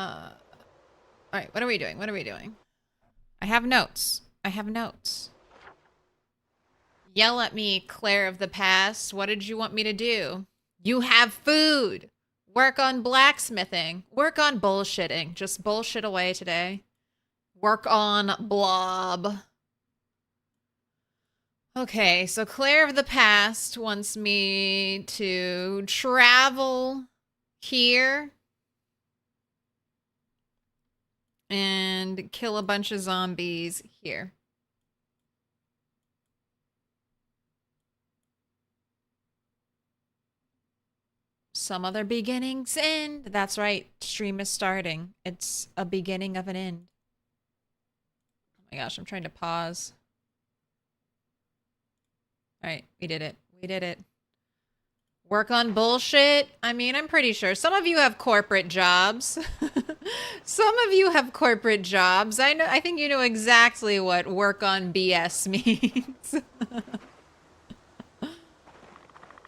Alright, what are we doing? What are we doing? I have notes. I have notes. Yell at me, Claire of the past. What did you want me to do? You have food! Work on blacksmithing. Work on bullshitting. Just bullshit away today. Work on blob. Okay, so Claire of the past wants me to travel here and kill a bunch of zombies here. Some other beginnings end. That's right. Stream is starting. It's a beginning of an end. Oh my gosh, I'm trying to pause. All right, we did it. We did it. Work on bullshit. I mean, I'm pretty sure some of you have corporate jobs. Some of you have corporate jobs. I think you know exactly what work on BS means.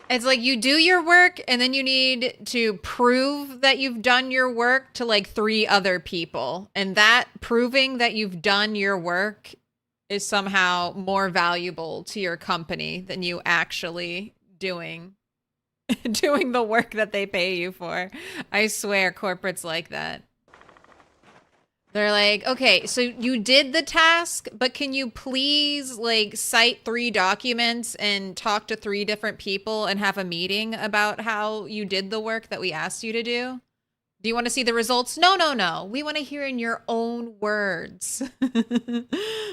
It's like you do your work and then you need to prove that you've done your work to like 3 other people. And that proving that you've done your work is somehow more valuable to your company than you actually doing the work that they pay you for. I swear corporate's like that. They're like, okay, so you did the task, but can you please like cite 3 documents and talk to 3 different people and have a meeting about how you did the work that we asked you to do? Do you want to see the results? No, no, no. We want to hear in your own words.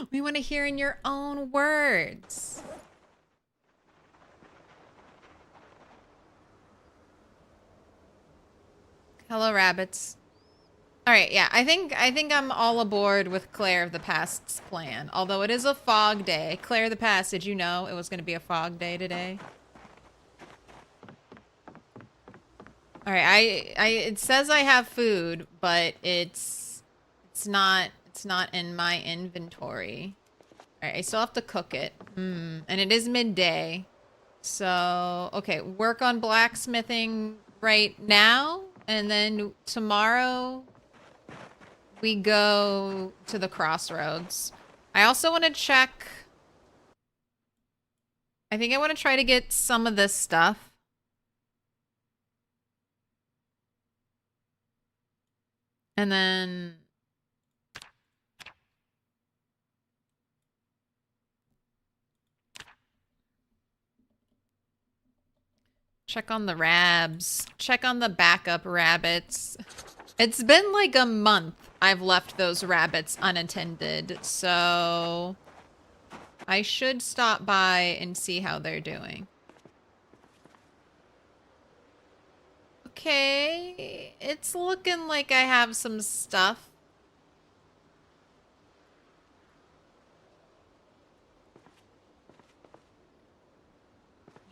We want to hear in your own words. Hello, rabbits. All right, yeah, I think I'm all aboard with Claire of the Past's plan. Although it is a fog day. Claire of the Past, did you know it was going to be a fog day today? All right, it says I have food, but it's not in my inventory. All right, I still have to cook it. And it is midday. So, okay, work on blacksmithing right now, and then tomorrow we go to the crossroads. I also want to check. I think I want to try to get some of this stuff. And then check on the rabs. Check on the backup rabbits. It's been like a month I've left those rabbits unattended, so I should stop by and see how they're doing. Okay, it's looking like I have some stuff.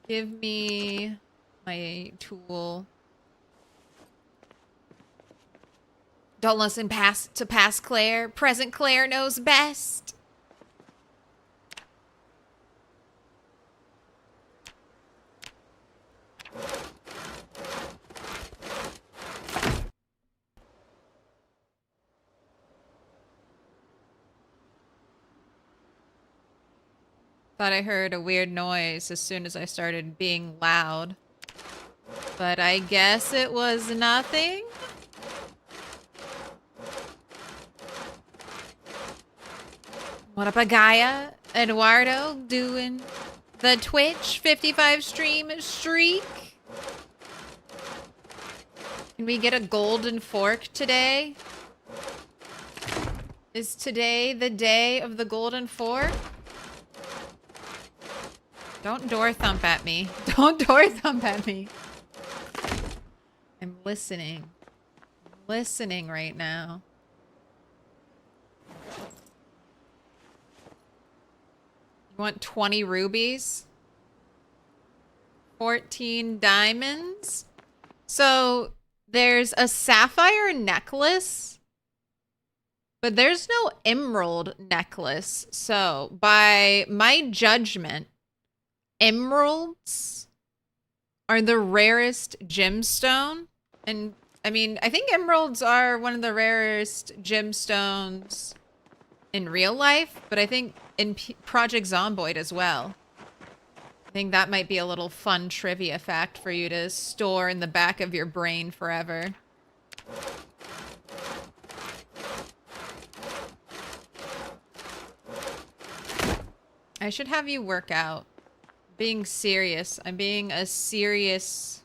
Give me my tool. Don't listen to past Claire. Present Claire knows best. Thought I heard a weird noise as soon as I started being loud. But I guess it was nothing. What up, Agaya? Eduardo doing the Twitch 55 stream streak? Can we get a golden fork today? Is today the day of the golden fork? Don't door thump at me. Don't door thump at me. I'm listening. I'm listening right now. You want 20 rubies? 14 diamonds? So there's a sapphire necklace, but there's no emerald necklace. So by my judgment, emeralds are the rarest gemstone, and I mean, I think emeralds are one of the rarest gemstones in real life, but I think in Project Zomboid as well. I think that might be a little fun trivia fact for you to store in the back of your brain forever. I should have you work out. Being serious. I'm being a serious...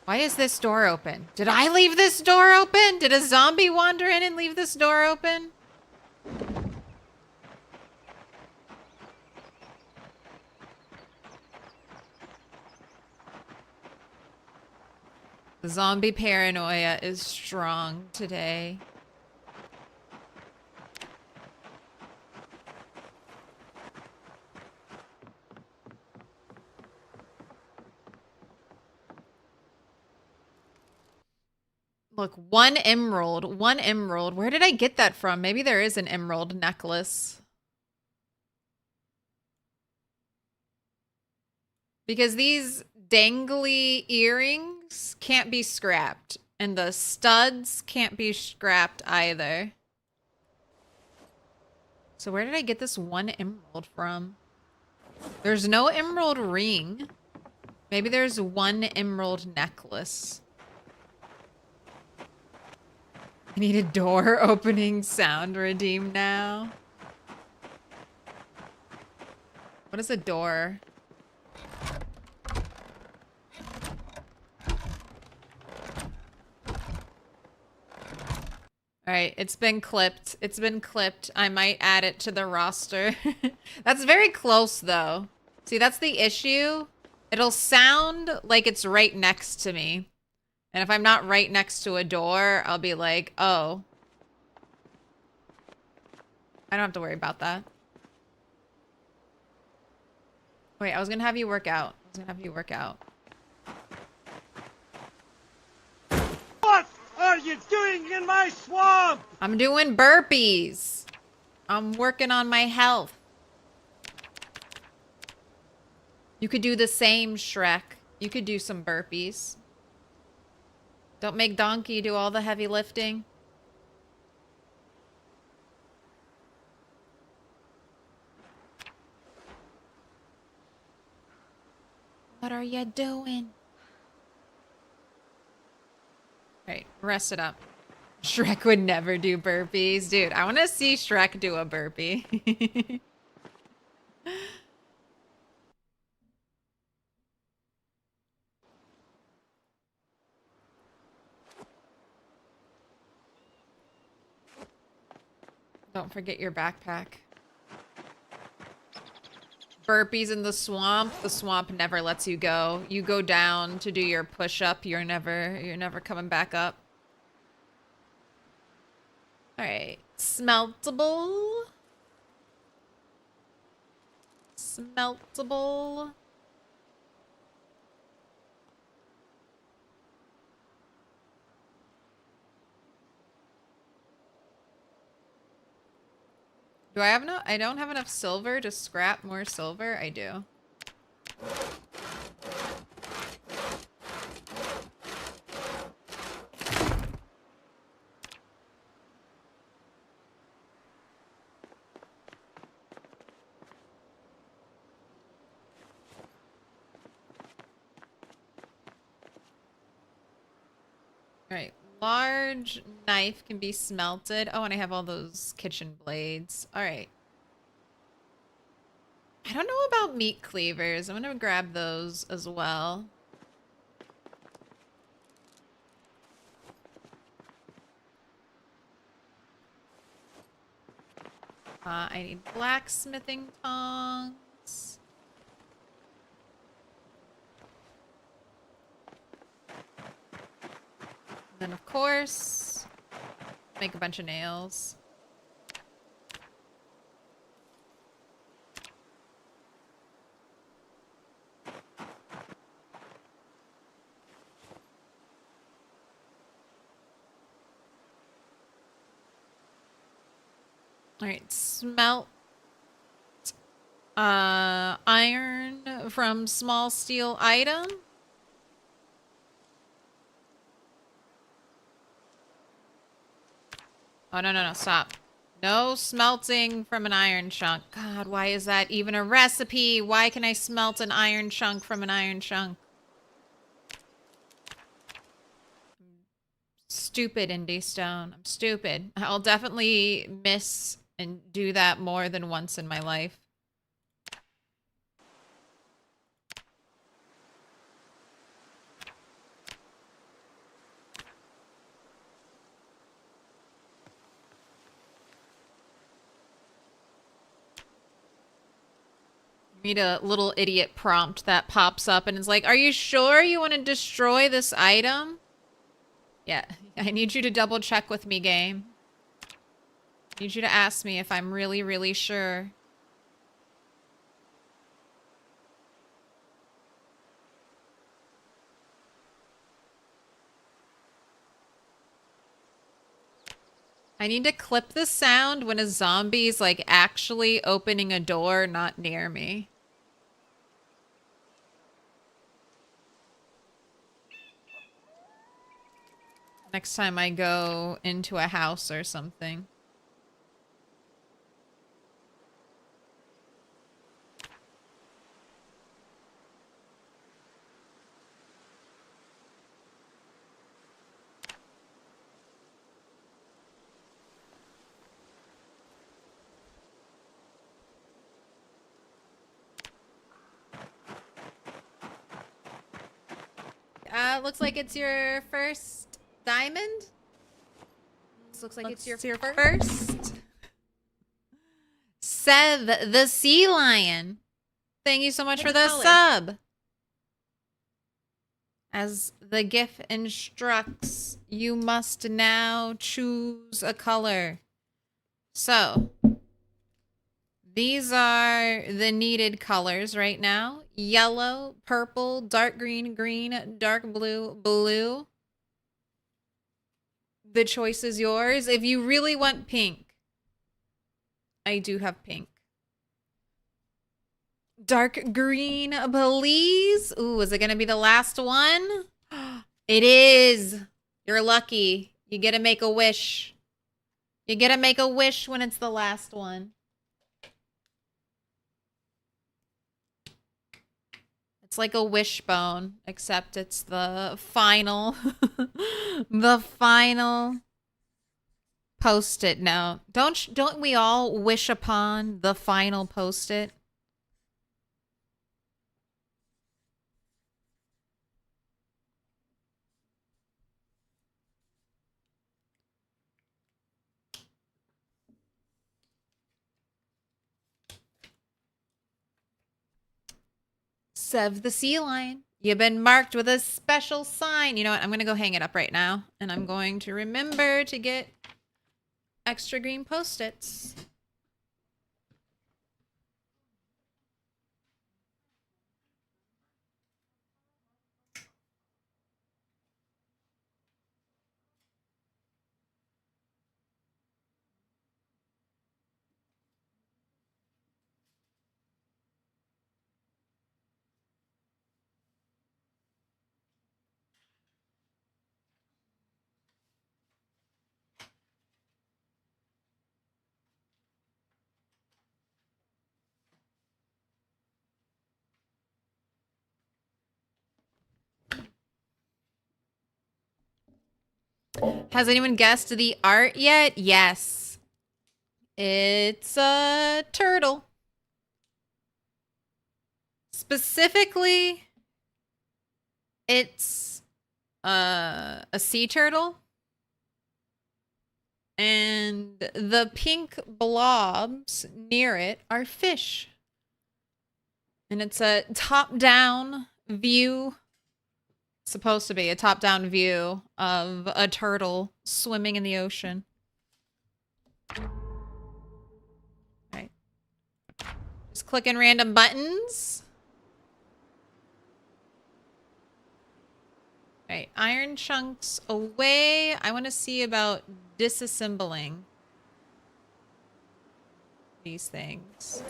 Why is this door open? Did I leave this door open? Did a zombie wander in and leave this door open? The zombie paranoia is strong today. Look, one emerald. One emerald. Where did I get that from? Maybe there is an emerald necklace. Because these dangly earrings can't be scrapped. And the studs can't be scrapped either. So where did I get this one emerald from? There's no emerald ring. Maybe there's one emerald necklace. I need a door opening sound redeem now. What is a door? Alright, it's been clipped. It's been clipped. I might add it to the roster. That's very close, though. See, that's the issue. It'll sound like it's right next to me. And if I'm not right next to a door, I'll be like, oh. I don't have to worry about that. Wait, I was gonna have you work out. What are you doing in my swamp? I'm doing burpees. I'm working on my health. You could do the same, Shrek. You could do some burpees. Don't make Donkey do all the heavy lifting. What are you doing? Right, rest it up. Shrek would never do burpees. Dude, I want to see Shrek do a burpee. Don't forget your backpack. Burpees in the swamp. The swamp never lets you go. You go down to do your push-up. You're never coming back up. Alright. Smeltable. Smeltable. Do I have no? I don't have enough silver to scrap more silver. I do. All right. Large knife can be smelted. Oh, and I have all those kitchen blades. All right. I don't know about meat cleavers. I'm gonna grab those as well. I need blacksmithing tongs. Then, of course, make a bunch of nails. All right, smelt iron from small steel item. Oh, no, stop. No smelting from an iron chunk. God, why is that even a recipe? Why can I smelt an iron chunk from an iron chunk? Stupid, Indie Stone. I'm stupid. I'll definitely miss and do that more than once in my life. Need a little idiot prompt that pops up and is like, are you sure you want to destroy this item? Yeah, I need you to double check with me, game. I need you to ask me if I'm really, really sure. I need to clip the sound when a zombie's like actually opening a door not near me. Next time I go into a house or something. Looks like it's your first diamond. Looks like it's your first. Sev, the sea lion. Thank you so much for the sub. As the GIF instructs, you must now choose a color. So, these are the needed colors right now. Yellow, purple, dark green, green, dark blue, blue. The choice is yours. If you really want pink, I do have pink. Dark green, please. Ooh, is it going to be the last one? It is. You're lucky. You get to make a wish. You get to make a wish when it's the last one. It's like a wishbone, except it's the final, the final post-it note. Don't we all wish upon the final post-it? Sev the sea lion. You've been marked with a special sign. You know what? I'm going to go hang it up right now. And I'm going to remember to get extra green post-its. Has anyone guessed the art yet? Yes. It's a turtle. Specifically, it's a sea turtle. And the pink blobs near it are fish. And it's a top-down view. It's supposed to be a top-down view of a turtle swimming in the ocean. All right. Just clicking random buttons. All right, iron chunks away. I want to see about disassembling these things.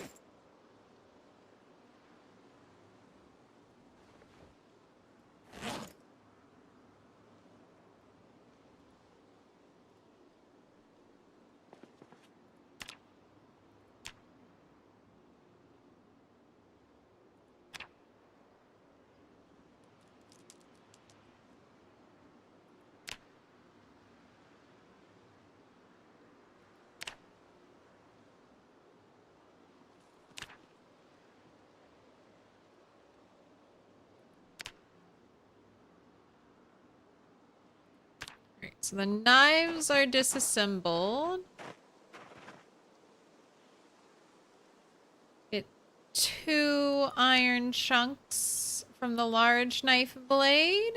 So the knives are disassembled. Get 2 iron chunks from the large knife blade.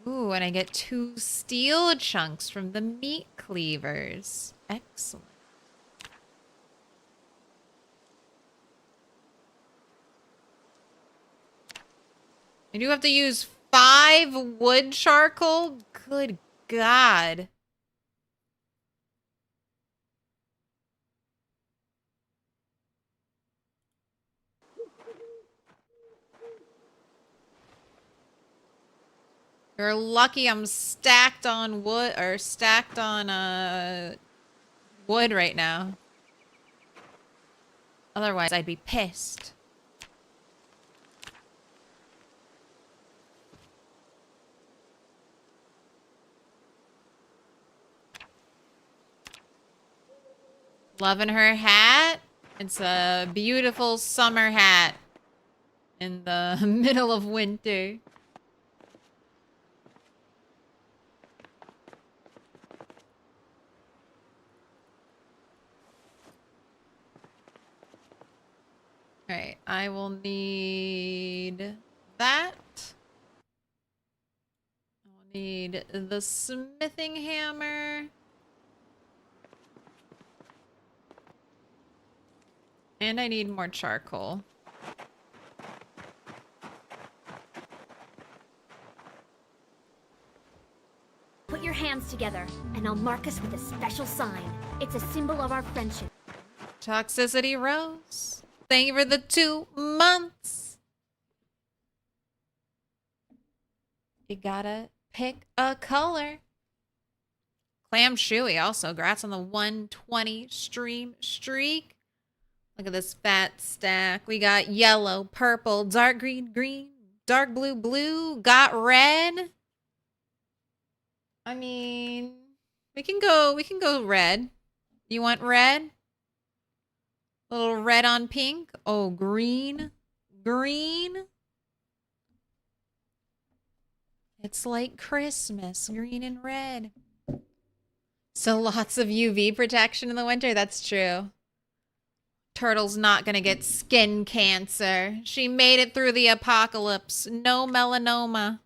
Ooh, and I get 2 steel chunks from the meat cleavers. Excellent. I do have to use 5 wood charcoal? Good God. You're lucky I'm stacked on wood, or stacked on, wood right now. Otherwise, I'd be pissed. Loving her hat. It's a beautiful summer hat in the middle of winter. Alright, I will need that. I will need the smithing hammer. And I need more charcoal. Put your hands together, and I'll mark us with a special sign. It's a symbol of our friendship. Toxicity Rose. Thank you for the 2 months. You gotta pick a color. Clam Chewy also. Congrats on the 120 stream streak. Look at this fat stack. We got yellow, purple, dark green, green, dark blue, blue. Got red. I mean, we can go red. You want red? A little red on pink. Oh, green. Green. It's like Christmas, green and red. So lots of UV protection in the winter. That's true. Turtle's not gonna get skin cancer. She made it through the apocalypse. No melanoma.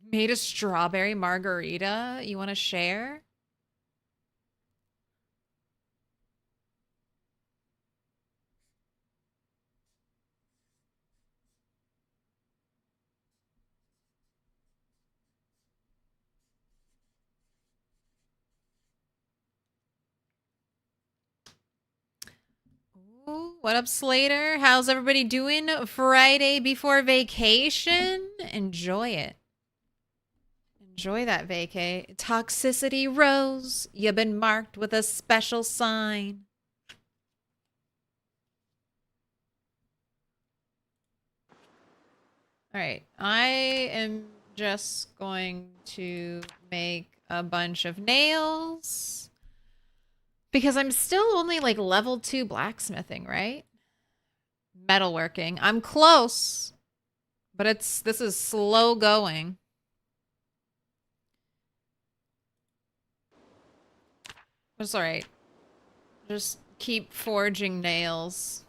Made a strawberry margarita. You want to share? Ooh, what up, Slater? How's everybody doing Friday before vacation? Enjoy it. Enjoy that vacay. Toxicity Rose. You've been marked with a special sign. Alright, I am just going to make a bunch of nails. Because I'm still only like level 2 blacksmithing, right? Metalworking. I'm close. But this is slow going. It's alright. Just keep forging nails.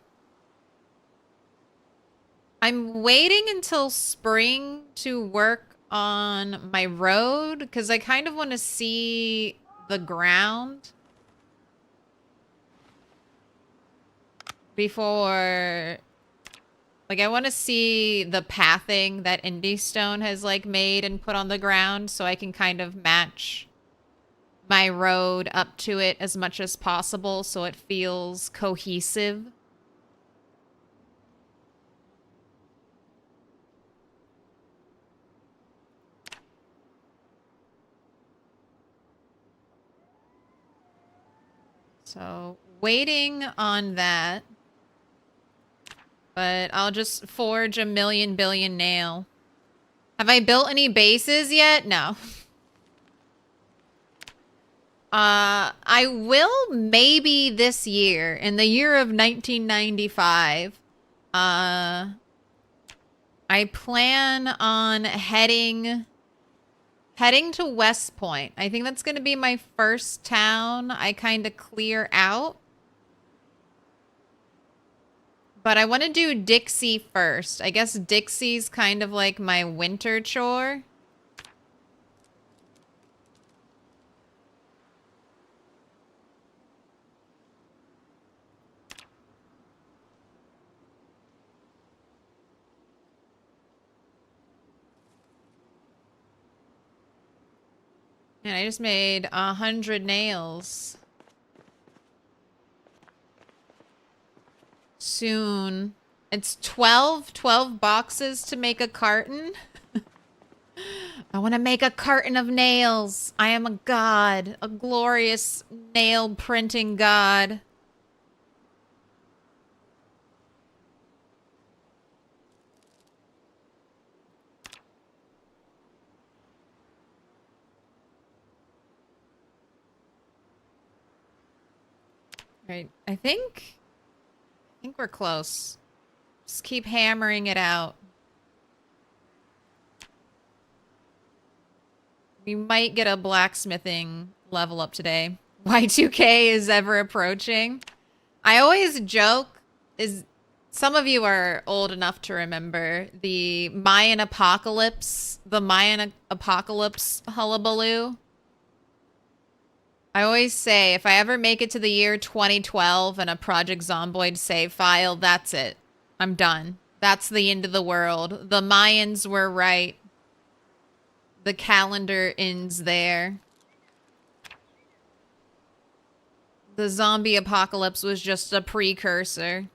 I'm waiting until spring to work on my road because I kind of want to see the ground before, like, I want to see the pathing that Indie Stone has like made and put on the ground so I can kind of match my road up to it as much as possible so it feels cohesive. So, waiting on that. But I'll just forge a million billion nail. Have I built any bases yet? No. I will maybe this year, in the year of 1995. I plan on heading to West Point. I think that's going to be my first town I kind of clear out. But I want to do Dixie first. I guess Dixie's kind of like my winter chore. And I just made 100 nails. Soon. It's 12 boxes to make a carton. I want to make a carton of nails. I am a god, a glorious nail printing god. Right. I think we're close. Just keep hammering it out. We might get a blacksmithing level up today. Y2K is ever approaching. I always joke, some of you are old enough to remember the Mayan apocalypse hullabaloo. I always say, if I ever make it to the year 2012 and a Project Zomboid save file, that's it. I'm done. That's the end of the world. The Mayans were right. The calendar ends there. The zombie apocalypse was just a precursor.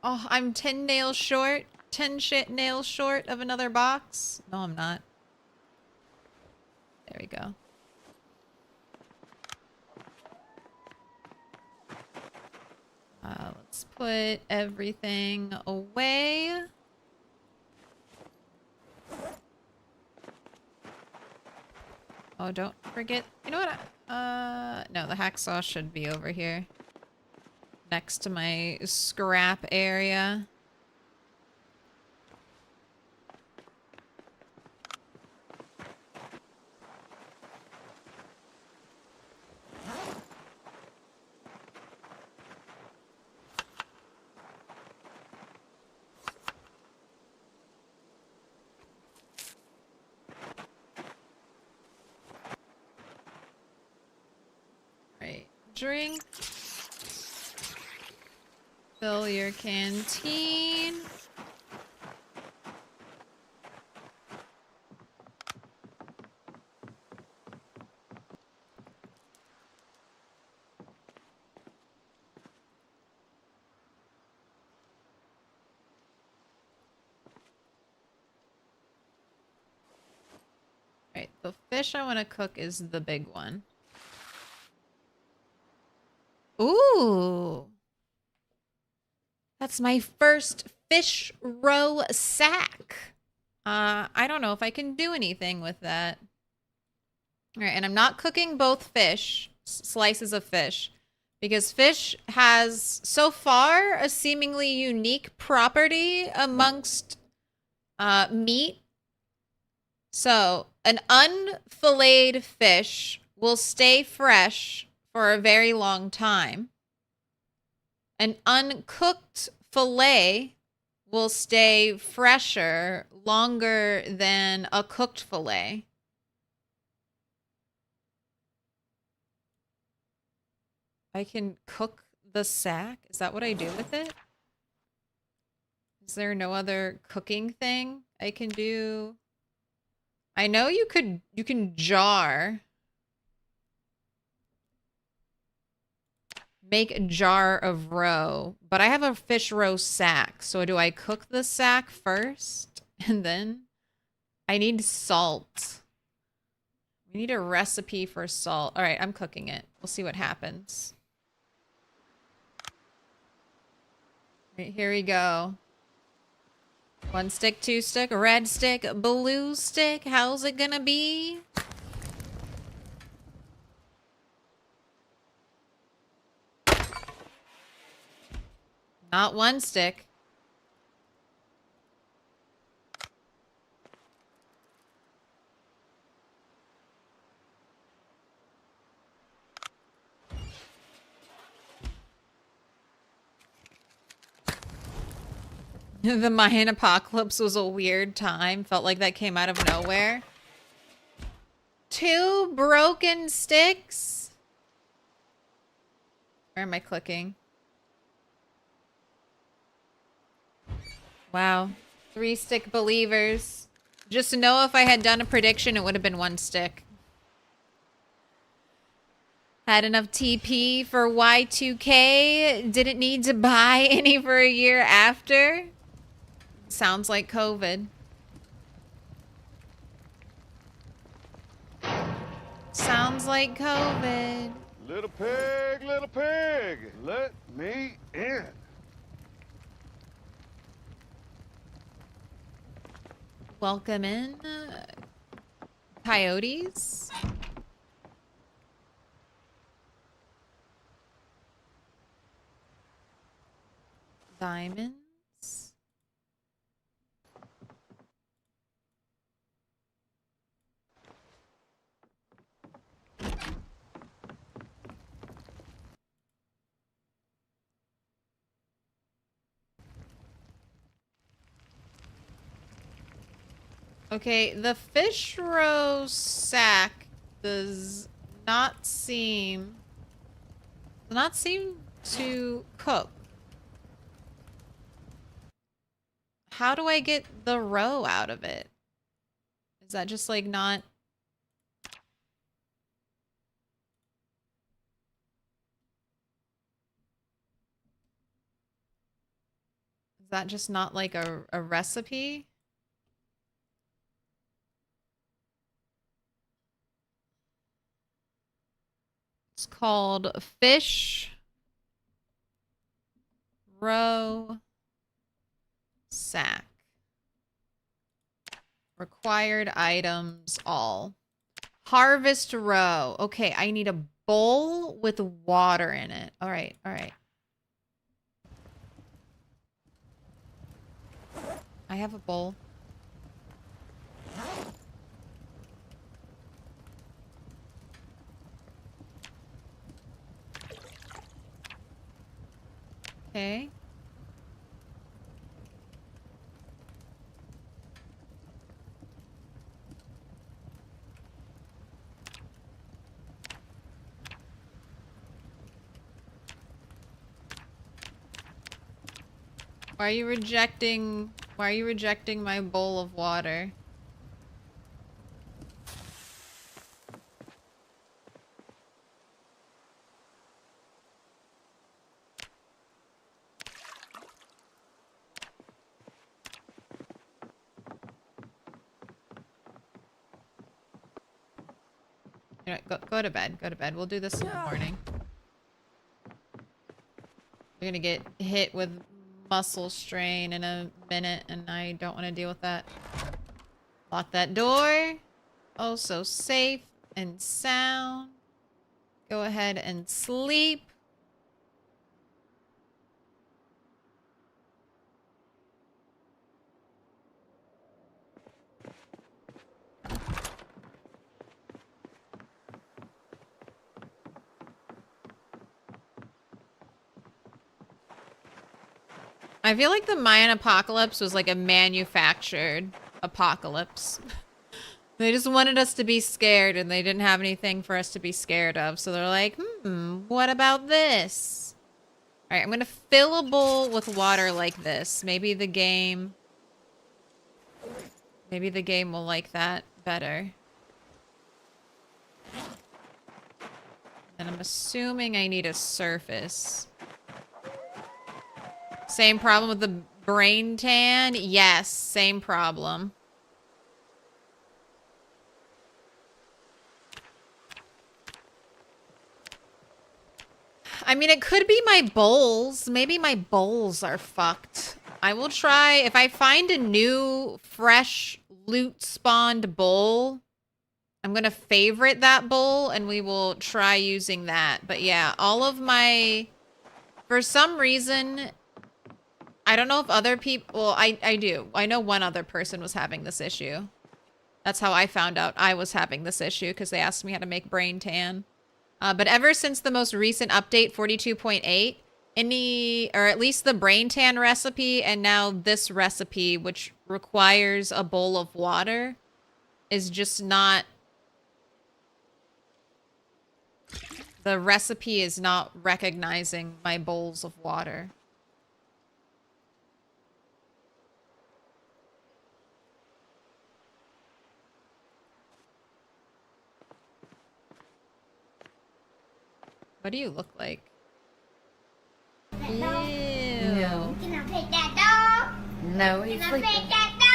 Oh, I'm 10 nails short. 10 shit nails short of another box. No, I'm not. There we go. Let's put everything away. Oh, don't forget. You know what? No, the hacksaw should be over here. Next to my scrap area. Right. Drink. Fill your canteen. Right, the fish I want to cook is the big one. Ooh. That's my first fish roe sack. I don't know if I can do anything with that. All right, and I'm not cooking both fish, slices of fish, because fish has, so far, a seemingly unique property amongst meat. So, an unfilleted fish will stay fresh for a very long time. An uncooked fillet will stay fresher longer than a cooked fillet. I can cook the sack? Is that what I do with it? Is there no other cooking thing I can do? I know you can jar. Make a jar of roe, but I have a fish roe sack. So do I cook the sack first? And then I need salt. We need a recipe for salt. All right, I'm cooking it. We'll see what happens. All right, here we go. 1 stick, 2 stick, red stick, blue stick. How's it gonna be? Not 1 stick. The Mayan apocalypse was a weird time. Felt like that came out of nowhere. 2 broken sticks? Where am I clicking? Wow. 3 stick believers. Just to know if I had done a prediction, it would have been 1 stick. Had enough TP for Y2K. Didn't need to buy any for a year after. Sounds like COVID. Sounds like COVID. Little pig, let me in. Welcome in, coyotes. Diamonds. Okay, the fish roe sack does not seem to cook. How do I get the roe out of it? Is that just like not... Is that just not like a recipe? It's called fish roe sack. Required items all. Harvest roe. Okay, I need a bowl with water in it. All right, all right. I have a bowl. Okay. Why are you rejecting my bowl of water? You know, go to bed. Go to bed. We'll do this in the morning. We're gonna get hit with muscle strain in a minute, and I don't want to deal with that. Lock that door. Oh, so safe and sound. Go ahead and sleep. I feel like the Mayan apocalypse was like a manufactured apocalypse. They just wanted us to be scared, and they didn't have anything for us to be scared of. So they're like, what about this? All right, I'm going to fill a bowl with water like this. Maybe the game will like that better. And I'm assuming I need a surface. Same problem with the brain tan? Yes, same problem. mean, it could be my bowls. Maybe my bowls are fucked. I will try. If I find a new, fresh, loot-spawned bowl, I'm going to favorite that bowl, and we will try using that. But yeah, all of my... For some reason, I don't know if other people... Well, I do. I know one other person was having this issue. That's how I found out I was having this issue, because they asked me how to make brain tan. But ever since the most recent update, 42.8, or at least the brain tan recipe, and now this recipe, which requires a bowl of water, is just not... The recipe is not recognizing my bowls of water. What do you look like? Ew. No. Can I pet that dog? No, he's Can I sleeping. pet that dog?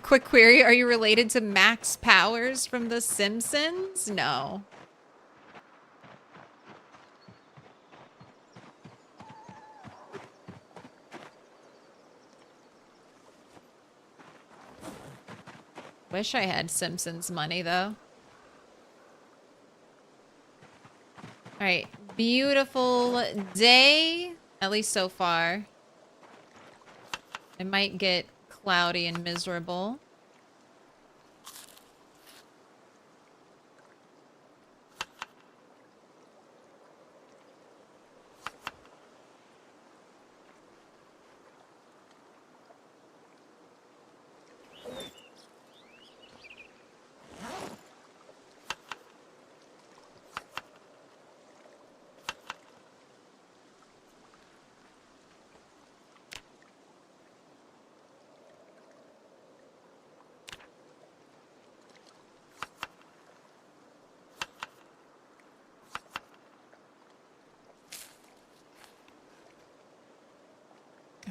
Quick query. Are you related to Max Powers from The Simpsons? No. Wish I had Simpsons money, though. Alright. Beautiful day. At least so far. It might get cloudy and miserable.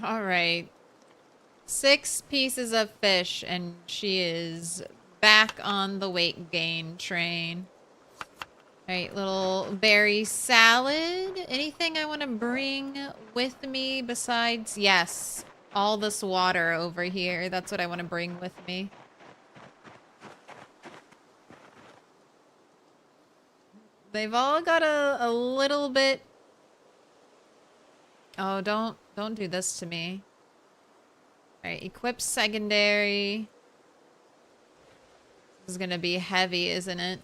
All right. 6 pieces of fish, and she is back on the weight gain train. All right, little berry salad. Anything I want to bring with me besides... Yes, all this water over here. That's what I want to bring with me. They've all got a little bit... Oh, don't do this to me. Alright, equip secondary. This is gonna be heavy, isn't it?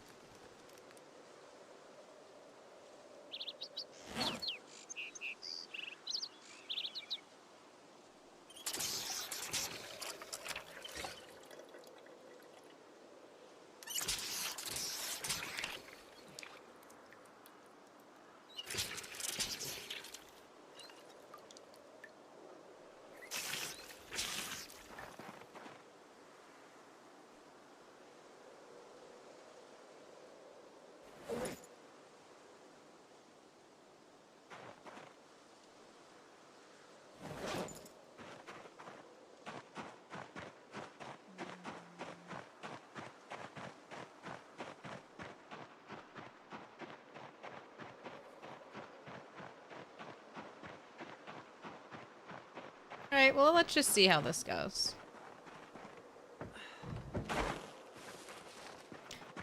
Alright, well, let's just see how this goes. I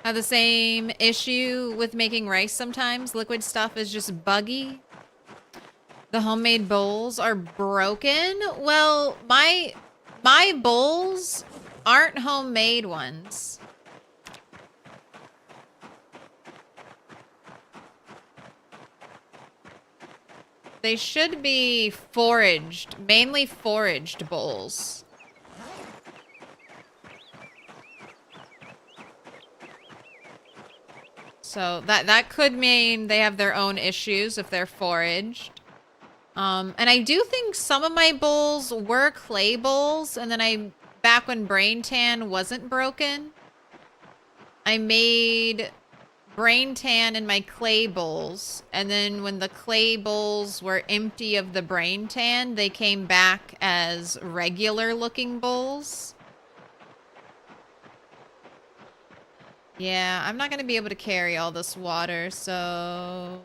have the same issue with making rice sometimes. Liquid stuff is just buggy. The homemade bowls are broken. Well, my bowls aren't homemade ones. They should be foraged, mainly foraged bowls. So that could mean they have their own issues if they're foraged. And I do think some of my bowls were clay bowls, and then back when Brain Tan wasn't broken, I made Brain Tan in my clay bowls, and then when the clay bowls were empty of the Brain Tan, they came back as regular looking bowls. Yeah, I'm not gonna be able to carry all this water, so...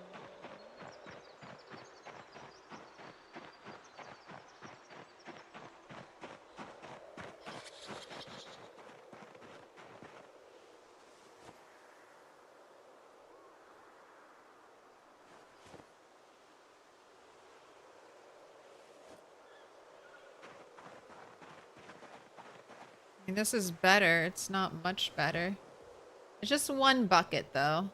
I mean, this is better. It's not much better. It's just one bucket, though.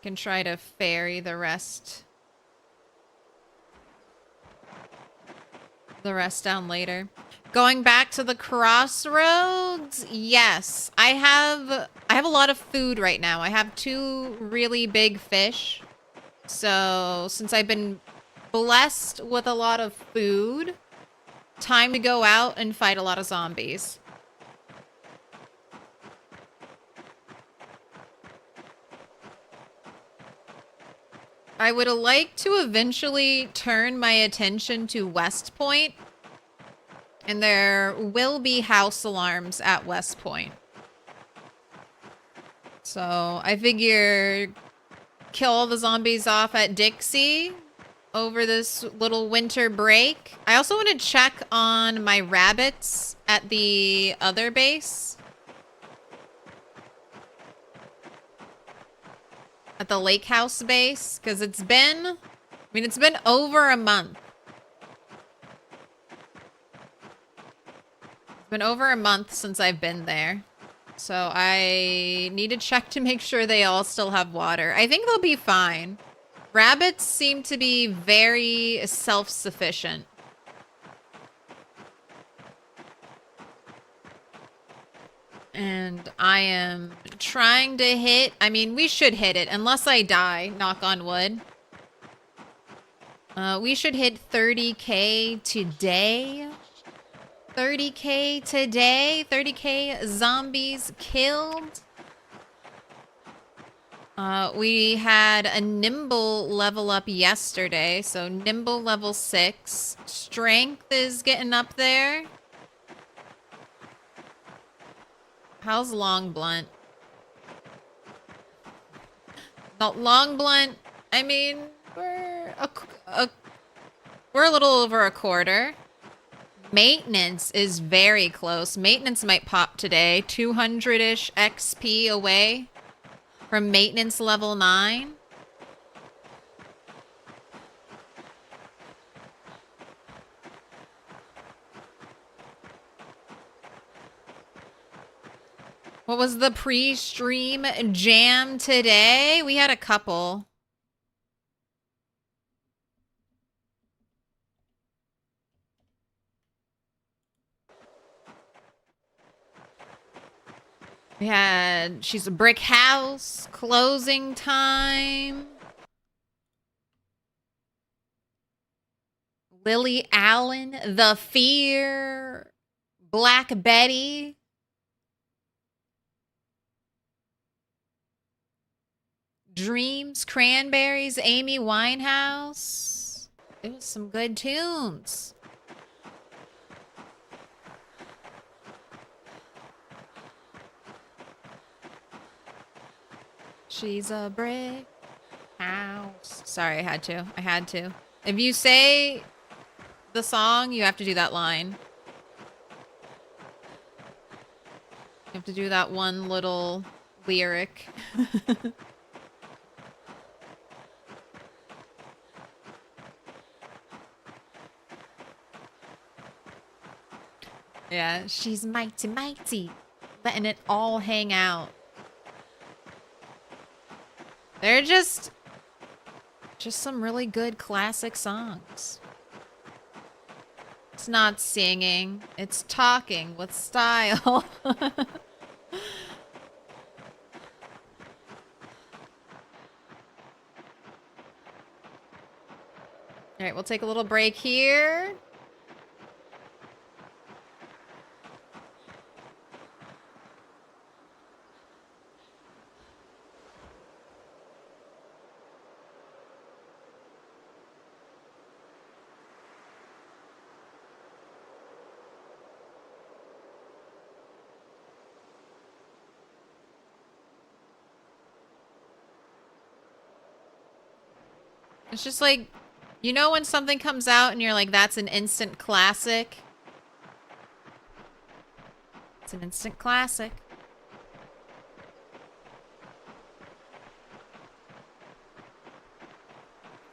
Can try to ferry the rest down later. Going back to the crossroads, yes. I have a lot of food right now. I have 2 really big fish. So, since I've been blessed with a lot of food, time to go out and fight a lot of zombies. I would like to eventually turn my attention to West Point. And there will be house alarms at West Point. So I figure kill all the zombies off at Dixie over this little winter break. I also want to check on my rabbits at the other base. At the lake house base, because it's been over a month. It's been over a month since I've been there. So I need to check to make sure they all still have water. I think they'll be fine. Rabbits seem to be very self-sufficient. And I am trying to hit... I mean, we should hit it, unless I die, knock on wood. We should hit 30K today. 30K today. 30K zombies killed. We had a nimble level up yesterday, so nimble level 6. Strength is getting up there. How's long blunt? Not long blunt. I mean, we're a little over a quarter. Maintenance is very close. Maintenance might pop today. 200-ish XP away from maintenance level 9. What was the pre-stream jam today? We had a couple. We had She's a Brick House, Closing Time. Lily Allen, The Fear, Black Betty. Dreams, Cranberries, Amy Winehouse. It was some good tunes. She's a brick house. Sorry, I had to. If you say the song, you have to do that line. You have to do that one little lyric. Yeah, she's mighty, mighty. Letting it all hang out. They're just some really good classic songs. It's not singing, it's talking with style. All right, we'll take a little break here. It's just like, you know when something comes out and you're like, that's an instant classic? It's an instant classic.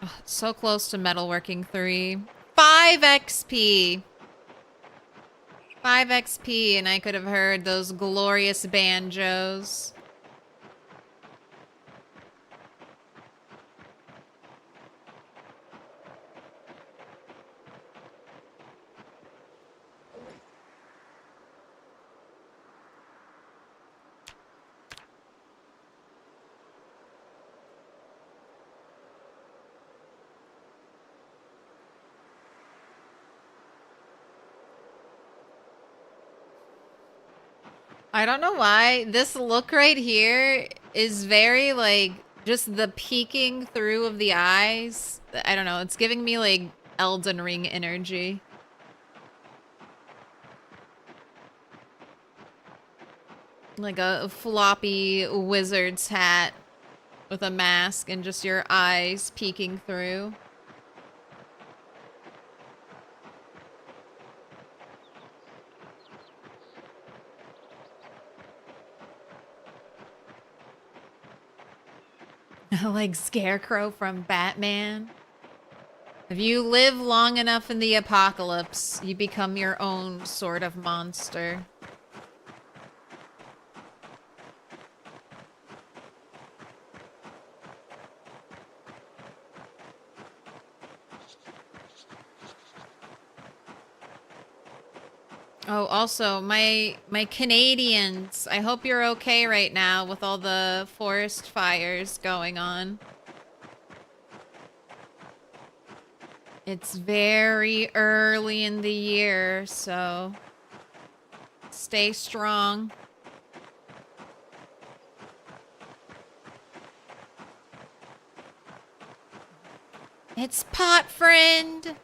Oh, so close to Metalworking 3. 5 XP! 5 XP and I could have heard those glorious banjos. I don't know why. This look right here is very, like, just the peeking through of the eyes. I don't know. It's giving me, like, Elden Ring energy. Like a floppy wizard's hat with a mask and just your eyes peeking through. Like Scarecrow from Batman. If you live long enough in the apocalypse, you become your own sort of monster. Oh, also, my Canadians, I hope you're okay right now with all the forest fires going on. It's very early in the year, so stay strong. It's Pot Friend.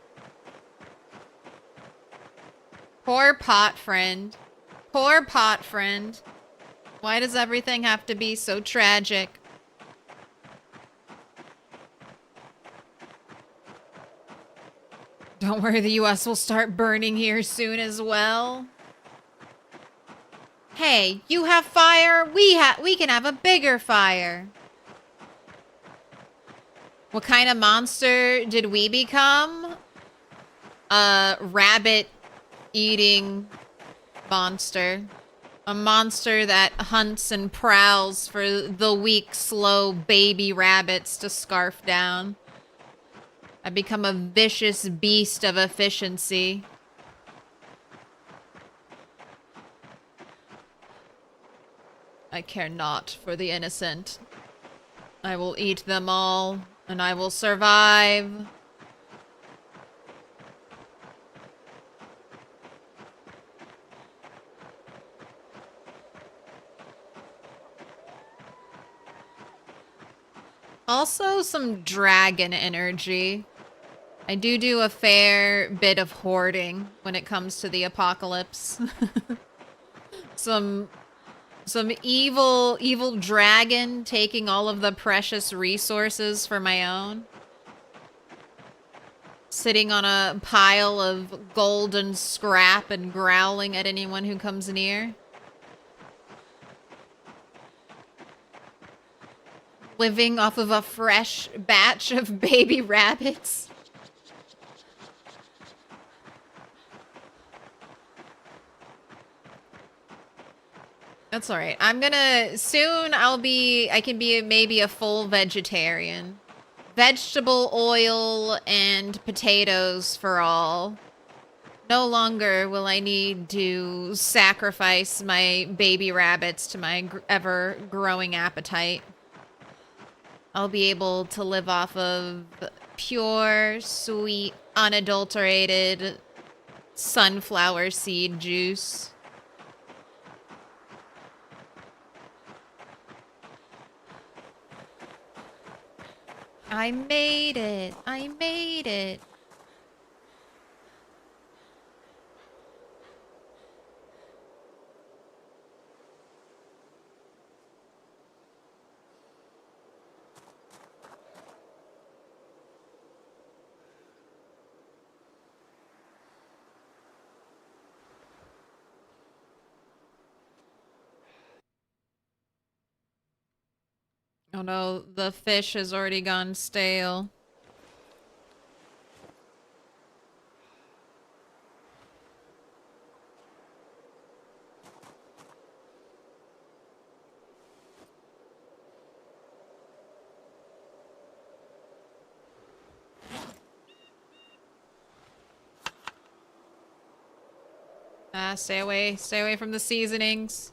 Poor Pot Friend. Poor Pot Friend. Why does everything have to be so tragic? Don't worry, the US will start burning here soon as well. Hey, you have fire, we can have a bigger fire. What kind of monster did we become? A rabbit-eating monster. A monster that hunts and prowls for the weak, slow baby rabbits to scarf down. I become a vicious beast of efficiency. I care not for the innocent. I will eat them all, and I will survive. Also, some dragon energy. I do a fair bit of hoarding when it comes to the apocalypse. some evil dragon taking all of the precious resources for my own. Sitting on a pile of golden scrap and growling at anyone who comes near. Living off of a fresh batch of baby rabbits. That's all right. I'm gonna soon I can be maybe a full vegetarian. Vegetable oil and potatoes for all. No longer will I need to sacrifice my baby rabbits to my ever growing appetite. I'll be able to live off of pure, sweet, unadulterated sunflower seed juice. I made it. I made it. Oh no, the fish has already gone stale. Stay away. Stay away from the seasonings.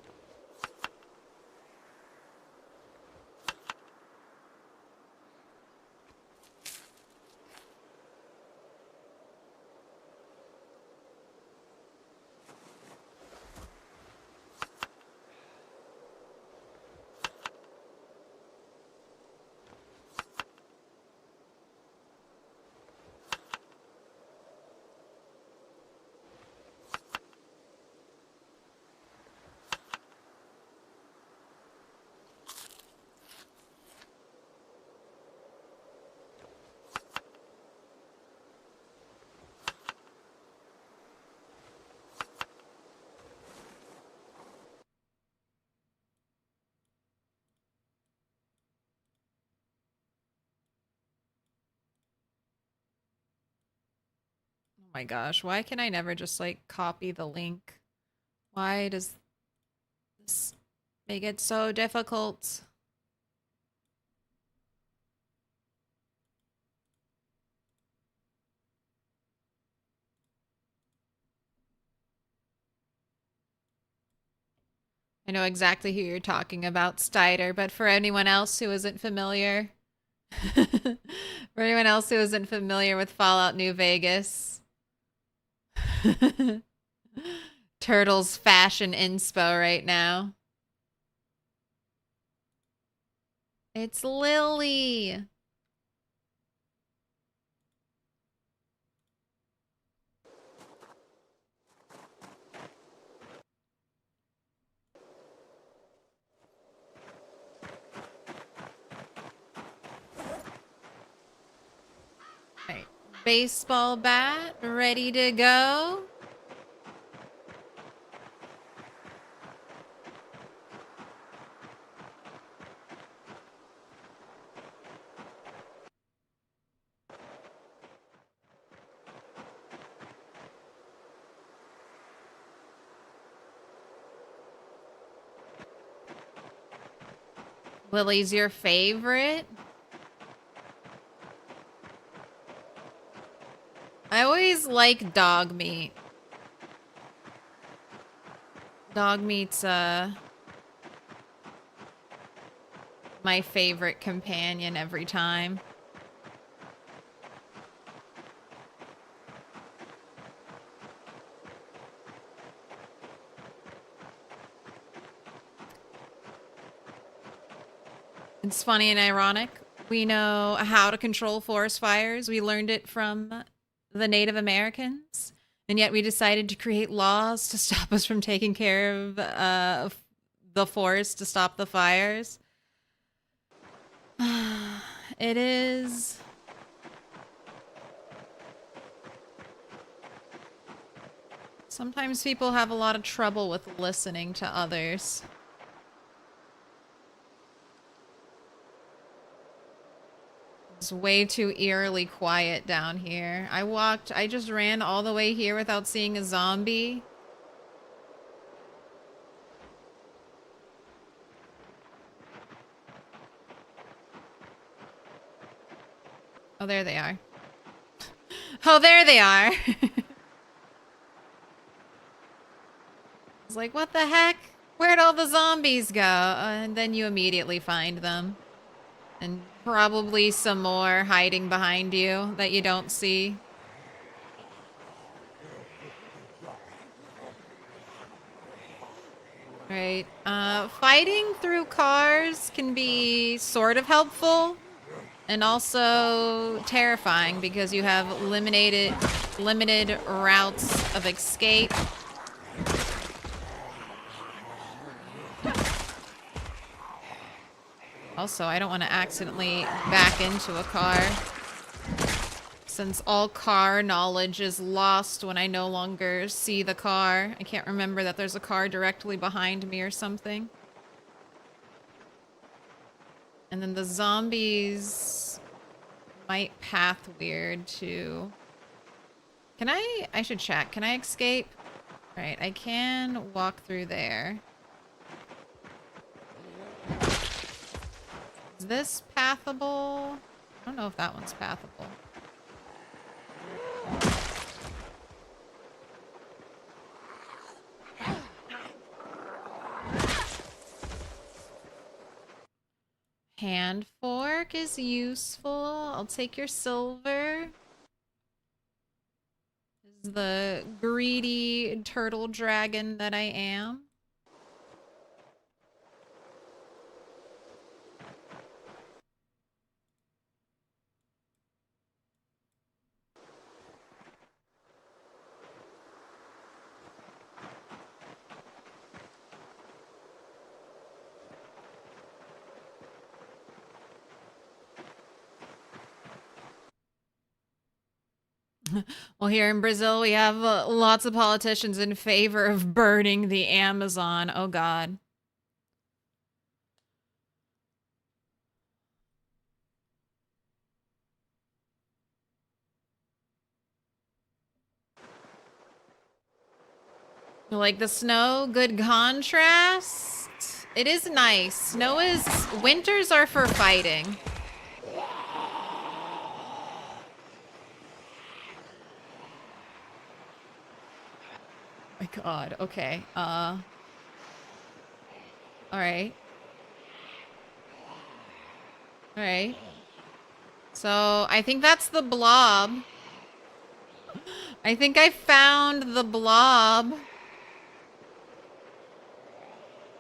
Oh my gosh, why can I never just like copy the link? Why does this make it so difficult? I know exactly who you're talking about, Stider, but for anyone else who isn't familiar, for anyone else who isn't familiar with Fallout New Vegas, Turtles fashion inspo right now. It's Lily. Alright. Baseball bat, ready to go. Lily's your favorite? I always like dog meat. Dog meat's my favorite companion every time. It's funny and ironic. We know how to control forest fires. We learned it from the Native Americans. And yet we decided to create laws to stop us from taking care of the forest to stop the fires. It is... Sometimes people have a lot of trouble with listening to others. It's way too eerily quiet down here. I just ran all the way here without seeing a zombie. Oh, there they are. Oh, there they are. It's like, what the heck? Where'd all the zombies go? And then you immediately find them. And probably some more hiding behind you that you don't see. Right. Fighting through cars can be sort of helpful and also terrifying because you have limited routes of escape. Also, I don't want to accidentally back into a car, since all car knowledge is lost when I no longer see the car. I can't remember that there's a car directly behind me or something. And then the zombies might path weird too. Can I should check. Can I escape? Right, I can walk through there. Is this pathable? I don't know if that one's pathable. Hand fork is useful. I'll take your silver. This is the greedy turtle dragon that I am. Well, here in Brazil, we have lots of politicians in favor of burning the Amazon. Oh, God. You like the snow? Good contrast. It is nice. Snow is... Winters are for fighting. My God. Okay. All right. All right. So I think that's the blob. I think I found the blob.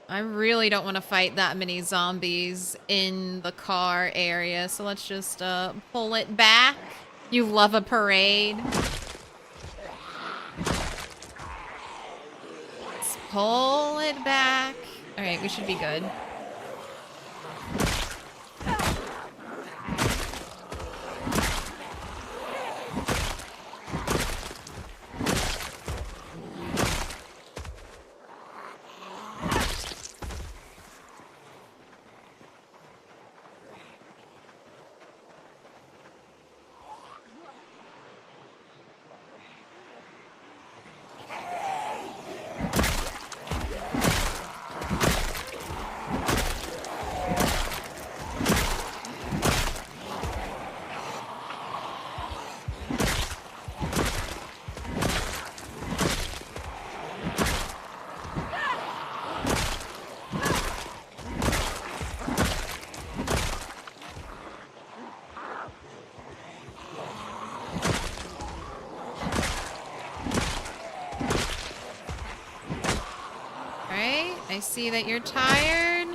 I really don't want to fight that many zombies in the car area, so let's just pull it back. You love a parade. Let's pull it back. All right, we should be good. I see that you're tired.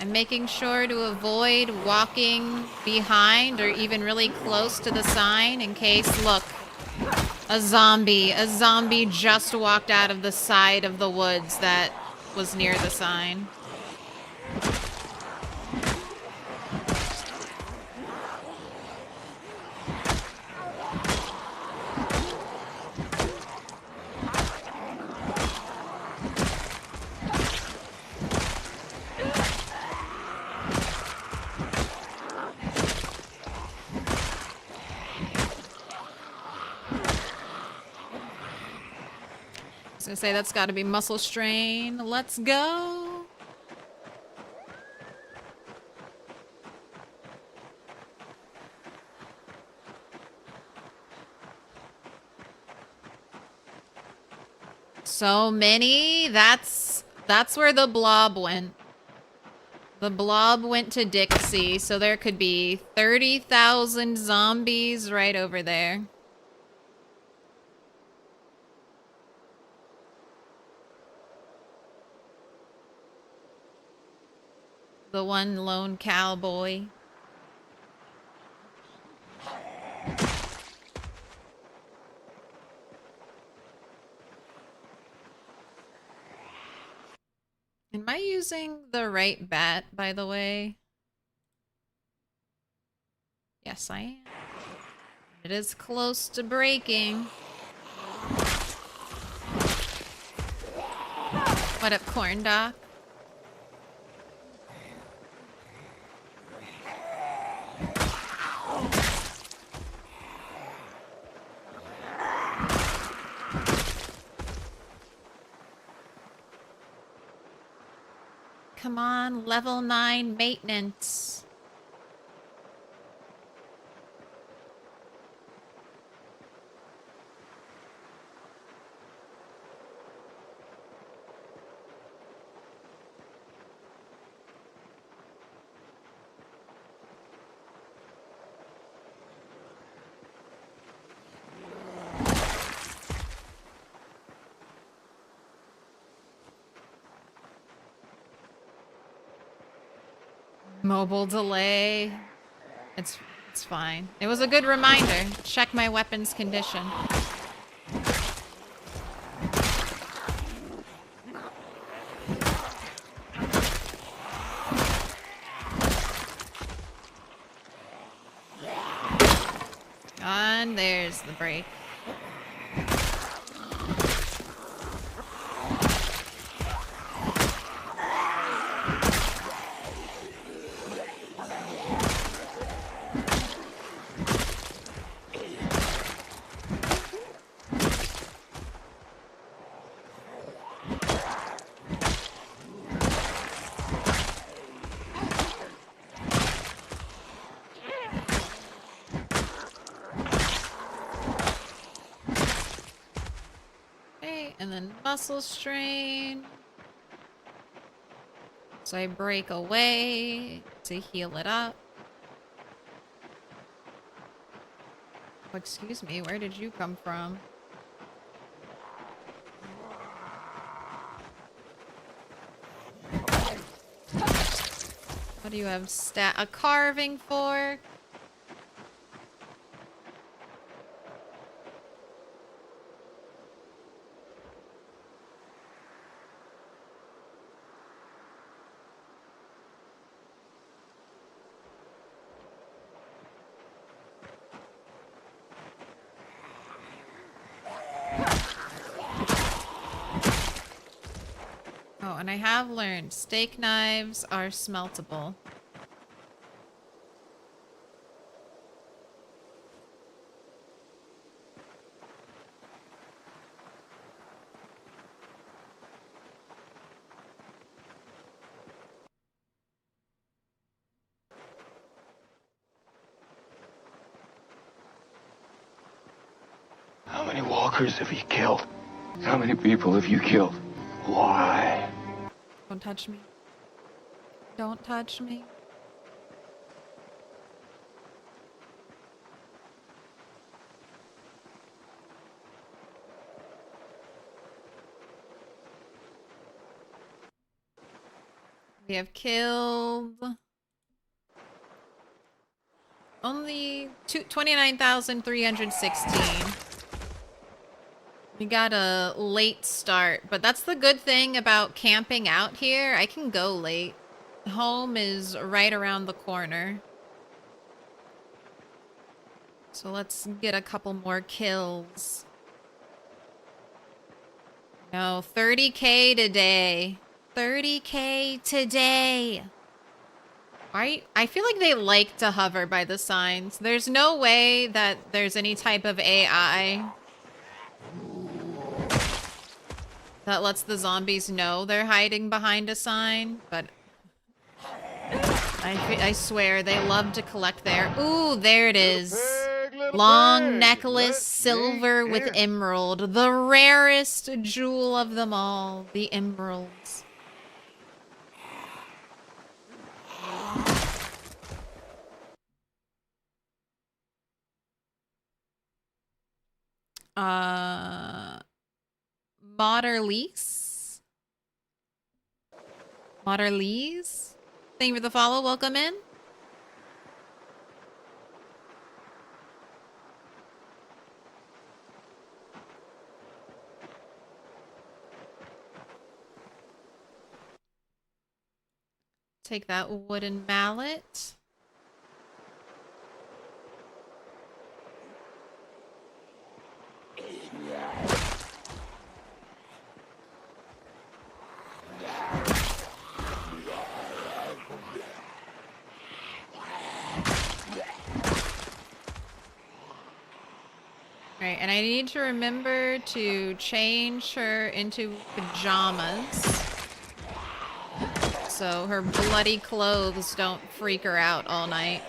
I'm making sure to avoid walking behind or even really close to the sign in case, look, a zombie. A zombie just walked out of the side of the woods that was near the sign. I was gonna say that's gotta be muscle strain. Let's go. So many. That's where the blob went. The blob went to Dixie, so there could be 30,000 zombies right over there. The one lone cowboy. Am I using the right bat, by the way? Yes, I am. It is close to breaking. What up, corn doc? Come on, level 9 maintenance. Mobile delay. It's fine. It was a good reminder. Check my weapon's condition. And there's the break. And then muscle strain. So I break away to heal it up. Oh, excuse me, where did you come from? What do you have? A carving fork? Oh, and I have learned steak knives are smeltable. How many walkers have you killed? How many people have you killed? Why? Don't touch me. Don't touch me. We have killed only 29,316. We got a late start, but that's the good thing about camping out here. I can go late. Home is right around the corner. So let's get a couple more kills. No, 30K today. 30K today. I feel like they like to hover by the signs. There's no way that there's any type of AI that lets the zombies know they're hiding behind a sign, but I swear they love to collect their... Ooh, there it is. Long necklace, silver with emerald. The rarest jewel of them all. The emeralds. Moderlease? Moderlease? Thank you for the follow. Welcome in. Take that wooden mallet. and I need to remember to change her into pajamas so her bloody clothes don't freak her out all night.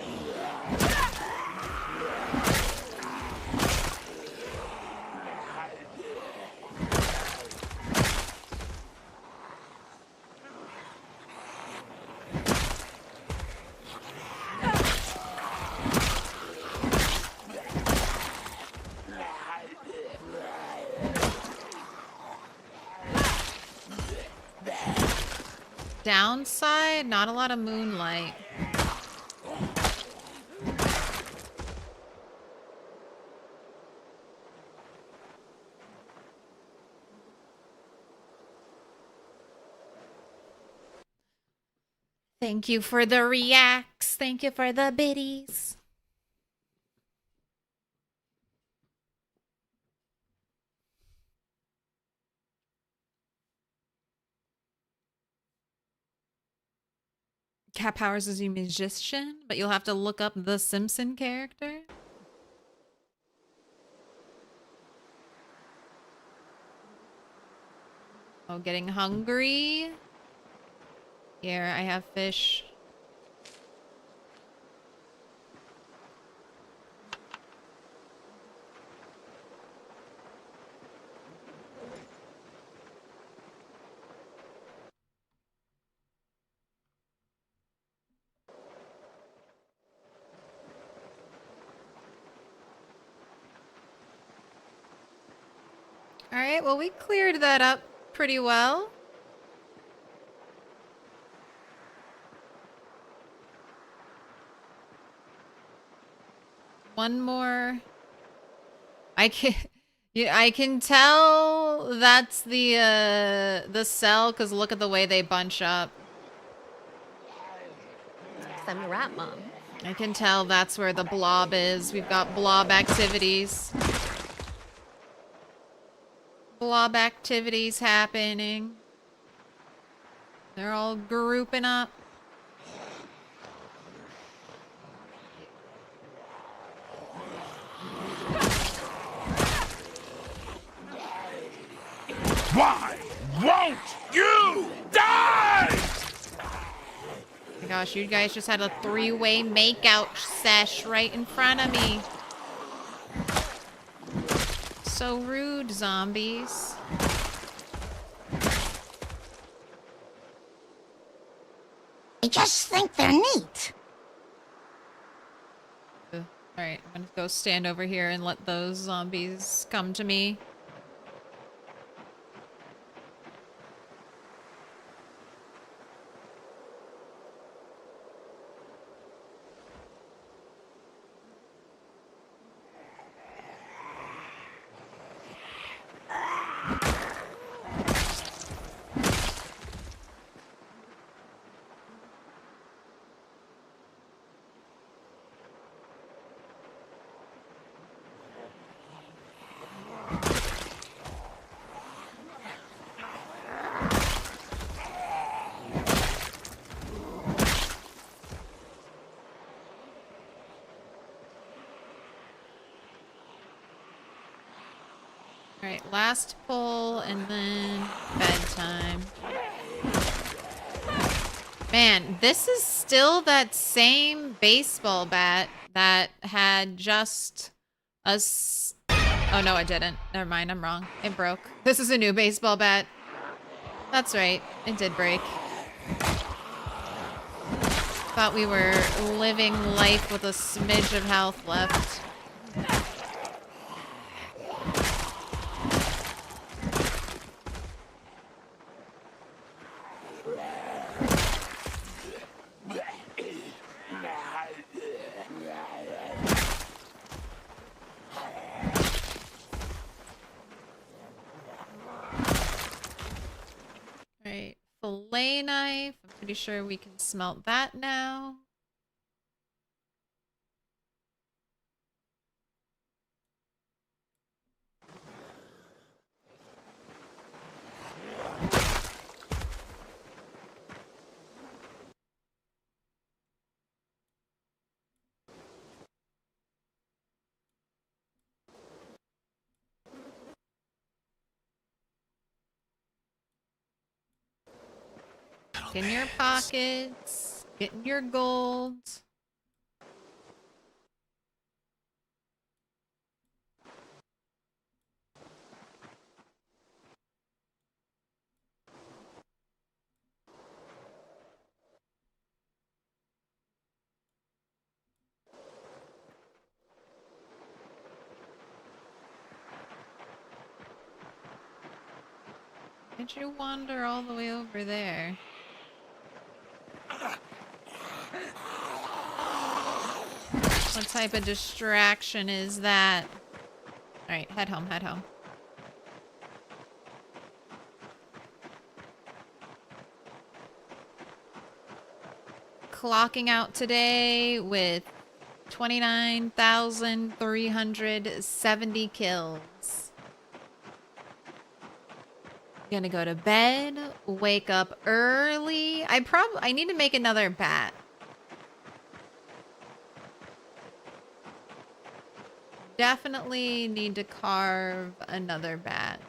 Downside, not a lot of moonlight. Thank you for the reacts. Thank you for the biddies. Cat Powers is a musician, but you'll have to look up the Simpson character. Oh, getting hungry. Here, I have fish. All right, well, we cleared that up pretty well. One more. I can tell that's the cell because look at the way they bunch up. I'm the rat mom. I can tell that's where the blob is. We've got blob activities. Blob activities happening. They're all grouping up. Why won't you die? My gosh, you guys just had a three-way makeout sesh right in front of me. So rude, zombies. I just think they're neat. Alright, I'm gonna go stand over here and let those zombies come to me. Alright, last pull and then bedtime. Man, this is still that same baseball bat that had just us. Oh no, it didn't. Never mind, I'm wrong. It broke. This is a new baseball bat. That's right, it did break. Thought we were living life with a smidge of health left. Alright, fillet knife. I'm pretty sure we can smelt that now. Look in your pockets. Getting your gold. Why'd you wander all the way over there? What type of distraction is that? Alright, head home, head home. Clocking out today with 29,370 kills. Gonna go to bed, wake up early. I need to make another bat. Definitely need to carve another bat.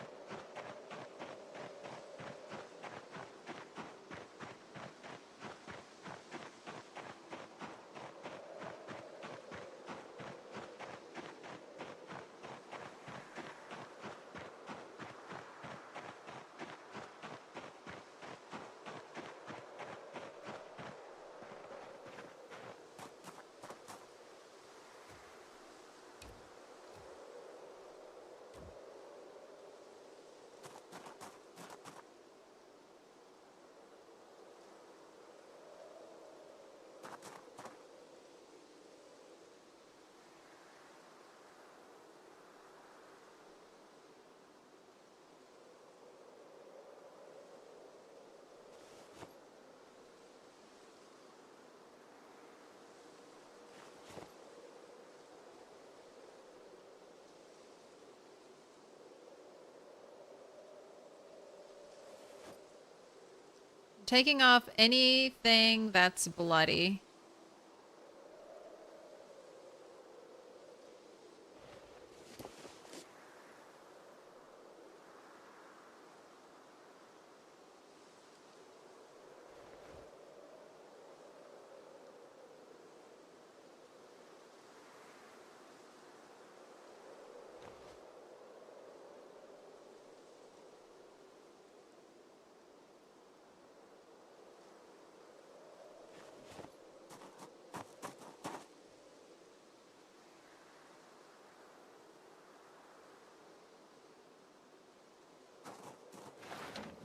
Taking off anything that's bloody.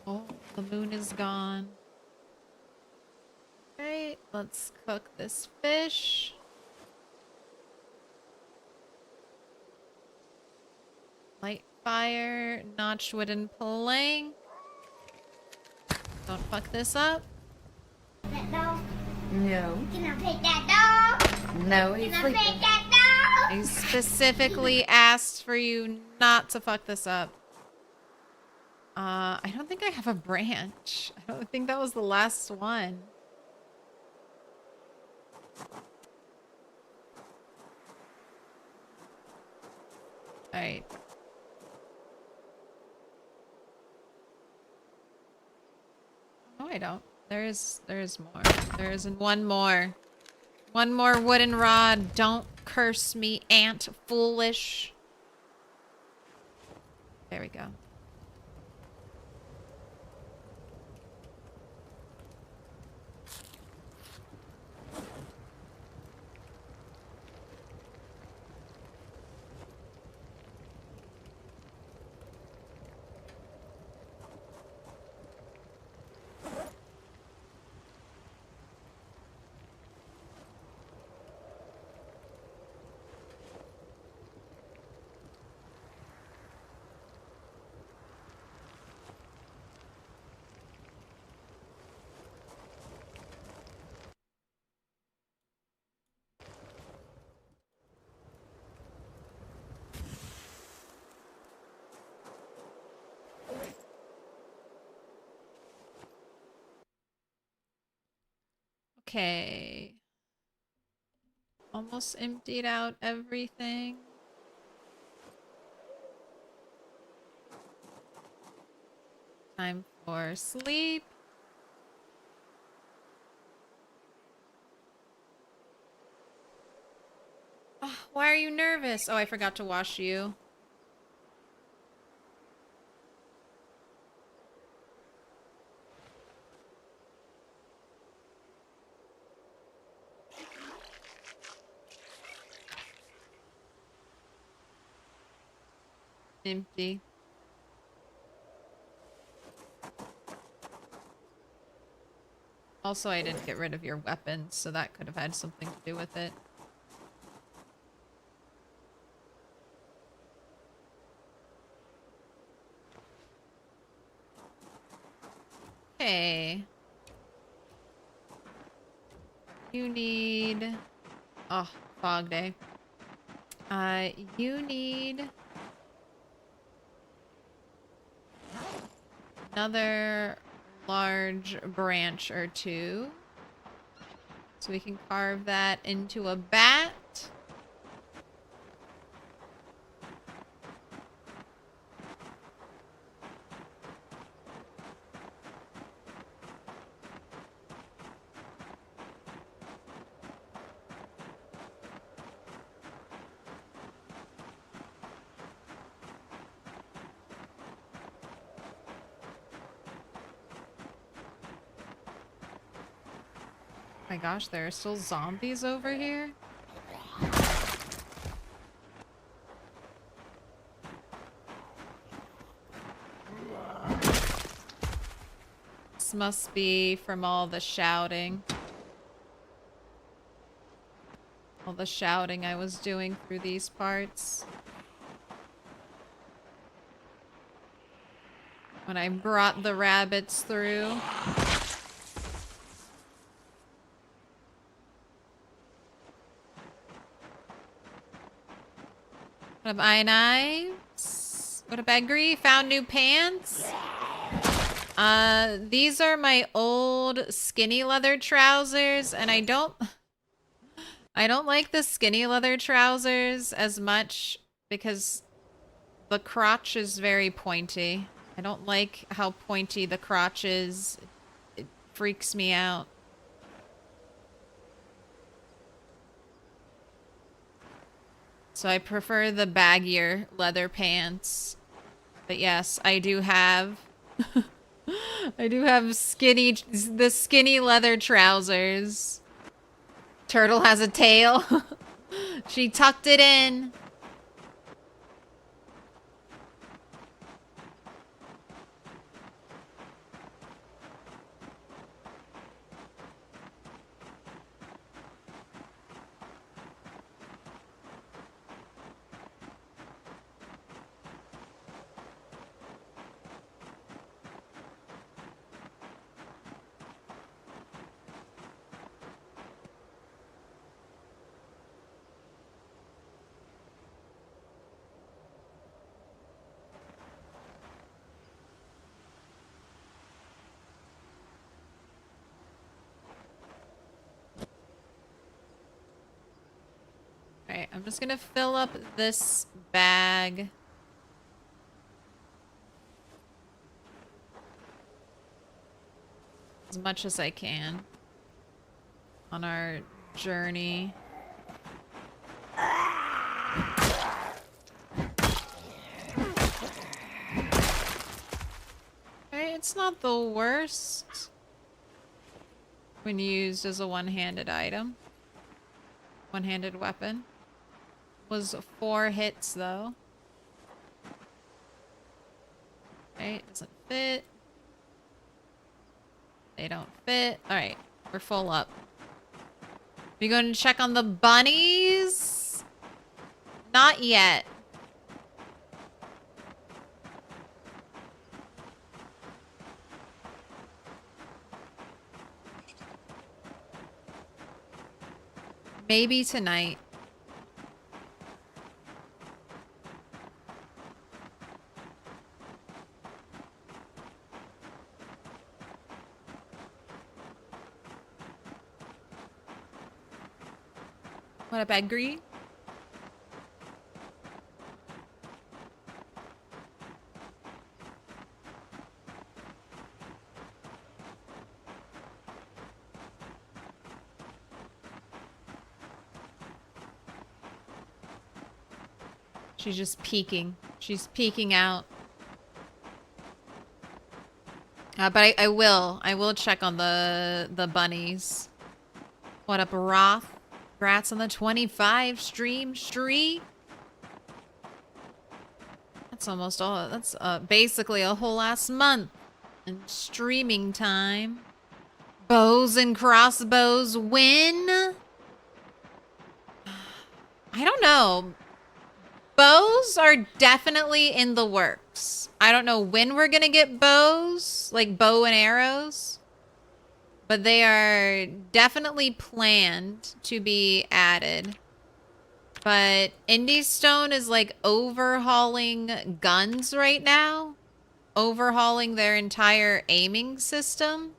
Oh, the moon is gone. Alright, let's cook this fish. Light fire, notched wooden plank. Don't fuck this up. That dog? No. Can I pet that dog? No, he's Can I pet sleeping. that dog? I specifically asked for you not to fuck this up. I don't think I have a branch. I don't think that was the last one. Alright. No, I don't. There's more. There's one more. One more wooden rod. Don't curse me, ant foolish. There we go. Okay. Almost emptied out everything. Time for sleep. nervous. Oh, I forgot to wash you. Empty. Also, I didn't get rid of your weapons, so that could have had something to do with it. Okay. You need... Oh, fog day. You need... another large branch or two. So we can carve that into a bat. Oh my gosh, there are still zombies over here? This must be from all the shouting. All the shouting I was doing through these parts. When I brought the rabbits through. What up, knives? What up, Egri? Found new pants? These are my old skinny leather trousers, and I don't like the skinny leather trousers as much because the crotch is very pointy. I don't like how pointy the crotch is. It freaks me out. So I prefer the baggier leather pants. But yes, I do have I do have the skinny leather trousers. Turtle has a tail. She tucked it in. Alright, I'm just gonna fill up this bag. As much as I can. On our journey. Okay, it's not the worst when used as a one-handed item. One-handed weapon. Was 4 hits though. Okay, doesn't fit. They don't fit. Alright, we're full up. We going to check on the bunnies? Not yet. Maybe tonight. What up, Egri? She's just peeking. She's peeking out. But I will check on the bunnies. What up, Roth? Congrats on the 25 stream streak. That's almost all. That's basically a whole last month in streaming time. Bows and crossbows win. I don't know. Bows are definitely in the works. I don't know when we're gonna get bows, like bow and arrows, but they are definitely planned to be added. But Stone is like overhauling guns right now, overhauling their entire aiming system.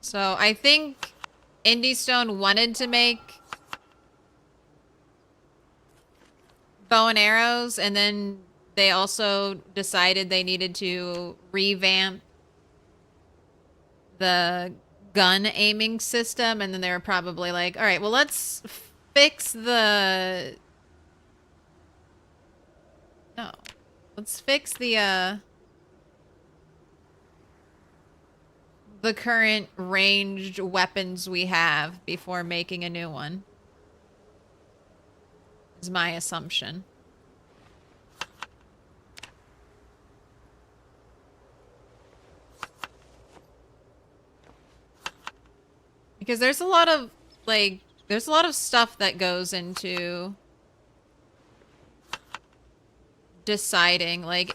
So I think Stone wanted to make bow and arrows, and then they also decided they needed to revamp the gun aiming system, and then they were probably like, all right, well, let's fix the... No. Let's fix the current ranged weapons we have before making a new one. Is my assumption. Because there's a lot of, like, there's a lot of stuff that goes into deciding, like,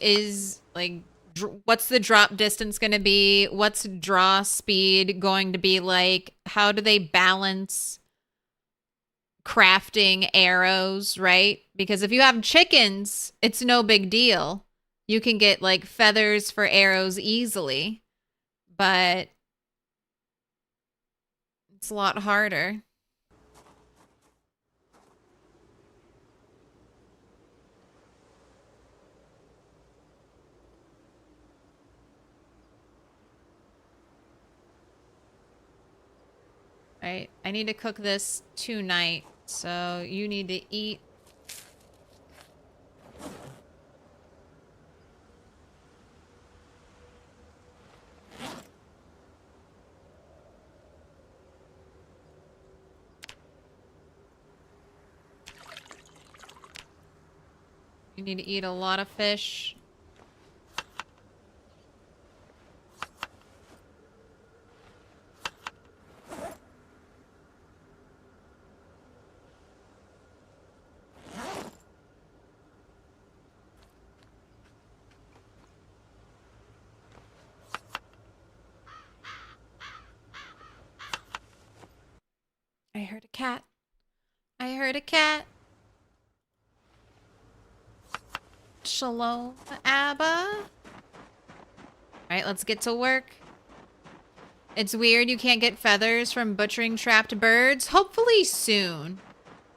what's the drop distance going to be? What's draw speed going to be like? How do they balance crafting arrows, right? Because if you have chickens, it's no big deal. You can get, like, feathers for arrows easily. But it's a lot harder. Right, I need to cook this tonight, so you need to eat. You need to eat a lot of fish. I heard a cat. I heard a cat. Shalom, Abba. Alright, let's get to work. It's weird you can't get feathers from butchering trapped birds. Hopefully soon.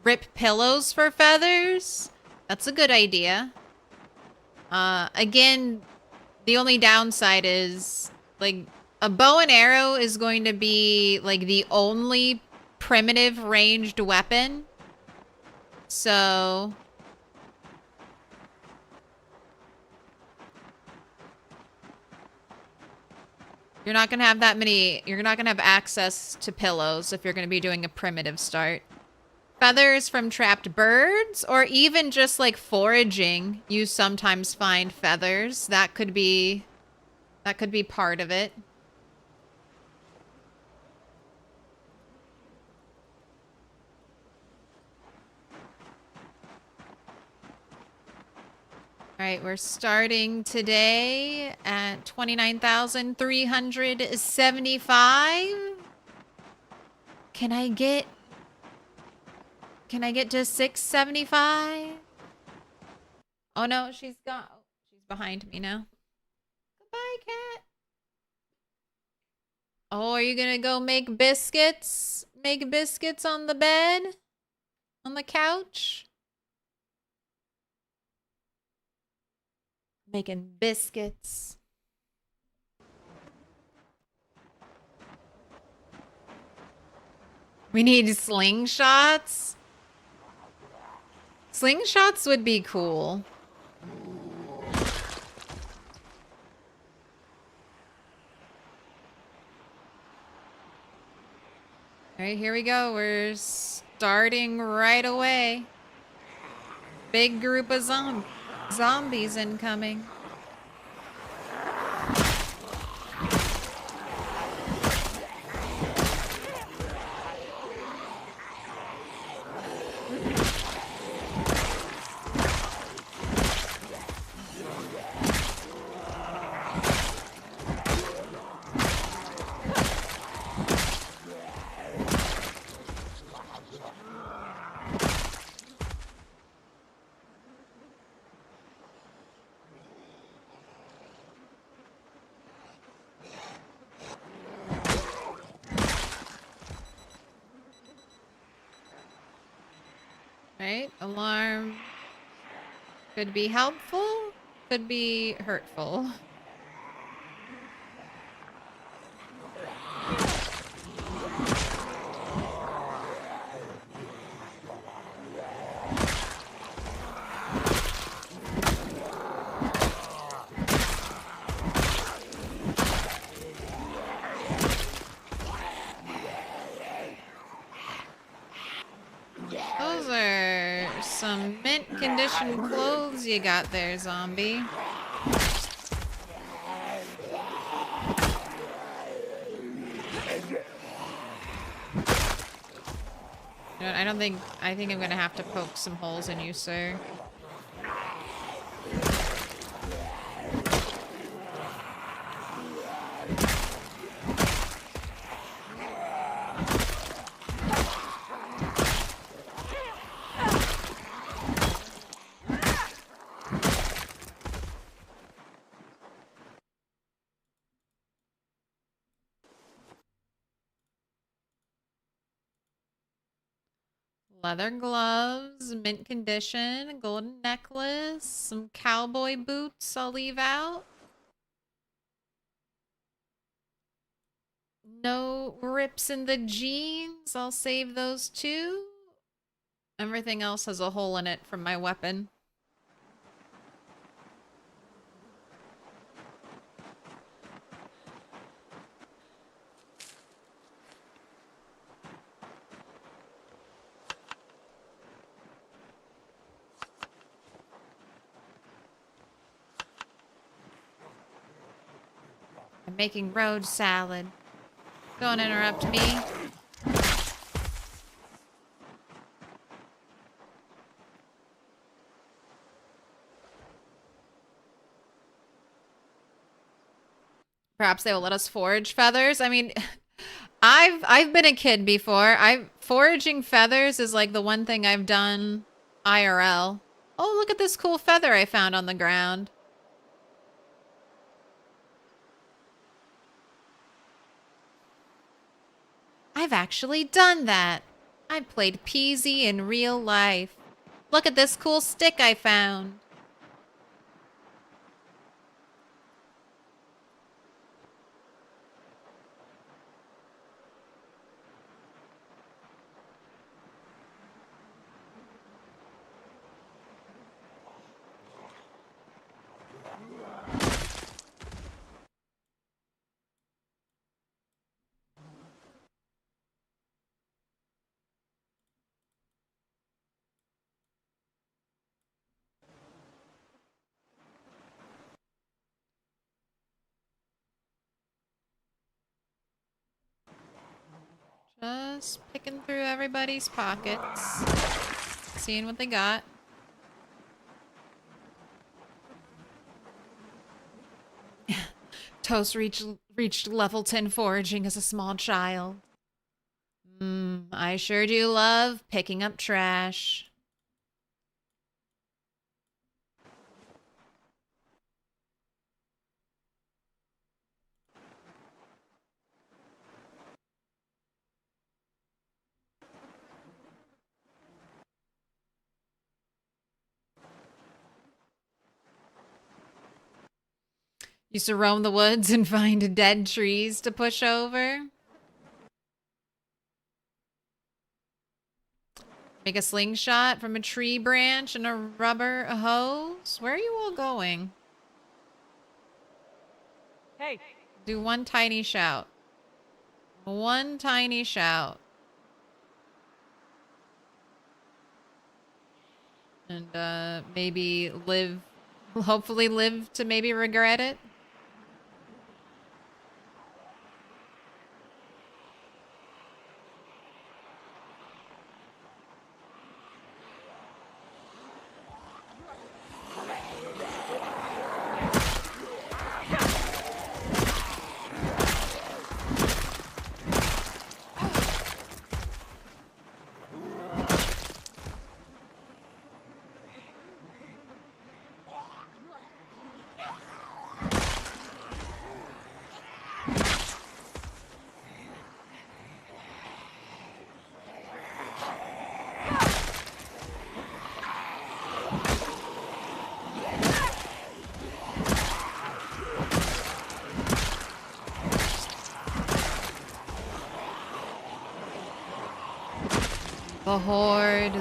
Rip pillows for feathers? That's a good idea. Again, the only downside is, like, a bow and arrow is going to be, like, the only primitive ranged weapon. So... you're not going to have that many... you're not going to have access to pillows if you're going to be doing a primitive start. Feathers from trapped birds, or even just, like, foraging. You sometimes find feathers. That could be part of it. All right, we're starting today at 29,375. Can I get to 675? Oh no, she's behind me now. Goodbye, cat. Oh, are you gonna go make biscuits? Make biscuits on the bed? On the couch? Making biscuits. We need slingshots. Slingshots would be cool. All right, here we go. We're starting right away. Big group of zombies incoming. Right, alarm could be helpful, could be hurtful. Those are some mint condition clothes you got there, zombie. You know what, I think I'm gonna have to poke some holes in you, sir. Leather gloves, mint condition, golden necklace, some cowboy boots I'll leave out. No rips in the jeans, I'll save those too. Everything else has a hole in it from my weapon. I'm making road salad. Don't interrupt me. Perhaps they will let us forage feathers. I mean, I've been a kid before. Foraging feathers is like the one thing I've done IRL. Oh, look at this cool feather I found on the ground. I've actually done that. I played Peasy in real life. Look at this cool stick I found. Just picking through everybody's pockets. Seeing what they got. Toast reached level 10 foraging as a small child. I sure do love picking up trash. Used to roam the woods and find dead trees to push over. Make a slingshot from a tree branch and a rubber hose. Where are you all going? Hey, Do one tiny shout. One tiny shout. And maybe live, hopefully live to maybe regret it.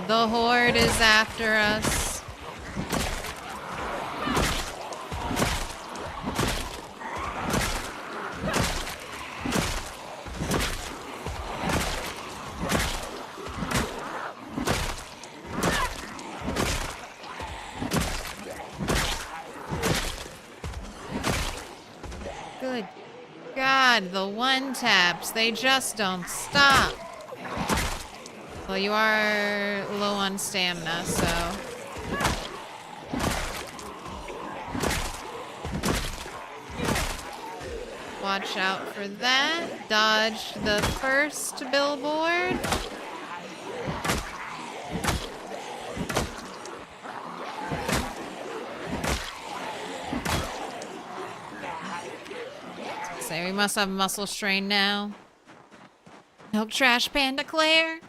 The Horde is after us. Good God, the one taps, they just don't stop. Well, you are low on stamina, so... watch out for that. Dodge the first billboard. Say, we must have muscle strain now. Milk Trash Panda Claire.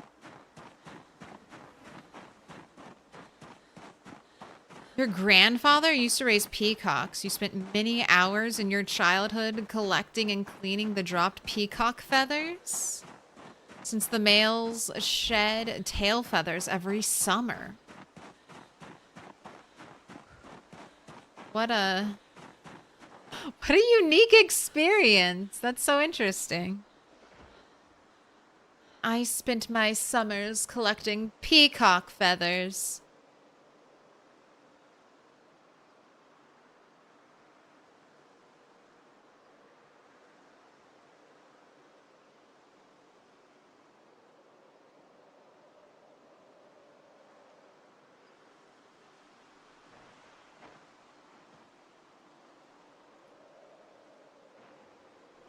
Your grandfather used to raise peacocks. You spent many hours in your childhood collecting and cleaning the dropped peacock feathers? Since the males shed tail feathers every summer. What a unique experience. That's so interesting. I spent my summers collecting peacock feathers.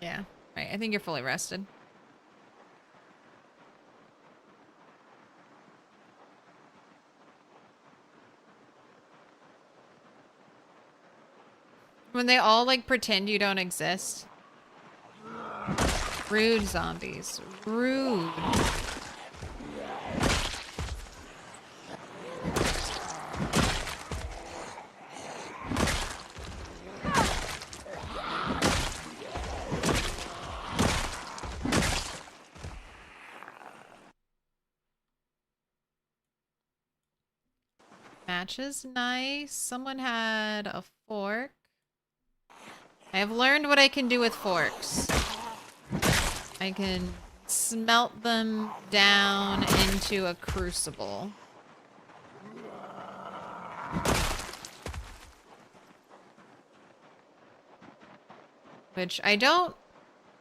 Yeah, right. I think you're fully rested. When they all like pretend you don't exist. Rude zombies. Rude. Match is nice. Someone had a fork. I have learned what I can do with forks. I can smelt them down into a crucible. Which I don't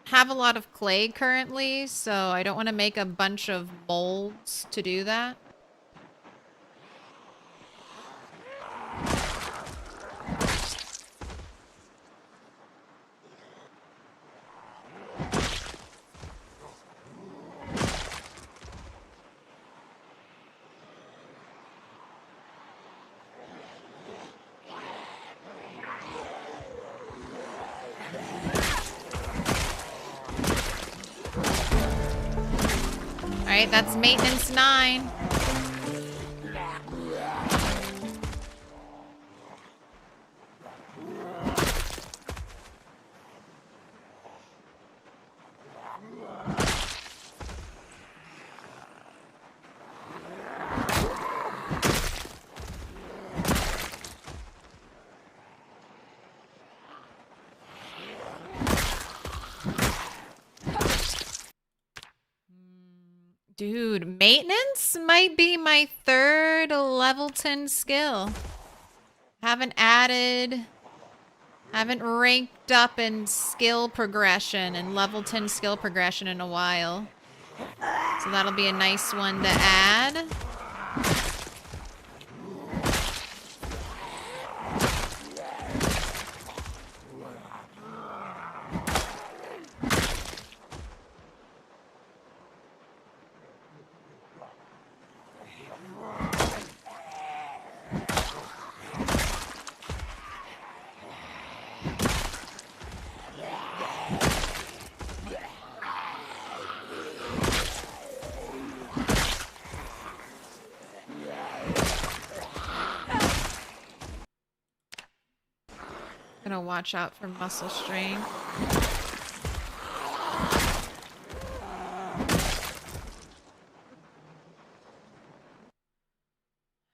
have a lot of clay currently, so I don't want to make a bunch of molds to do that. Alright, that's maintenance 9. Dude, maintenance might be my third level 10 skill. Haven't ranked up in skill progression and level 10 skill progression in a while. So that'll be a nice one to add. Gonna watch out for muscle strain.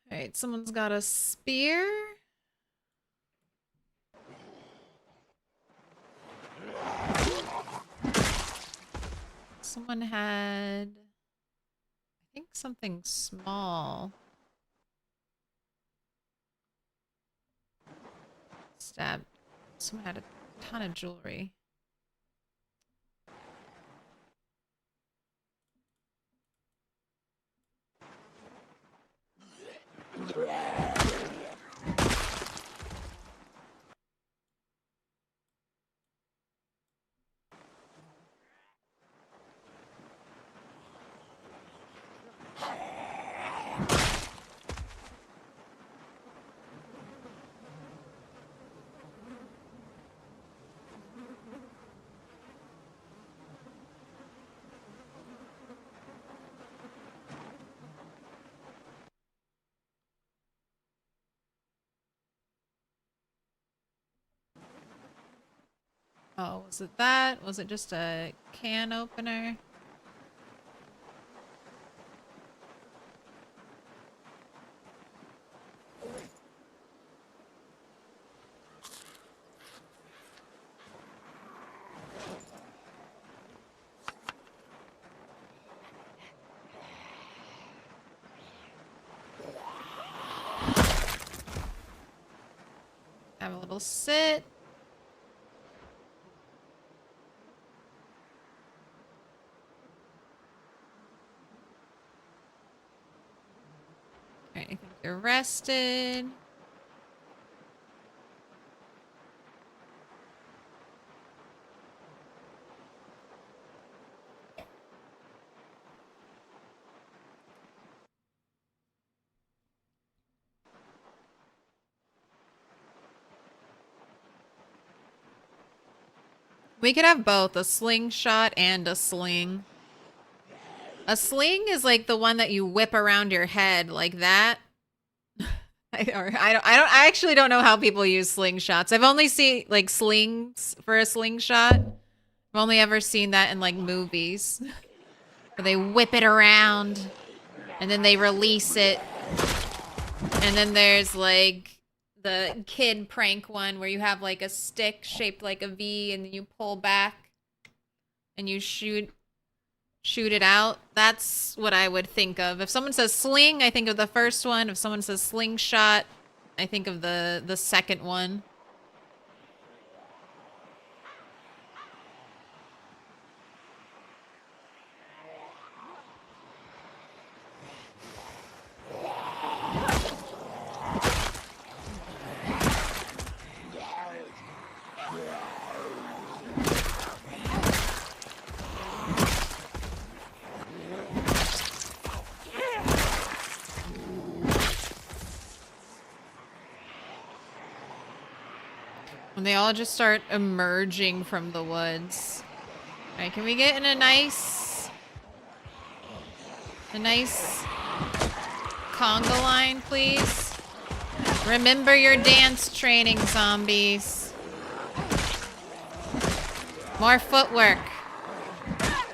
Alright, someone's got a spear. Someone had, I think, something small. Stab. Someone had a ton of jewelry. Oh, was it that? Was it just a can opener? Have a little sit. Alright, I think you're rested. We could have both, a slingshot and a sling. A sling is like the one that you whip around your head like that. I actually don't know how people use slingshots. I've only seen like slings for a slingshot. I've only ever seen that in like movies. Where they whip it around and then they release it. And then there's like the kid prank one where you have like a stick shaped like a V and then you pull back and you shoot it out. That's what I would think of. If someone says sling, I think of the first one. If someone says slingshot, I think of the second one. And they all just start emerging from the woods. All right, can we get in a nice conga line, please? Remember your dance training, zombies. More footwork.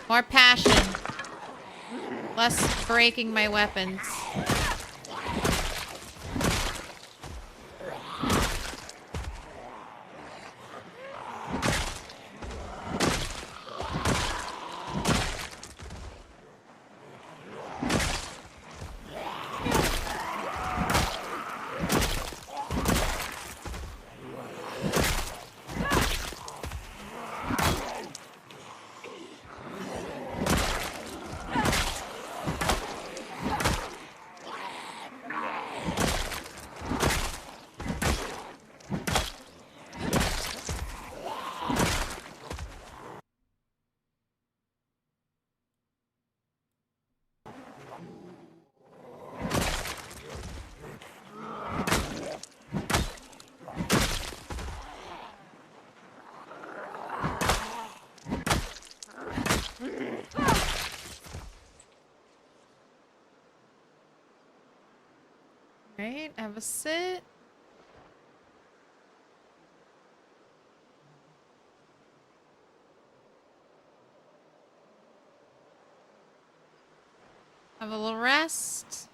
More passion. Less breaking my weapons. Right, have a sit. Have a little rest.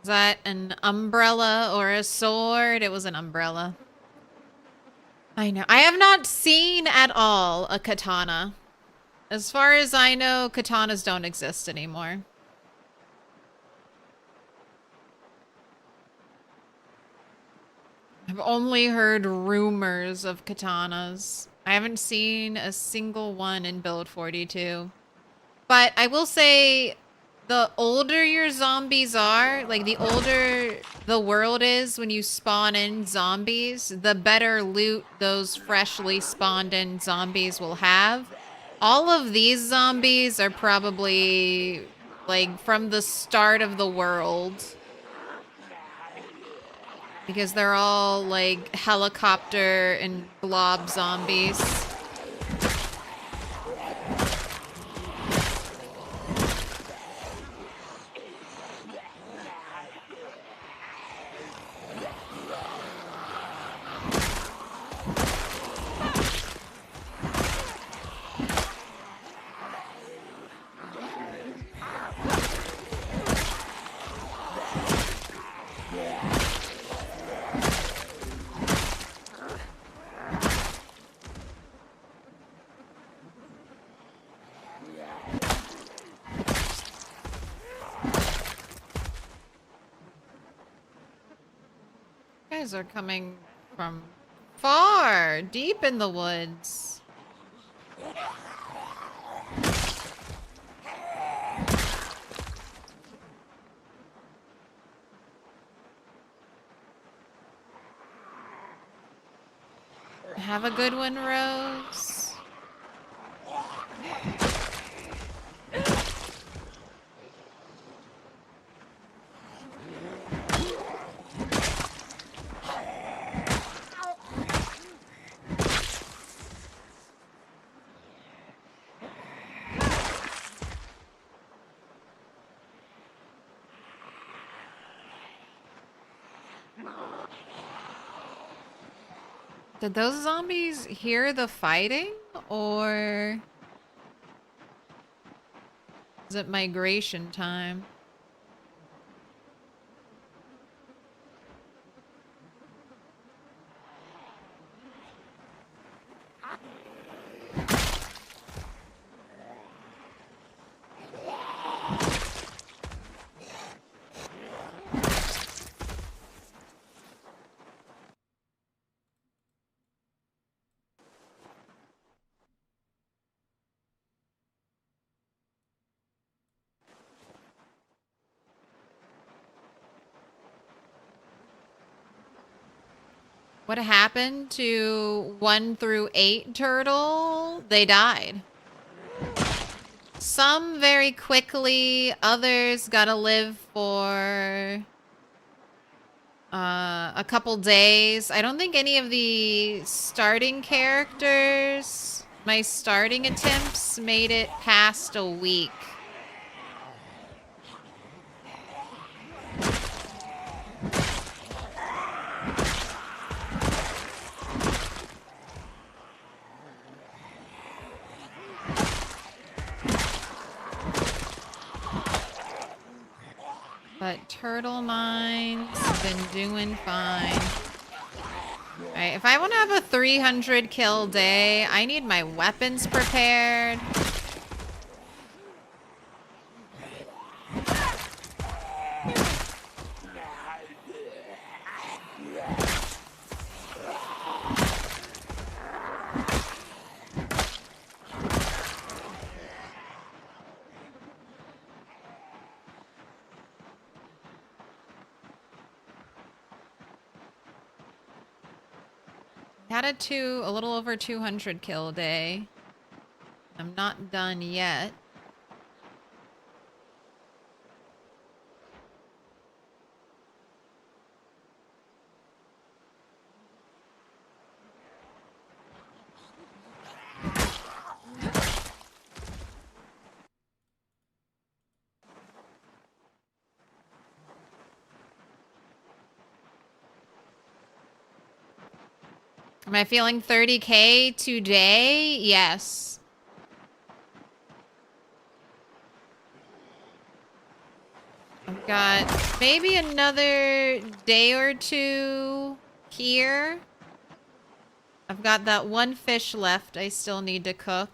Is that an umbrella or a sword? It was an umbrella. I know. I have not seen at all a katana. As far as I know, katanas don't exist anymore. I've only heard rumors of katanas. I haven't seen a single one in Build 42. But I will say, the older your zombies are, like the older the world is when you spawn in zombies, the better loot those freshly spawned in zombies will have. All of these zombies are probably like from the start of the world. Because they're all like helicopter and blob zombies. Guys are coming from far, deep in the woods. Have a good one, Rose. Did those zombies hear the fighting, or is it migration time? What happened to 1 through 8 turtle? They died. Some very quickly, others gotta live for a couple days. I don't think any of the starting characters, my starting attempts, made it past a week. But turtle mine's been doing fine. Alright, if I want to have a 300 kill day, I need my weapons prepared. Had a little over 200 kill day. I'm not done yet. Am I feeling 30K today? Yes. I've got maybe another day or two here. I've got that one fish left I still need to cook.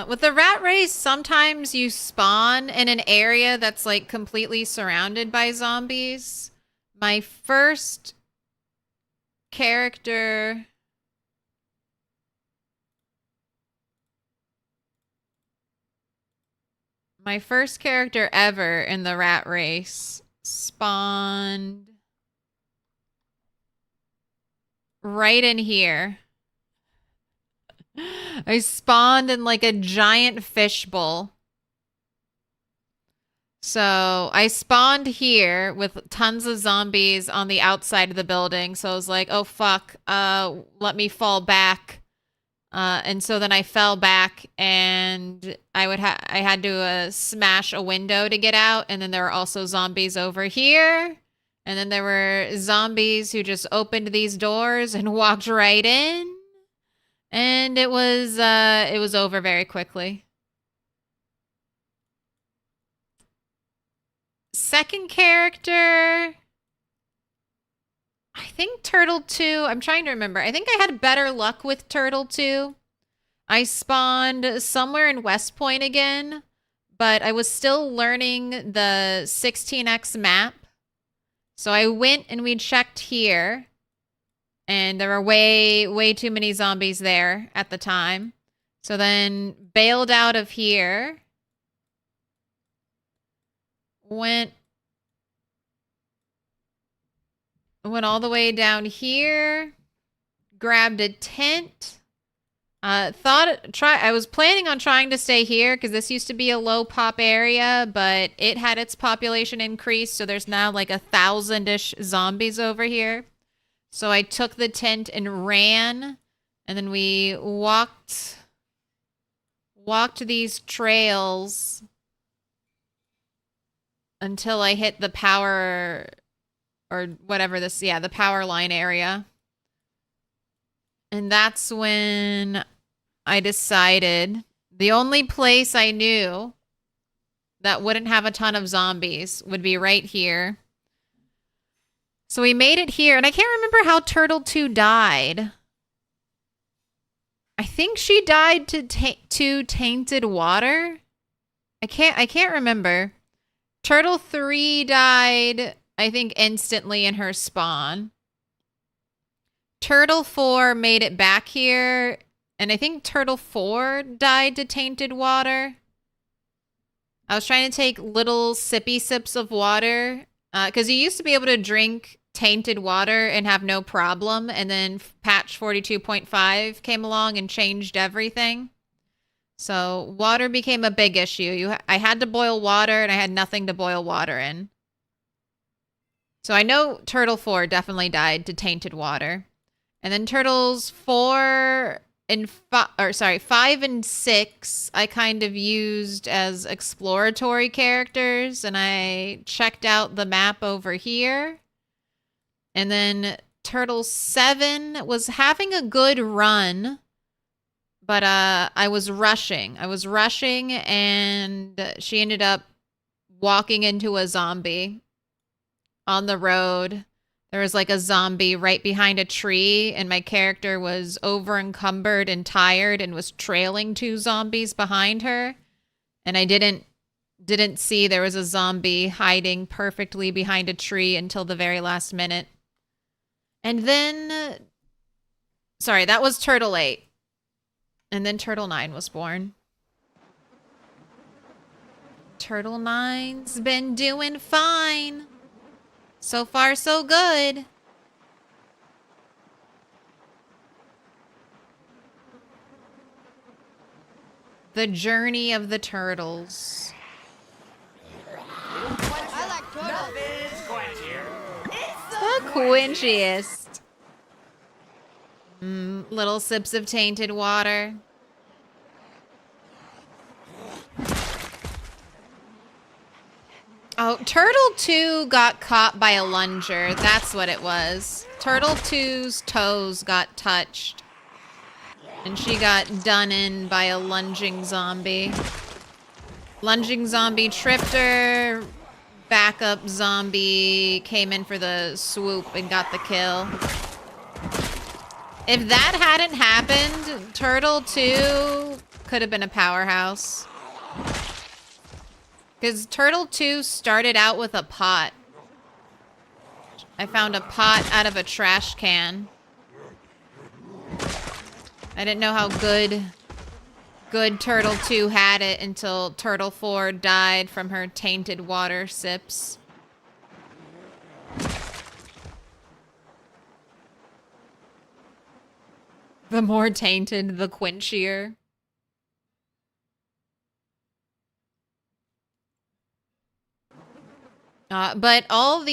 With the rat race, sometimes you spawn in an area that's like completely surrounded by zombies. My first character... My first character ever in the rat race spawned right in here. I spawned in like a giant fishbowl. So I spawned here with tons of zombies on the outside of the building. So I was like, oh fuck, let me fall back. And so then I fell back and I had to smash a window to get out. And then there were also zombies over here. And then there were zombies who just opened these doors and walked right in. And it was over very quickly. Second character, I think Turtle 2. I'm trying to remember. I think I had better luck with Turtle 2. I spawned somewhere in West Point again, but I was still learning the 16x map. So I went and we checked here. And there were way too many zombies there at the time. So then bailed out of here. Went all the way down here. Grabbed a tent. I was planning on trying to stay here because this used to be a low pop area, but it had its population increased. So there's now like 1,000-ish zombies over here. So I took the tent and ran, and then we walked these trails until I hit the power or whatever the power line area. And that's when I decided the only place I knew that wouldn't have a ton of zombies would be right here. So we made it here, and I can't remember how Turtle 2 died. I think she died to tainted water. I can't remember. Turtle 3 died, I think, instantly in her spawn. Turtle 4 made it back here, and I think Turtle 4 died to tainted water. I was trying to take little sippy sips of water, because you used to be able to drink tainted water and have no problem, and then patch 42.5 came along and changed everything. So water became a big issue. I had to boil water, and I had nothing to boil water in. So I know Turtle 4 definitely died to tainted water. And then Turtles 5 and 6, I kind of used as exploratory characters, and I checked out the map over here. And then Turtle 7 was having a good run, but I was rushing. And she ended up walking into a zombie on the road. There was like a zombie right behind a tree, and my character was over encumbered and tired and was trailing 2 zombies behind her. And I didn't see there was a zombie hiding perfectly behind a tree until the very last minute. And then, sorry, that was Turtle 8. And then Turtle 9 was born. Turtle 9's been doing fine. So far, so good. The journey of the turtles. I like turtles. The quenchiest. Little sips of tainted water. Oh, Turtle 2 got caught by a lunger. That's what it was. Turtle 2's toes got touched. And she got done in by a lunging zombie. Lunging zombie tripped her. Backup zombie came in for the swoop and got the kill. If that hadn't happened, Turtle 2 could have been a powerhouse. Because Turtle 2 started out with a pot. I found a pot out of a trash can. I didn't know how good Turtle 2 had it until Turtle 4 died from her tainted water sips. The more tainted, the quenchier. But all of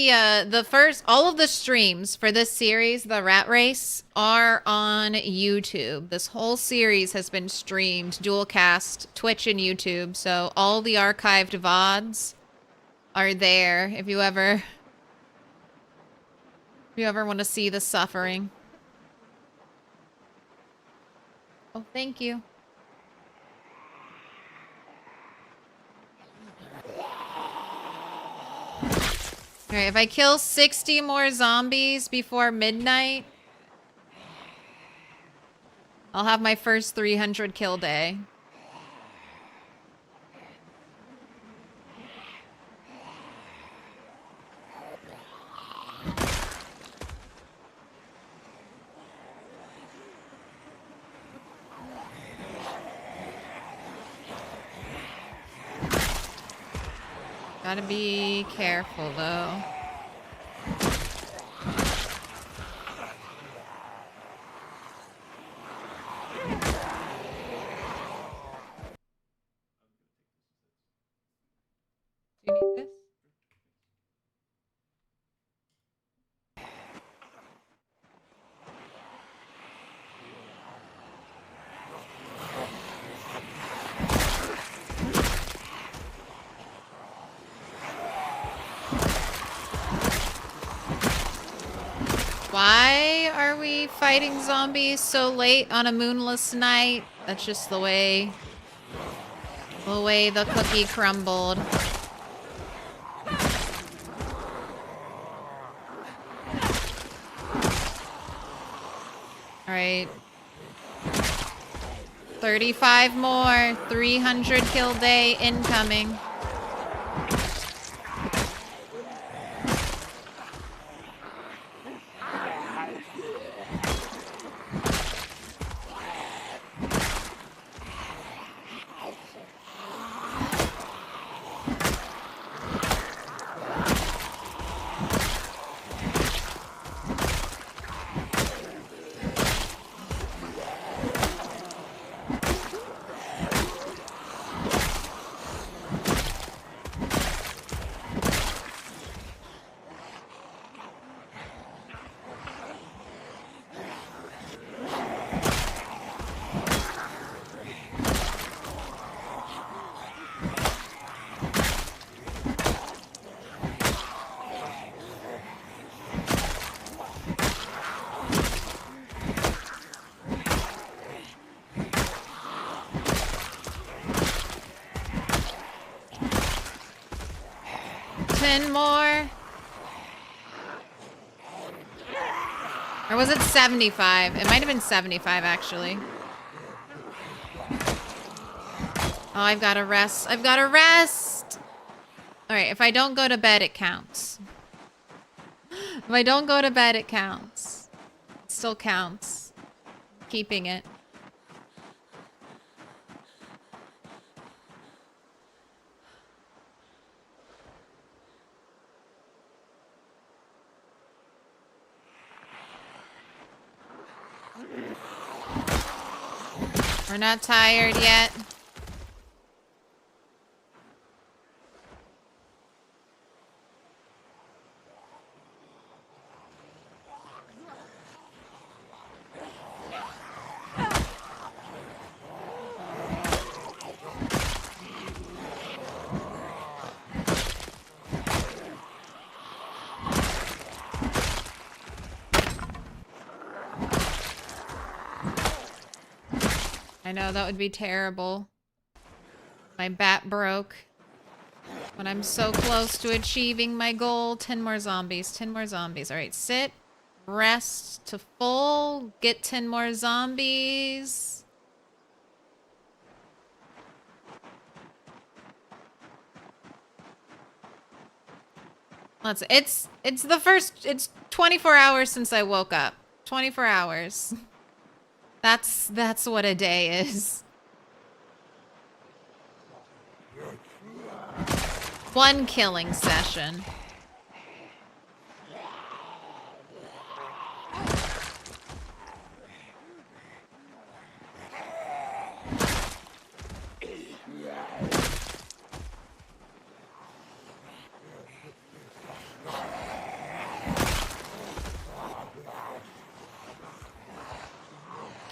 the streams for this series, the Rat Race, are on YouTube. This whole series has been streamed, dual cast, Twitch and YouTube. So all the archived VODs are there if you ever want to see the suffering. Oh, thank you. Alright, if I kill 60 more zombies before midnight, I'll have my first 300 kill day. Gotta be careful, though. Do you need this? Why are we fighting zombies so late on a moonless night? That's just the way the cookie crumbled. All right. 35 more. 300 kill day incoming. More. Or was it 75? It might have been 75, actually. Oh, I've got to rest. I've got to rest! Alright, if I don't go to bed, it counts. If I don't go to bed, it counts. It still counts. Keeping it. We're not tired yet. I know, that would be terrible. My bat broke. When I'm so close to achieving my goal. 10 more zombies. 10 more zombies. Alright, sit. Rest to full. Get 10 more zombies. It's 24 hours since I woke up. 24 hours. That's what a day is. One killing session.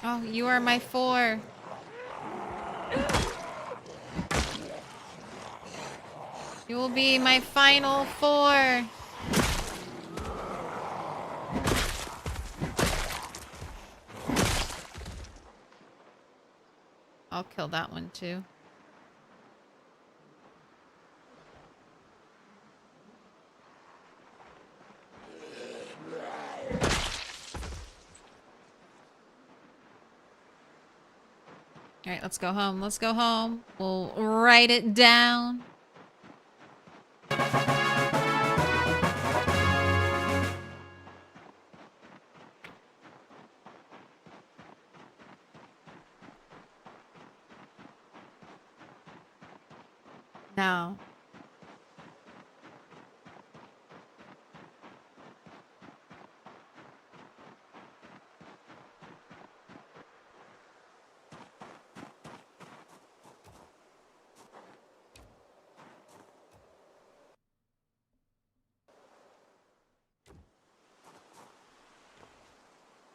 Oh, you are my 4. You will be my final 4. I'll kill that one too. All right, let's go home. Let's go home. We'll write it down. Now.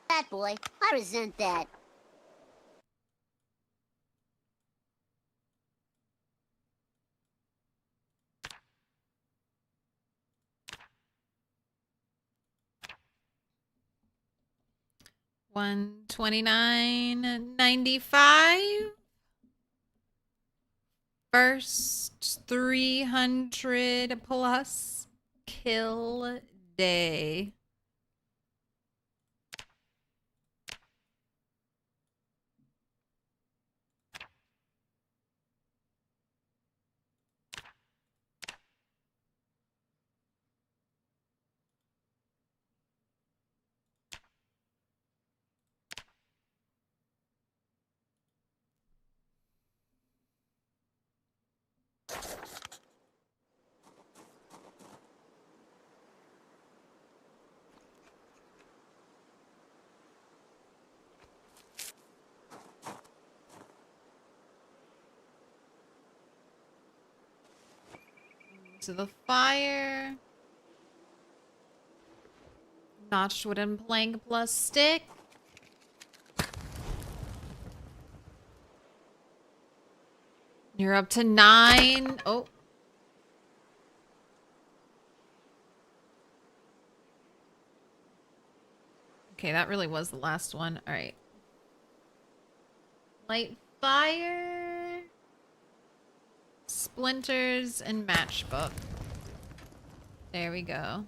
That boy, I resent that. $129.95. First 300 plus kill day. To the fire. Notched wooden plank plus stick. You're up to 9. Oh. Okay, that really was the last one. All right. Light fire. Splinters and matchbook. There we go.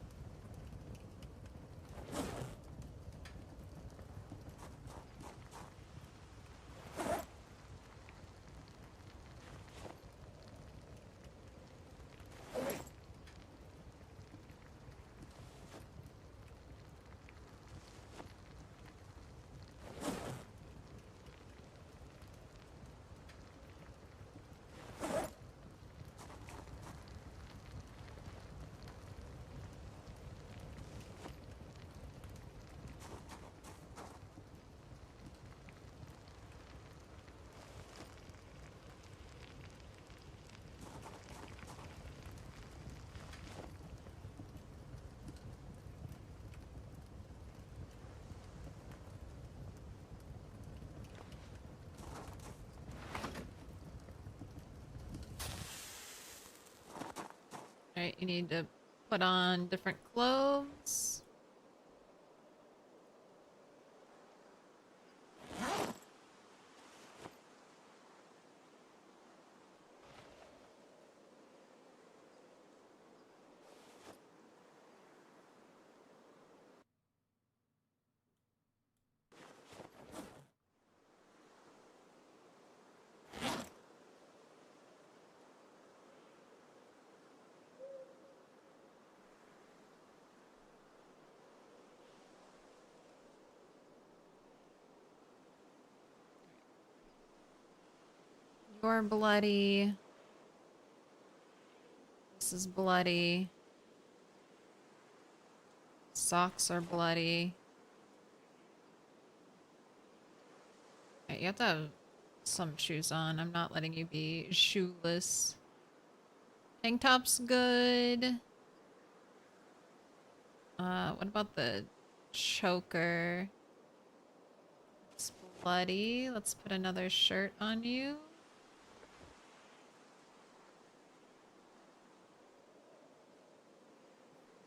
Alright, you need to put on different clothes. You're bloody. This is bloody. Socks are bloody. Right, you have to have some shoes on. I'm not letting you be shoeless. Tank top's good. What about the choker? It's bloody. Let's put another shirt on you.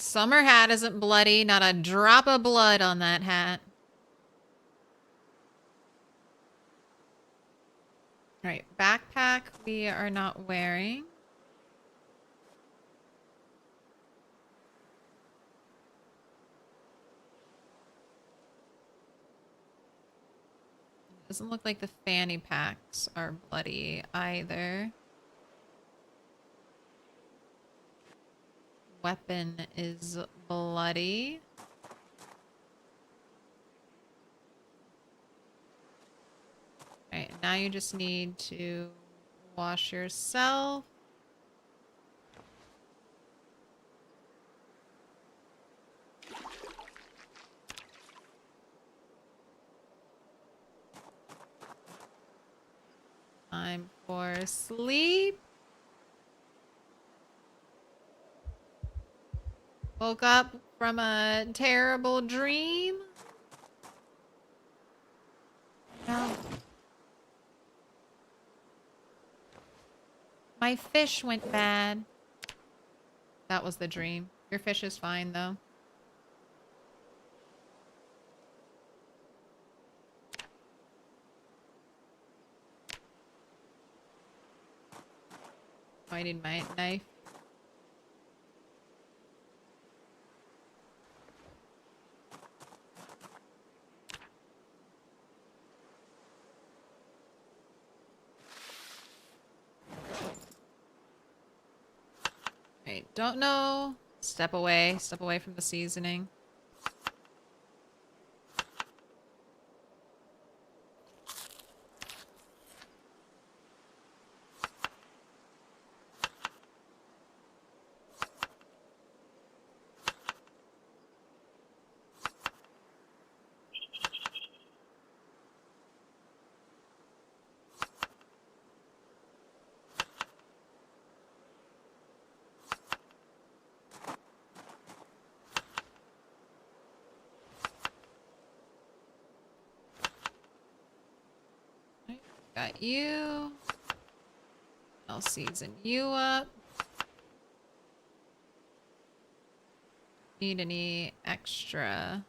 Summer hat isn't bloody. Not a drop of blood on that hat. Alright, backpack we are not wearing. Doesn't look like the fanny packs are bloody either. Weapon is bloody. Alright, now you just need to wash yourself. Time for sleep. Woke up from a terrible dream. No. My fish went bad. That was the dream. Your fish is fine, though. Oh, I need my knife. Right, don't know. Step away from the seasoning. Got you. I'll season you up. Need any extra?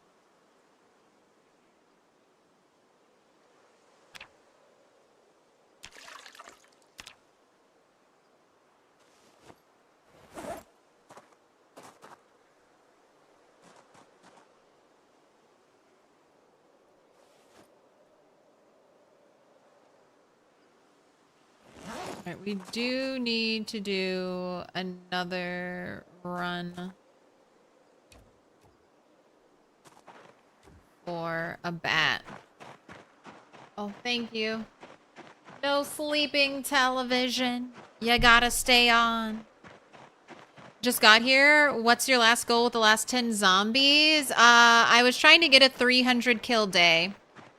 Alright, we do need to do another run for a bat. Oh, thank you. No sleeping television. You gotta stay on. Just got here. What's your last goal with the last 10 zombies? I was trying to get a 300 kill day.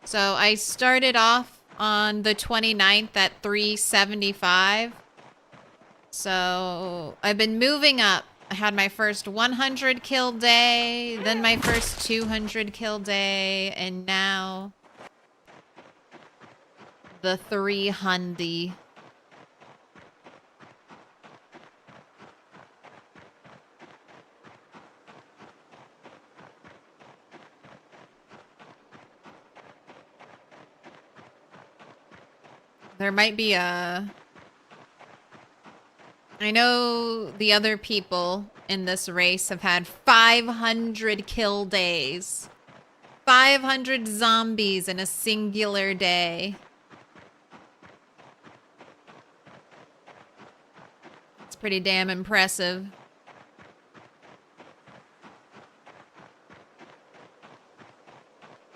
So I started off on the 29th at 375. So I've been moving up. I had my first 100 kill day, then my first 200 kill day, and now the 300. There might be a... I know the other people in this race have had 500 kill days. 500 zombies in a singular day. It's pretty damn impressive.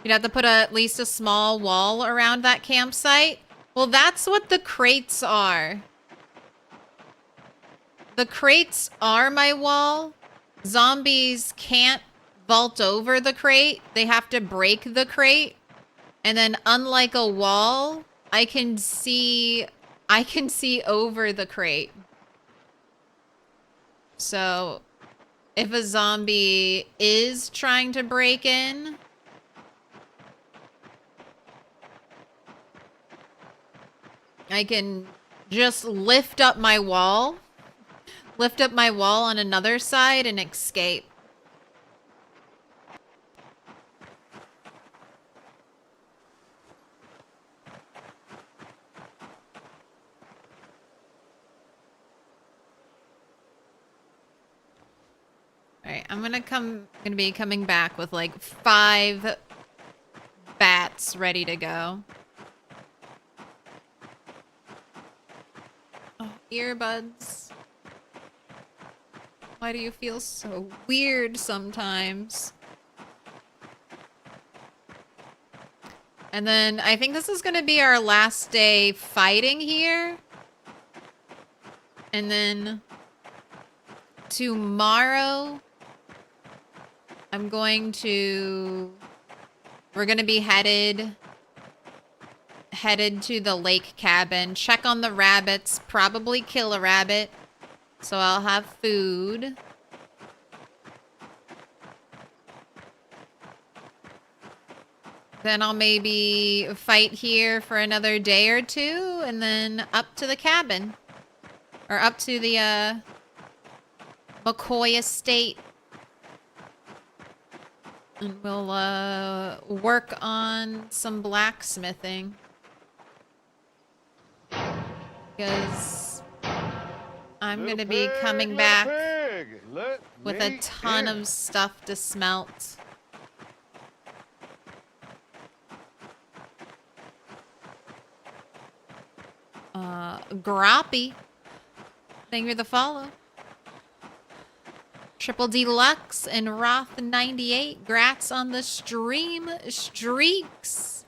You'd have to put at least a small wall around that campsite. Well, that's what the crates are. The crates are my wall. Zombies can't vault over the crate. They have to break the crate. And then unlike a wall, I can see over the crate. So if a zombie is trying to break in, I can just lift up my wall on another side and escape. Alright, I'm gonna be coming back with like 5 bats ready to go. Oh, earbuds. Why do you feel so weird sometimes? And then I think this is gonna be our last day fighting here. And then tomorrow we're gonna be headed to the lake cabin, check on the rabbits, probably kill a rabbit, so I'll have food. Then I'll maybe fight here for another day or two, and then up to the cabin. Or up to the McCoy estate. And we'll work on some blacksmithing. Because I'm going to be coming back with a ton of stuff to smelt. Groppy. Thank you for the follow. Triple Deluxe and Roth 98. Grats on the stream streaks.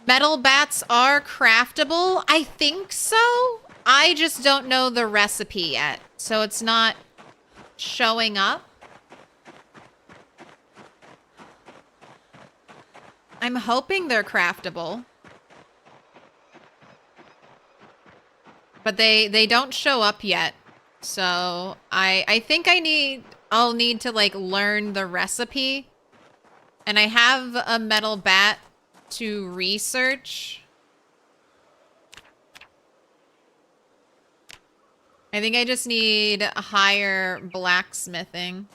Metal bats are craftable. I think so. I just don't know the recipe yet, so it's not showing up. I'm hoping they're craftable. But they don't show up yet. So I think I'll need to like learn the recipe. And I have a metal bat to research. I think I just need a higher blacksmithing.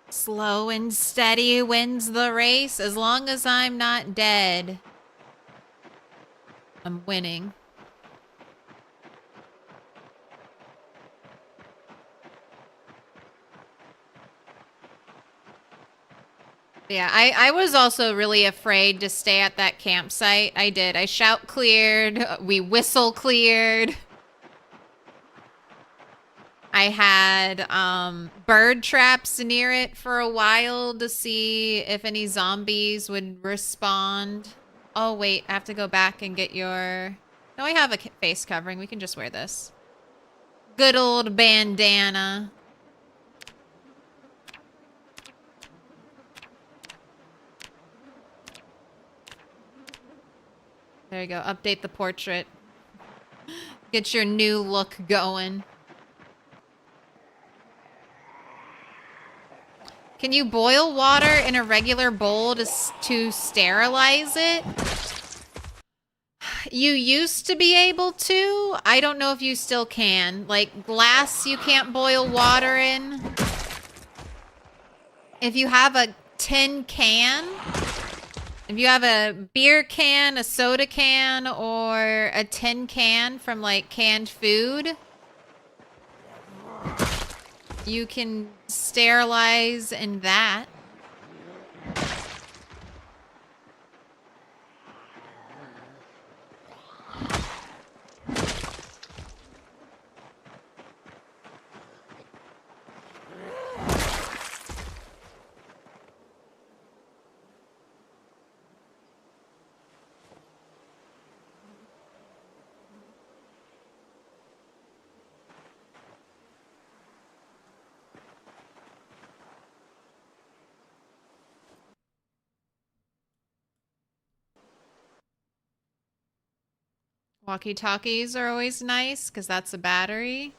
Slow and steady wins the race. As long as I'm not dead, I'm winning. Yeah, I was also really afraid to stay at that campsite. I did. I shout cleared. We whistle cleared. I had bird traps near it for a while to see if any zombies would respond. Oh, wait. I have to go back and get your... No, I have a face covering. We can just wear this. Good old bandana. There you go. Update the portrait. Get your new look going. Can you boil water in a regular bowl to sterilize it? You used to be able to. I don't know if you still can. Like glass you can't boil water in. If you have a tin can, if you have a beer can, a soda can, or a tin can from like canned food, you can sterilize in that. Walkie-talkies are always nice because that's a battery.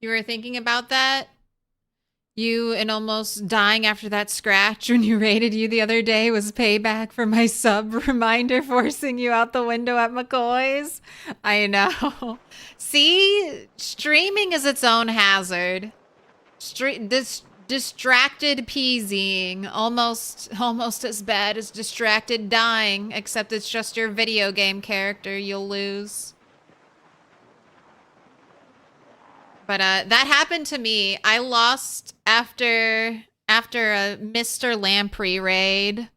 You were thinking about that? You and almost dying after that scratch when you raided you the other day was payback for my sub reminder forcing you out the window at McCoy's? I know. See? Streaming is its own hazard. Distracted peasying. Almost as bad as distracted dying, except it's just your video game character you'll lose. But that happened to me. I lost after a Mr. Lamprey raid.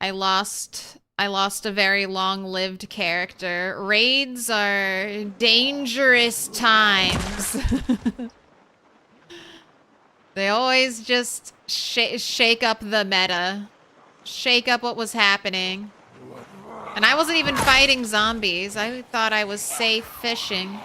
I lost a very long-lived character. Raids are dangerous times. They always just shake up the meta. Shake up what was happening. And I wasn't even fighting zombies. I thought I was safe fishing.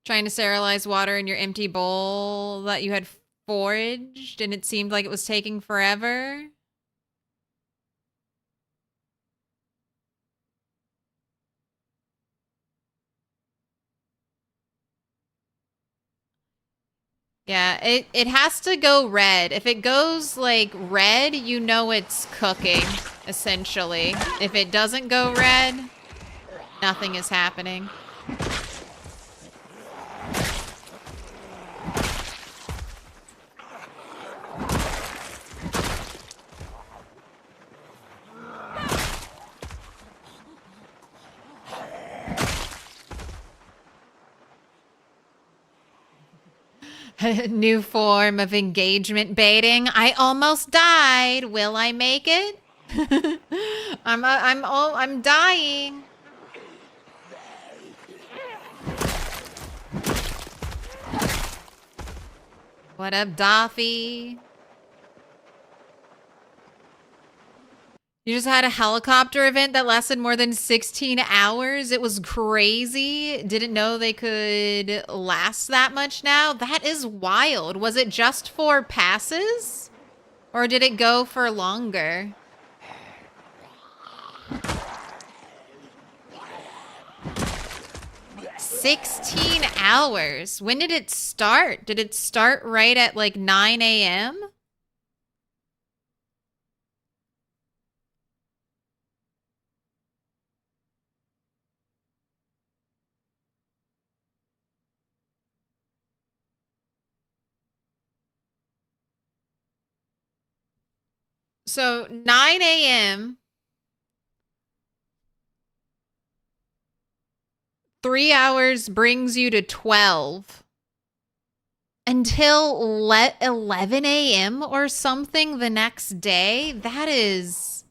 Trying to sterilize water in your empty bowl that you had foraged and it seemed like it was taking forever. Yeah, it has to go red. If it goes like red, you know it's cooking, essentially. If it doesn't go red, nothing is happening. New form of engagement baiting. I almost died. Will I make it? I'm dying. What up, Doffy? You just had a helicopter event that lasted more than 16 hours. It was crazy. Didn't know they could last that much now. That is wild. Was it just for passes? Or did it go for longer? $16 hours. When did it start? Did it start right at like 9 a.m.? So 9 a.m. 3 hours brings you to 12 until 11 a.m. or something the next day. That is...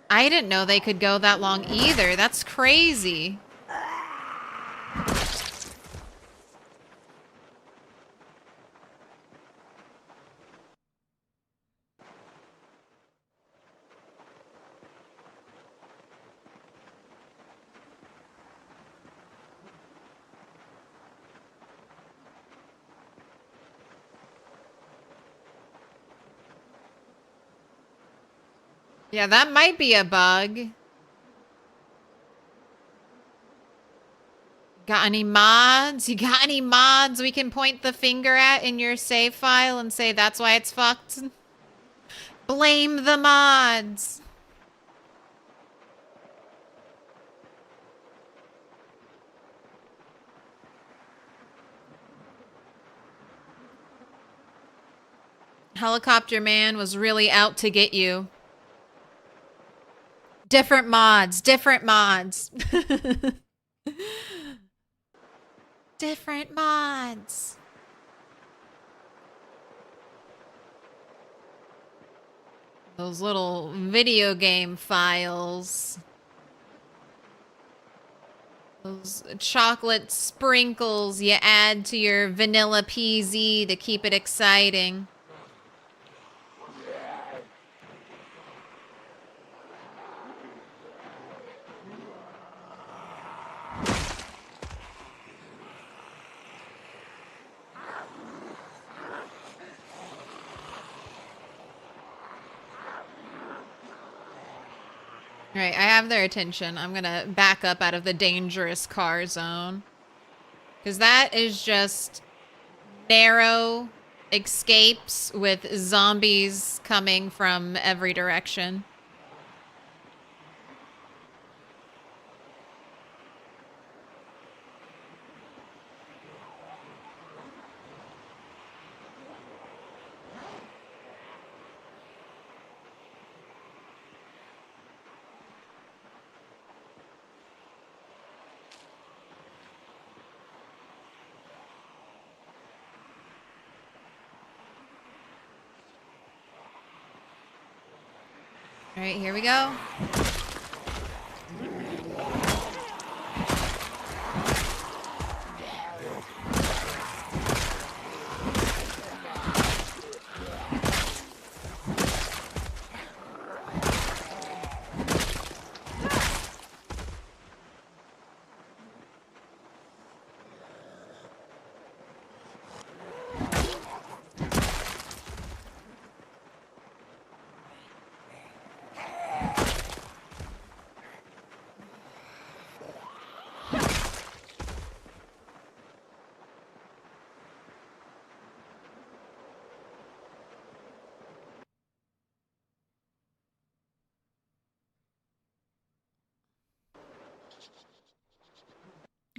I didn't know they could go that long either. That's crazy. Yeah, that might be a bug. Got any mods? You got any mods we can point the finger at in your save file and say that's why it's fucked? Blame the mods. Helicopter Man was really out to get you. Different mods, different mods. Different mods. Those little video game files. Those chocolate sprinkles you add to your vanilla PZ to keep it exciting. All right, I have their attention. I'm gonna back up out of the dangerous car zone. Because that is just narrow escapes with zombies coming from every direction. All right, here we go.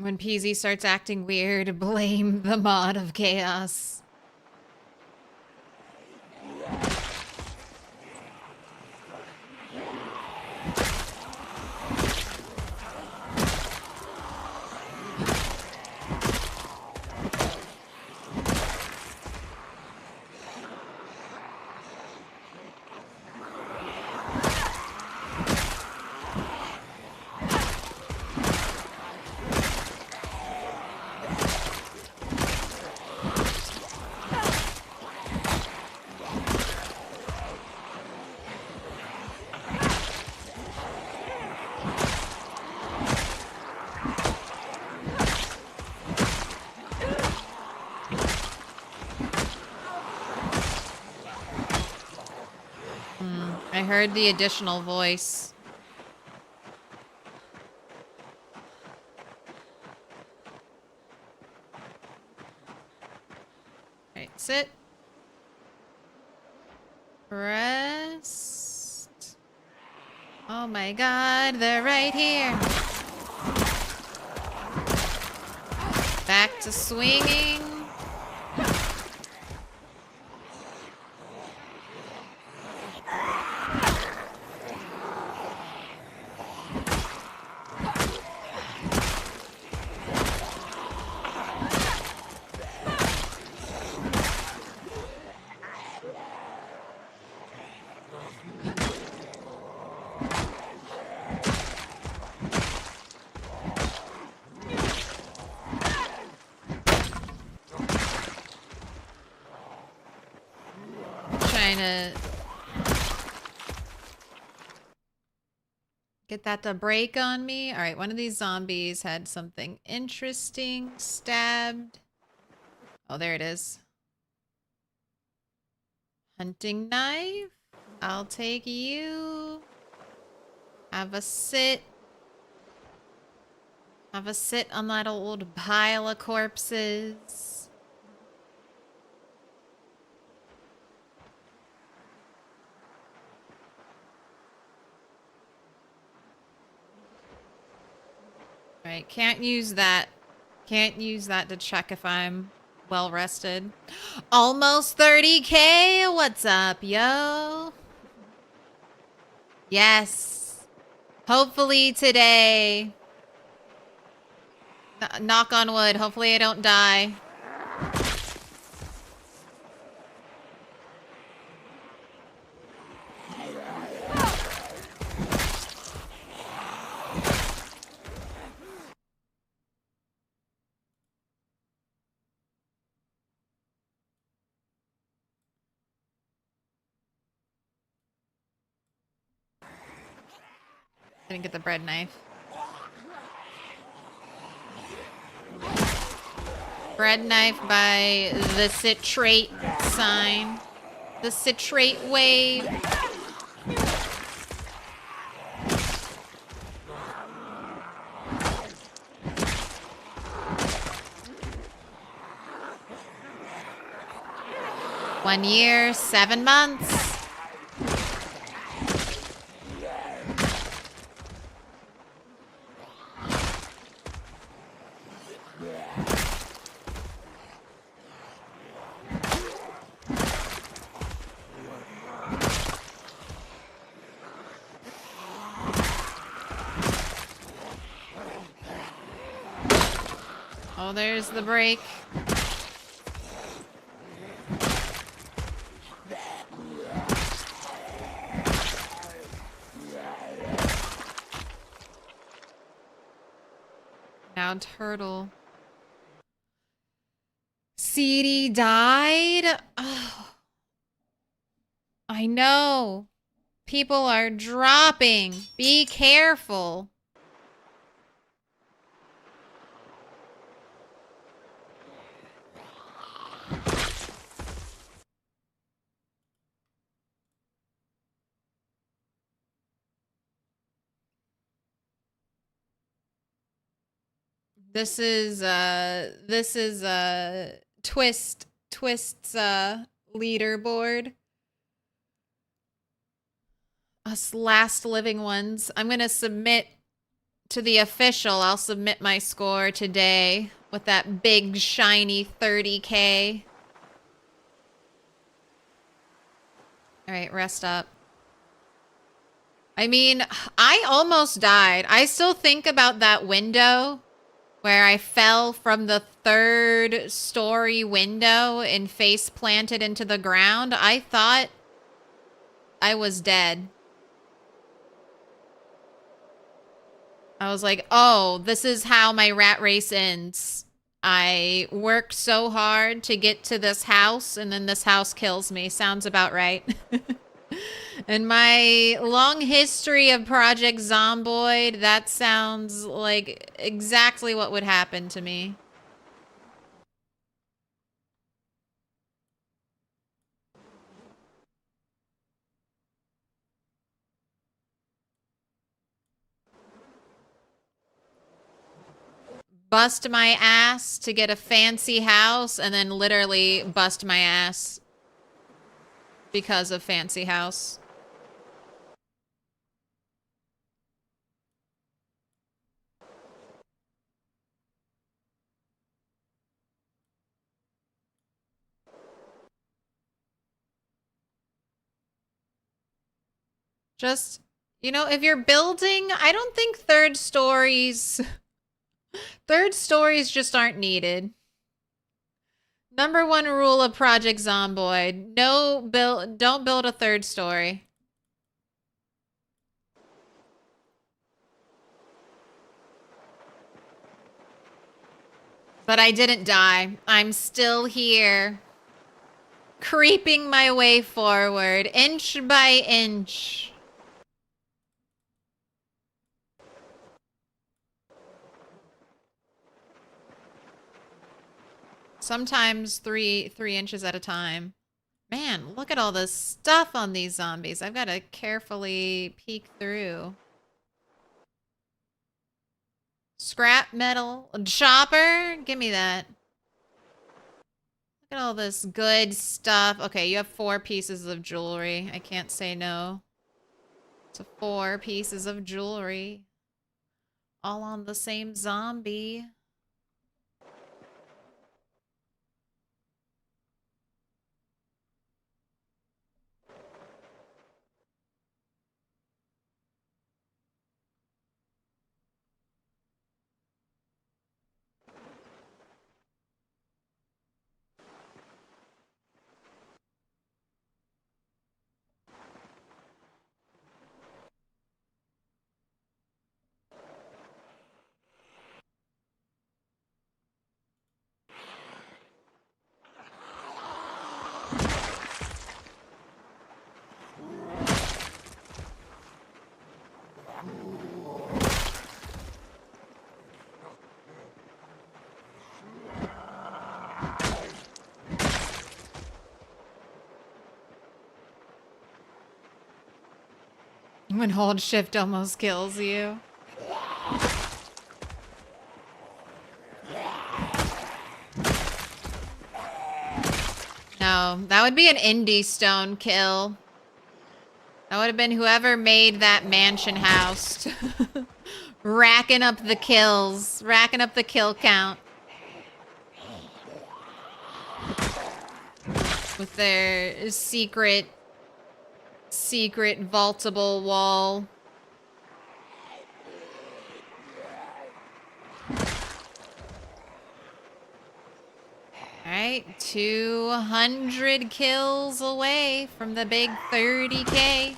When PZ starts acting weird, blame the mod of chaos. I heard the additional voice. Alright, sit. Rest. Oh my god, they're right here. Back to swinging. trying to get that to break on me. All right, one of these zombies had something interesting. Stabbed. Oh, there it is. Hunting knife. I'll take you. Have a sit. Have a sit on that old pile of corpses. Alright, can't use that. Can't use that to check if I'm well rested. Almost 30K? What's up, yo? Yes. Hopefully today. Knock on wood. Hopefully I don't die. Didn't get the bread knife. Bread knife by the citrate sign. The citrate wave. One year, 7 months. Oh, there's the break. Now turtle. CD died? Oh, I know. People are dropping. Be careful. This is Twist's leaderboard. Us last living ones. I'm gonna submit to the official. I'll submit my score today with that big shiny 30K. All right, rest up. I mean, I almost died. I still think about that window where I fell from the 3rd story window and face planted into the ground. I thought I was dead. I was like, oh, this is how my rat race ends. I work so hard to get to this house, and then this house kills me. Sounds about right. And my long history of Project Zomboid, that sounds like exactly what would happen to me. Bust my ass to get a fancy house, and then literally bust my ass because of fancy house. Just, you know, if you're building, I don't think 3rd stories just aren't needed. Number 1 rule of Project Zomboid. Don't build a 3rd story. But I didn't die. I'm still here. Creeping my way forward, inch by inch. Sometimes three inches at a time. Man, look at all this stuff on these zombies. I've got to carefully peek through. Scrap metal. Chopper? Give me that. Look at all this good stuff. Okay, you have 4 pieces of jewelry. I can't say no to 4 pieces of jewelry. All on the same zombie. When hold shift almost kills you. No, that would be an indie stone kill. That would have been whoever made that mansion house. Racking up the kills. Racking up the kill count. With their secret vaultable wall. Alright, 200 kills away from the big 30K.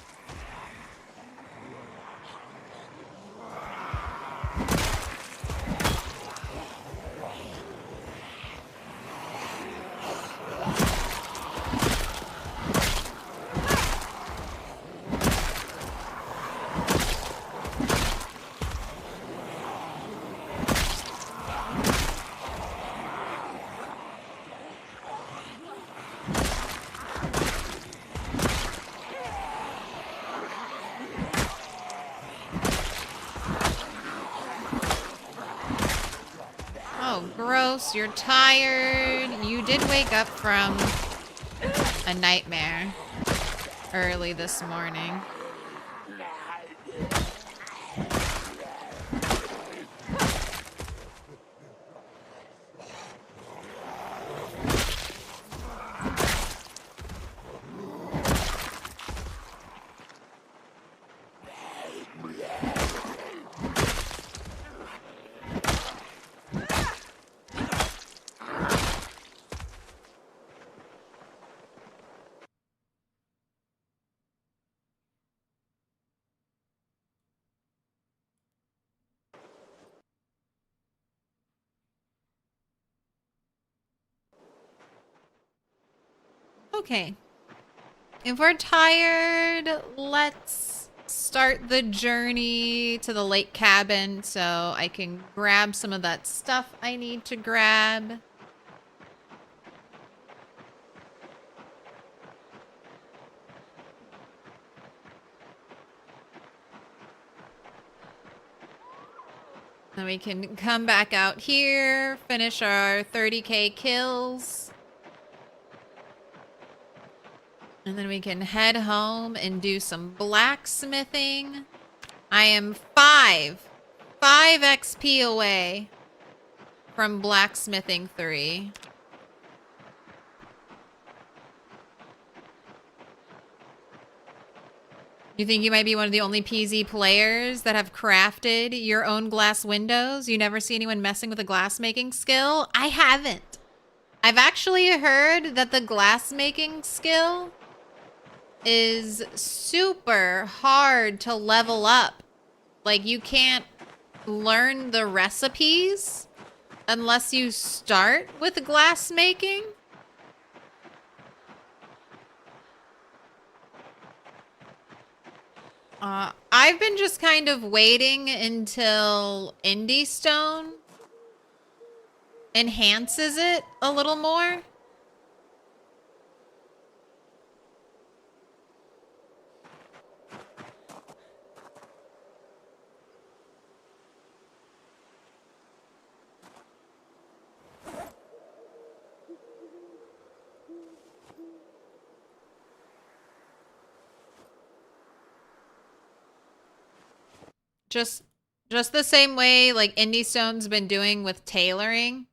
Gross, you're tired. You did wake up from a nightmare early this morning. Okay. If we're tired, let's start the journey to the lake cabin so I can grab some of that stuff I need to grab. Then we can come back out here, finish our 30K kills. And then we can head home and do some blacksmithing. I am 5 XP away from blacksmithing 3. You think you might be one of the only PZ players that have crafted your own glass windows? You never see anyone messing with a glass making skill? I haven't. I've actually heard that the glass making skill is super hard to level up. Like, you can't learn the recipes unless you start with glass making. I've been just kind of waiting until Indie Stone enhances it a little more. Just the same way like Indie Stone's been doing with tailoring.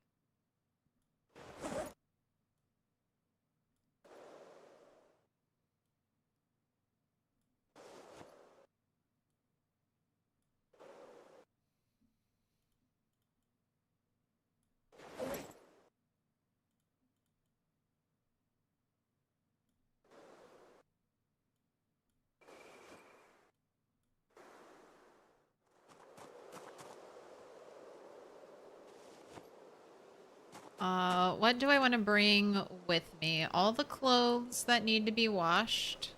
What do I want to bring with me? All the clothes that need to be washed.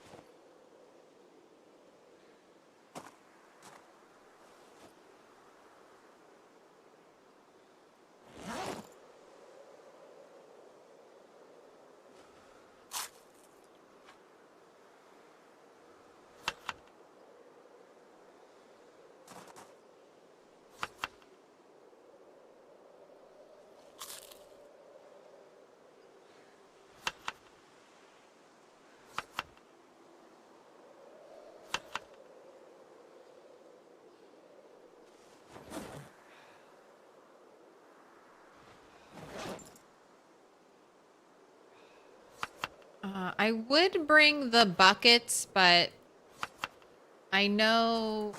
I would bring the buckets, but I know...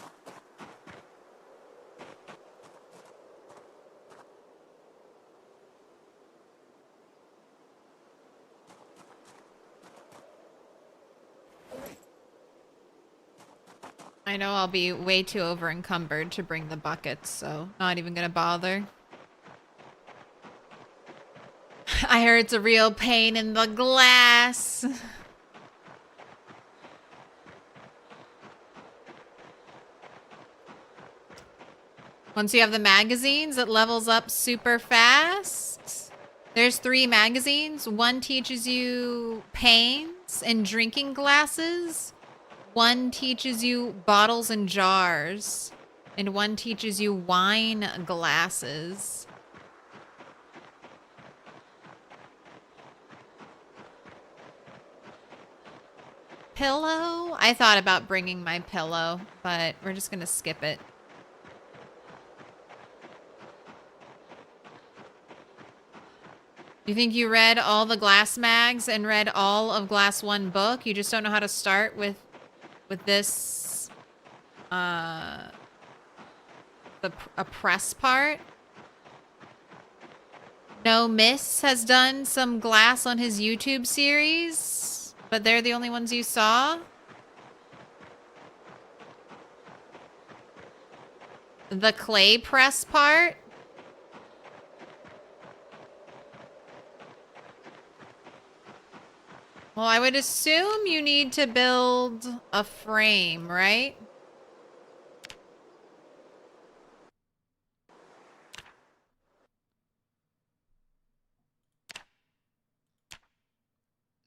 I know I'll be way too over encumbered to bring the buckets, so not even gonna bother. I heard it's a real pain in the glass. Once you have the magazines, it levels up super fast. There's 3 magazines. One teaches you panes and drinking glasses. One teaches you bottles and jars. And one teaches you wine glasses. Pillow? I thought about bringing my pillow, but we're just gonna skip it. You think you read all the Glass mags and read all of Glass 1 book? You just don't know how to start with this a press part? No Miss has done some Glass on his YouTube series, but they're the only ones you saw? The clay press part? Well, I would assume you need to build a frame, right?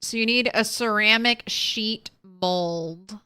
So you need a ceramic sheet mold.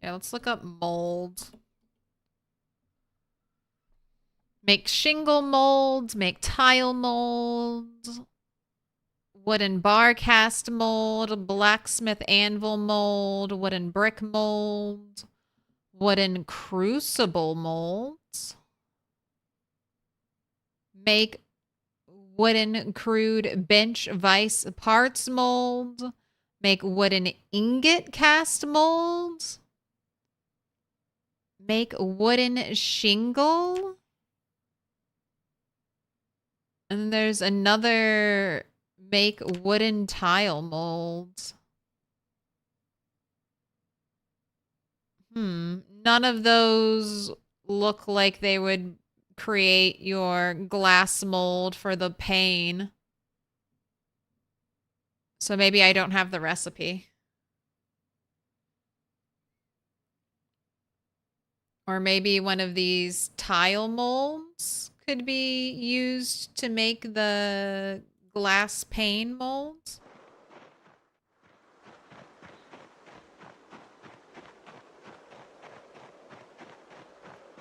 Yeah, let's look up mold. Make shingle molds, make tile molds, wooden bar cast mold, blacksmith anvil mold, wooden brick mold, wooden crucible molds. Make wooden crude bench vise parts mold. Make wooden ingot cast molds. Make wooden shingle. And there's another make wooden tile molds. None of those look like they would create your glass mold for the pane. So maybe I don't have the recipe. Or maybe one of these tile molds could be used to make the glass pane molds.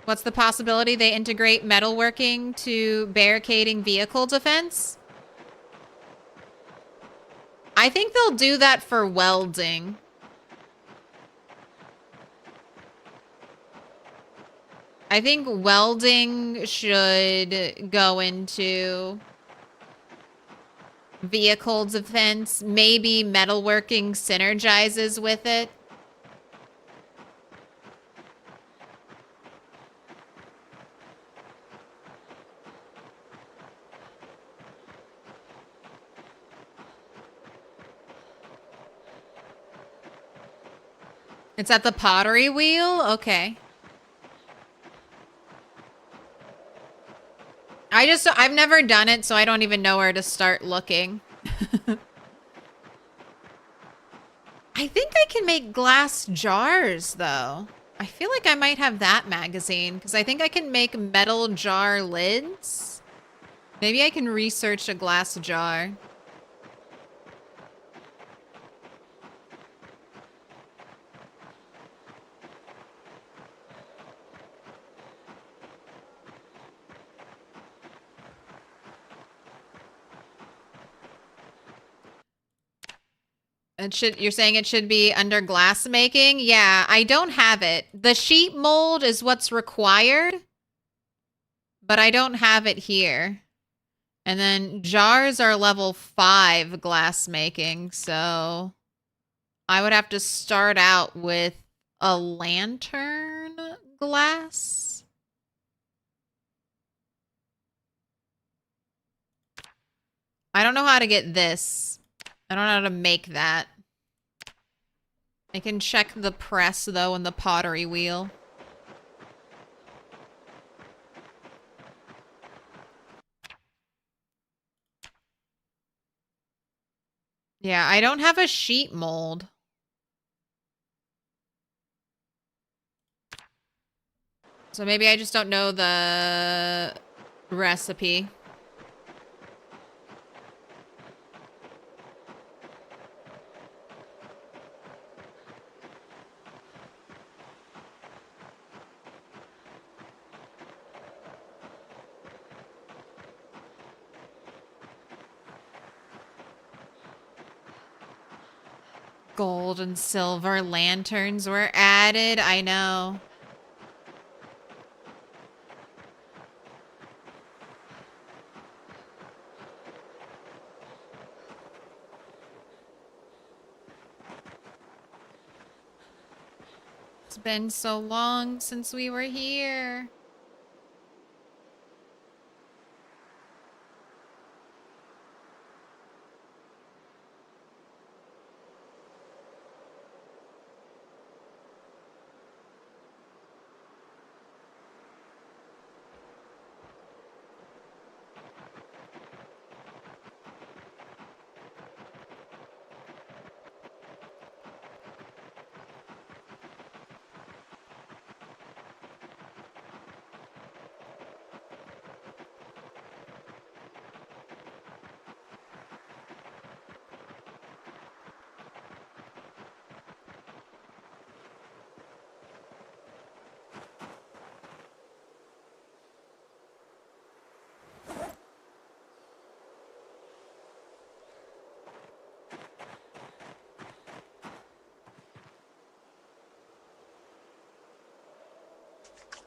What's the possibility they integrate metalworking to barricading vehicle defense? I think they'll do that for welding. I think welding should go into vehicle defense. Maybe metalworking synergizes with it. It's at the pottery wheel? Okay. I've never done it, so I don't even know where to start looking. I think I can make glass jars, though. I feel like I might have that magazine, because I think I can make metal jar lids. Maybe I can research a glass jar. You're saying it should be under glass making? Yeah, I don't have it. The sheet mold is what's required, but I don't have it here. And then jars are level 5 glass making, so I would have to start out with a lantern glass. I don't know how to get this. I don't know how to make that. I can check the press, though, and the pottery wheel. Yeah, I don't have a sheet mold. So maybe I just don't know the recipe. Gold and silver lanterns were added. I know. It's been so long since we were here.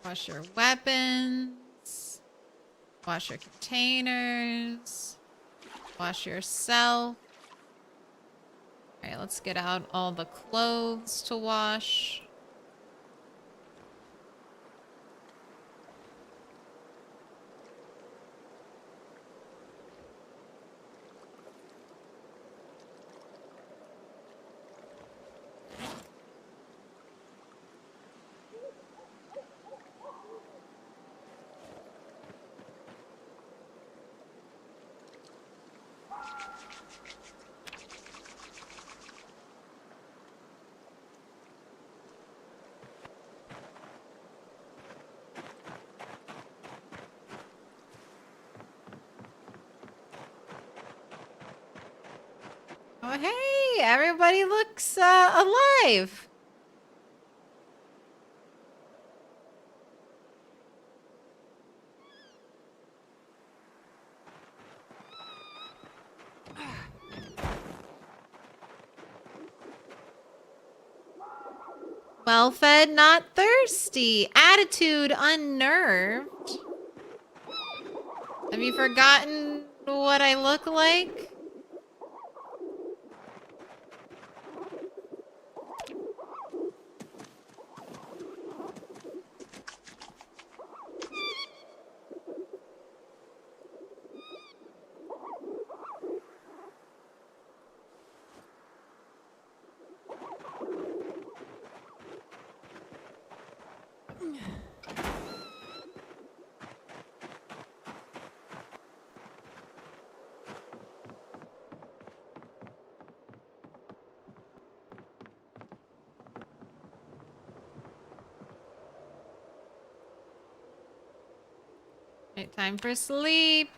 Wash your weapons. Wash your containers. Wash yourself. Alright, let's get out all the clothes to wash. Oh, hey, everybody looks alive. Well fed, not thirsty. Attitude unnerved. Have you forgotten what I look like? Right, time for sleep.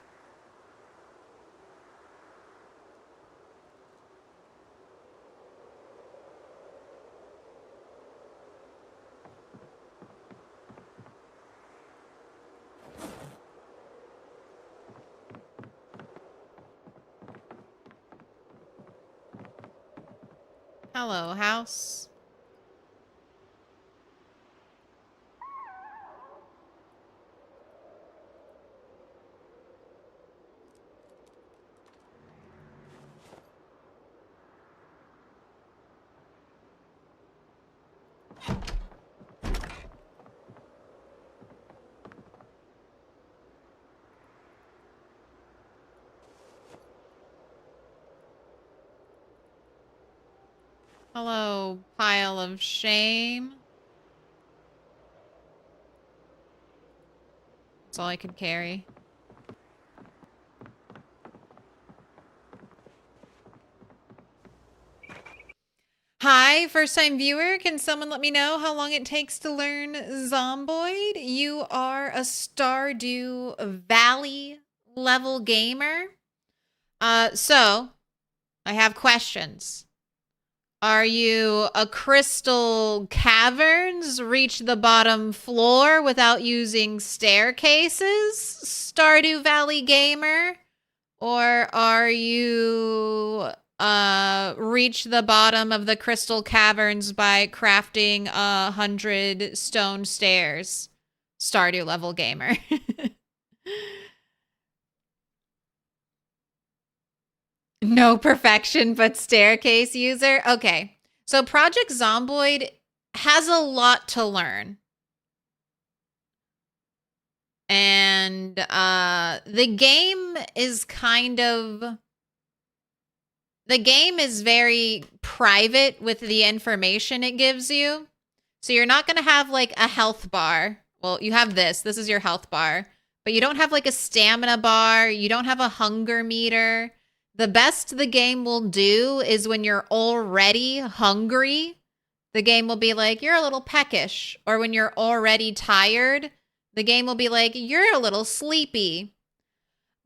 Hello, house. Hello, pile of shame. That's all I could carry. Hi, first time viewer. Can someone let me know how long it takes to learn Zomboid? You are a Stardew Valley level gamer. So I have questions. Are you a crystal caverns, reach the bottom floor without using staircases, Stardew Valley gamer? Or are you reach the bottom of the crystal caverns by crafting 100 stone stairs, Stardew level gamer? No perfection, but staircase user. Okay. So Project Zomboid has a lot to learn. And the game is very private with the information it gives you. So you're not going to have like a health bar. Well, you have this. This is your health bar. But you don't have like a stamina bar. You don't have a hunger meter. The best the game will do is when you're already hungry, the game will be like, you're a little peckish. Or when you're already tired, the game will be like, you're a little sleepy.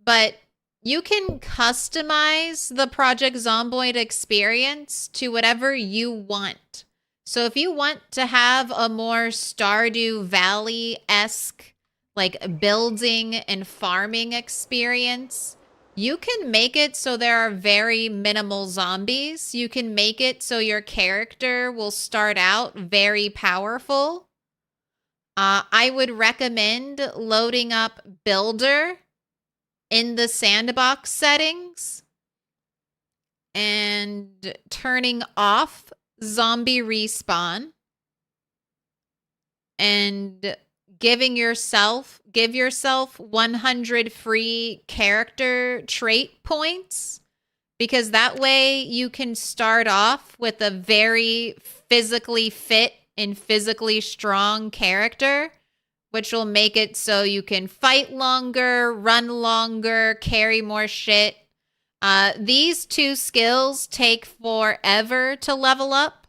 But you can customize the Project Zomboid experience to whatever you want. So if you want to have a more Stardew Valley-esque, like building and farming experience, you can make it so there are very minimal zombies. You can make it so your character will start out very powerful. I would recommend loading up Builder in the sandbox settings and turning off zombie respawn and give yourself 100 free character trait points, because that way you can start off with a very physically fit and physically strong character, which will make it so you can fight longer, run longer, carry more shit. These two skills take forever to level up.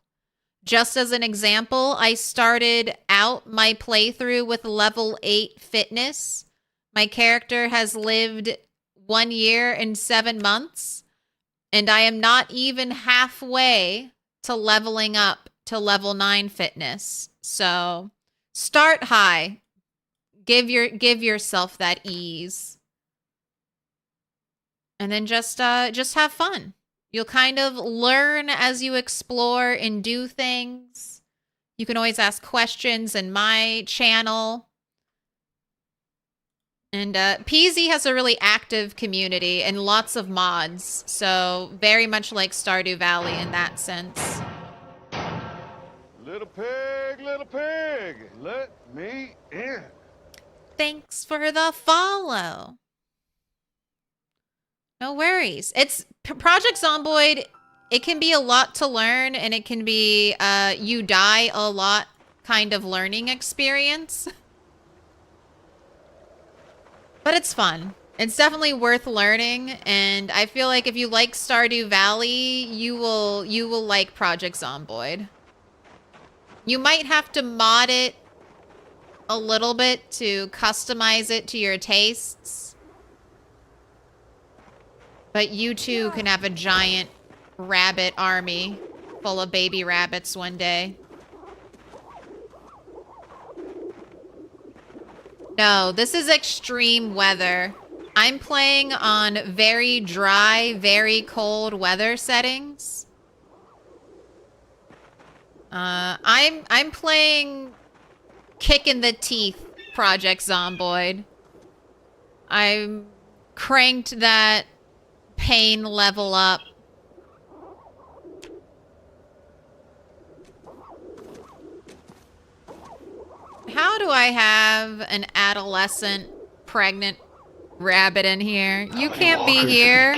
Just as an example, I started out my playthrough with level 8 fitness. My character has lived 1 year and 7 months, and I am not even halfway to leveling up to level 9 fitness. So start high. Give yourself that ease. And then just have fun. You'll kind of learn as you explore and do things. You can always ask questions in my channel. And PZ has a really active community and lots of mods. So very much like Stardew Valley in that sense. Little pig, let me in. Thanks for the follow. No worries. It's Project Zomboid. It can be a lot to learn, and it can be you die a lot kind of learning experience. But it's fun. It's definitely worth learning, and I feel like if you like Stardew Valley, you will like Project Zomboid. You might have to mod it a little bit to customize it to your tastes. But you too can have a giant rabbit army full of baby rabbits one day. No, this is extreme weather. I'm playing on very dry, very cold weather settings. I'm playing kick in the teeth Project Zomboid. I'm cranked that pain level up. How do I have an adolescent pregnant rabbit in here? You can't be here.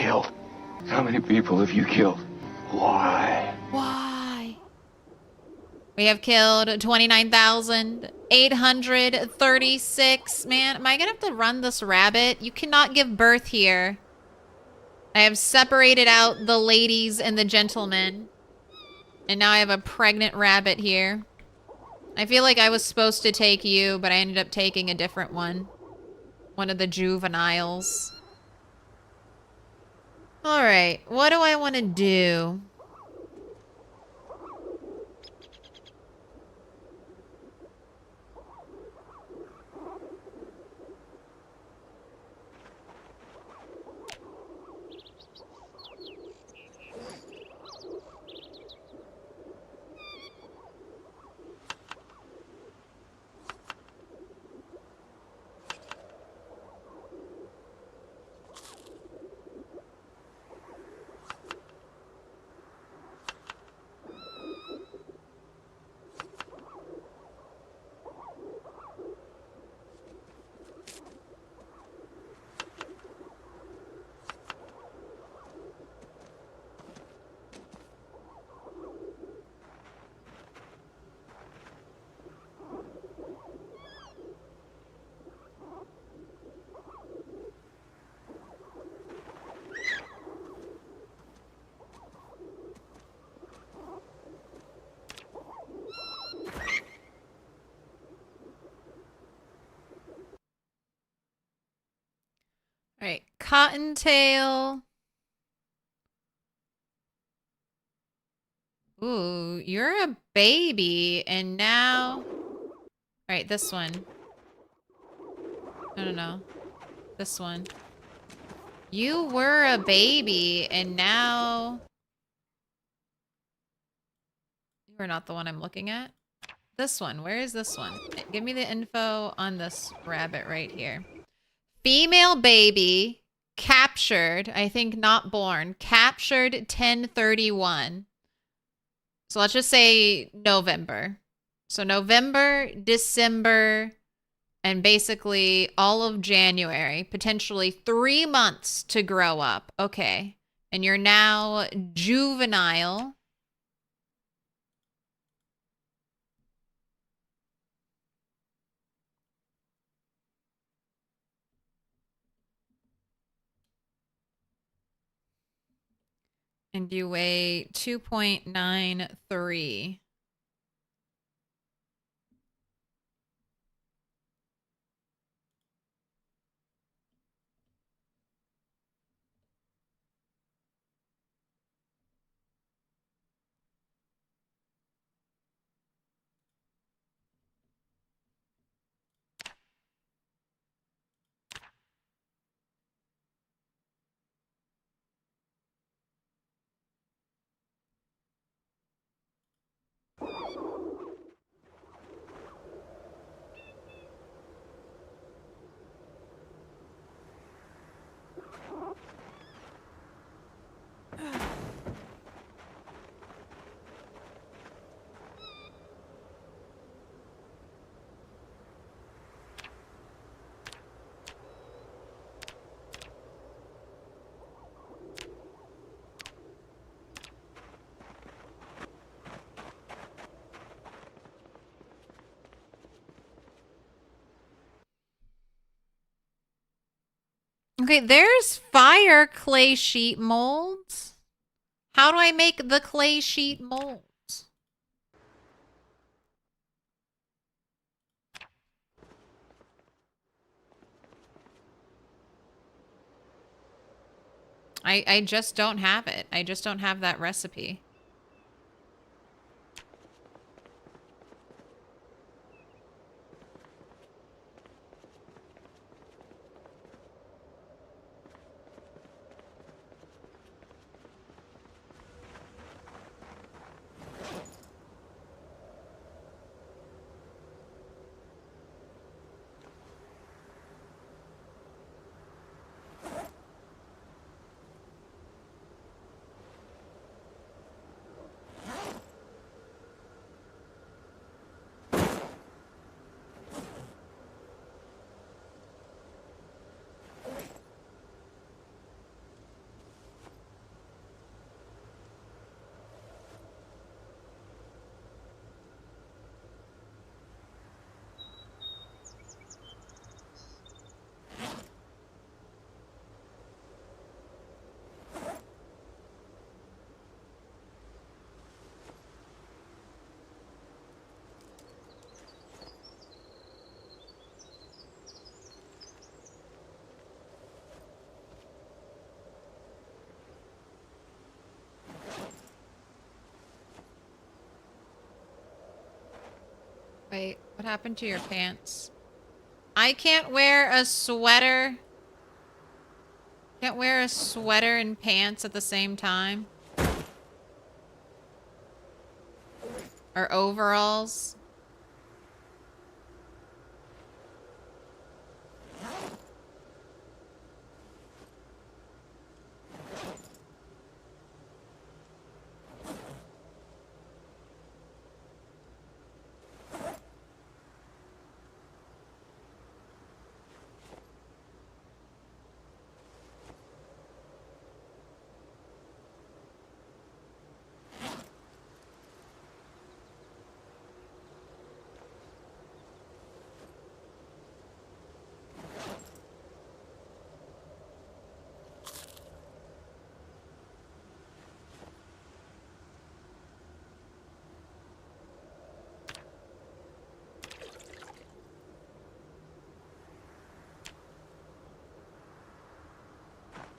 How many people have you killed? Why? Why? We have killed 29,836. Man, am I gonna have to run this rabbit? You cannot give birth here. I have separated out the ladies and the gentlemen. And now I have a pregnant rabbit here. I feel like I was supposed to take you, but I ended up taking a different one. One of the juveniles. Alright, what do I want to do? All right, Cottontail. Ooh, you're a baby, and now... All right, this one. No. This one. You were a baby, and now... You are not the one I'm looking at. This one, where is this one? Give me the info on this rabbit right here. Female baby, captured, I think not born, captured 10/31. So let's just say November. So November, December, and basically all of January, potentially 3 months to grow up. Okay. And you're now juvenile. And you weigh 2.93. Okay, there's fire clay sheet molds. How do I make the clay sheet molds? I just don't have it. I just don't have that recipe. Wait, what happened to your pants? I can't wear a sweater. Can't wear a sweater and pants at the same time. Or overalls.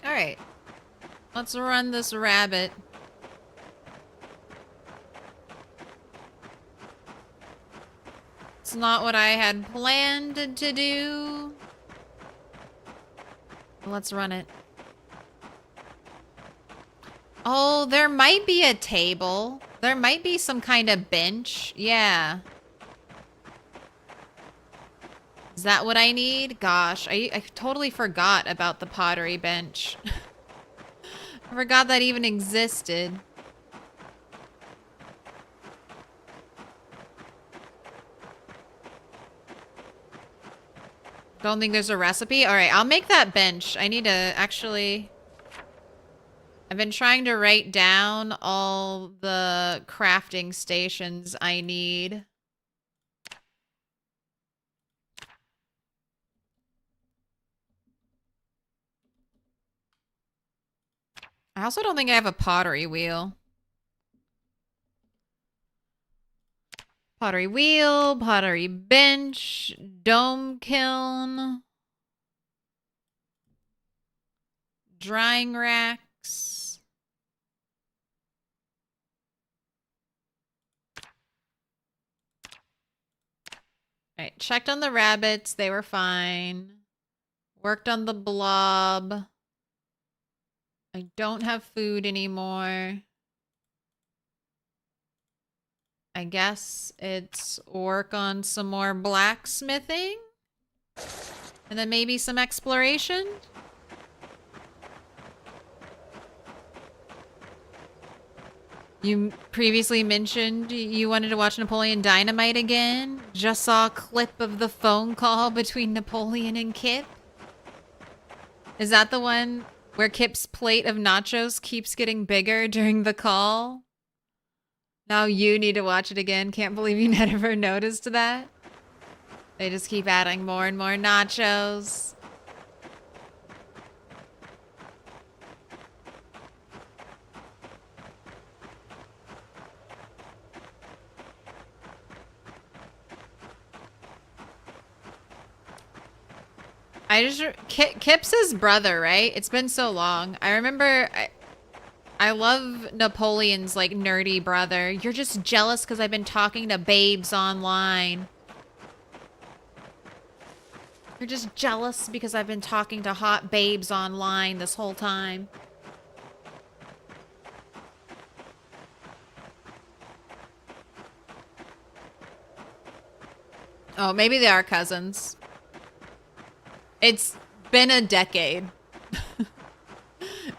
Alright. Let's run this rabbit. It's not what I had planned to do. Let's run it. Oh, there might be a table. There might be some kind of bench. Yeah. Is that what I need? Gosh, I totally forgot about the pottery bench. I forgot that even existed. Don't think there's a recipe? Alright, I'll make that bench. I need to actually... I've been trying to write down all the crafting stations I need. I also don't think I have a pottery wheel. Pottery wheel, pottery bench, dome kiln, drying racks. All right, checked on the rabbits. They were fine. Worked on the blob. I don't have food anymore. I guess it's work on some more blacksmithing. And then maybe some exploration. You previously mentioned you wanted to watch Napoleon Dynamite again. Just saw a clip of the phone call between Napoleon and Kip. Is that the one where Kip's plate of nachos keeps getting bigger during the call? Now you need to watch it again. Can't believe you never noticed that. They just keep adding more and more nachos. Kip's his brother, right? It's been so long. I remember I love Napoleon's like nerdy brother. You're just jealous because I've been talking to babes online. You're just jealous because I've been talking to hot babes online this whole time. Oh, maybe they are cousins. It's been a decade.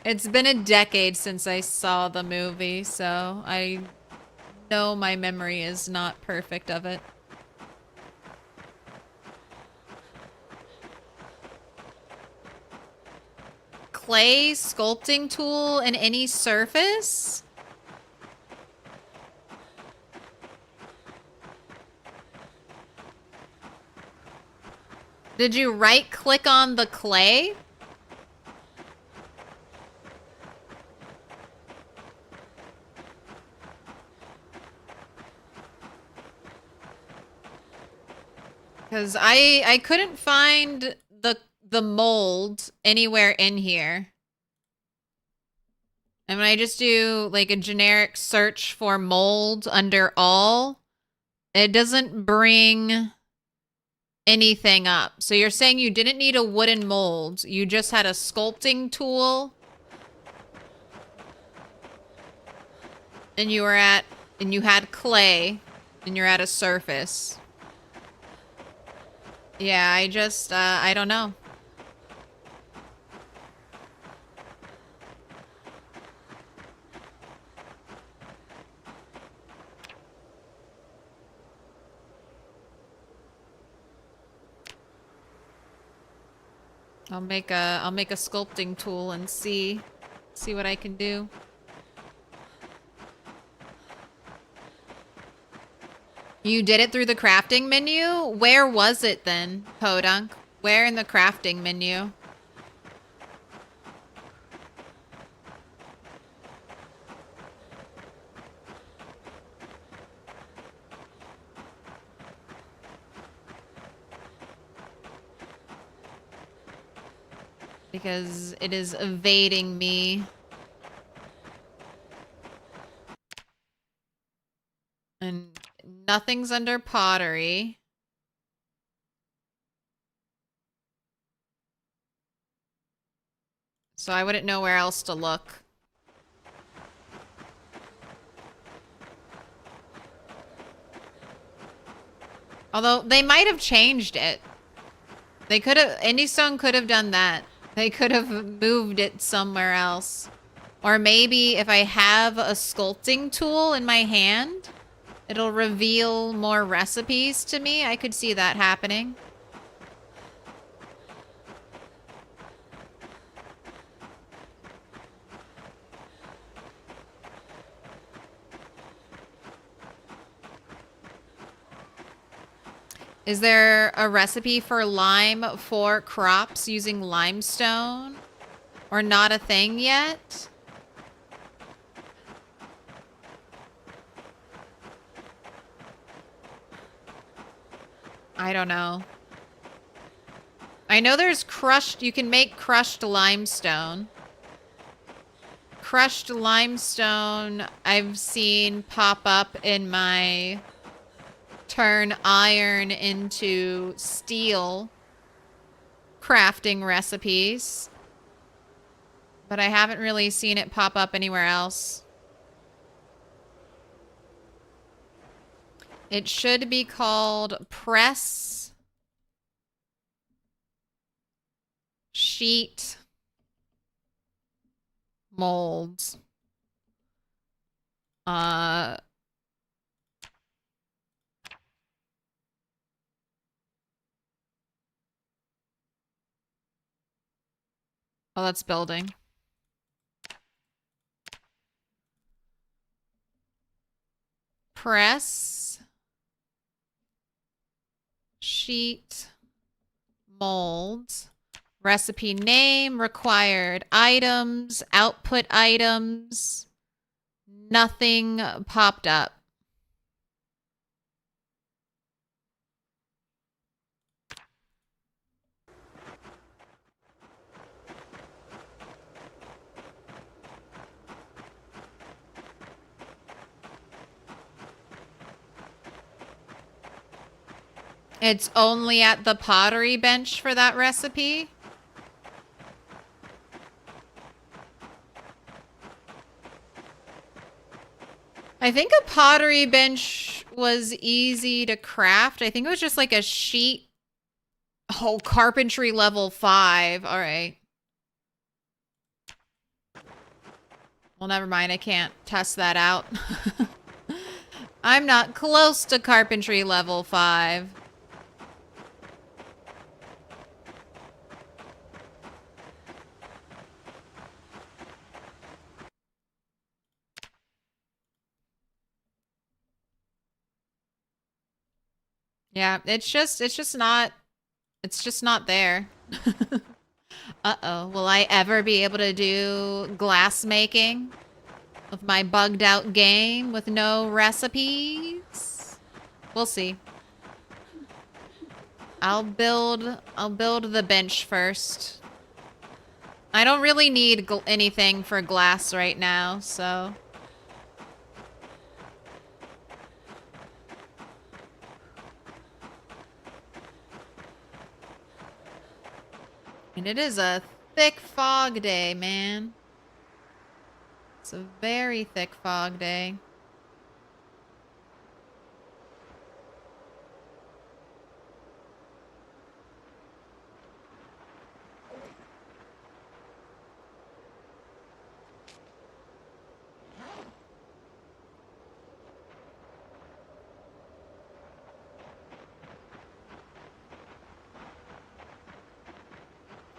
It's been a decade since I saw the movie, so I know my memory is not perfect of it. Clay sculpting tool in any surface? Did you right click on the clay? Because I couldn't find the mold anywhere in here. And when I just do like a generic search for mold under all, it doesn't bring anything up. So you're saying you didn't need a wooden mold. You just had a sculpting tool. And you had clay. And you're at a surface. Yeah, I don't know. I'll make a sculpting tool and see what I can do. You did it through the crafting menu? Where was it then, Podunk? Where in the crafting menu? Because it is evading me. And nothing's under pottery. So I wouldn't know where else to look. Although they might have changed it. They could have, IndieStone could have done that. They could have moved it somewhere else. Or maybe if I have a sculpting tool in my hand, it'll reveal more recipes to me. I could see that happening. Is there a recipe for lime for crops using limestone? Or not a thing yet? I don't know. I know there's crushed... You can make crushed limestone. Crushed limestone I've seen pop up in my turn iron into steel crafting recipes. But I haven't really seen it pop up anywhere else. It should be called press sheet molds. Oh, that's building. Press sheet molds. Recipe name, required items, output items. Nothing popped up. It's only at the pottery bench for that recipe? I think a pottery bench was easy to craft. I think it was just like a sheet. Oh, carpentry level 5. All right. Well, never mind. I can't test that out. I'm not close to carpentry level 5. Yeah, it's just not there. Uh-oh. Will I ever be able to do glass making with my bugged out game with no recipes? We'll see. I'll build the bench first. I don't really need anything for glass right now, so and it is a thick fog day, man. It's a very thick fog day.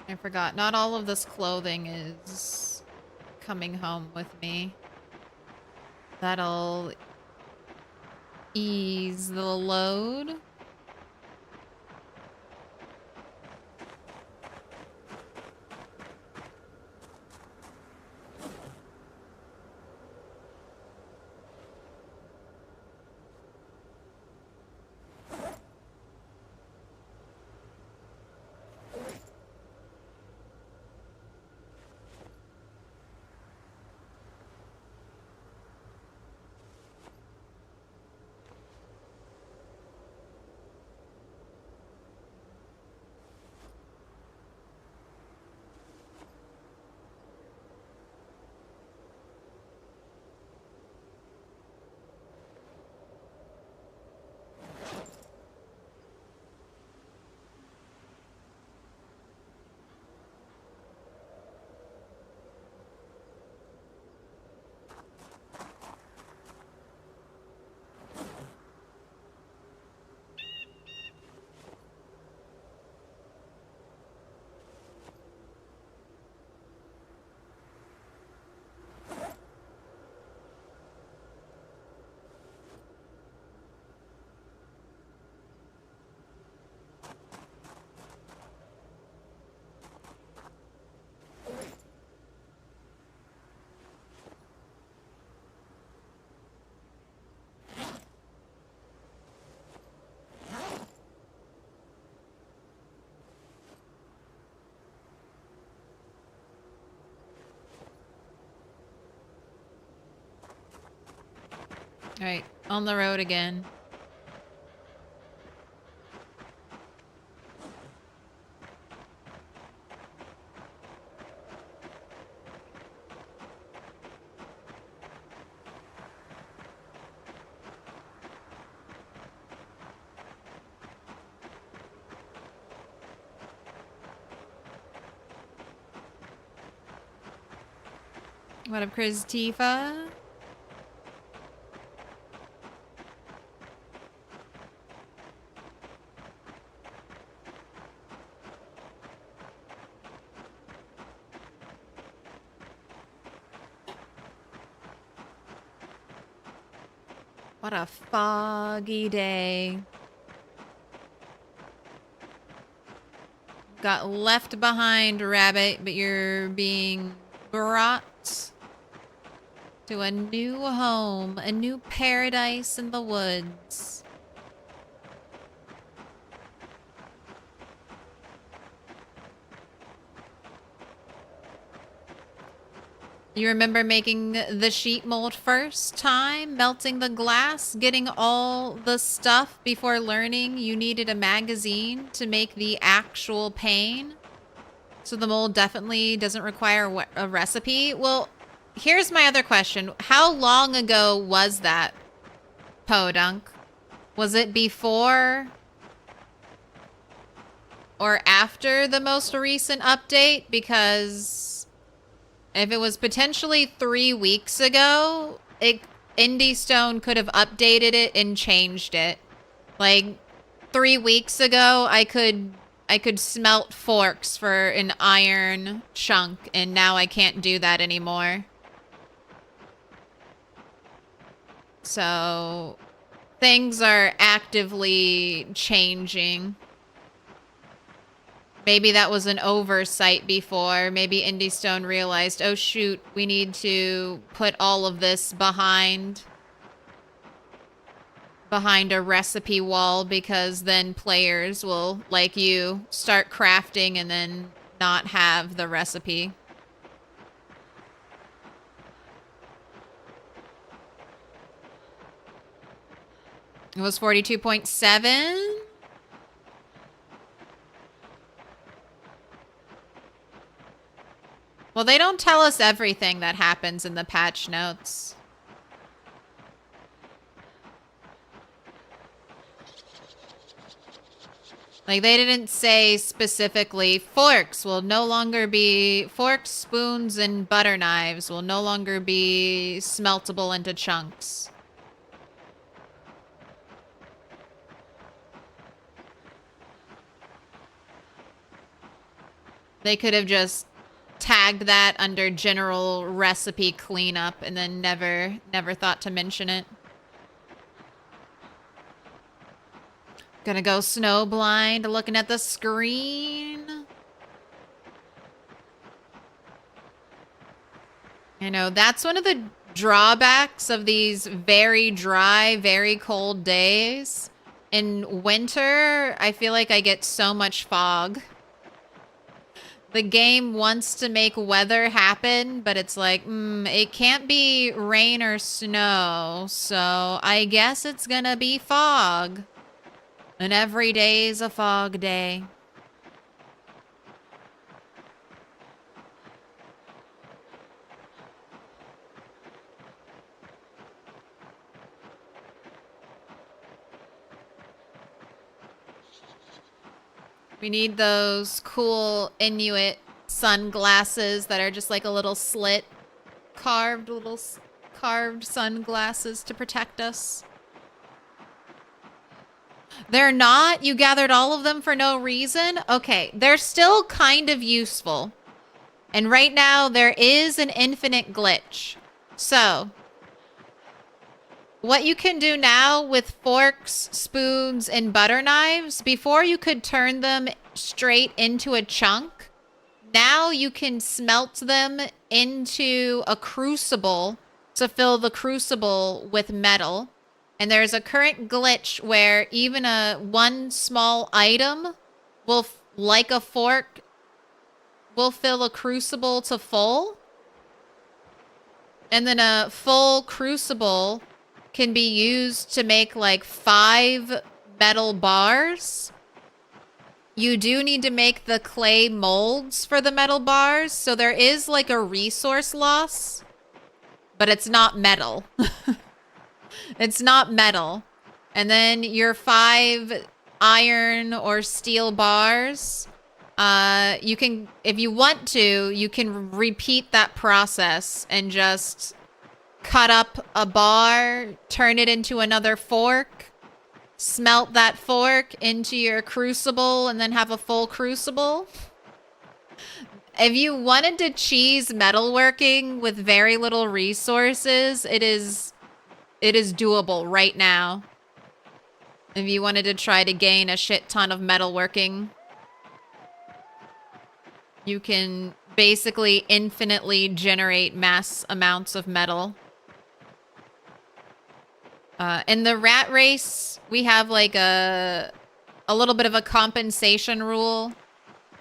I forgot. Not all of this clothing is coming home with me. That'll ease the load. Alright, on the road again. What up, Chris Tifa? What a foggy day. Got left behind, Rabbit, but you're being brought to a new home, a new paradise in the woods. You remember making the sheet mold first time, melting the glass, getting all the stuff before learning you needed a magazine to make the actual pane? So the mold definitely doesn't require a recipe? Well, here's my other question. How long ago was that, Podunk? Was it before or after the most recent update? Because if it was potentially 3 weeks ago, Indie Stone could have updated it and changed it. Like 3 weeks ago, I could smelt forks for an iron chunk, and now I can't do that anymore. So things are actively changing. Maybe that was an oversight before. Maybe Indie Stone realized, oh shoot, we need to put all of this behind a recipe wall, because then players will, like you, start crafting and then not have the recipe. It was 42.7. Well, they don't tell us everything that happens in the patch notes. Like, they didn't say specifically, forks, spoons, and butter knives will no longer be smeltable into chunks. They could have just tagged that under general recipe cleanup and then never thought to mention it. Gonna go snowblind, looking at the screen. I know, that's one of the drawbacks of these very dry, very cold days. In winter, I feel like I get so much fog. The game wants to make weather happen, but it's like, it can't be rain or snow, so I guess it's gonna be fog. And every day's a fog day. We need those cool Inuit sunglasses that are just like a little slit, carved sunglasses to protect us. They're not? You gathered all of them for no reason? Okay, they're still kind of useful. And right now there is an infinite glitch. So what you can do now with forks, spoons, and butter knives, before you could turn them straight into a chunk, now you can smelt them into a crucible to fill the crucible with metal. And there's a current glitch where even one small item will, like a fork, will fill a crucible to full. And then a full crucible can be used to make like 5 metal bars. You do need to make the clay molds for the metal bars, so there is like a resource loss, but it's not metal. It's not metal. And then your 5 iron or steel bars, you can, if you want to, you can repeat that process and just cut up a bar, turn it into another fork, smelt that fork into your crucible, and then have a full crucible. If you wanted to cheese metalworking with very little resources, it is doable right now. If you wanted to try to gain a shit ton of metalworking, you can basically infinitely generate mass amounts of metal. In the rat race, we have like a little bit of a compensation rule.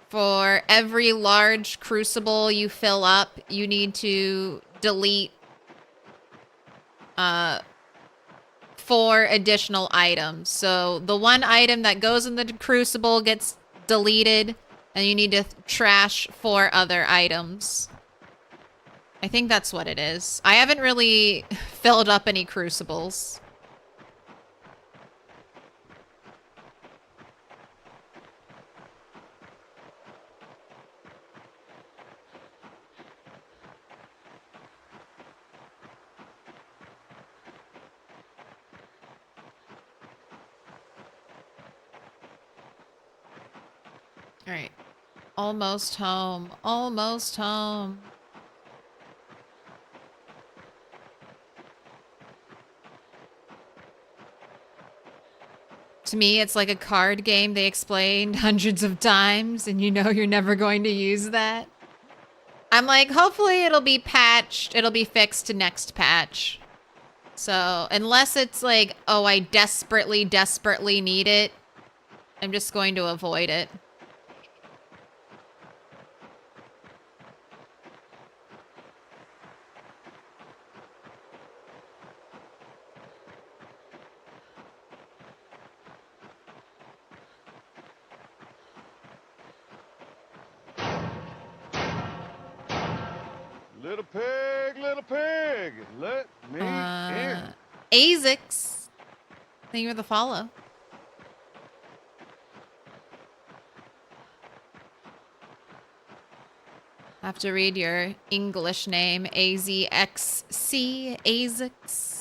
For every large crucible you fill up, you need to delete 4 additional items. So the one item that goes in the crucible gets deleted, and you need to trash 4 other items. I think that's what it is. I haven't really filled up any crucibles. All right. Almost home. Almost home. To me, it's like a card game they explained hundreds of times, and you know you're never going to use that. I'm like, hopefully it'll be patched. It'll be fixed to next patch. So, unless it's like, oh, I desperately, desperately need it, I'm just going to avoid it. Little pig, let me in. Azix. Thank you for the follow. I have to read your English name. AZXC. Azix.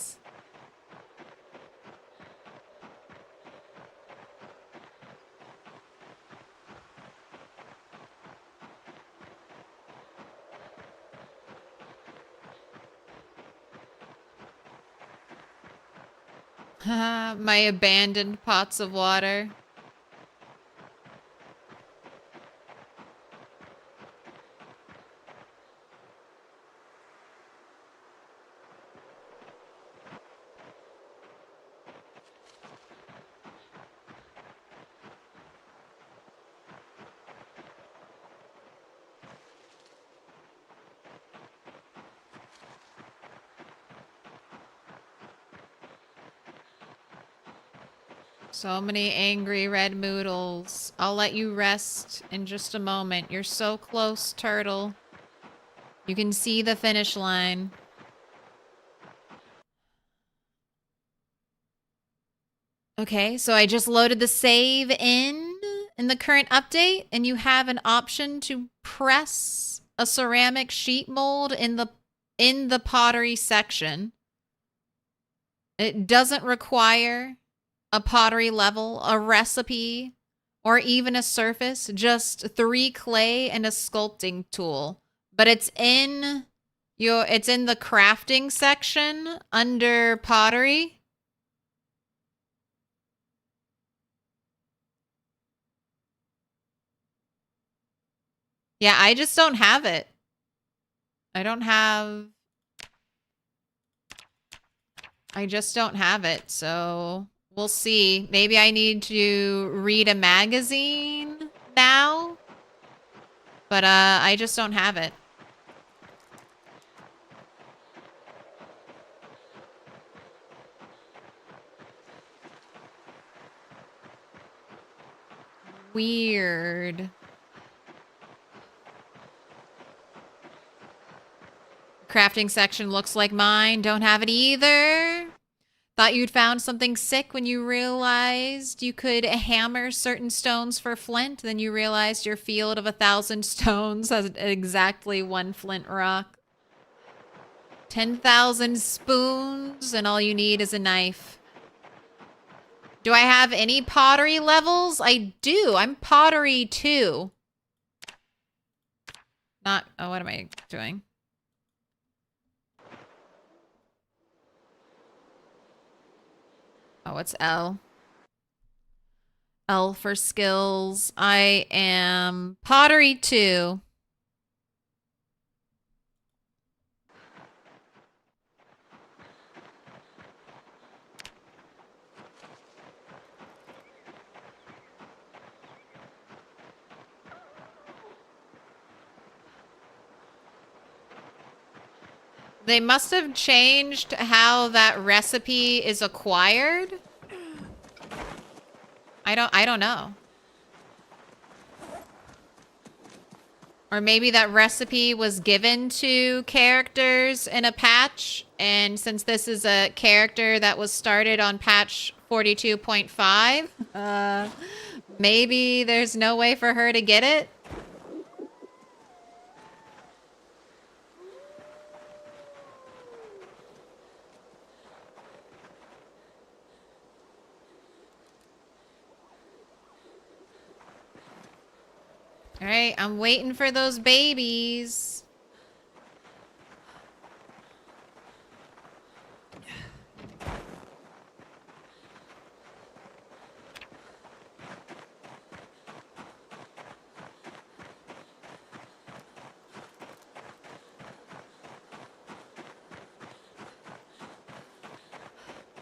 My abandoned pots of water. So many angry red moodles. I'll let you rest in just a moment. You're so close, turtle. You can see the finish line. Okay, so I just loaded the save in the current update, and you have an option to press a ceramic sheet mold in the pottery section. It doesn't require a pottery level, a recipe, or even a surface, just 3 clay and a sculpting tool. But it's in the crafting section under pottery. Yeah, I just don't have it. I just don't have it, so we'll see. Maybe I need to read a magazine now, but I just don't have it. Weird. Crafting section looks like mine. Don't have it either. Thought you'd found something sick when you realized you could hammer certain stones for flint. Then you realized your field of 1,000 stones has exactly 1 flint rock. 10,000 spoons, and all you need is a knife. Do I have any pottery levels? I do. I'm pottery 2. Not... Oh, what am I doing? Oh, it's L. L for skills. I am pottery 2. They must have changed how that recipe is acquired. I don't know. Or maybe that recipe was given to characters in a patch, and since this is a character that was started on patch 42.5, maybe there's no way for her to get it. All right, I'm waiting for those babies.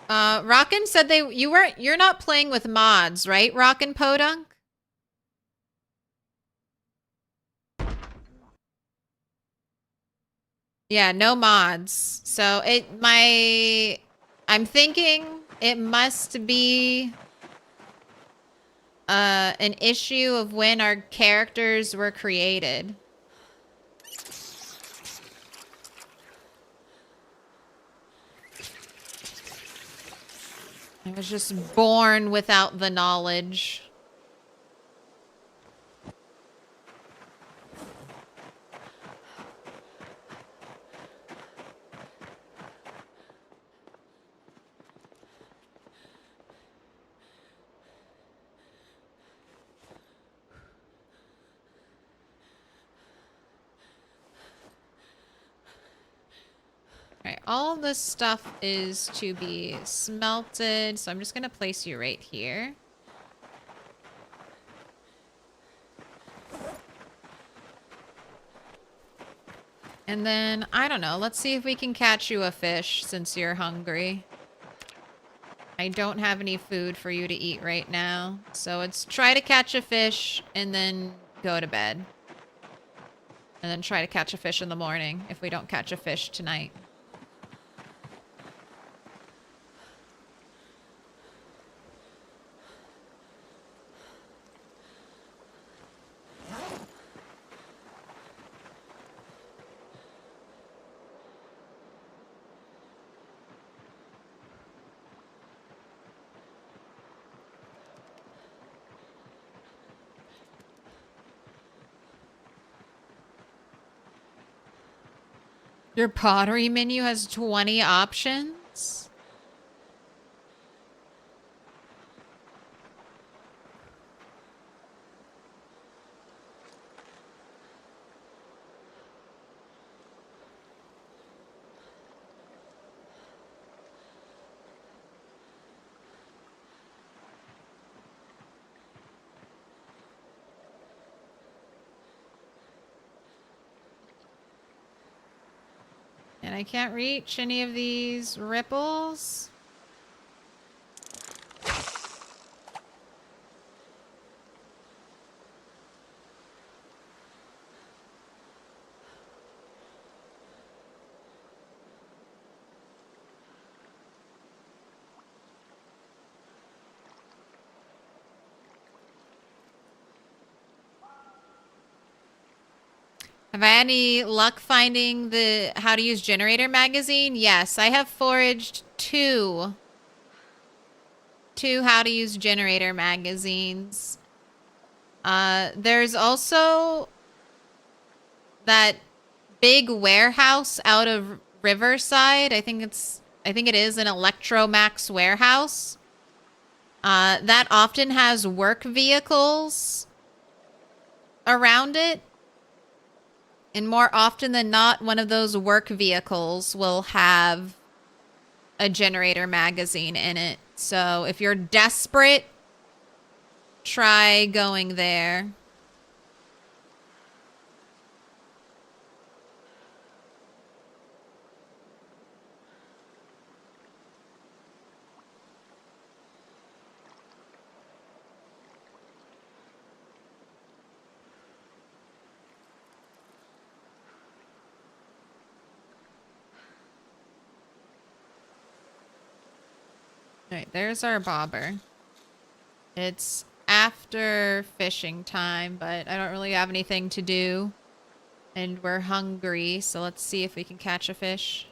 Rockin' said you're not playing with mods, right, Rockin' Podunk? Yeah, no mods. So I'm thinking it must be an issue of when our characters were created. I was just born without the knowledge. Alright, all this stuff is to be smelted, so I'm just gonna place you right here. And then, I don't know, let's see if we can catch you a fish since you're hungry. I don't have any food for you to eat right now, so let's try to catch a fish and then go to bed. And then try to catch a fish in the morning if we don't catch a fish tonight. Your pottery menu has 20 options? And I can't reach any of these ripples. Have I had any luck finding the how to use generator magazine? Yes, I have foraged two how to use generator magazines. There's also that big warehouse out of Riverside. I think it is an Electromax warehouse. That often has work vehicles around it. And more often than not, one of those work vehicles will have a generator magazine in it. So if you're desperate, try going there. All right, there's our bobber. It's after fishing time, but I don't really have anything to do. And we're hungry, so let's see if we can catch a fish.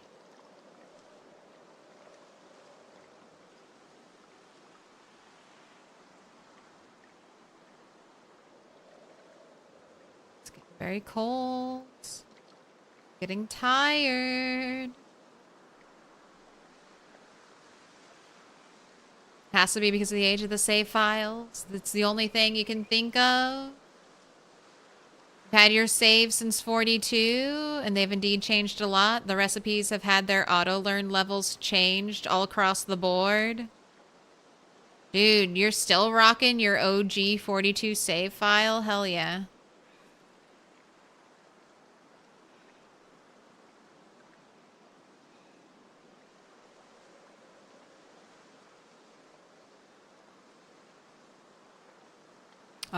It's getting very cold. Getting tired. Has to be because of the age of the save files. That's the only thing you can think of. You've had your save since 42, and they've indeed changed a lot. The recipes have had their auto-learn levels changed all across the board. Dude, you're still rocking your OG 42 save file? Hell yeah.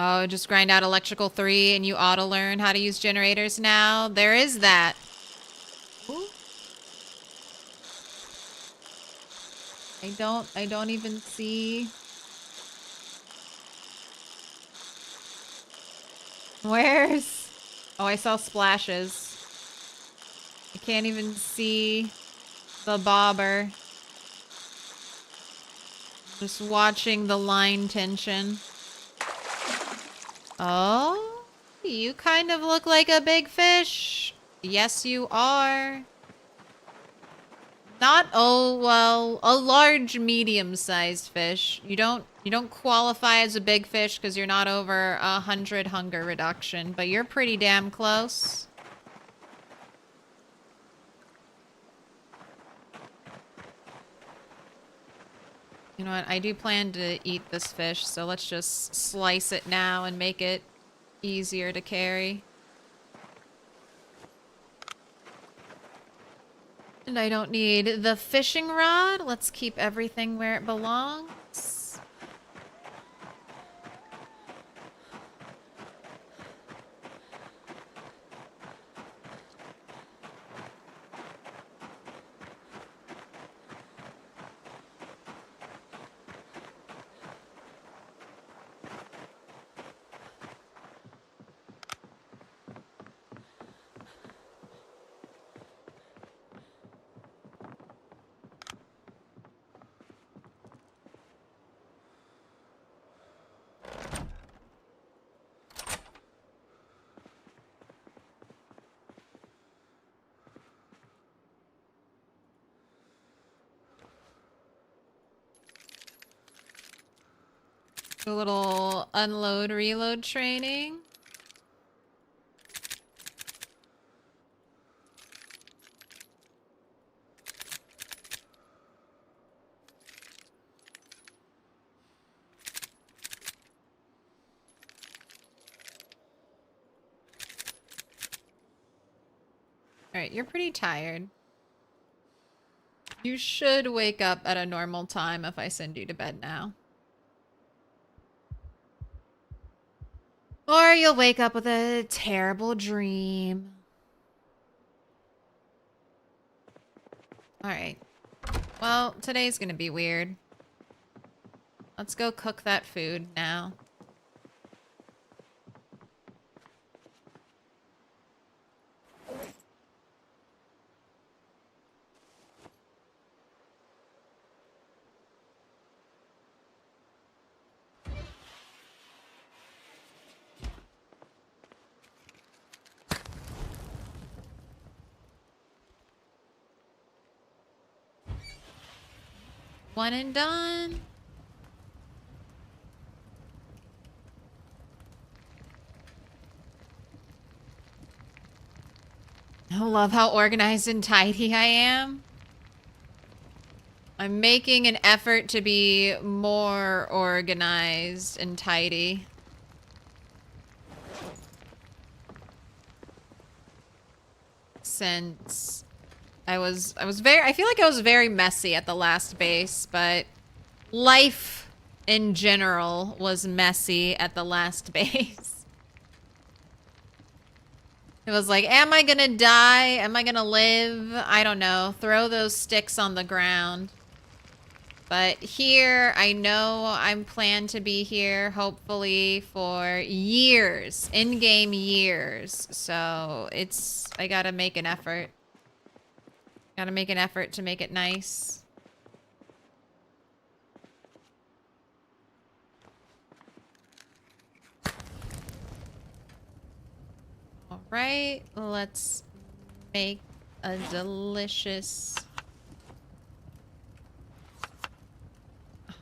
Oh, just grind out electrical 3 and you auto learn how to use generators now. There is that. Ooh. I don't even see. Where's? Oh, I saw splashes. I can't even see the bobber. Just watching the line tension. Oh, you kind of look like a big fish. Yes, you are. Not, oh, well, a large medium-sized fish. You don't qualify as a big fish because you're not over 100 hunger reduction, but you're pretty damn close. You know what? I do plan to eat this fish, so let's just slice it now and make it easier to carry. And I don't need the fishing rod. Let's keep everything where it belongs. A little unload reload training. Alright, you're pretty tired. You should wake up at a normal time if I send you to bed now. Or you'll wake up with a terrible dream. Alright. Well, today's gonna be weird. Let's go cook that food now. one and done. I love how organized and tidy I am. I'm making an effort to be more organized and tidy. Since I feel like I was very messy at the last base, but life in general was messy at the last base. It was like, am I gonna die? Am I gonna live? I don't know. Throw those sticks on the ground. But here, I know I'm planned to be here, hopefully, for years. In-game years. So, I gotta make an effort. Gotta make an effort to make it nice. Alright, let's make a delicious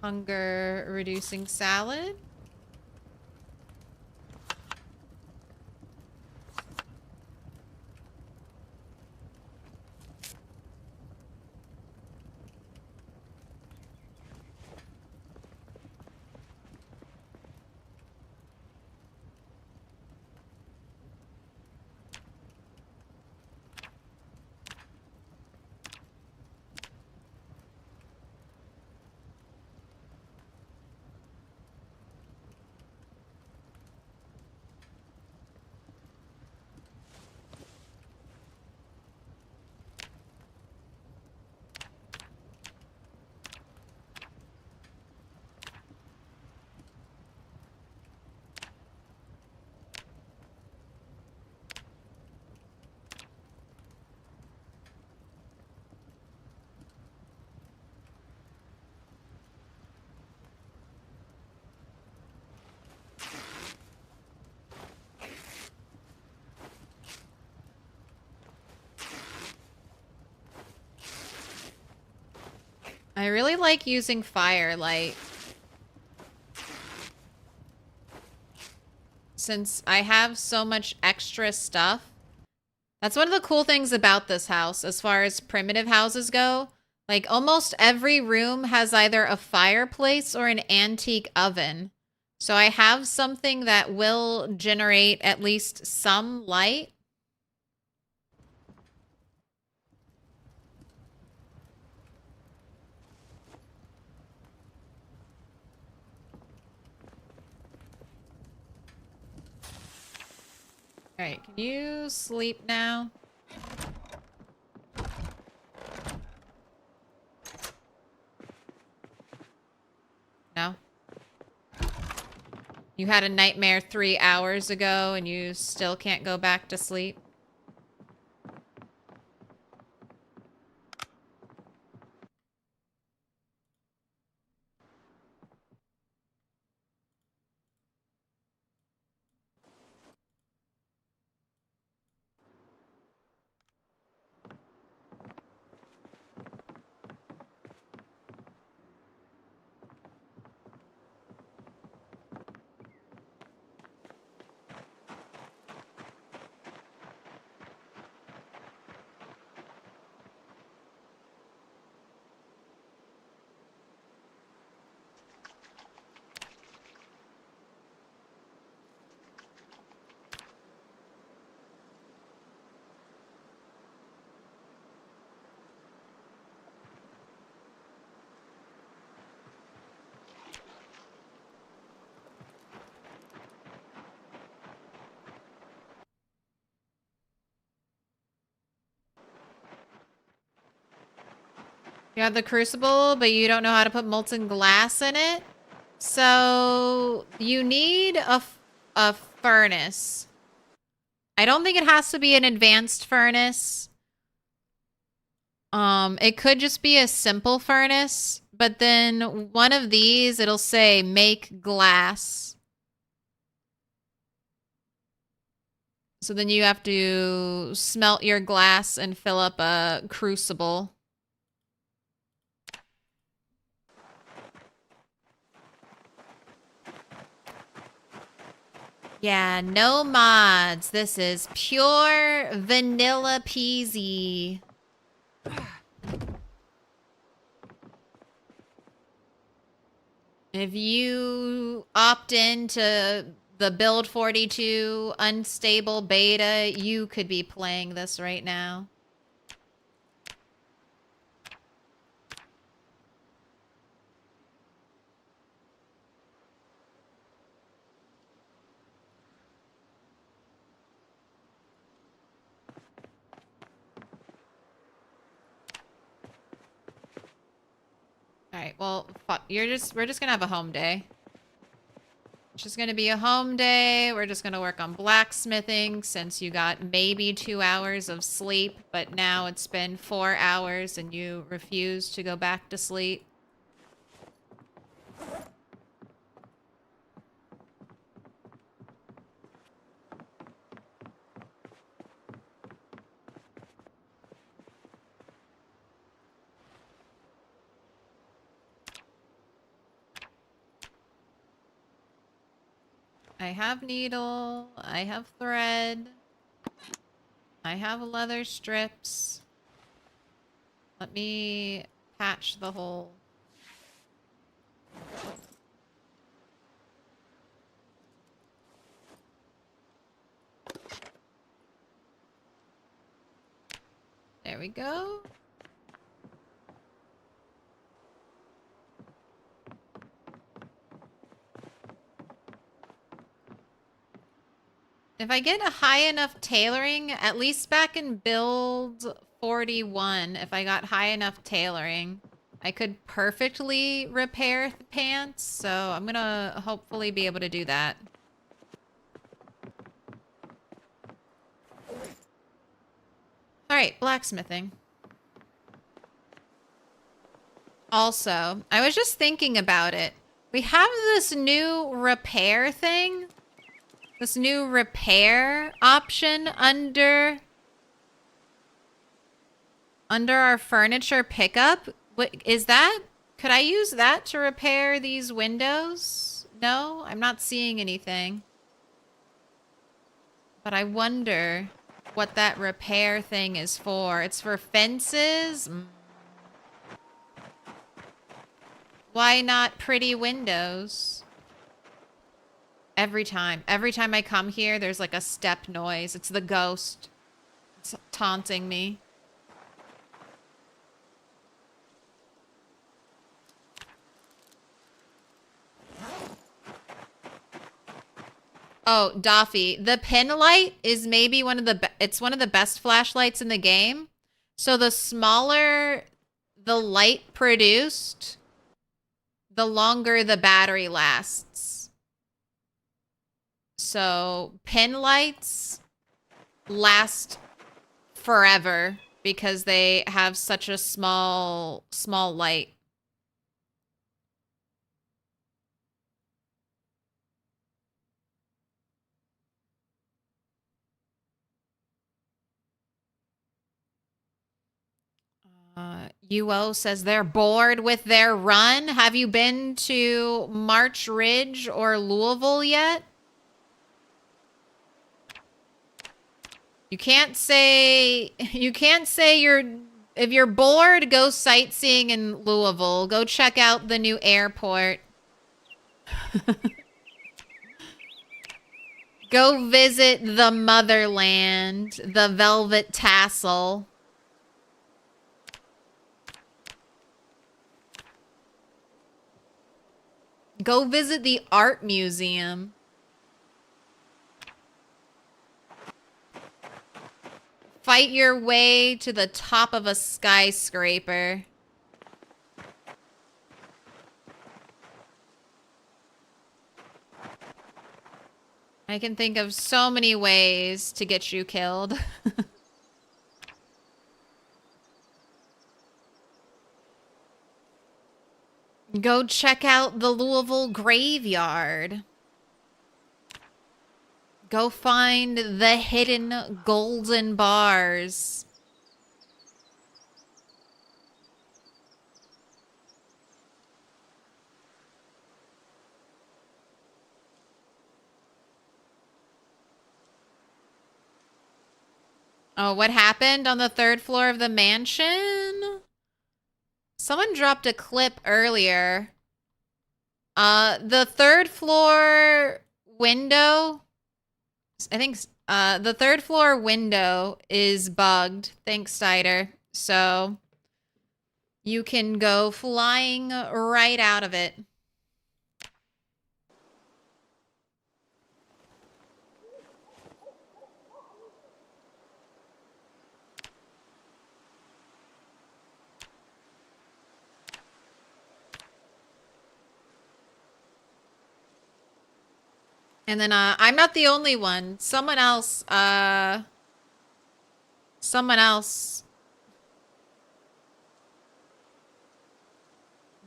hunger-reducing salad. I really like using firelight. Since I have so much extra stuff. That's one of the cool things about this house as far as primitive houses go. Like almost every room has either a fireplace or an antique oven. So I have something that will generate at least some light. All right, can you sleep now? No? You had a nightmare 3 hours ago and you still can't go back to sleep? You have the crucible, but you don't know how to put molten glass in it? So you need a furnace. I don't think it has to be an advanced furnace. It could just be a simple furnace, but then one of these, it'll say make glass. So then you have to smelt your glass and fill up a crucible. Yeah, no mods. This is pure vanilla peasy. If you opt into the Build 42 unstable beta, you could be playing this right now. All right, well, fuck. We're just gonna have a home day. It's just gonna be a home day. We're just gonna work on blacksmithing since you got maybe 2 hours of sleep, but now it's been 4 hours and you refuse to go back to sleep. I have needle, I have thread, I have leather strips. Let me patch the hole. There we go. If I get a high enough tailoring, at least back in build 41, if I got high enough tailoring, I could perfectly repair the pants, so I'm gonna hopefully be able to do that. Alright, blacksmithing. Also, I was just thinking about it. We have this new repair thing. This new repair option under our furniture pickup. What is that? Could I use that to repair these windows? No, I'm not seeing anything. But I wonder what that repair thing is for. It's for fences? Why not pretty windows? Every time I come here, there's like a step noise. It's the ghost. It's taunting me. Oh, Doffy, the pin light is maybe one of the best flashlights in the game. So the smaller the light produced, the longer the battery lasts. So pin lights last forever because they have such a small light. UO says they're bored with their run. Have you been to March Ridge or Louisville yet? You can't say if you're bored, go sightseeing in Louisville. Go check out the new airport. Go visit the motherland, the Velvet Tassel. Go visit the art museum. Fight your way to the top of a skyscraper. I can think of so many ways to get you killed. Go check out the Louisville graveyard. Go find the hidden golden bars. Oh, what happened on the 3rd floor of the mansion? Someone dropped a clip earlier. The 3rd floor window, I think, the 3rd floor window is bugged. Thanks, Cider. So you can go flying right out of it. And then I'm not the only one. Someone else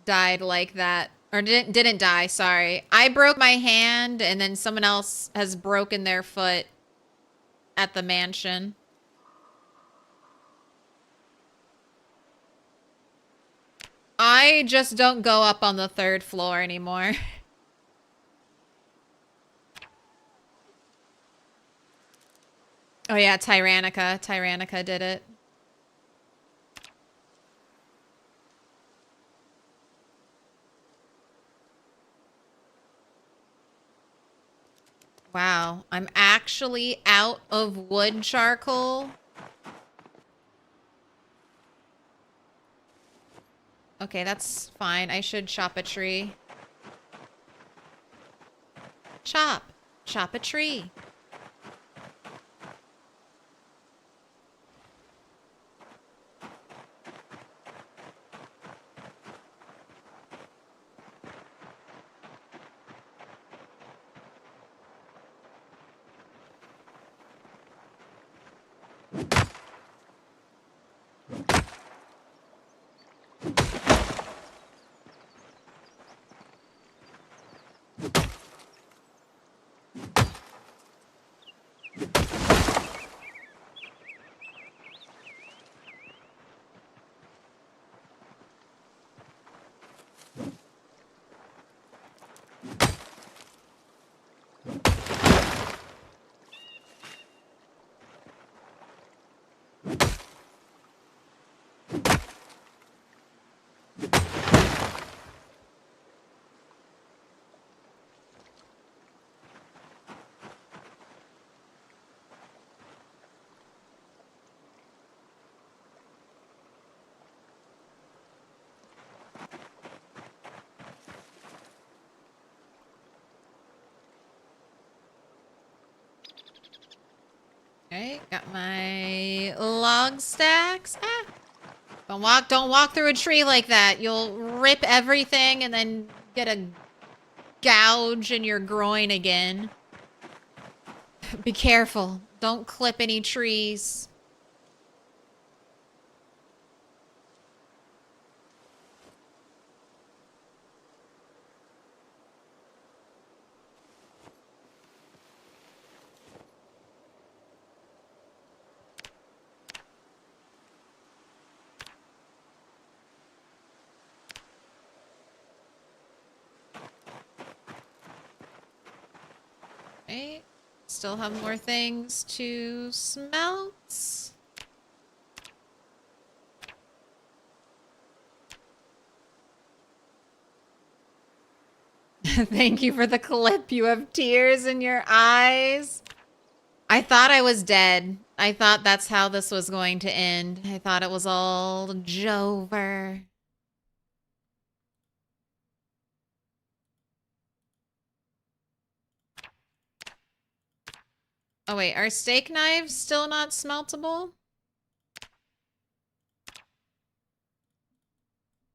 died like that. Or didn't die, sorry. I broke my hand and then someone else has broken their foot at the mansion. I just don't go up on the 3rd floor anymore. Oh yeah, Tyrannica. Tyrannica did it. Wow, I'm actually out of wood charcoal. Okay, that's fine. I should chop a tree. Chop. Chop a tree. Okay, got my log stacks. Ah. Don't walk through a tree like that. You'll rip everything and then get a gouge in your groin again. Be careful. Don't clip any trees. Okay. Still have more things to smelt. Thank you for the clip. You have tears in your eyes. I thought I was dead. I thought that's how this was going to end. I thought it was all Jover. Oh wait, are steak knives still not smeltable?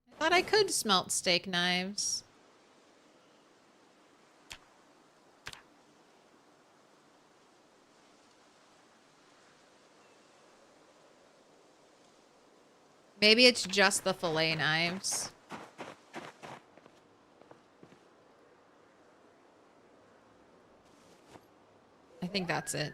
I thought I could smelt steak knives. Maybe it's just the fillet knives. I think that's it.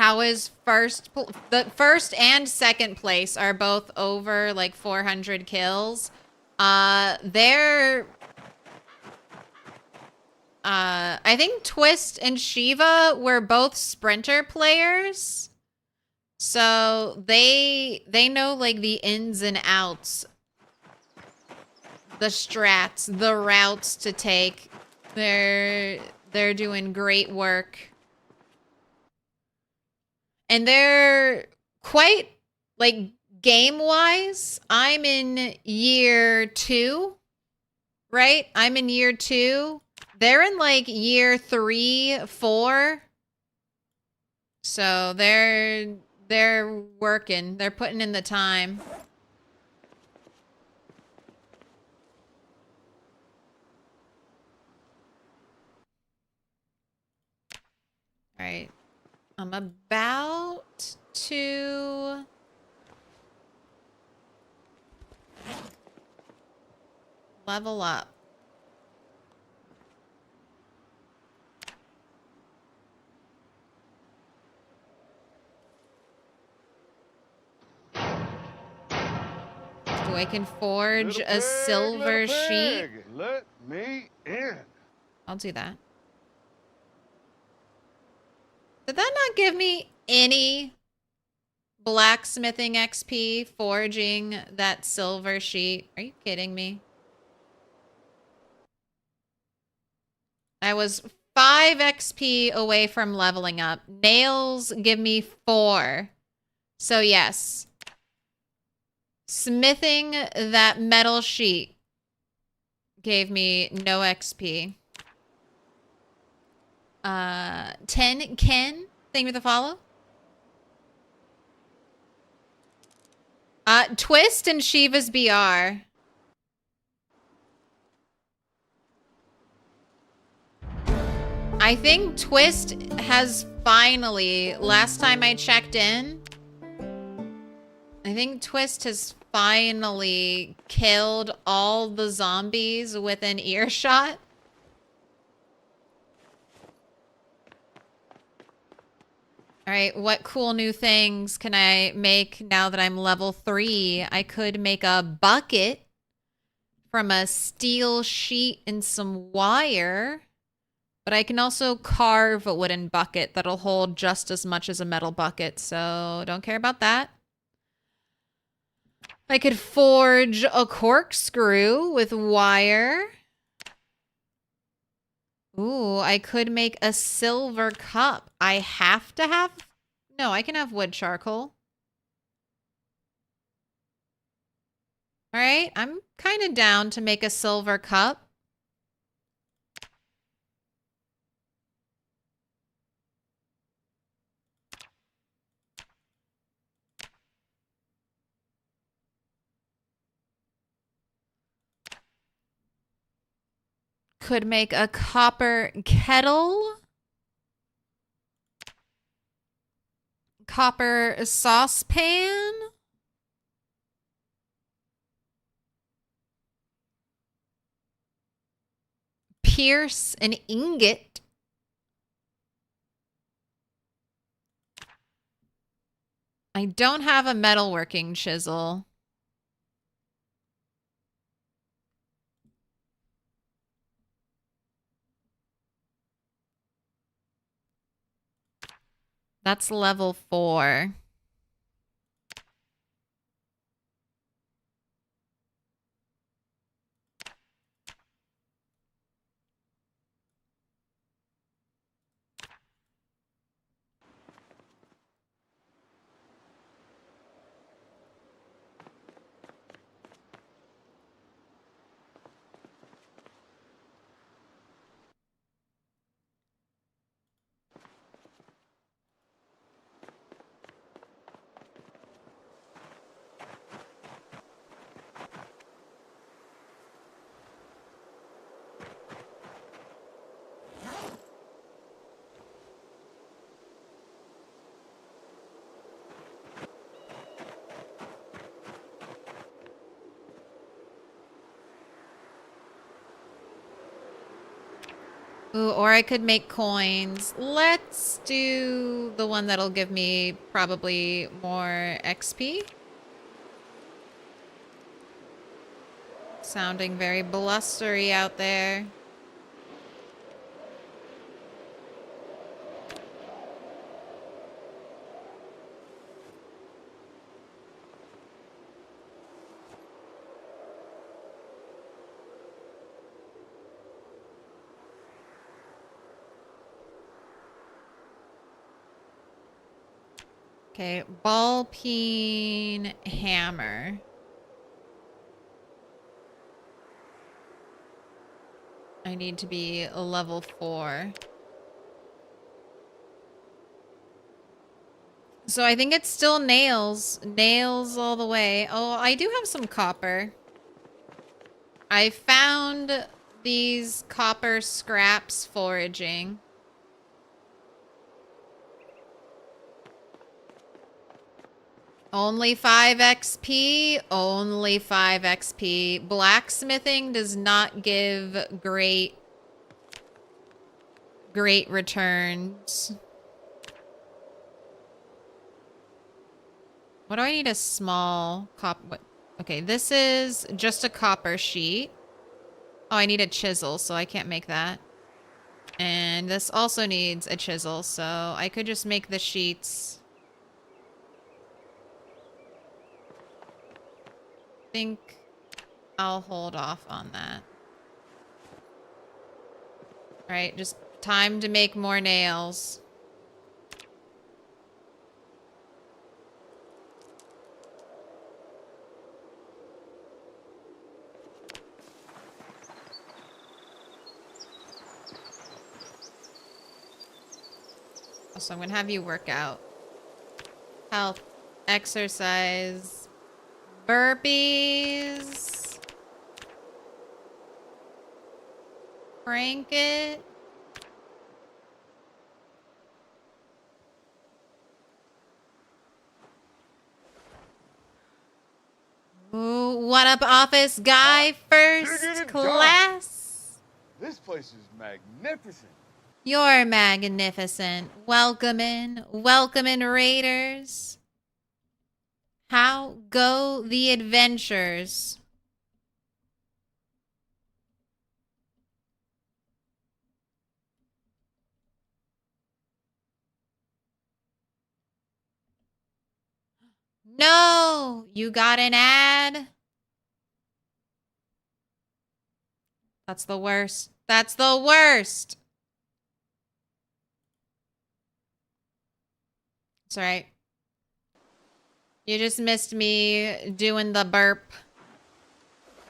how is the first and second place are both over like 400 kills. They're I think Twist and Shiva were both sprinter players. So they know like the ins and outs, the strats, the routes to take. They're doing great work. And they're quite, like, game-wise, I'm in year 2, right? I'm in year 2. They're in, like, year 3, 4. So they're working. They're putting in the time. All right. I'm about to level up. So I can forge a silver sheet. Let me in. I'll do that. Did that not give me any blacksmithing XP forging that silver sheet? Are you kidding me? I was 5 XP away from leveling up. Nails give me 4. So yes. Smithing that metal sheet gave me no XP. 10 Ken, thank you for the follow. Twist and Shiva's BR. I think Twist has finally, last time I checked in, I think Twist has finally killed all the zombies within earshot. All right, what cool new things can I make now that I'm level 3? I could make a bucket from a steel sheet and some wire, but I can also carve a wooden bucket that'll hold just as much as a metal bucket, so don't care about that. I could forge a corkscrew with wire. Ooh, I could make a silver cup. I have to have... No, I can have wood charcoal. All right, I'm kind of down to make a silver cup. Could make a copper kettle. Copper saucepan. Pierce an ingot. I don't have a metalworking chisel. That's level 4. Ooh, or I could make coins. Let's do the one that'll give me probably more XP. Sounding very blustery out there. Okay, ball peen hammer. I need to be a level 4. So I think it's still nails. Nails all the way. Oh, I do have some copper. I found these copper scraps foraging. Only 5 XP. Only 5 XP. Blacksmithing does not give great returns. What do I need a small copper? Okay, this is just a copper sheet. Oh, I need a chisel, so I can't make that. And this also needs a chisel, so I could just make the sheets. I think I'll hold off on that. Alright, just time to make more nails. So I'm gonna have you work out. Health, exercise, burpees. Crank it. Ooh, what up, office guy? First class. This place is magnificent. You're magnificent. Welcome in. Welcome in, Raiders. How go the adventures? No! You got an ad? That's the worst. That's the worst! It's alright. You just missed me doing the burp.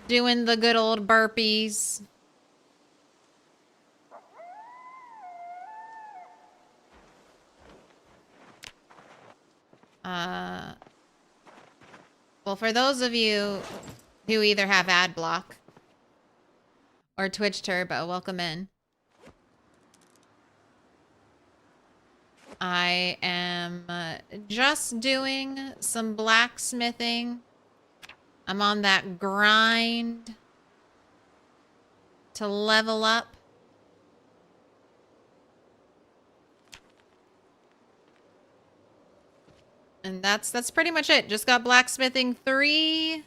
Doing the good old burpees. Well, for those of you who either have ad block or Twitch Turbo, welcome in. I am just doing some blacksmithing. I'm on that grind to level up. And that's pretty much it. Just got blacksmithing 3.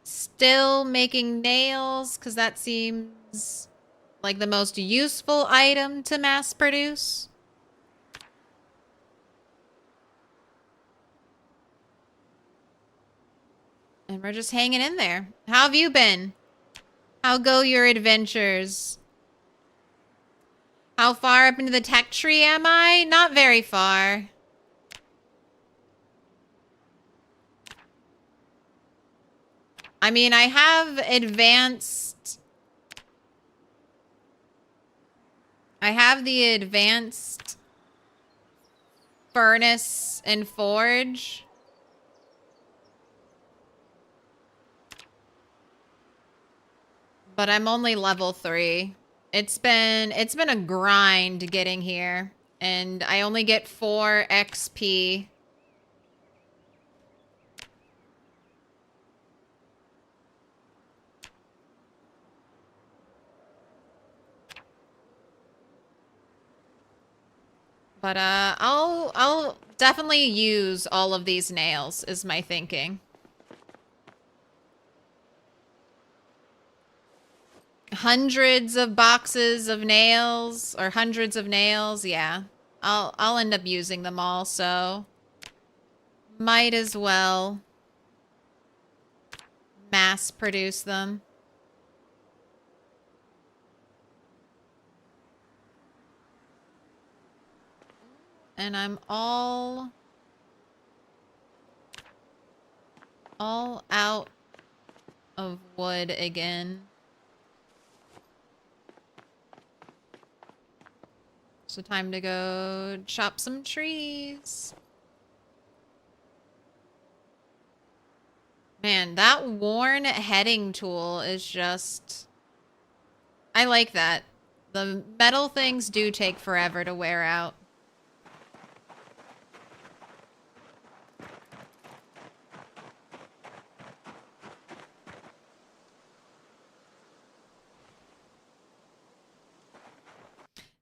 Still making nails because that seems like the most useful item to mass produce. And we're just hanging in there. How have you been? How go your adventures? How far up into the tech tree am I? Not very far. I mean, I have advanced... I have the advanced furnace and forge. But I'm only level 3. It's been a grind getting here. And I only get 4 XP. But I'll definitely use all of these nails is my thinking. Hundreds of boxes of nails or hundreds of nails, yeah. I'll end up using them all, so might as well mass produce them. And I'm all out of wood again. So time to go chop some trees. Man, that worn heading tool is just... I like that. The metal things do take forever to wear out.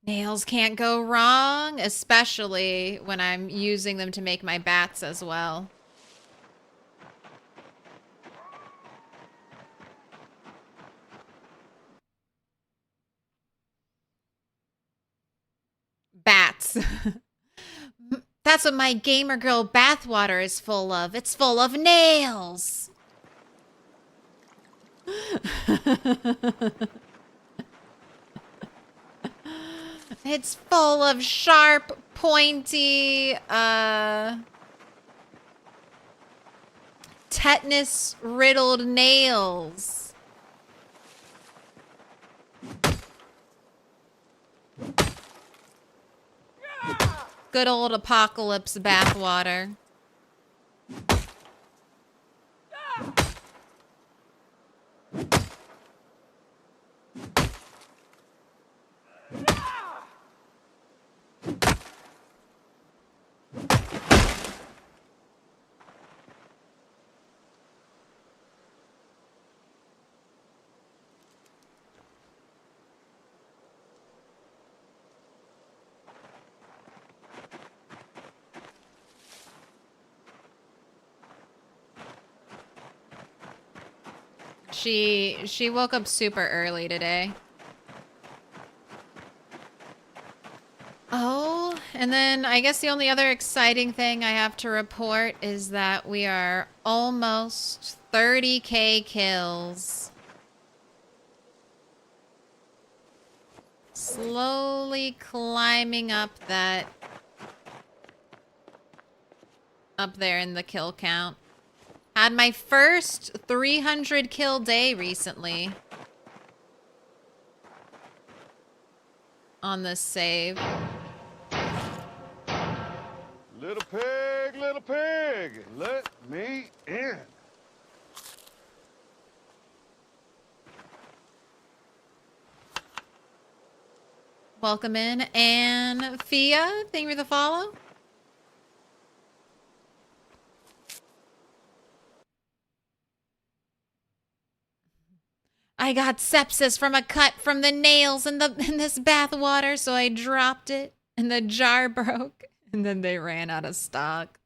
Nails can't go wrong, especially when I'm using them to make my bats as well. Bats. That's what my gamer girl bathwater is full of. It's full of nails. It's full of sharp, pointy, tetanus-riddled nails. Good old apocalypse bathwater. She woke up super early today. Oh, and then I guess the only other exciting thing I have to report is that we are almost 30k kills. Slowly climbing up that... up there in the kill count. Had my first 300 kill day recently. On this save. Little pig, let me in. Welcome in, and Fia, thank you for the follow. I got sepsis from a cut from the nails in this bath water, so I dropped it, and the jar broke, and then they ran out of stock.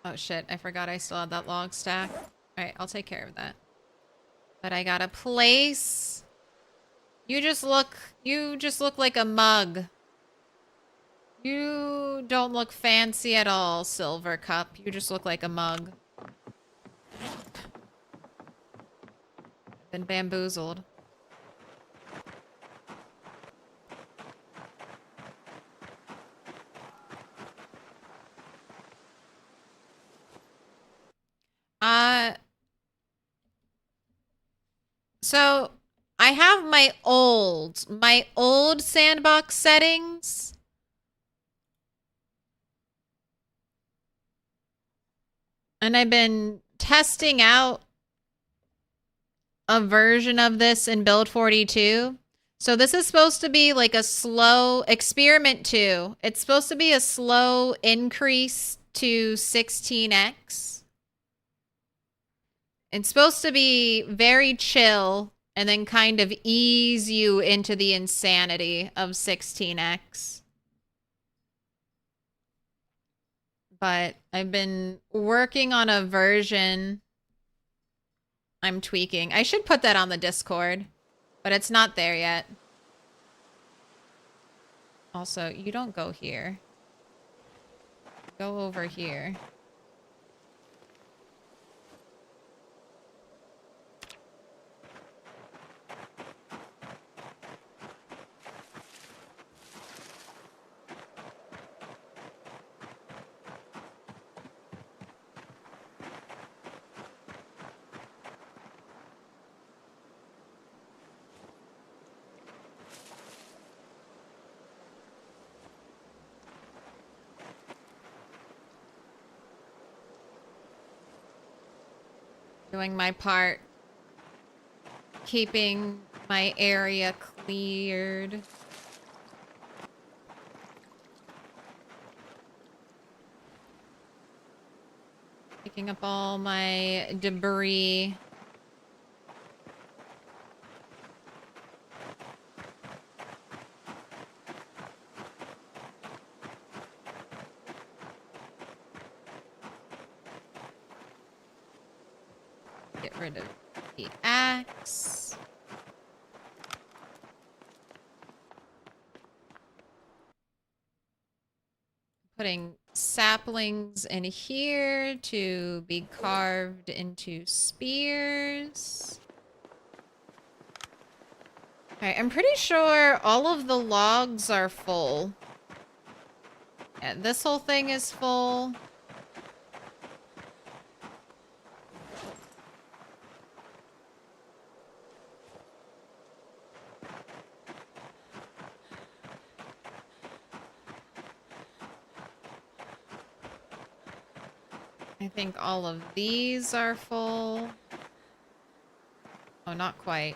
Oh shit, I forgot I still had that log stack. Alright, I'll take care of that. But I got a place. You just look like a mug. You don't look fancy at all, Silver Cup. You just look like a mug. Been bamboozled. So I have my old sandbox settings. And I've been testing out a version of this in build 42. So this is supposed to be like a slow experiment 2. It's supposed to be a slow increase to 16x. It's supposed to be very chill and then kind of ease you into the insanity of 16x. But I've been working on a version I'm tweaking. I should put that on the Discord, but it's not there yet. Also, you don't go here. Go over here. Doing my part. Keeping my area cleared. Picking up all my debris. Get rid of the axe. Putting saplings in here to be carved into spears. Alright, I'm pretty sure all of the logs are full. Yeah, this whole thing is full. I think all of these are full. Oh, not quite.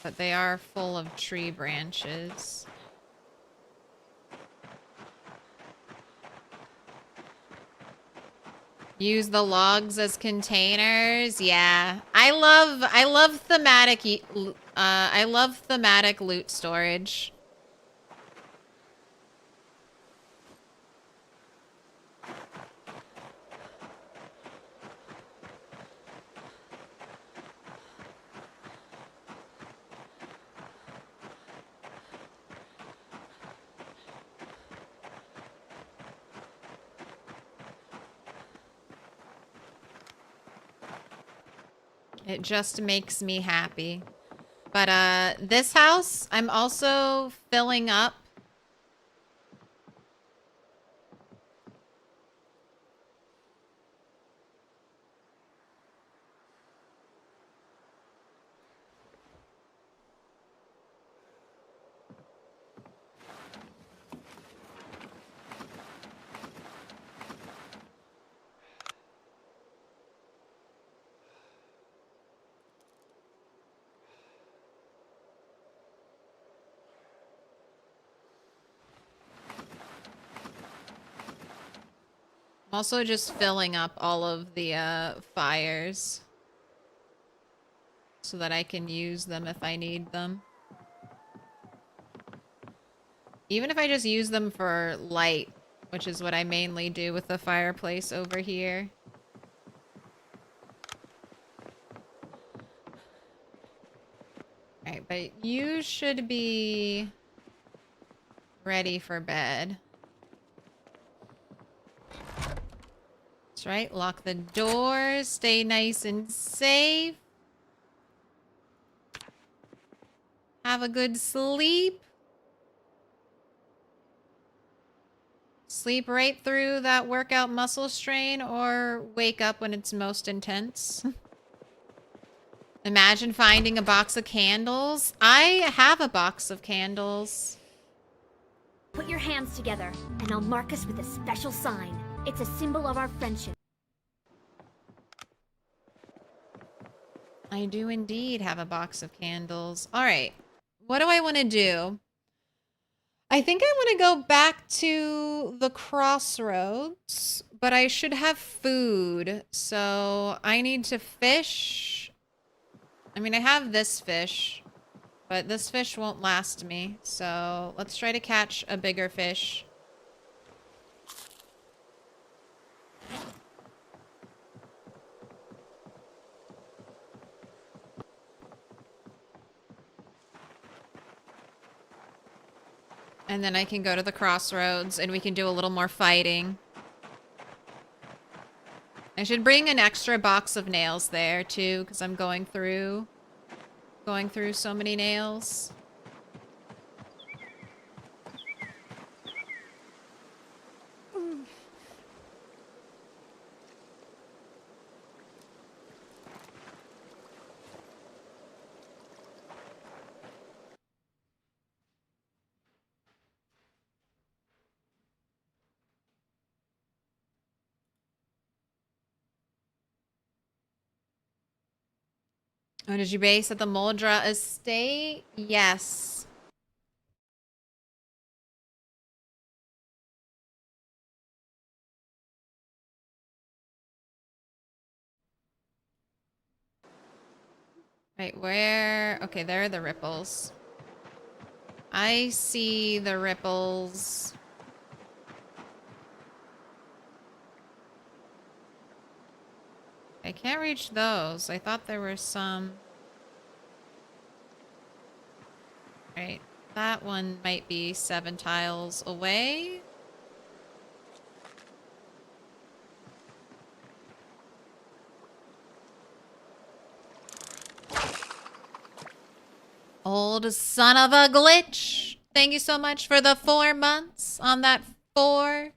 But they are full of tree branches. Use the logs as containers. Yeah. I love thematic loot storage. It just makes me happy. But this house, I'm also filling up. Also just filling up all of the fires so that I can use them if I need them. Even if I just use them for light, which is what I mainly do with the fireplace over here. Alright, but you should be ready for bed. That's right, lock the doors, stay nice and safe. Have a good sleep. Sleep right through that workout muscle strain or wake up when it's most intense. Imagine finding a box of candles. I have a box of candles. Put your hands together, and I'll mark us with a special sign. It's a symbol of our friendship. I do indeed have a box of candles. All right. What do I want to do? I think I want to go back to the crossroads, but I should have food. So I need to fish. I mean, I have this fish, but this fish won't last me. So let's try to catch a bigger fish. And then I can go to the crossroads and we can do a little more fighting. I should bring an extra box of nails there too, because I'm going through so many nails. Oh, did you base at the Moldra estate? Yes. Right, where? Okay, there are the ripples. I see the ripples. I can't reach those. I thought there were some. Right, that one might be 7 tiles away. Old son of a glitch. Thank you so much for the 4 months on that 4-month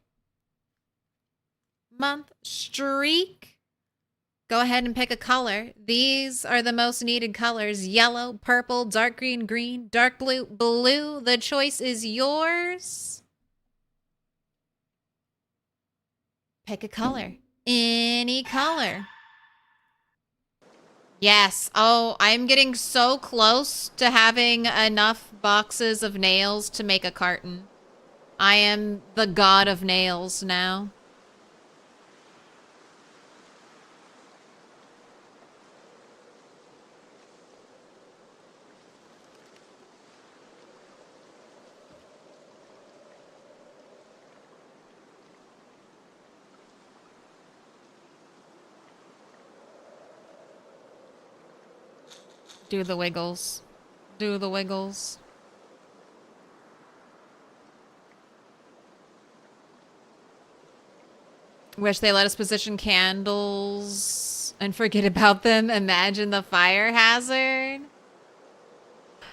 streak. Go ahead and pick a color. These are the most needed colors. Yellow, purple, dark green, green, dark blue, blue. The choice is yours. Pick a color. Any color. Yes. Oh, I'm getting so close to having enough boxes of nails to make a carton. I am the god of nails now. Do the wiggles. Do the wiggles. Wish they let us position candles and forget about them. Imagine the fire hazard.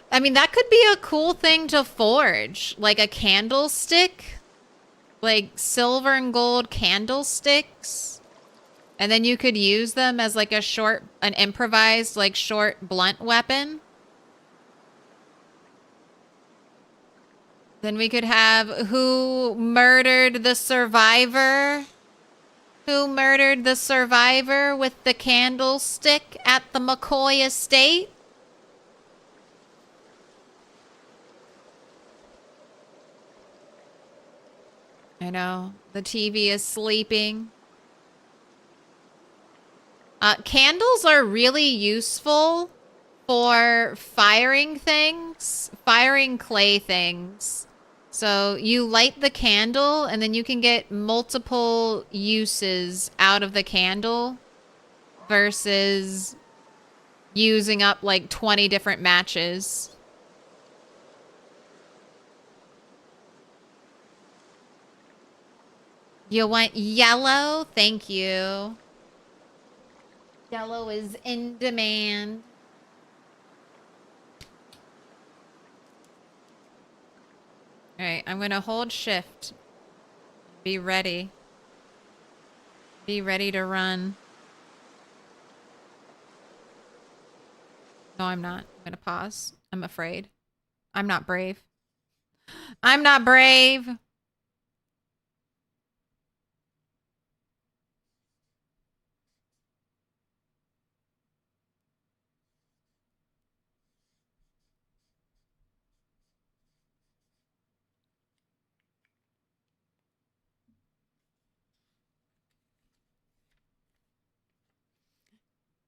I mean, that could be a cool thing to forge. Like a candlestick. Like silver and gold candlesticks. And then you could use them as like an improvised, like short blunt weapon. Then we could have who murdered the survivor? Who murdered the survivor with the candlestick at the McCoy estate? I know, the TV is sleeping. Candles are really useful for firing things, firing clay things. So you light the candle and then you can get multiple uses out of the candle versus using up like 20 different matches. You want yellow? Thank you. Yellow is in demand. All right, I'm going to hold shift. Be ready. Be ready to run. No, I'm not. I'm gonna pause. I'm afraid. I'm not brave. I'm not brave.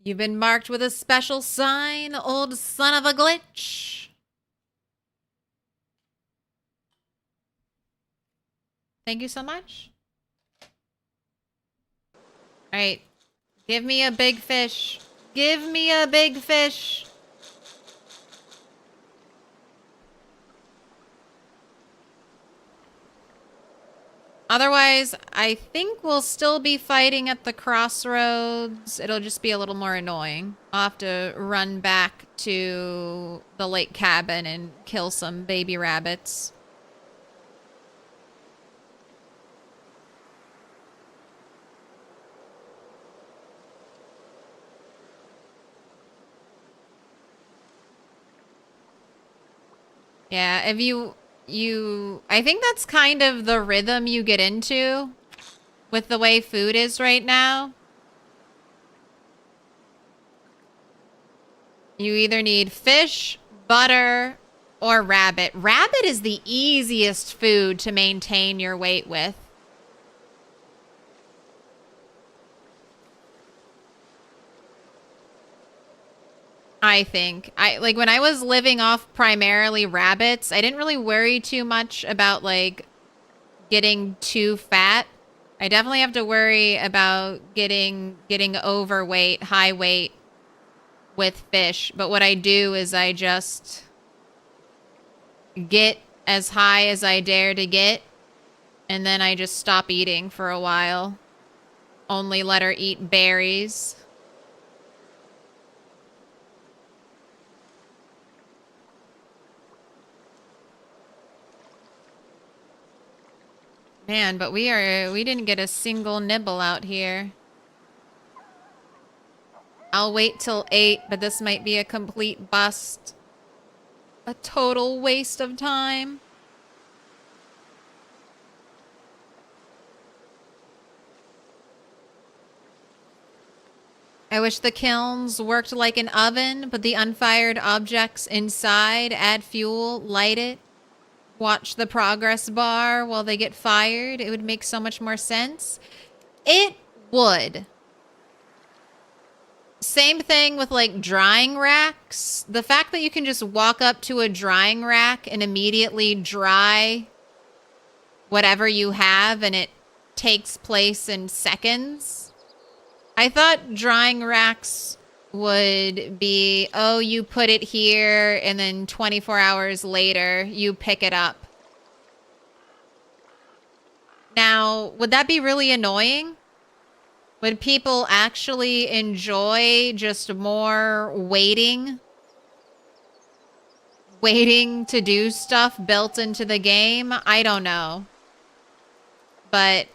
You've been marked with a special sign, old son of a glitch. Thank you so much. All right. Give me a big fish. Give me a big fish. Otherwise, I think we'll still be fighting at the crossroads. It'll just be a little more annoying. I'll have to run back to the lake cabin and kill some baby rabbits. Yeah, if I think that's kind of the rhythm you get into with the way food is right now. You either need fish, butter, or rabbit. Rabbit is the easiest food to maintain your weight with. I think. Like when I was living off primarily rabbits, I didn't really worry too much about like getting too fat. I definitely have to worry about getting overweight, high weight with fish. But what I do is I just get as high as I dare to get, and then I just stop eating for a while. Only let her eat berries. Man, but we didn't get a single nibble out here. I'll wait till 8, but this might be a complete bust. A total waste of time. I wish the kilns worked like an oven, but the unfired objects inside add fuel, light it, watch the progress bar while they get fired. It would make so much more sense. It would. Same thing with like drying racks. The fact that you can just walk up to a drying rack and immediately dry whatever you have and it takes place in seconds. I thought drying racks would be, oh, you put it here and then 24 hours later you pick it up. Now, would that be really annoying? Would people actually enjoy just more waiting? Waiting to do stuff built into the game? I don't know. But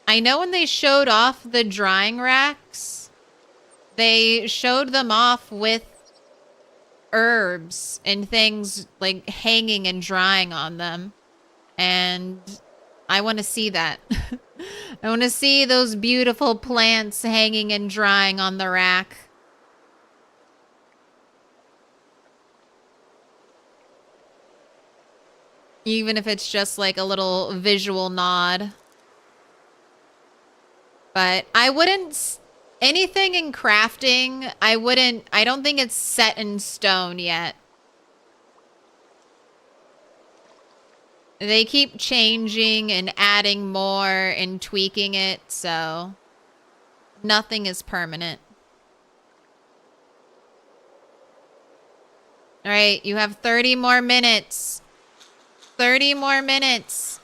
I know when they showed off the drying racks, they showed them off with herbs and things like hanging and drying on them. And I want to see that. I want to see those beautiful plants hanging and drying on the rack. Even if it's just like a little visual nod. But I wouldn't... Anything in crafting, I don't think it's set in stone yet. They keep changing and adding more and tweaking it, so nothing is permanent. All right, you have 30 more minutes. 30 more minutes.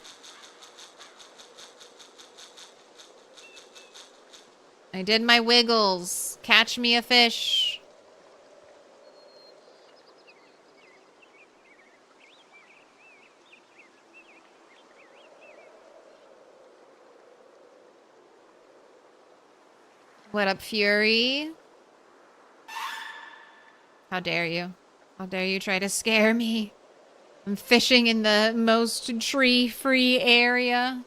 I did my wiggles. Catch me a fish. What up, Fury? How dare you? How dare you try to scare me? I'm fishing in the most tree-free area.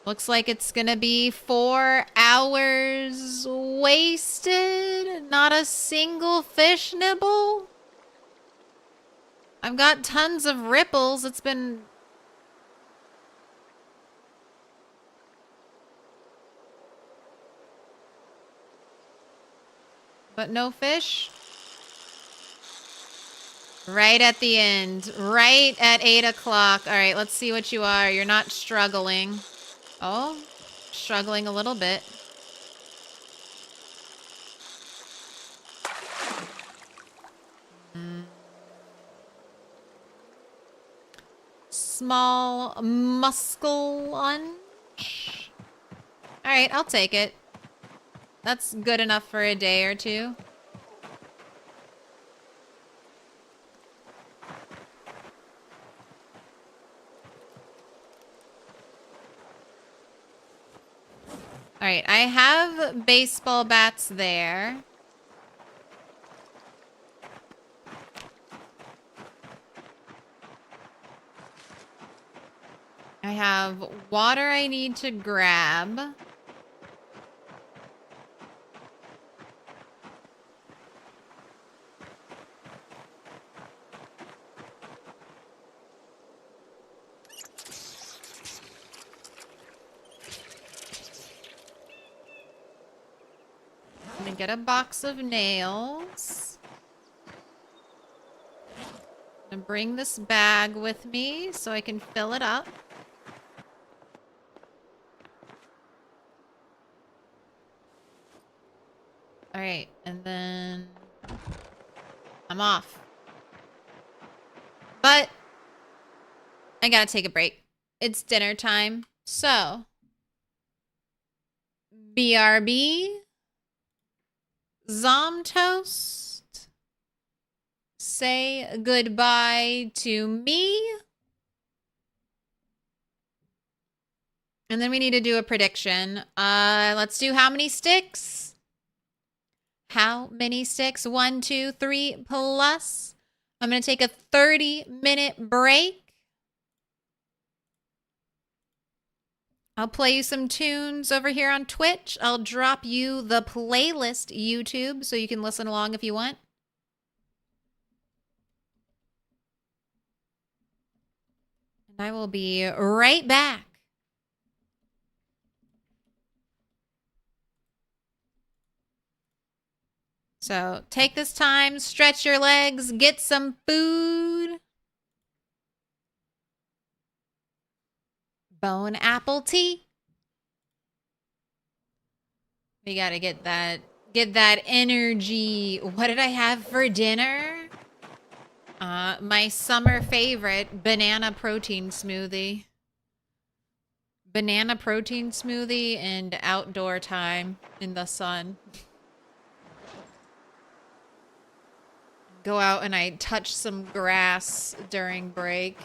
Looks like it's gonna be 4 hours wasted. Not a single fish nibble. I've got tons of ripples. It's been... But no fish? Right at the end. Right at 8 o'clock. All right, let's see what you are. You're not struggling. Oh, struggling a little bit. Small muscle-lunch. All right, I'll take it. That's good enough for a day or two. All right, I have baseball bats there. I have water I need to grab. I'm gonna get a box of nails. I'm gonna bring this bag with me so I can fill it up. All right, and then I'm off. But I gotta take a break. It's dinner time. So, BRB, Zomtoast, say goodbye to me. And then we need to do a prediction. Let's do how many sticks? How many sticks? 1, 2, 3 plus. I'm going to take a 30-minute break. I'll play you some tunes over here on Twitch. I'll drop you the playlist YouTube so you can listen along if you want. And I will be right back. So take this time, stretch your legs, get some food. Bone apple tea. We gotta get that energy. What did I have for dinner? My summer favorite, banana protein smoothie. Banana protein smoothie and outdoor time in the sun. Go out and I touch some grass during break.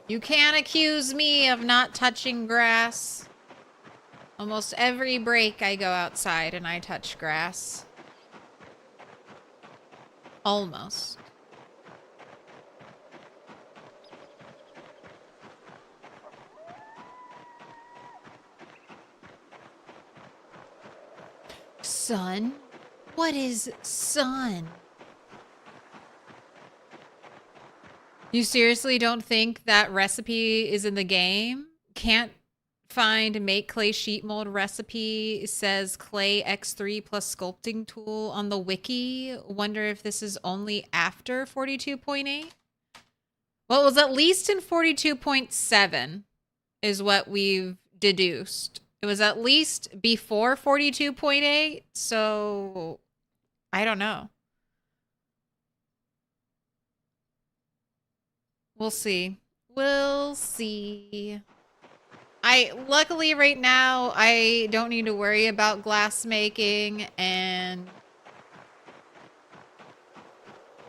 You can't accuse me of not touching grass. Almost every break I go outside and I touch grass. Almost. Sun? What is sun? You seriously don't think that recipe is in the game? Can't find make clay sheet mold recipe. Says clay X3 plus sculpting tool on the wiki. Wonder if this is only after 42.8? Well, it was at least in 42.7 is what we've deduced. It was at least before 42.8, so I don't know. We'll see. We'll see. Luckily right now, I don't need to worry about glass making, and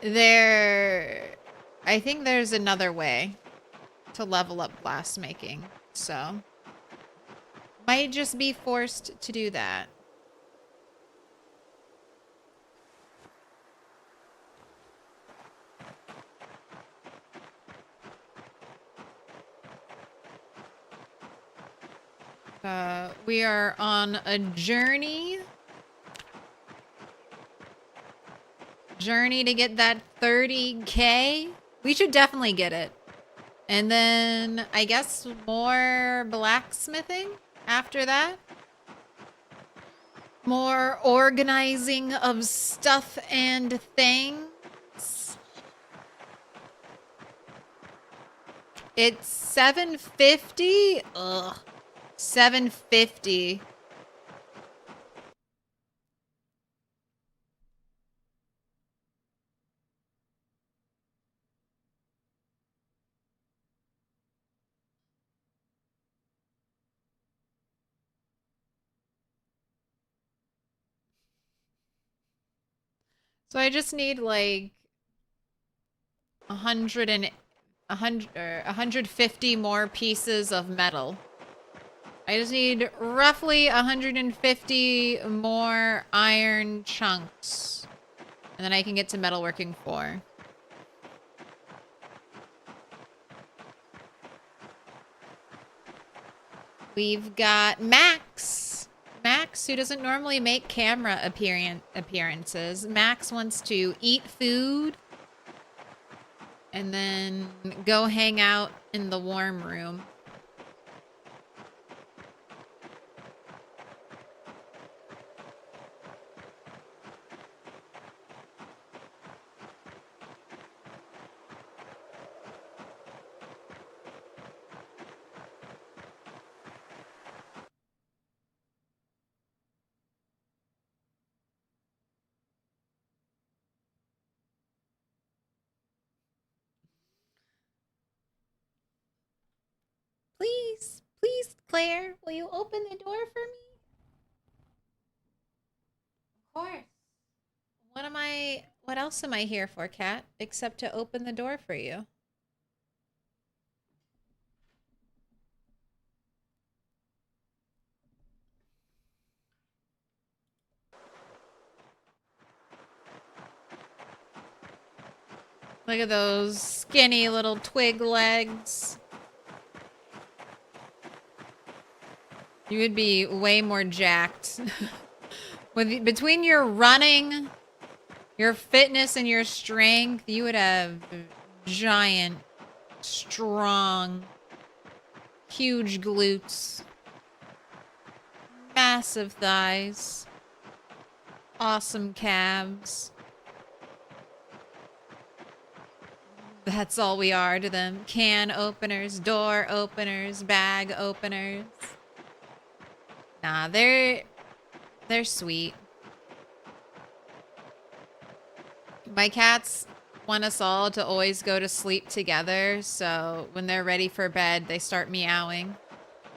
I think there's another way to level up glass making, so. Might just be forced to do that. We are on a journey. Journey to get that 30K. We should definitely get it. And then I guess more blacksmithing after that. More organizing of stuff and things. It's 750. Ugh. 750. So I just need like 150 more pieces of metal. I just need roughly 150 more iron chunks. And then I can get to metalworking 4. We've got Max. Max, who doesn't normally make camera appearances. Max wants to eat food and then go hang out in the warm room. Please, please, Claire, will you open the door for me? Of course. What else am I here for, Kat, except to open the door for you? Look at those skinny little twig legs. You would be way more jacked. Between your running, your fitness, and your strength, you would have giant, strong, huge glutes, massive thighs, awesome calves. That's all we are to them. Can openers, door openers, bag openers. Nah, they're sweet. My cats want us all to always go to sleep together, so when they're ready for bed, they start meowing.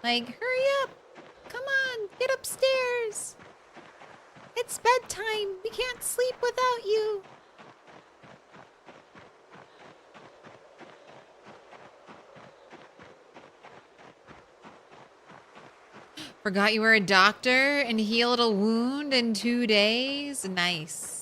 Like, hurry up! Come on, get upstairs! It's bedtime! We can't sleep without you! Forgot you were a doctor and healed a wound in 2 days? Nice.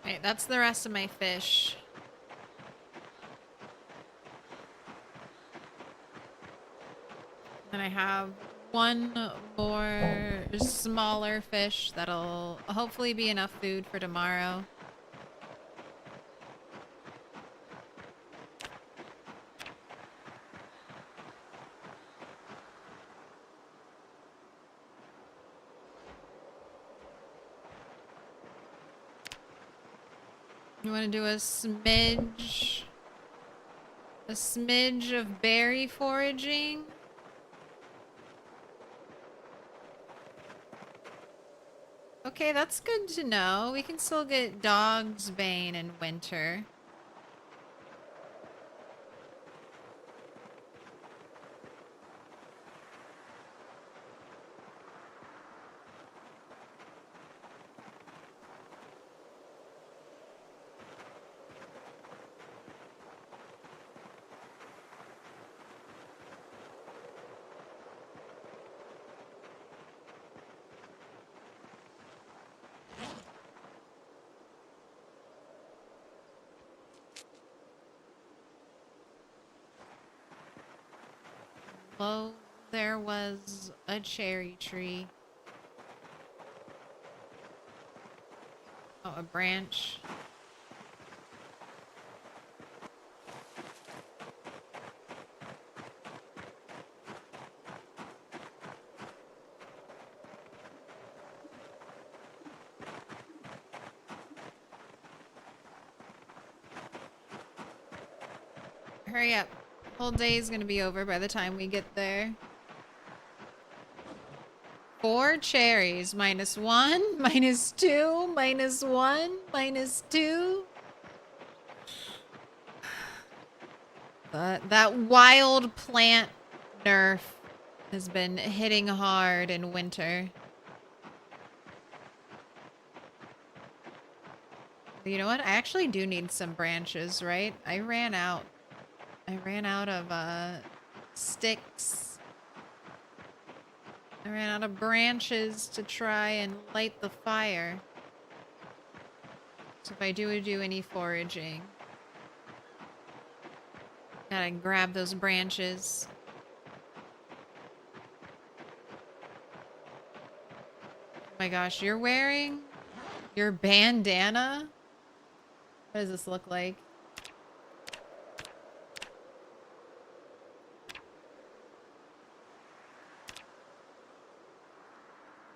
Alright, that's the rest of my fish. And I have one more smaller fish that'll hopefully be enough food for tomorrow. You want to do a smidge? A smidge of berry foraging? Okay, that's good to know. We can still get Dog's Bane in winter. Oh, there was a cherry tree. Oh, a branch. Hurry up. Whole day is gonna be over by the time we get there. 4 cherries. -1, -2, -1, -2. That wild plant nerf has been hitting hard in winter. You know what? I actually do need some branches, right? I ran out of sticks. I ran out of branches to try and light the fire. So if I do any foraging, gotta grab those branches. Oh my gosh, you're wearing your bandana? What does this look like?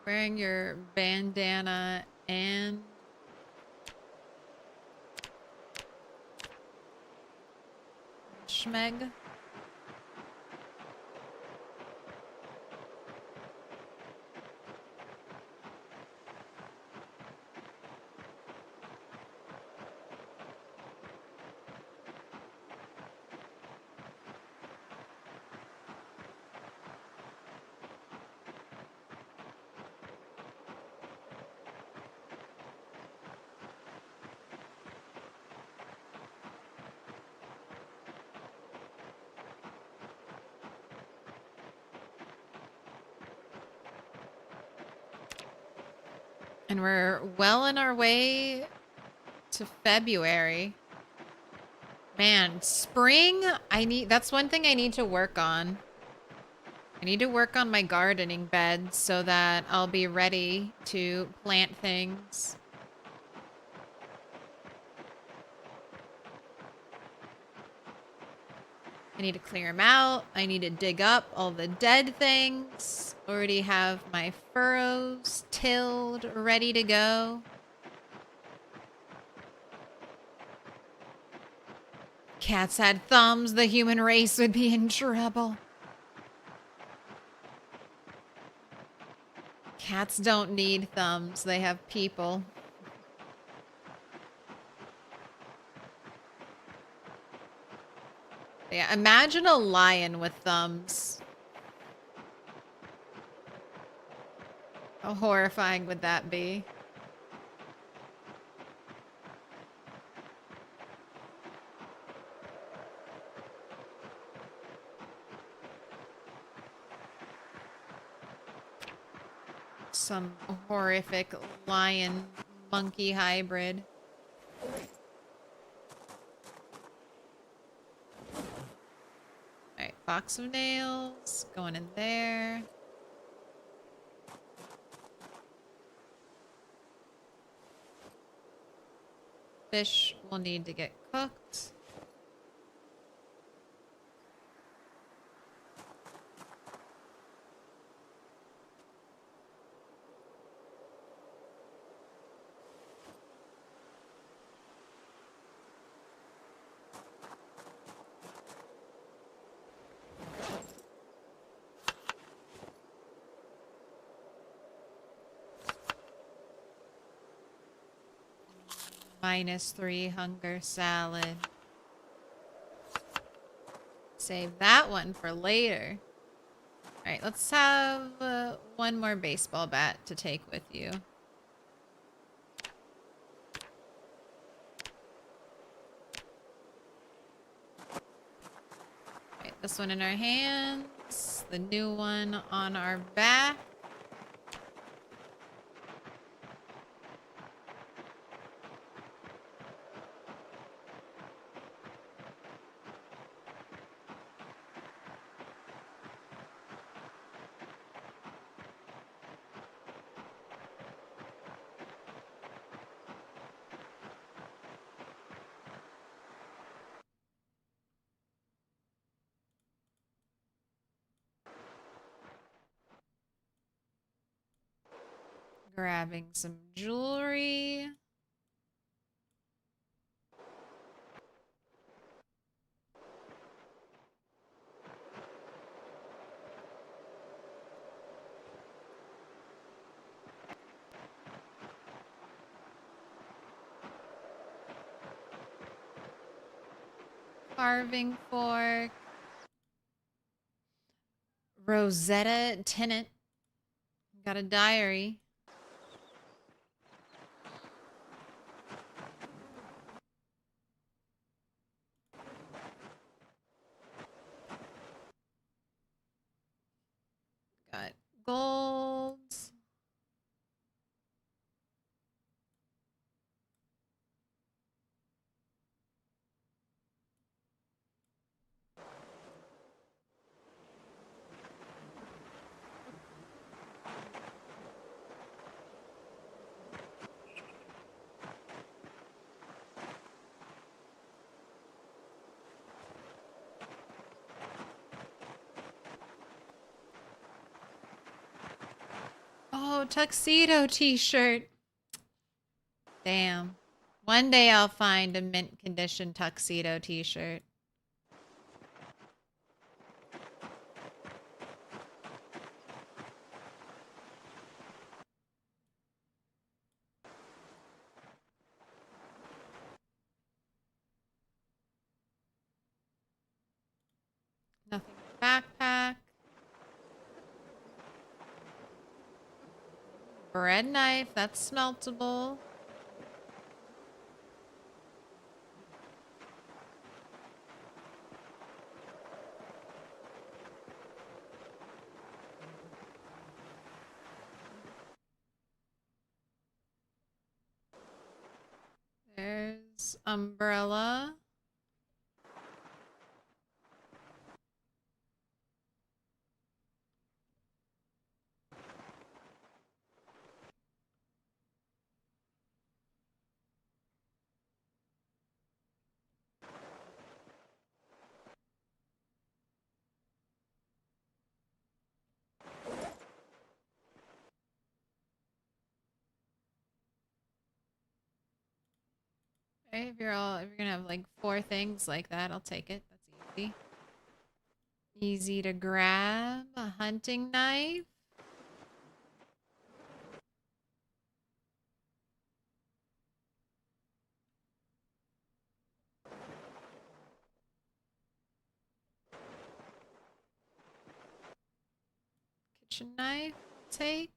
Wearing your bandana and schmeg. And we're well on our way to February. Man, spring, that's one thing I need to work on. I need to work on my gardening bed so that I'll be ready to plant things. I need to clear them out. I need to dig up all the dead things. Already have my furrows tilled, ready to go. Cats had thumbs, the human race would be in trouble. Cats don't need thumbs, they have people. Yeah, imagine a lion with thumbs. How horrifying would that be? Some horrific lion monkey hybrid. Alright, box of nails going in there. Fish will need to get cooked. -3 hunger salad. Save that one for later. Alright, let's have one more baseball bat to take with you. Alright, this one in our hands. The new one on our back. Grabbing some jewelry. Carving fork. Rosetta Tennant. Got a diary. Got golds. Oh, tuxedo t-shirt. Damn. One day I'll find a mint condition tuxedo t-shirt. Nothing in the backpack. Bread knife, that's smeltable. There's umbrella. Okay, if you're gonna have like 4 things like that, I'll take it. That's easy. Easy to grab. A hunting knife. Kitchen knife, I'll take.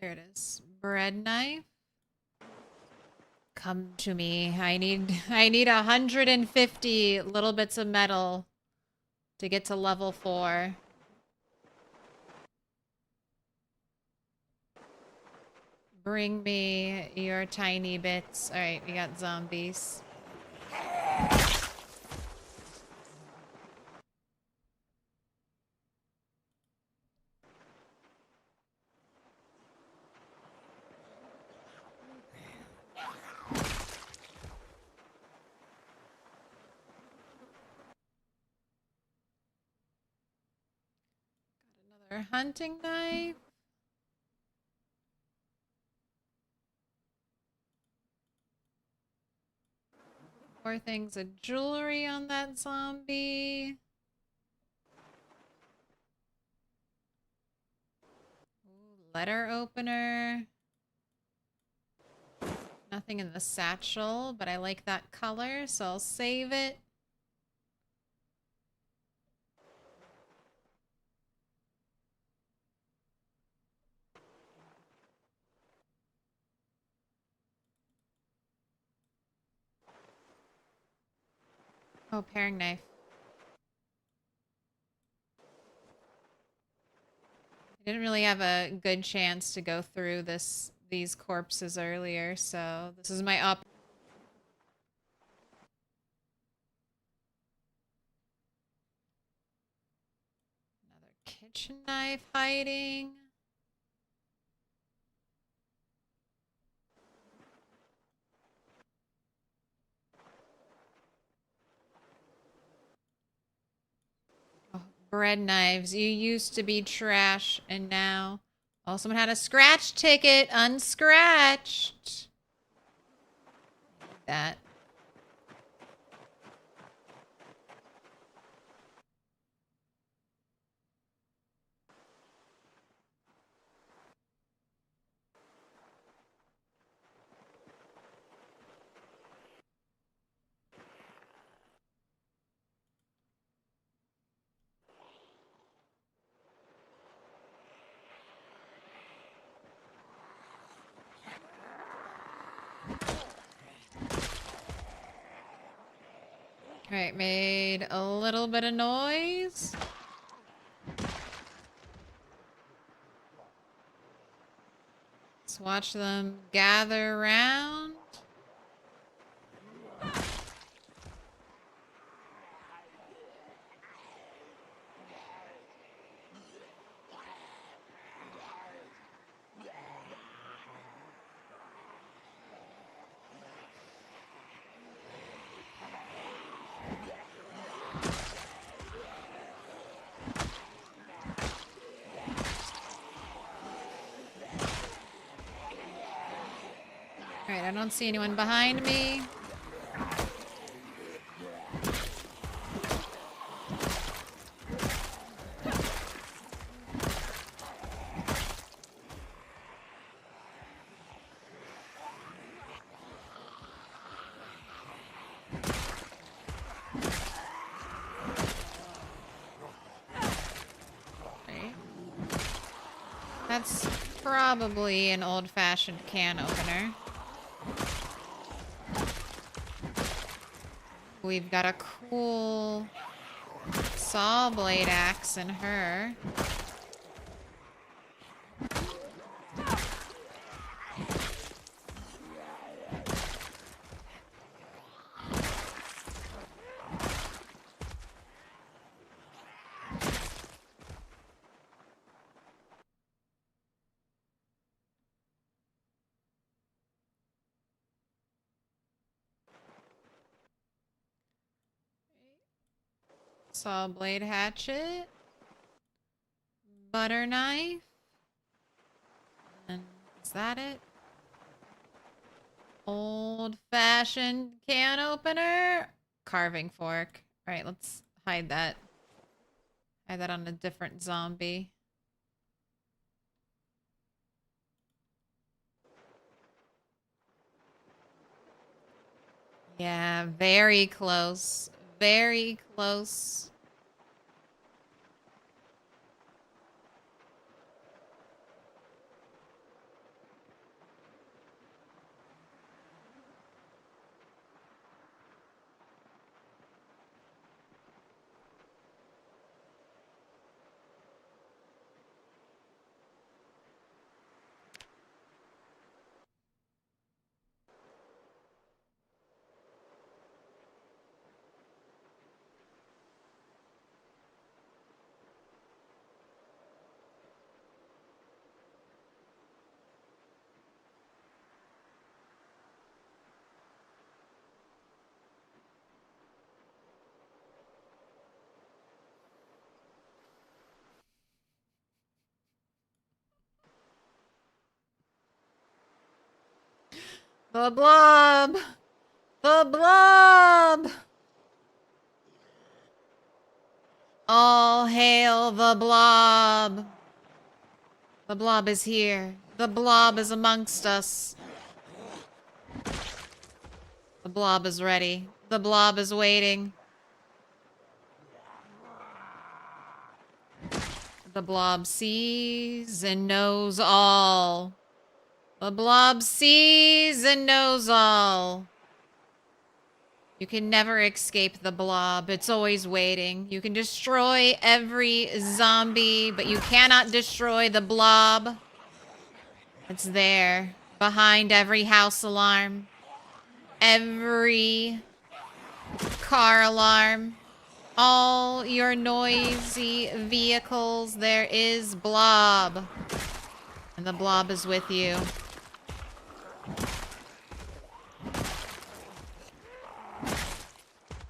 There it is. Bread knife. Come to me. I need 150 little bits of metal to get to level 4. Bring me your tiny bits. Alright, we got zombies. Another hunting knife. Four things of jewelry on that zombie. Ooh, letter opener. Nothing in the satchel, but I like that color, so I'll save it. Oh, paring knife. I didn't really have a good chance to go through these corpses earlier, so this is my up. Another kitchen knife hiding. Oh, bread knives. You used to be trash, and now... Oh, someone had a scratch ticket. Unscratched. That. Alright, made a little bit of noise. Let's watch them gather around. Alright, I don't see anyone behind me. Okay. That's probably an old-fashioned can opener. We've got a cool saw blade axe in her. Saw blade hatchet. Butter knife. And is that it? Old-fashioned can opener. Carving fork. Alright, let's hide that. Hide that on a different zombie. Yeah, very close. Very close. The blob! The blob! All hail the blob! The blob is here. The blob is amongst us. The blob is ready. The blob is waiting. The blob sees and knows all. The blob sees and knows all. You can never escape the blob. It's always waiting. You can destroy every zombie, but you cannot destroy the blob. It's there, behind every house alarm, every car alarm, all your noisy vehicles. There is blob, and the blob is with you.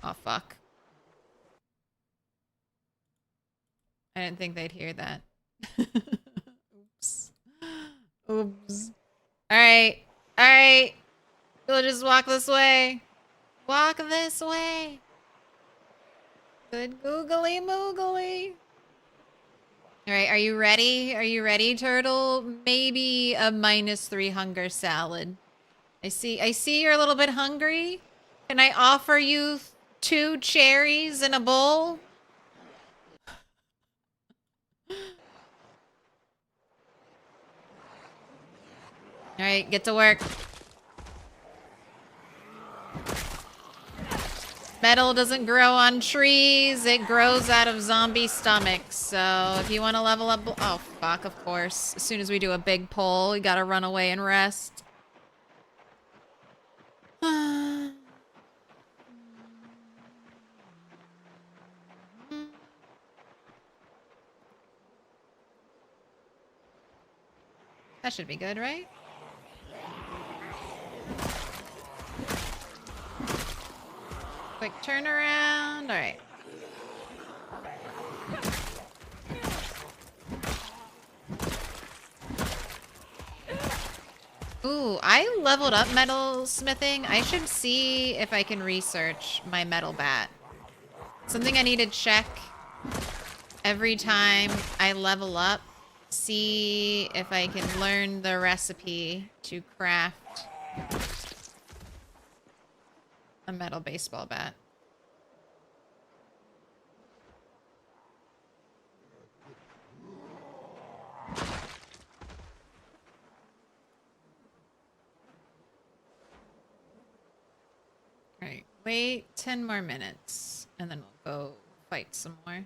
Oh, fuck. I didn't think they'd hear that. Oops. Oops. Alright. Alright. We'll just walk this way. Walk this way. Good googly moogly. Alright, are you ready? Are you ready, turtle? Maybe a -3 hunger salad. I see you're a little bit hungry. Can I offer you 2 cherries in a bowl? Alright, get to work. Metal doesn't grow on trees, it grows out of zombie stomachs. So if you want to level up... Oh, fuck, of course. As soon as we do a big pull, you gotta run away and rest. That should be good, right? Quick turnaround. All right. Ooh, I leveled up metal smithing. I should see if I can research my metal bat. Something I need to check every time I level up. See if I can learn the recipe to craft a metal baseball bat. Alright, wait 10 more minutes and then we'll go fight some more.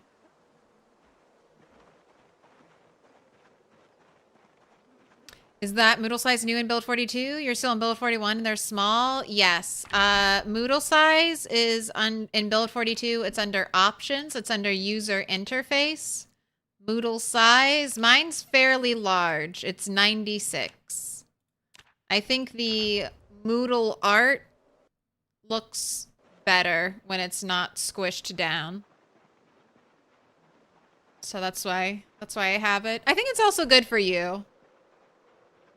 Is that Moodle size new in build 42? You're still in build 41 and they're small? Yes. Moodle size is in build 42. It's under options. It's under user interface. Moodle size. Mine's fairly large. It's 96. I think the Moodle art looks better when it's not squished down. So that's why I have it. I think it's also good for you.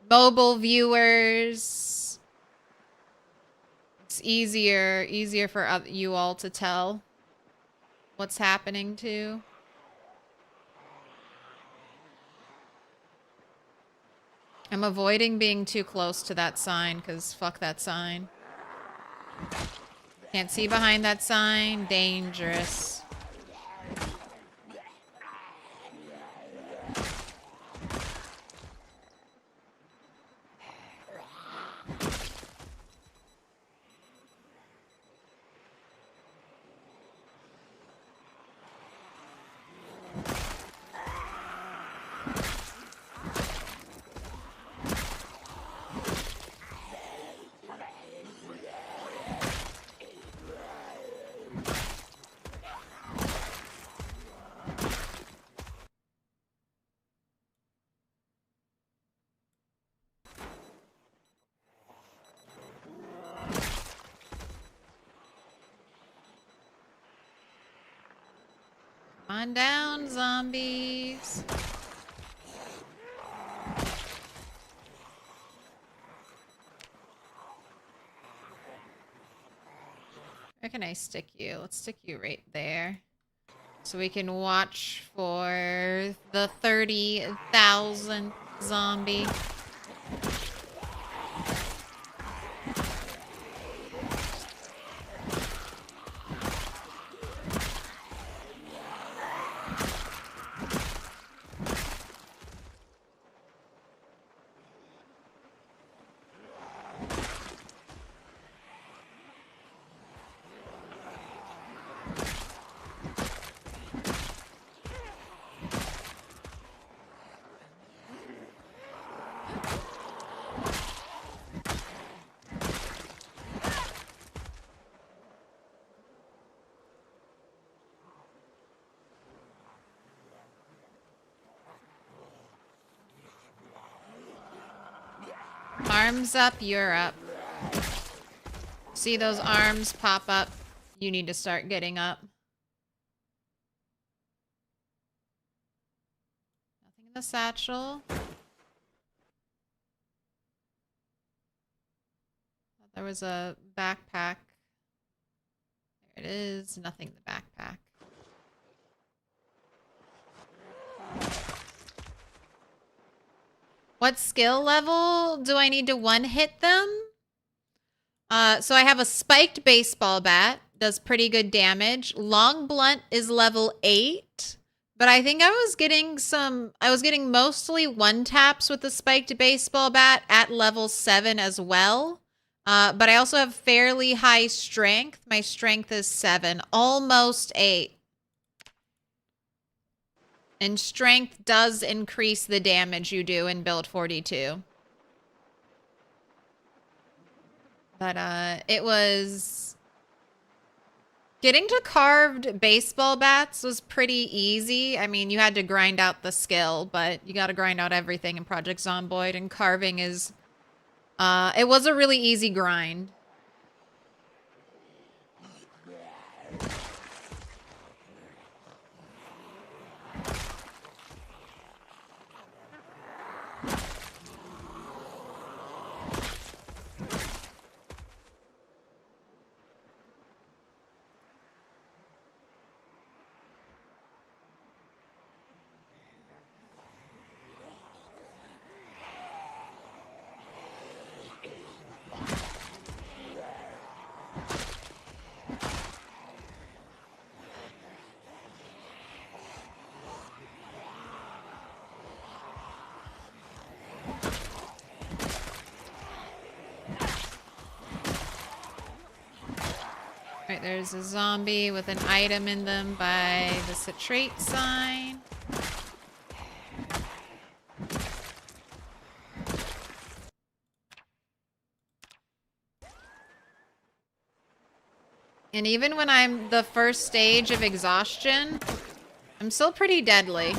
Mobile viewers. It's easier for you all to tell what's happening too. I'm avoiding being too close to that sign because fuck that sign. Can't see behind that sign. Dangerous. Come on down, zombies. Where can I stick you? Let's stick you right there. So we can watch for the 30,000th zombie. Arms up, you're up. See those arms pop up? You need to start getting up. Nothing in the satchel. There was a backpack. There it is. Nothing in the backpack. What skill level do I need to one-hit them? So I have a spiked baseball bat. Does pretty good damage. Long blunt is level 8. But I think I was getting mostly one-taps with the spiked baseball bat at level 7 as well. But I also have fairly high strength. My strength is 7. Almost 8. And strength does increase the damage you do in build 42. But it was... Getting to carved baseball bats was pretty easy. I mean, you had to grind out the skill, but you got to grind out everything in Project Zomboid, and carving is... it was a really easy grind. Right, there's a zombie with an item in them by the citrate sign. And even when I'm the first stage of exhaustion, I'm still pretty deadly.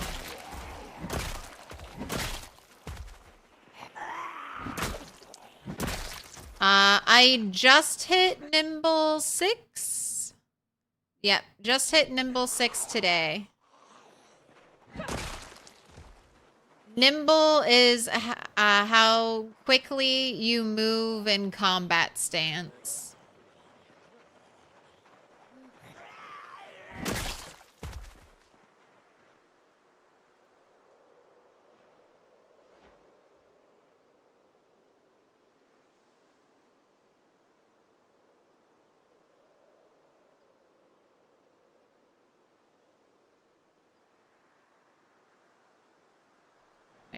I just hit Nimble 6. Yep, just hit Nimble 6 today. Nimble is how quickly you move in combat stance.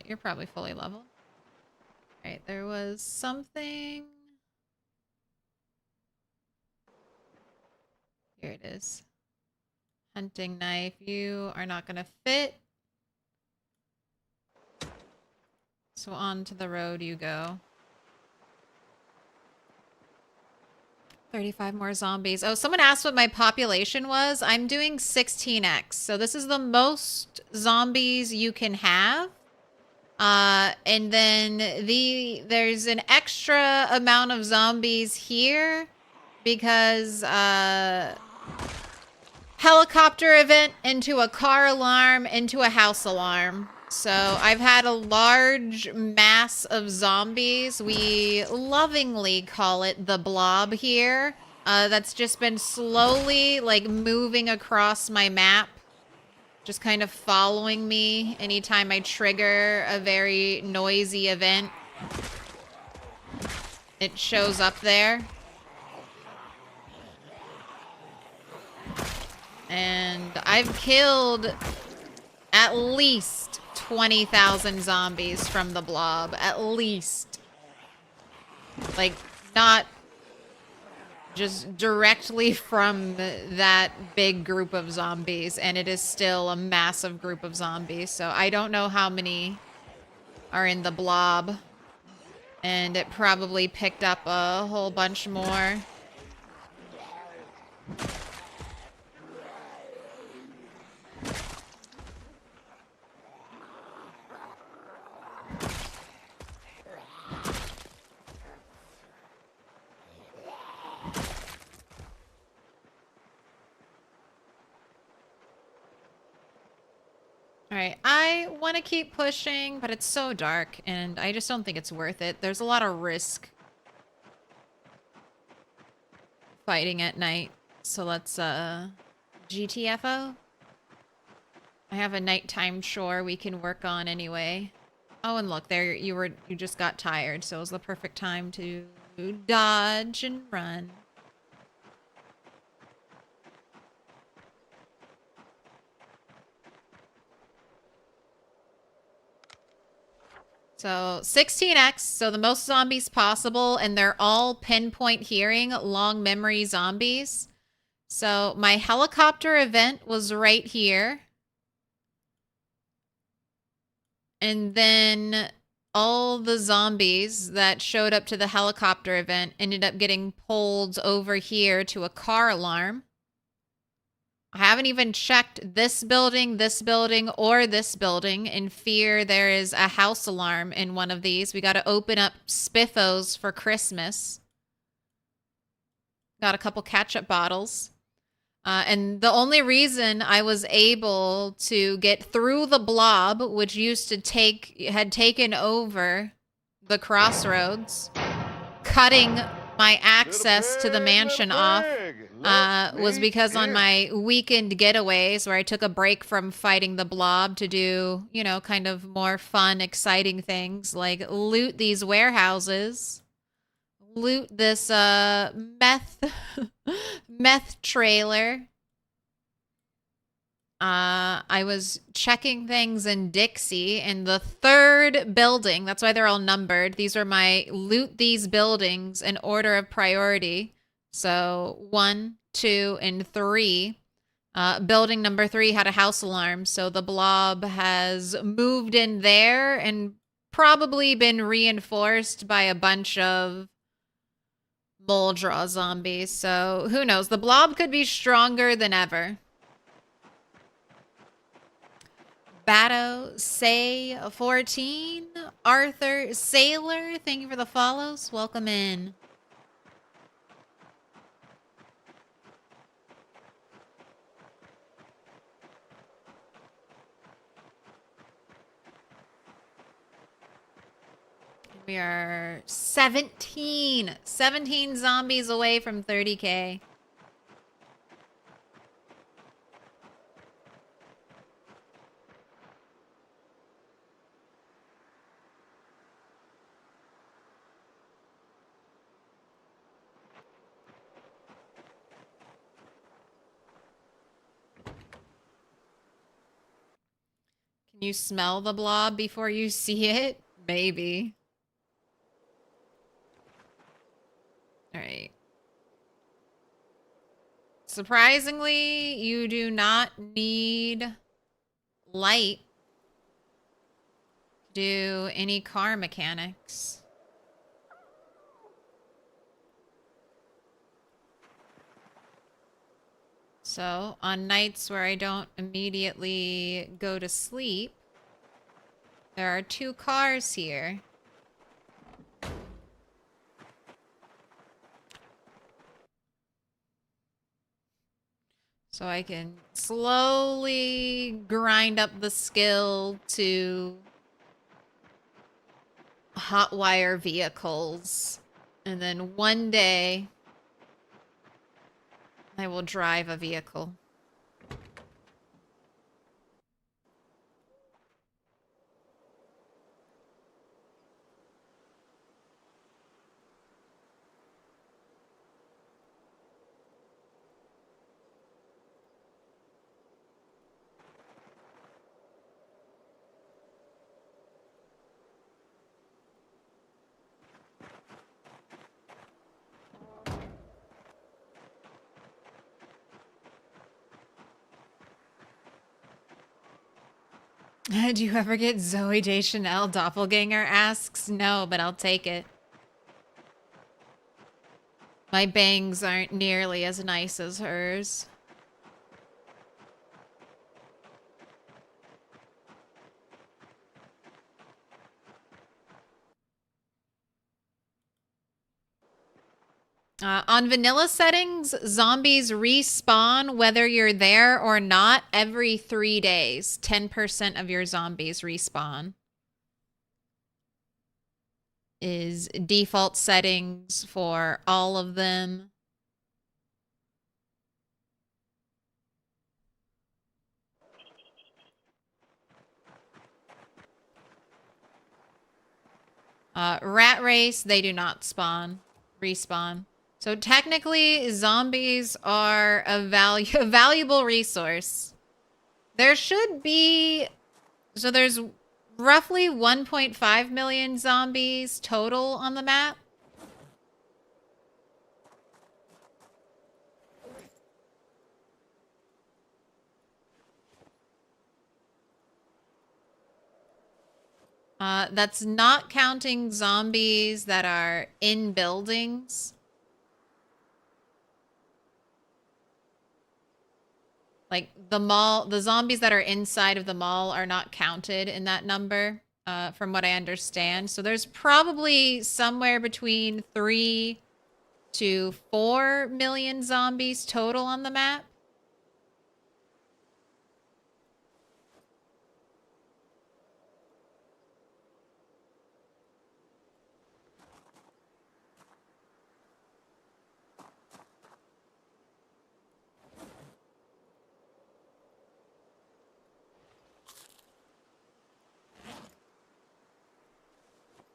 You're probably fully leveled. Right, there was something. Here it is. Hunting knife. You are not going to fit. So on to the road you go. 35 more zombies. Oh, someone asked what my population was. I'm doing 16x. So this is the most zombies you can have. And then there's an extra amount of zombies here because helicopter event into a car alarm into a house alarm. So I've had a large mass of zombies. We lovingly call it the blob here. that's just been slowly, like, moving across my map. Just kind of following me anytime I trigger a very noisy event. It shows up there. And I've killed at least 20,000 zombies from the blob. At least. Like, not just directly from that big group of zombies. And it is still a massive group of zombies. So I don't know how many are in the blob. And it probably picked up a whole bunch more. Alright, I want to keep pushing, but it's so dark, and I just don't think it's worth it. There's a lot of risk fighting at night. So let's, GTFO? I have a nighttime chore we can work on anyway. Oh, and look, there you just got tired, so it was the perfect time to dodge and run. So 16x, so the most zombies possible, and they're all pinpoint hearing, long memory zombies. So my helicopter event was right here. And then all the zombies that showed up to the helicopter event ended up getting pulled over here to a car alarm. I haven't even checked this building, or this building in fear there is a house alarm in one of these. We got to open up Spiffos for Christmas. Got a couple ketchup bottles. And the only reason I was able to get through the blob, which had taken over the crossroads, cutting my access to the mansion off, was because on my weekend getaways where I took a break from fighting the blob to do, you know, kind of more fun, exciting things like loot these warehouses, loot this meth trailer. I was checking things in Dixie in the third building. That's why they're all numbered. These are my loot these buildings in order of priority. So 1, 2, and 3. Building number 3 had a house alarm. So the blob has moved in there and probably been reinforced by a bunch of Moldra zombies. So who knows? The blob could be stronger than ever. Batto, Say, 14, Arthur, Sailor, thank you for the follows. Welcome in. We are 17 zombies away from 30K. Can you smell the blob before you see it? Maybe. All right. Surprisingly, you do not need light to do any car mechanics. So, on nights where I don't immediately go to sleep, there are 2 cars here. So I can slowly grind up the skill to hotwire vehicles. And then one day I will drive a vehicle. Do you ever get Zoe Deschanel doppelganger asks? No, but I'll take it. My bangs aren't nearly as nice as hers. On vanilla settings, zombies respawn whether you're there or not every 3 days. 10% of your zombies respawn. Is default settings for all of them. Rat race, they do not respawn. So technically, zombies are a valuable resource. There should be... So there's roughly 1.5 million zombies total on the map. That's not counting zombies that are in buildings. Like the mall, the zombies that are inside of the mall are not counted in that number, from what I understand. So there's probably somewhere between 3 to 4 million zombies total on the map.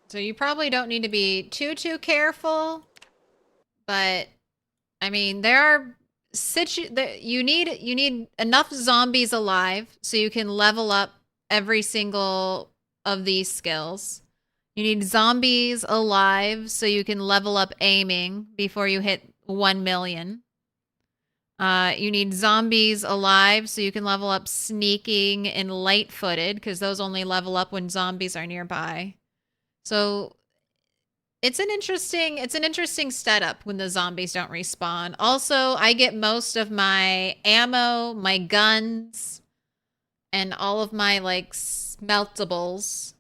So you probably don't need to be too careful, but I mean, there are you need enough zombies alive so you can level up every single of these skills. You need zombies alive so you can level up aiming before you hit 1 million. You need zombies alive so you can level up sneaking and light-footed, because those only level up when zombies are nearby. So it's an interesting setup when the zombies don't respawn. Also, I get most of my ammo, my guns, and all of my like smeltables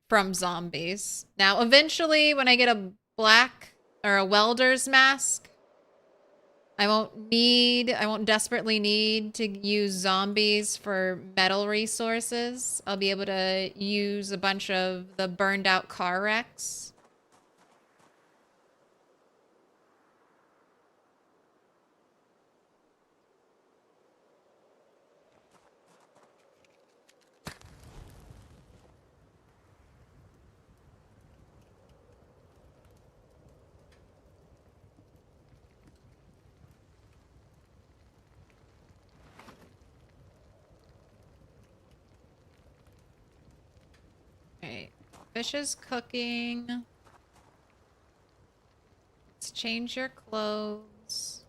from zombies. Now, eventually when I get a black or a welder's mask, I won't desperately need to use zombies for metal resources. I'll be able to use a bunch of the burned out car wrecks. Alright, fish is cooking. Let's change your clothes.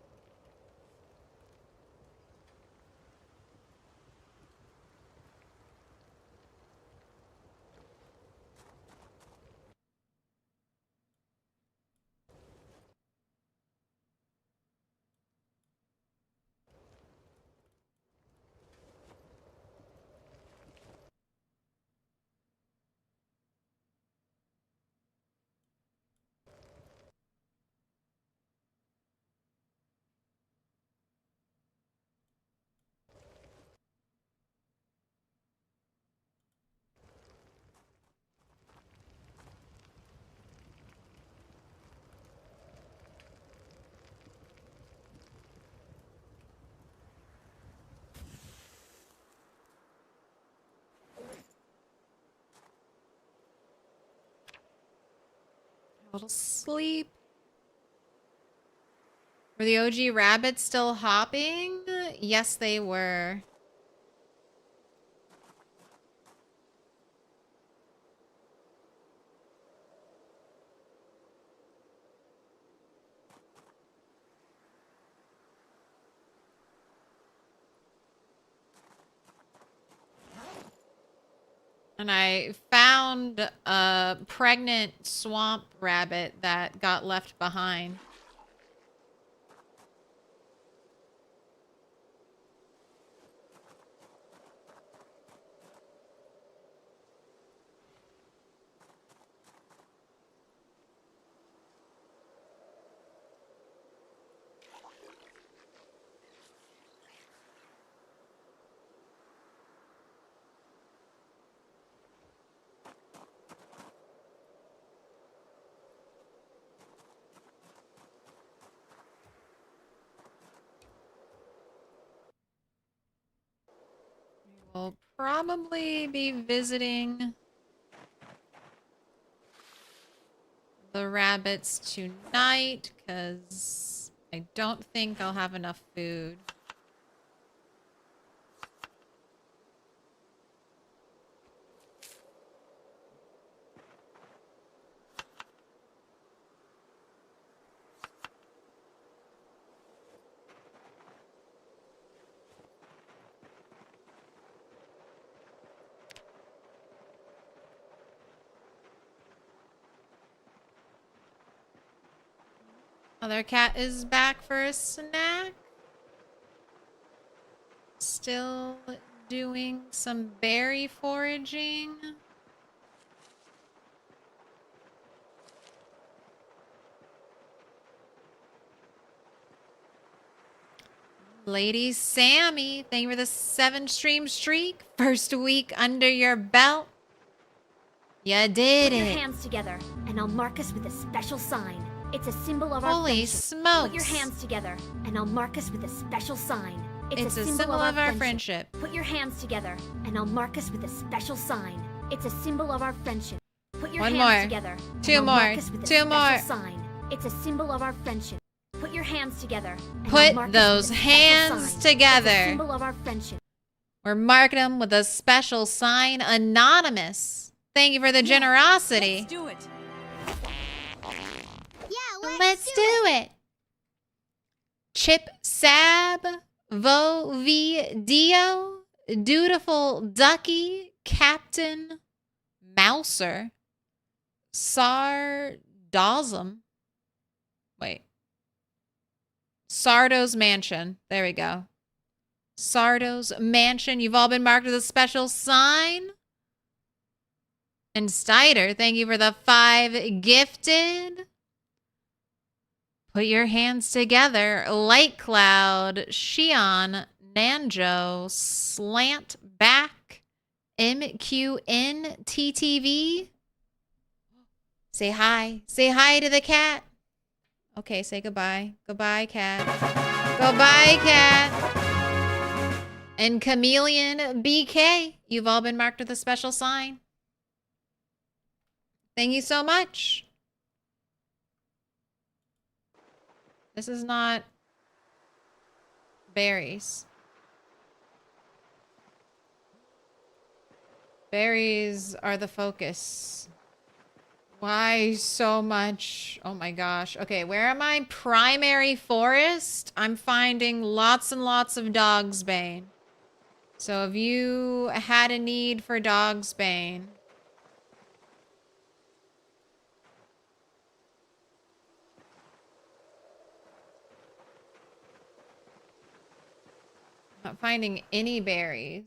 Little sleep. Were the OG rabbits still hopping? Yes, they were. And I found a pregnant swamp rabbit that got left behind. We'll probably be visiting the rabbits tonight because I don't think I'll have enough food. Other cat is back for a snack. Still doing some berry foraging. Lady Sammy, thank you for the 7-stream streak. First week under your belt. You did Put your it. hands together, and I'll mark us with a special sign. It's a symbol of our Holy friendship. smokes. Put your hands together, and I'll mark us with a special sign. It's a symbol of our friendship. Put your hands together, and I'll mark us with a special sign. It's a symbol of our friendship. Put your One hands more. together. Two and I'll more. mark us with a Two special more. sign. It's a symbol of our friendship. Put your hands together. and I'll Put mark us those with a special hands sign. together. It's a symbol of our friendship. We're marking them with a special sign. Anonymous. Thank you for the generosity. Let's do it. Yeah, Let's do it. Chip Sab, Vo V Dio, Dutiful Ducky, Captain Mouser, Sardosm. Wait. Sardo's Mansion. There we go. Sardo's Mansion. You've all been marked with a special sign. And Stider, thank you for the 5 gifted. Put your hands together. Light Cloud, Shion, Nanjo, Slant Back, MQNTTV. Say hi. Say hi to the cat. Okay, say goodbye. Goodbye, cat. Goodbye, cat. And Chameleon BK, you've all been marked with a special sign. Thank you so much. This is not berries. Berries are the focus. Why so much? Oh my gosh. Okay, where am I? Primary forest. I'm finding lots and lots of dog's bane. So if you had a need for dog's bane, not finding any berries.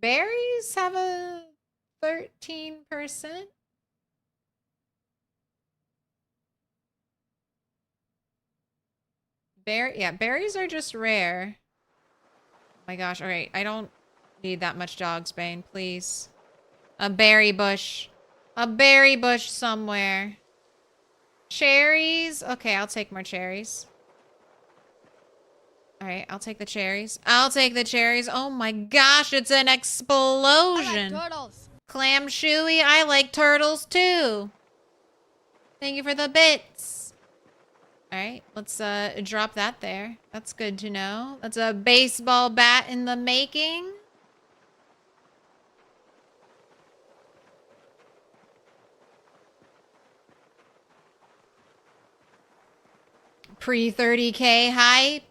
Berries have a 13%. Berries are just rare. Oh my gosh. All right. I don't need that much dog's bane, please. A berry bush. A berry bush somewhere. Cherries. Okay, I'll take more cherries. All right, I'll take the cherries. I'll take the cherries. Oh my gosh, it's an explosion. Turtles. Clam Chewy, I like turtles too. Thank you for the bits. Alright, let's drop that there. That's good to know. That's a baseball bat in the making. Pre-30K hype.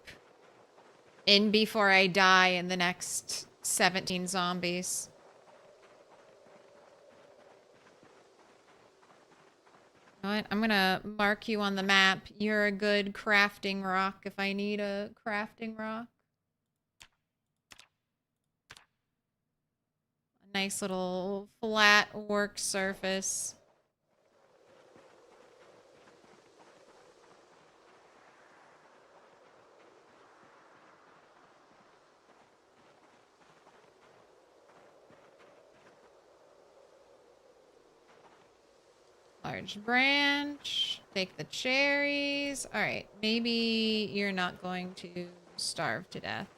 In before I die in the next 17 zombies. You know what? I'm gonna mark you on the map. You're a good crafting rock if I need a crafting rock. A nice little flat work surface. Large branch. Take the cherries. Alright, maybe you're not going to starve to death.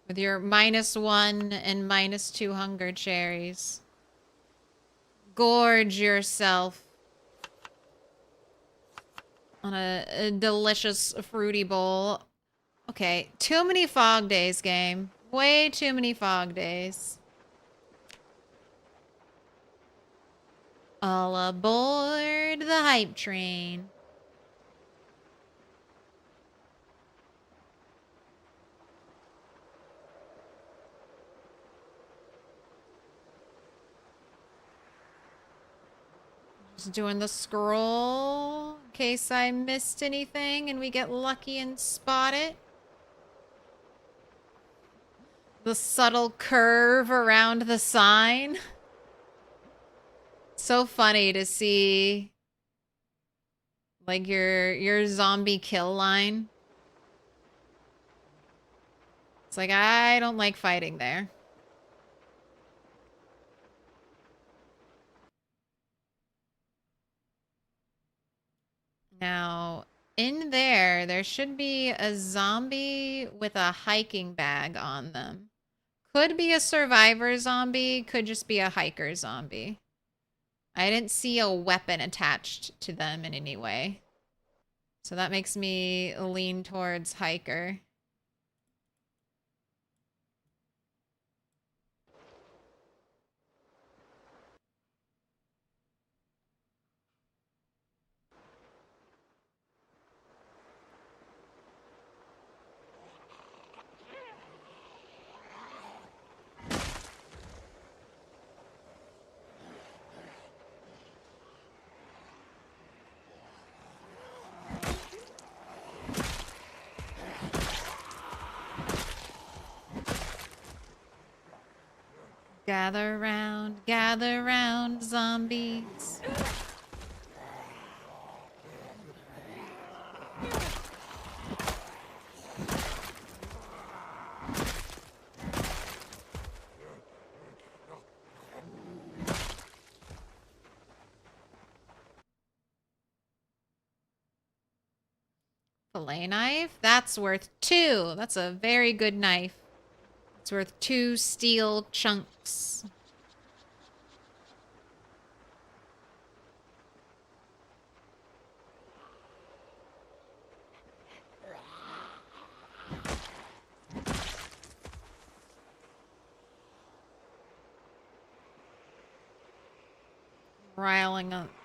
With your -1 and -2 hunger cherries. Gorge yourself on a delicious fruity bowl. Okay, too many fog days, game. Way too many fog days. All aboard the hype train. Just doing the scroll in case I missed anything and we get lucky and spot it. The subtle curve around the sign. So funny to see like your zombie kill line. It's like I don't like fighting there. Now, in there should be a zombie with a hiking bag on them. Could be a survivor zombie, could just be a hiker zombie. I didn't see a weapon attached to them in any way. So that makes me lean towards hiker. Gather round, zombies. Fillet knife? That's worth 2. That's a very good knife. It's worth 2 steel chunks.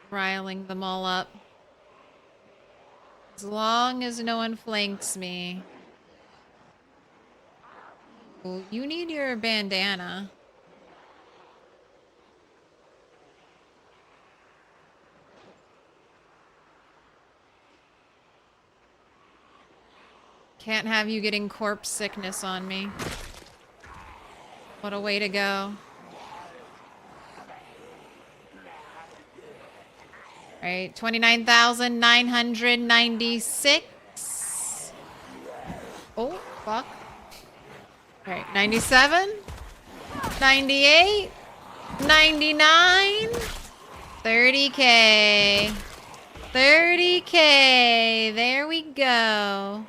Riling them all up. As long as no one flanks me. Ooh, you need your bandana. Can't have you getting corpse sickness on me. What a way to go. All right, 29,996. Oh, fuck. All right, 97, 98, 99, 30K. 30K. There we go.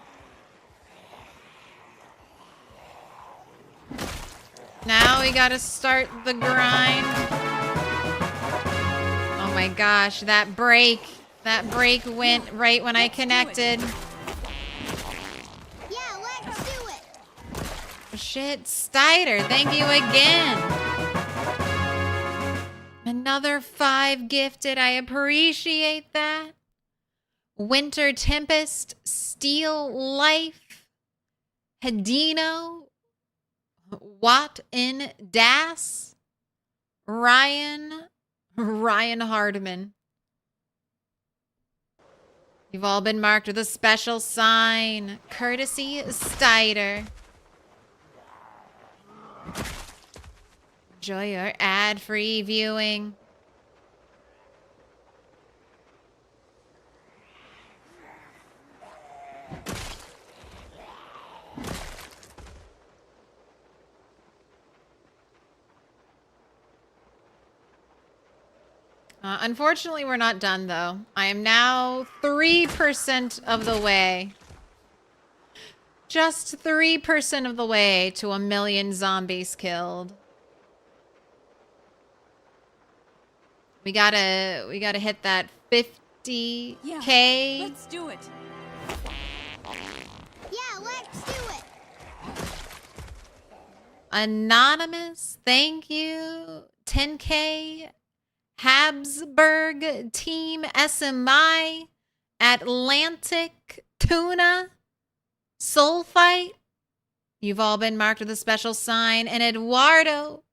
Now we gotta start the grind. Oh my gosh, that break. That break went right when I connected. Yeah, let's do it. Shit, Stider, thank you again. Another 5 gifted. I appreciate that. Winter Tempest, Steel Life, Hedino, Watt in Das, Ryan Hardman. You've all been marked with a special sign. Courtesy Stider. Enjoy your ad-free viewing. Unfortunately, we're not done, though. I am now 3% of the way. Just 3% of the way to 1,000,000 zombies killed. We gotta hit that 50K. Yeah, let's do it. Yeah, let's do it. Anonymous, thank you. 10K. Habsburg Team SMI. Atlantic Tuna. Soulfight. You've all been marked with a special sign. And Eduardo,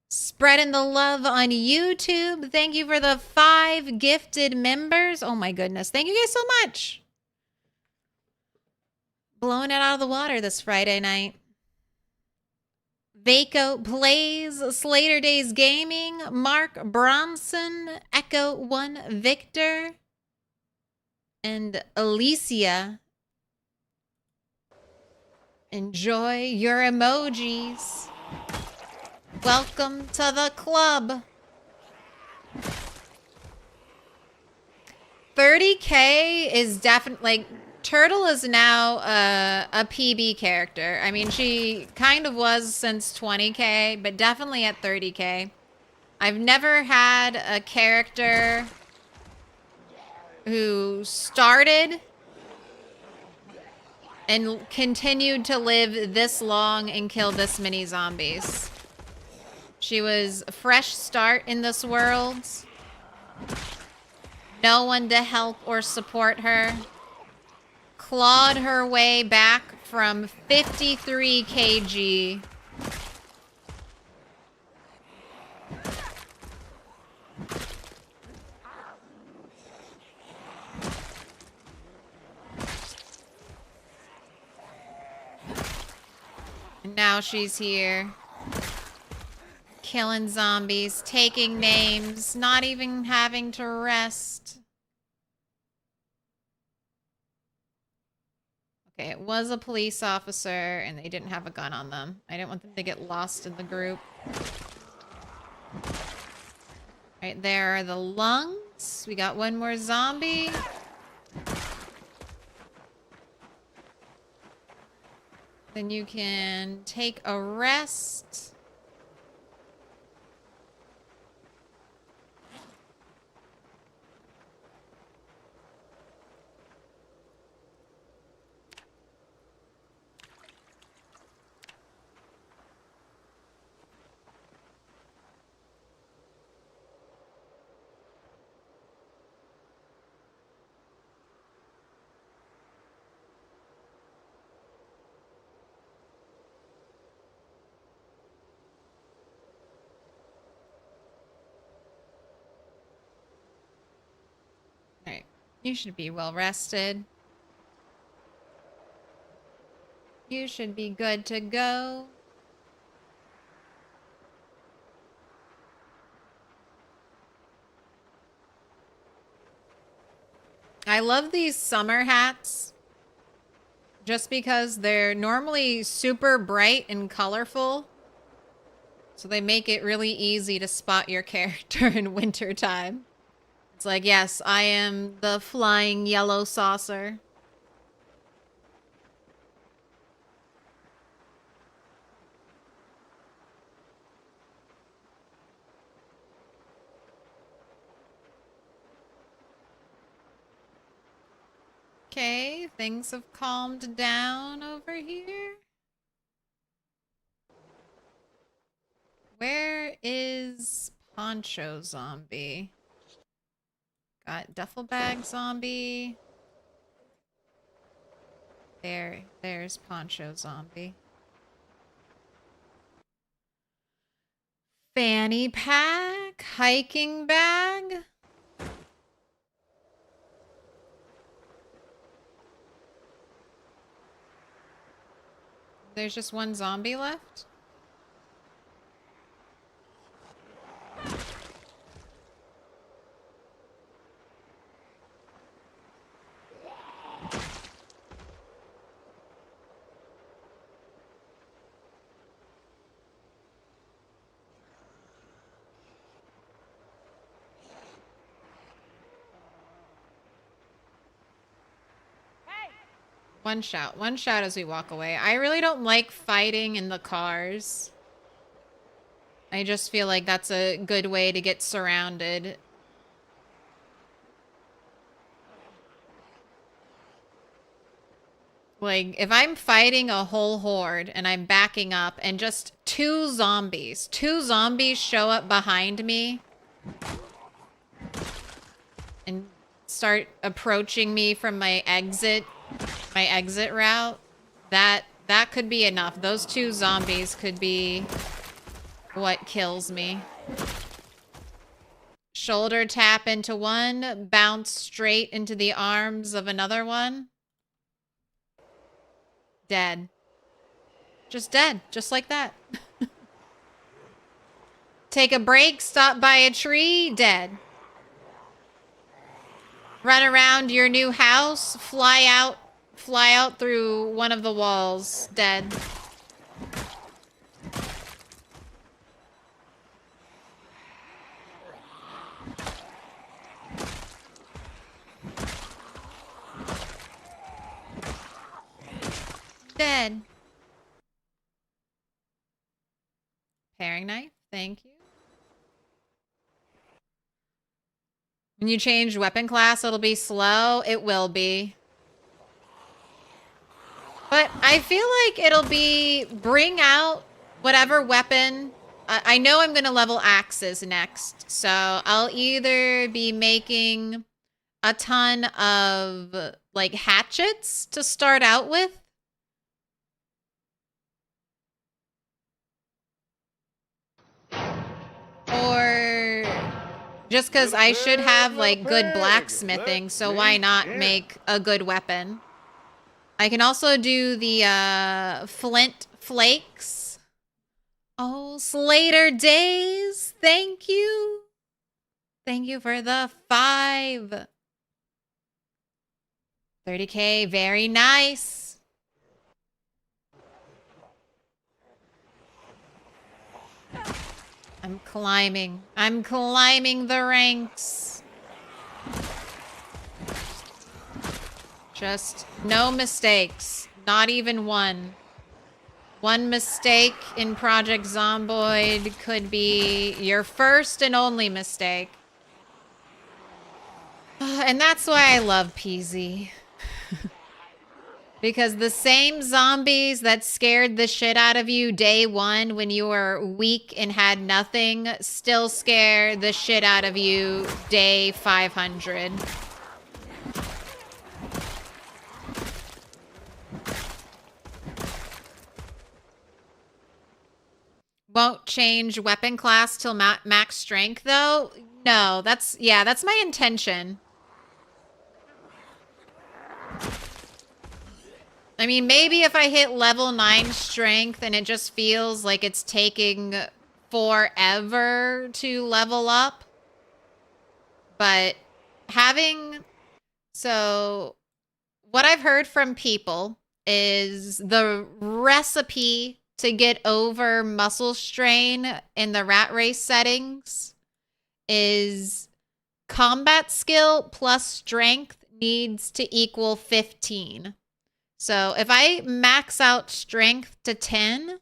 spreading the love on YouTube. Thank you for the 5 gifted members. Oh my goodness. Thank you guys so much. Blowing it out of the water this Friday night. Vaco Plays, Slater Days Gaming, Mark Bronson, Echo 1 Victor, and Alicia. Enjoy your emojis. Welcome to the club. 30K is definitely, like, Turtle is now a PB character. I mean, she kind of was since 20K, but definitely at 30K. I've never had a character who started and continued to live this long and kill this many zombies. She was a fresh start in this world. No one to help or support her. Clawed her way back from 53 kg. And now she's here. Killing zombies, taking names, not even having to rest. Okay, it was a police officer and they didn't have a gun on them. I didn't want them to get lost in the group. Right, there are the lungs. We got one more zombie. Then you can take a rest. Alright, you should be well rested. You should be good to go. I love these summer hats just because they're normally super bright and colorful. So they make it really easy to spot your character in wintertime. It's like, yes, I am the flying yellow saucer. Okay, things have calmed down over here. Where is Poncho Zombie? Got duffel bag zombie. There's Poncho Zombie. Fanny pack, hiking bag. There's just one zombie left? One shout as we walk away. I really don't like fighting in the cars. I just feel like that's a good way to get surrounded. Like, if I'm fighting a whole horde and I'm backing up and just two zombies show up behind me and start approaching me from my exit route, that could be enough. Those two zombies could be what kills me. Shoulder tap into one, bounce straight into the arms of another one. Dead. Just dead, just like that. Take a break, stop by a tree, dead. Run around your new house, fly out through one of the walls, dead. Dead. Paring knife, thank you. When you change weapon class, it'll be slow. It will be. But I feel like it'll be bring out whatever weapon. I know I'm going to level axes next. So I'll either be making a ton of like hatchets to start out with. Or just because I should have like good blacksmithing, so why not make a good weapon? I can also do the flint flakes. Oh, Slater Days, thank you. Thank you for the 5. 30K, very nice. I'm climbing the ranks. Just no mistakes. Not even one. One mistake in Project Zomboid could be your first and only mistake. And that's why I love PZ. Because the same zombies that scared the shit out of you day 1 when you were weak and had nothing still scare the shit out of you day 500. Won't change weapon class till max strength though? No, that's my intention. I mean, maybe if I hit level 9 strength and it just feels like it's taking forever to level up. But so what I've heard from people is the recipe to get over muscle strain in the rat race settings is combat skill plus strength needs to equal 15. So if I max out strength to 10,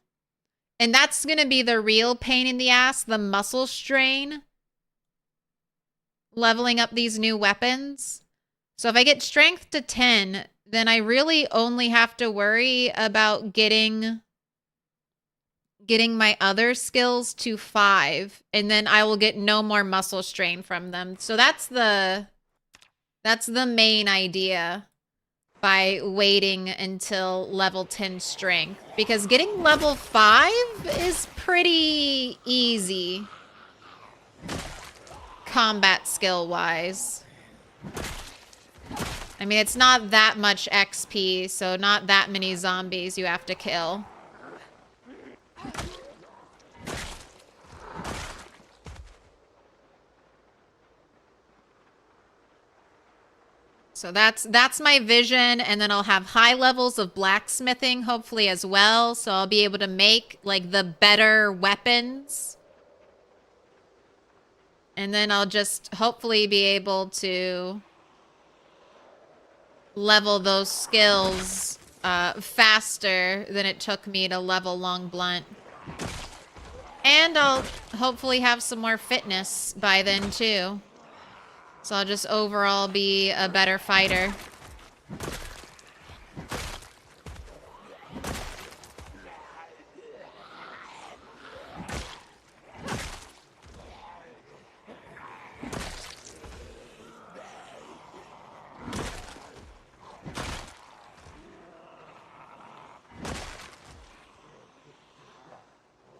and that's going to be the real pain in the ass, the muscle strain, leveling up these new weapons. So if I get strength to 10, then I really only have to worry about getting my other skills to 5, and then I will get no more muscle strain from them. So that's the main idea by waiting until level 10 strength, because getting level 5 is pretty easy combat skill wise. I mean, it's not that much XP, so not that many zombies you have to kill. So that's my vision, and then I'll have high levels of blacksmithing hopefully as well, so I'll be able to make like the better weapons. And then I'll just hopefully be able to level those skills faster than it took me to level long blunt. And I'll hopefully have some more fitness by then too. So I'll just overall be a better fighter.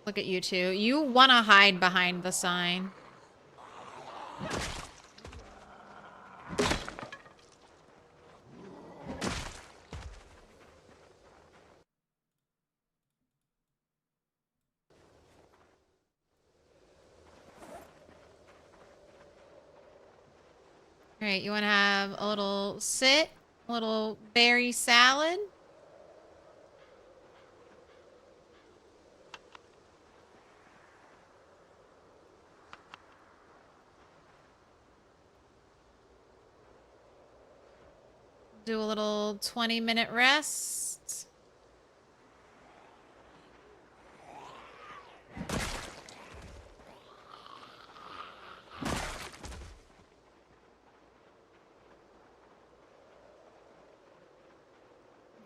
Look at you two. You want to hide behind the sign. All right, you want to have a little sit, a little berry salad. Do a little 20-minute rest.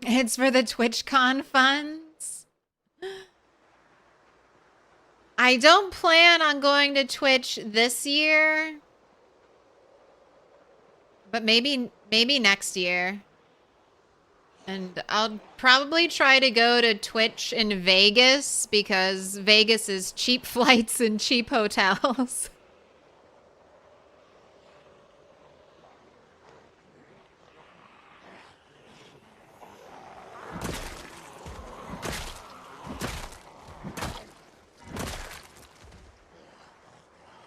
It's for the TwitchCon funds. I don't plan on going to Twitch this year, but maybe next year. And I'll probably try to go to Twitch in Vegas because Vegas is cheap flights and cheap hotels.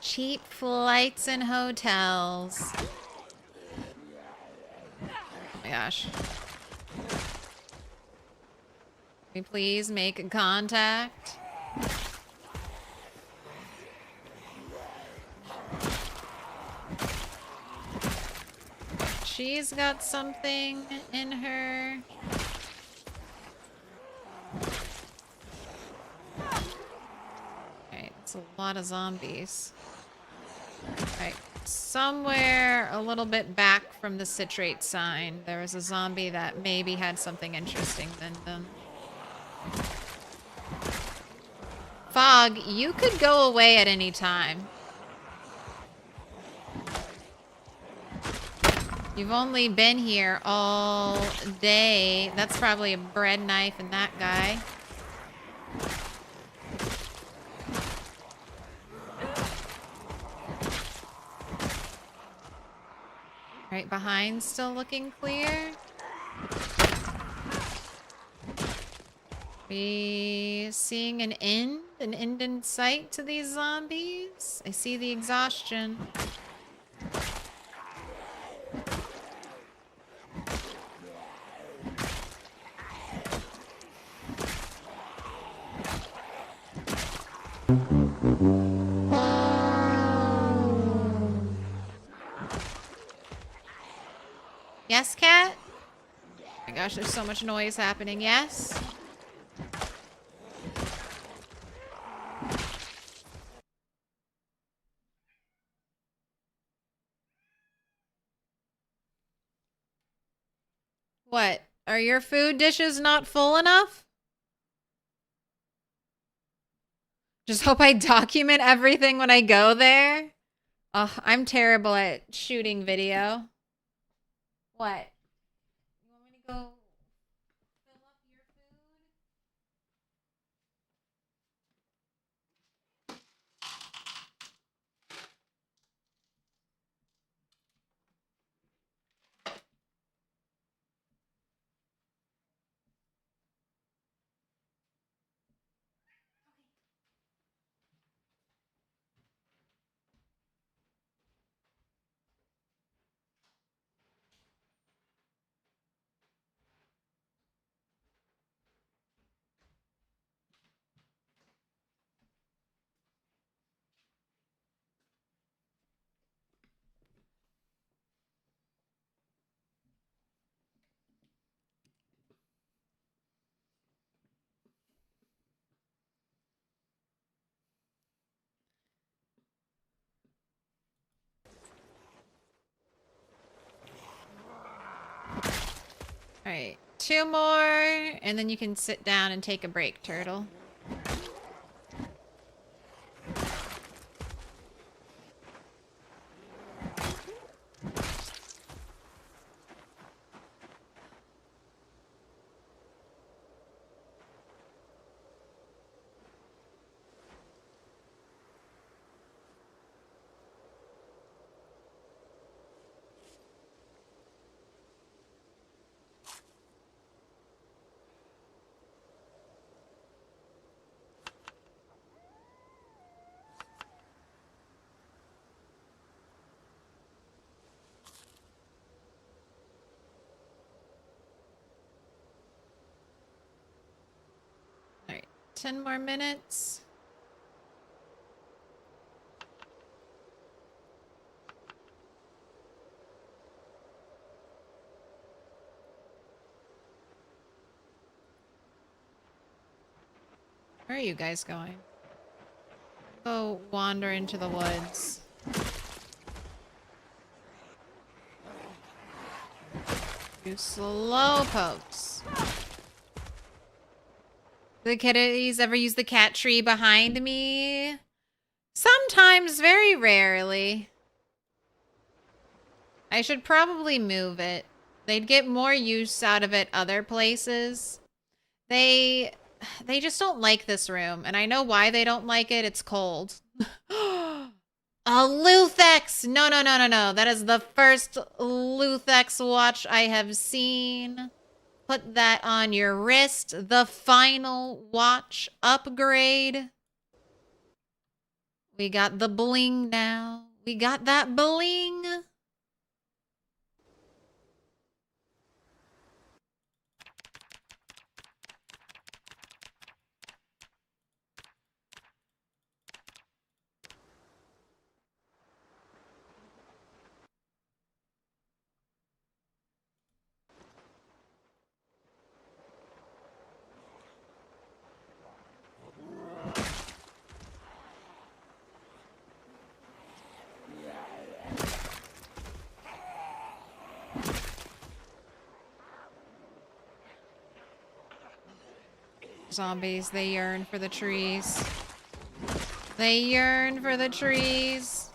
Cheap flights and hotels. Oh my gosh. Can we please make contact? She's got something in her. Okay, it's a lot of zombies. Right, somewhere a little bit back from the citrate sign, there was a zombie that maybe had something interesting than them. Fog, you could go away at any time. You've only been here all day. That's probably a bread knife in that guy. Right behind, still looking clear. We seeing an end in sight to these zombies? I see the exhaustion. Yes, cat? Oh my gosh, there's so much noise happening. Yes? What? Are your food dishes not full enough? Just hope I document everything when I go there. Oh, I'm terrible at shooting video. What? You want me to go fill up your food? All right, 2 more, and then you can sit down and take a break, Turtle. All right, 10 more minutes. Where are you guys going? Go wander into the woods. You slow pokes. The kitties ever use the cat tree behind me? Sometimes, very rarely. I should probably move it. They'd get more use out of it other places. They just don't like this room, and I know why they don't like it. It's cold. A Luthex! No, no, no, no, no. That is the first Luthex watch I have seen. Put that on your wrist. The final watch upgrade. We got the bling now. We got that bling. Zombies, they yearn for the trees. They yearn for the trees.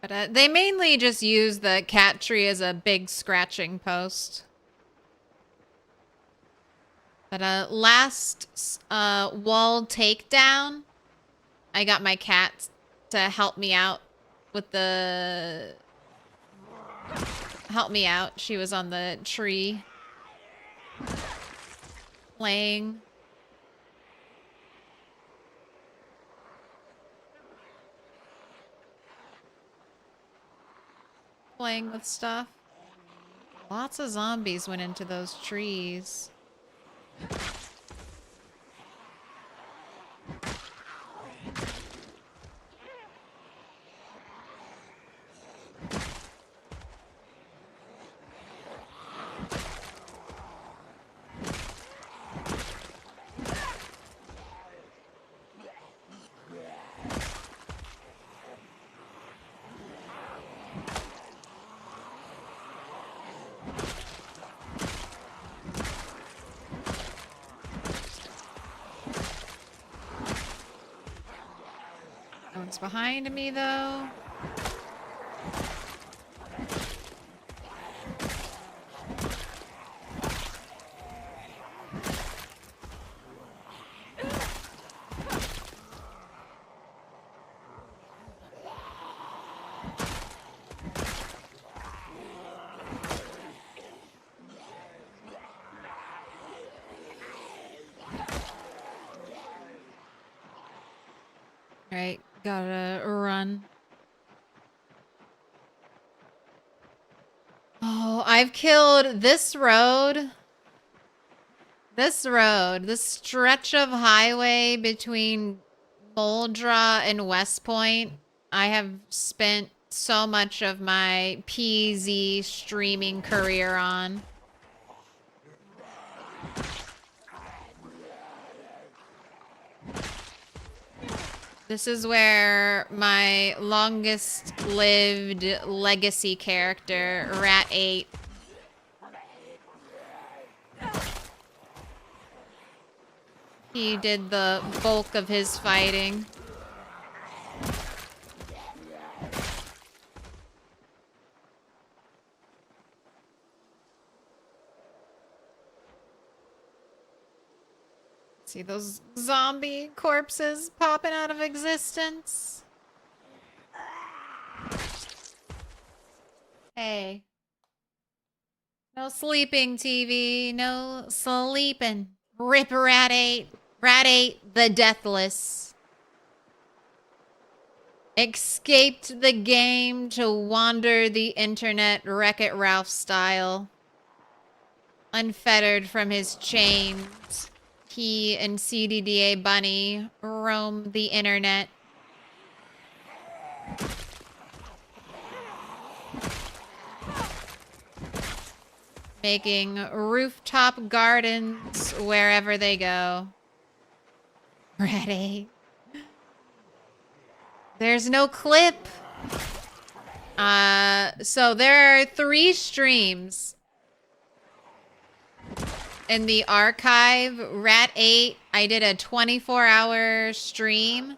But they mainly just use the cat tree as a big scratching post. But last wall takedown, I got my cat to help me out with the... Help me out. She was on the tree. Playing. Playing with stuff. Lots of zombies went into those trees. It's behind me, though. Alright, gotta run. Oh, I've killed this road. This stretch of highway between Moldra and West Point. I have spent so much of my PZ streaming career on. This is where my longest lived legacy character, Rat 8. He did the bulk of his fighting. See those zombie corpses popping out of existence? Hey. No sleeping, TV. No sleeping. Rip Rat 8. Rat 8, the Deathless. Escaped the game to wander the internet Wreck-It Ralph style. Unfettered from his chains. He and CDDA Bunny roam the internet. Making rooftop gardens wherever they go. Ready? There's no clip. So there are 3 streams in the archive. Rat 8, I did a 24-hour stream.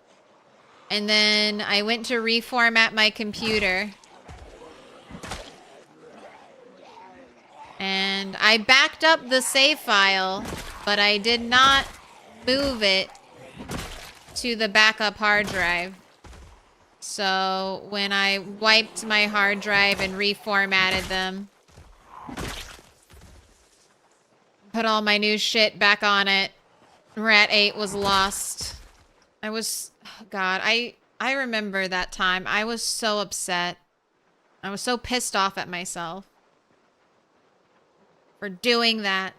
And then I went to reformat my computer. And I backed up the save file, but I did not move it to the backup hard drive. So when I wiped my hard drive and reformatted them, put all my new shit back on it, Rat 8 was lost. I was, oh God, I remember that time. I was so upset. I was so pissed off at myself for doing that.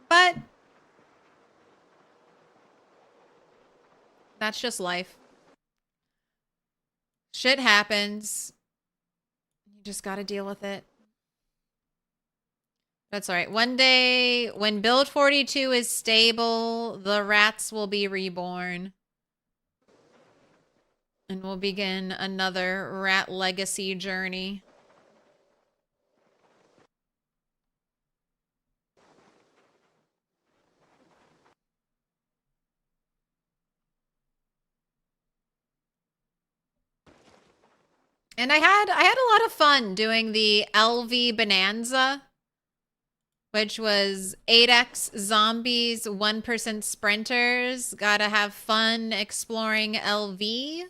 But that's just life. Shit happens. You just gotta deal with it. That's alright. One day, when Build 42 is stable, the rats will be reborn. And we'll begin another rat legacy journey. And I had a lot of fun doing the LV Bonanza, which was 8x zombies, 1% sprinters. Gotta have fun exploring LV.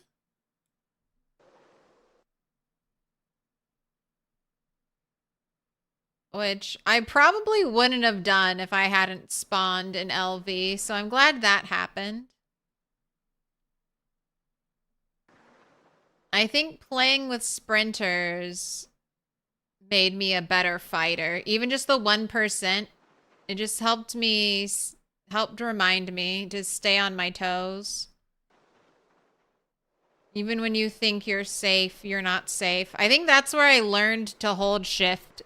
Which I probably wouldn't have done if I hadn't spawned in LV, so I'm glad that happened. I think playing with sprinters made me a better fighter. Even just the 1%, it just helped remind me to stay on my toes. Even when you think you're safe, you're not safe. I think that's where I learned to hold shift.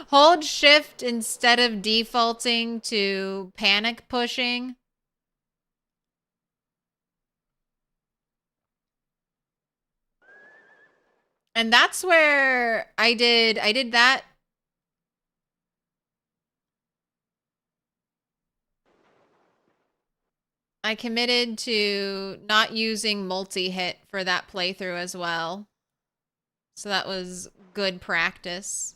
Hold shift instead of defaulting to panic pushing. And that's where I did that. I committed to not using multi-hit for that playthrough as well. So that was good practice.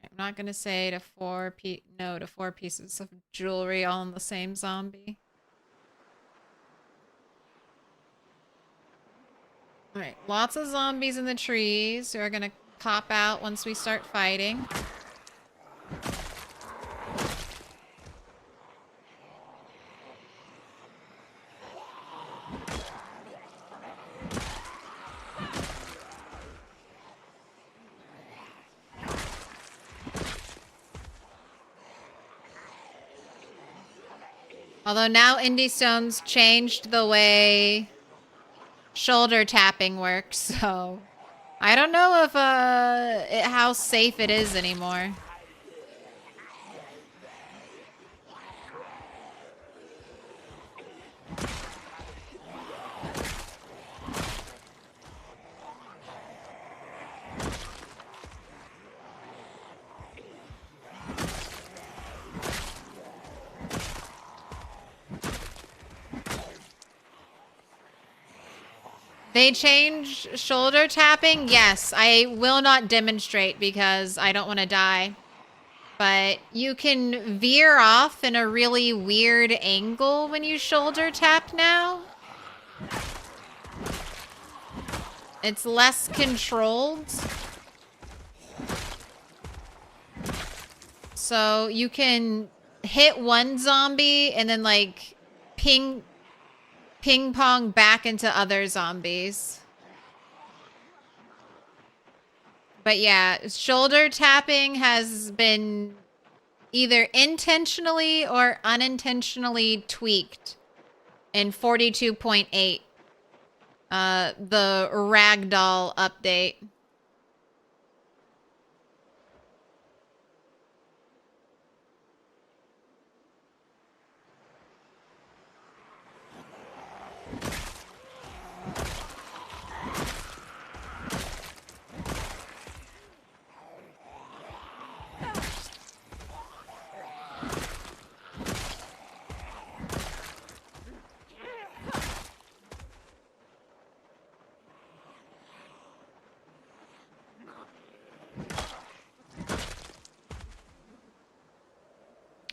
I'm not gonna say to no to 4 pieces of jewelry all in the same zombie. Alright, lots of zombies in the trees who are gonna pop out once we start fighting. Although now Indie Stone's changed the way shoulder tapping works, so I don't know if how safe it is anymore. They changed shoulder tapping? Yes, I will not demonstrate because I don't want to die. But you can veer off in a really weird angle when you shoulder tap now. It's less controlled. So you can hit one zombie and then like ping pong back into other zombies. But yeah, shoulder tapping has been either intentionally or unintentionally tweaked in 42.8, the ragdoll update.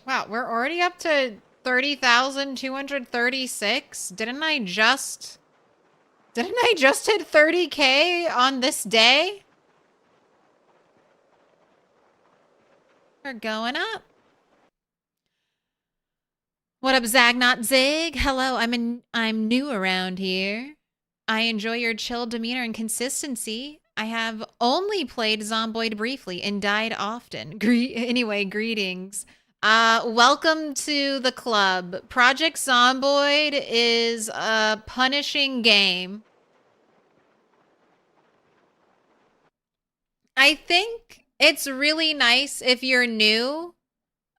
Wow, we're already up to 30,236. Didn't I just hit 30K on this day? We're going up. What up, Zagnot Zig? Hello, I'm new around here. I enjoy your chill demeanor and consistency. I have only played Zomboid briefly and died often. Anyway, greetings. Welcome to the club. Project Zomboid is a punishing game. I think it's really nice if you're new.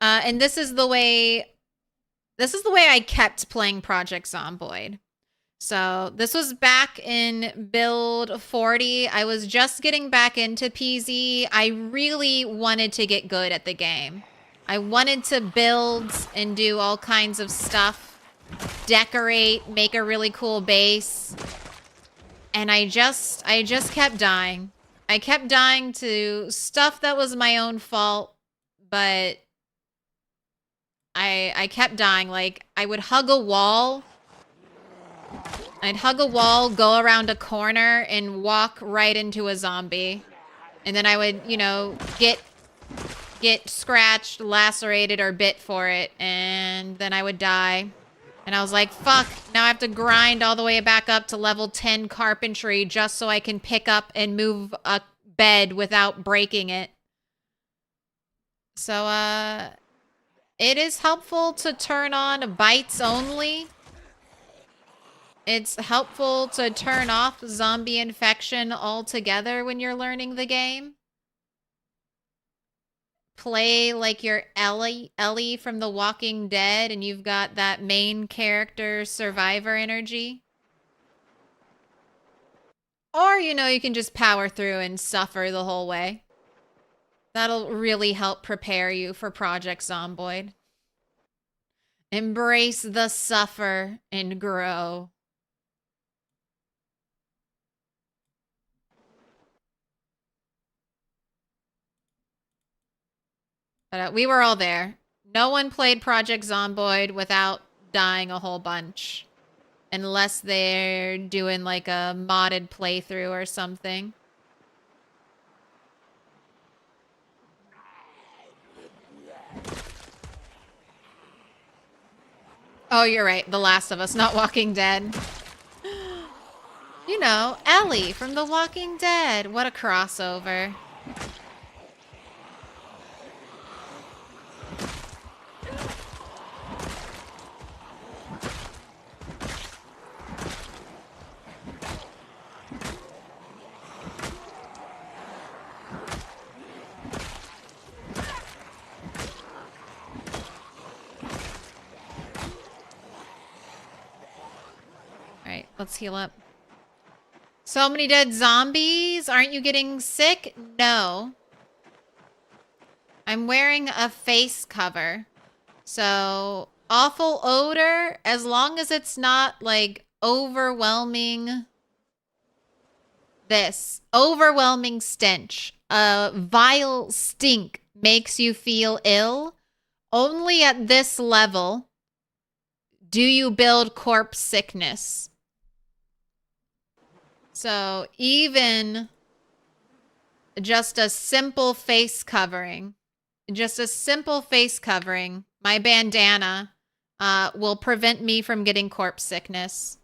And this is the way I kept playing Project Zomboid. So this was back in build 40. I was just getting back into PZ. I really wanted to get good at the game. I wanted to build and do all kinds of stuff, decorate, make a really cool base. And I just kept dying. I kept dying to stuff that was my own fault, but I kept dying. Like, I would hug a wall. I'd hug a wall, go around a corner, and walk right into a zombie. And then I would, you know, get scratched, lacerated, or bit for it, and then I would die. And I was like, fuck, now I have to grind all the way back up to level 10 carpentry just so I can pick up and move a bed without breaking it. So, it is helpful to turn on bites only. It's helpful to turn off zombie infection altogether when you're learning the game. play like you're Ellie from The Walking Dead and you've got that main character survivor energy. Or, you know, you can just power through and suffer the whole way. That'll really help prepare you for Project Zomboid. Embrace the suffer and grow. But we were all there. No one played Project Zomboid without dying a whole bunch. Unless they're doing like a modded playthrough or something. Oh, you're right. The Last of Us, not Walking Dead. You know, Ellie from The Walking Dead. What a crossover. Alright, let's heal up. So many dead zombies. Aren't you getting sick? No. I'm wearing a face cover. So, awful odor, as long as it's not like overwhelming this. Overwhelming stench. A vile stink makes you feel ill. Only at this level do you build corpse sickness. So even just a simple face covering, my bandana will prevent me from getting corpse sickness.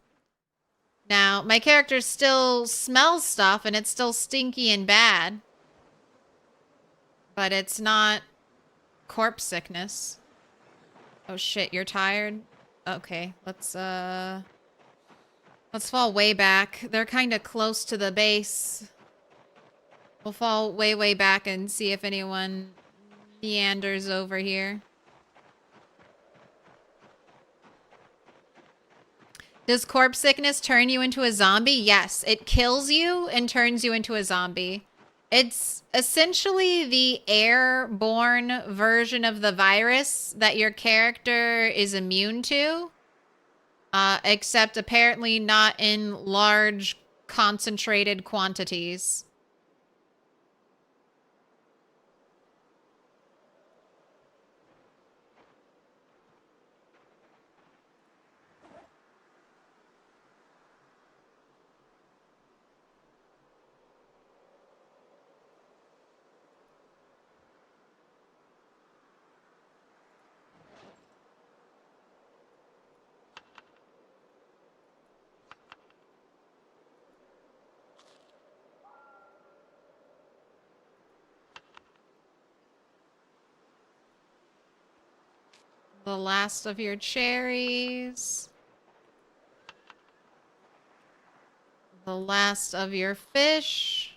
Now, my character still smells stuff and it's still stinky and bad, but it's not corpse sickness. Oh shit, you're tired? Okay, let's fall way back. They're kind of close to the base. We'll fall way, way back and see if anyone meanders over here. Does corpse sickness turn you into a zombie? Yes, it kills you and turns you into a zombie. It's essentially the airborne version of the virus that your character is immune to. Except apparently not in large, concentrated quantities. The last of your cherries. The last of your fish.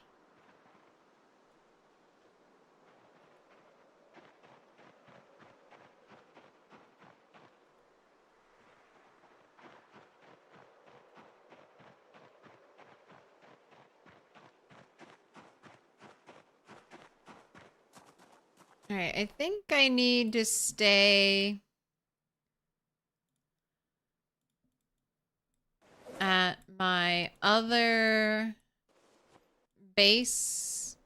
All right, I think I need to stay at my other base.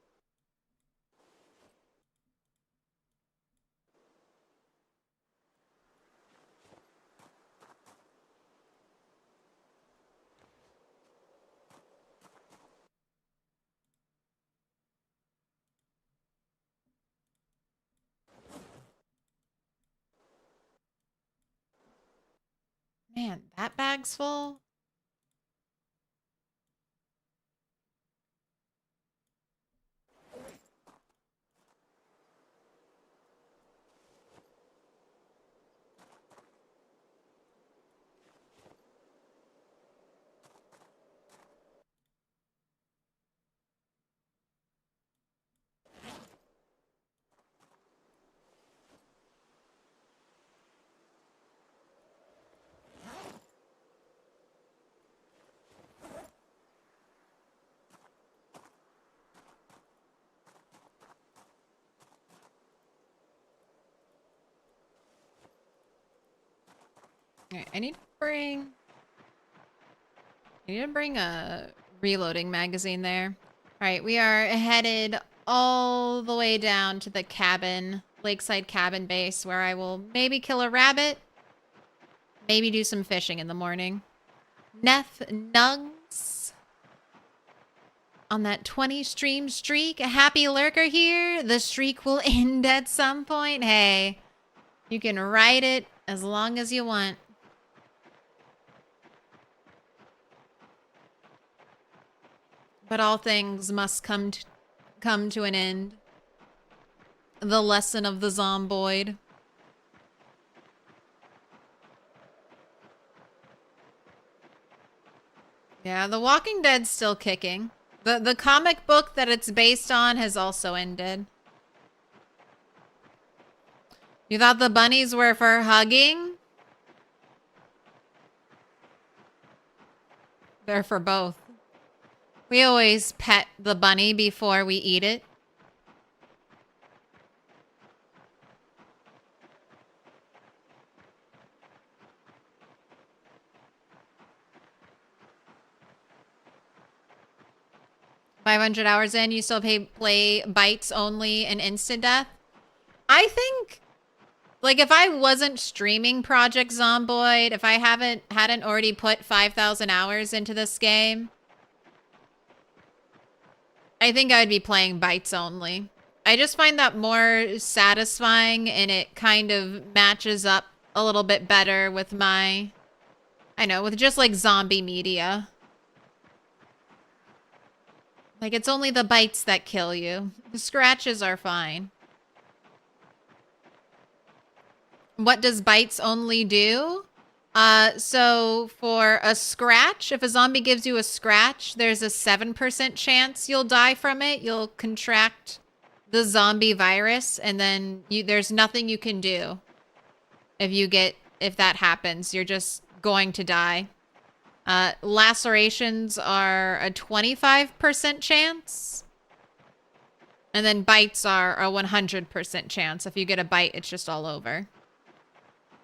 Man, that bag's full. Alright, I need to bring a reloading magazine there. Alright, we are headed all the way down to the cabin, lakeside cabin base, where I will maybe kill a rabbit, maybe do some fishing in the morning. Neff Nugs on that 20 stream streak. A happy lurker here. The streak will end at some point. Hey, you can ride it as long as you want. But all things must come to an end. The lesson of the zomboid. Yeah, The Walking Dead's still kicking. The comic book that it's based on has also ended. You thought the bunnies were for hugging? They're for both. We always pet the bunny before we eat it. $500 in, you still play bites only and instant death? I think, like, if I wasn't streaming Project Zomboid, if I hadn't already put 5,000 hours into this game, I think I'd be playing bites only. I just find that more satisfying, and it kind of matches up a little bit better with my, I know, with just like zombie media. Like, it's only the bites that kill you. The scratches are fine. What does bites only do? So for a scratch, if a zombie gives you a scratch, there's a 7% chance you'll die from it. You'll contract the zombie virus, and then there's nothing you can do. If that happens, you're just going to die. Lacerations are a 25% chance. And then bites are a 100% chance. If you get a bite, it's just all over.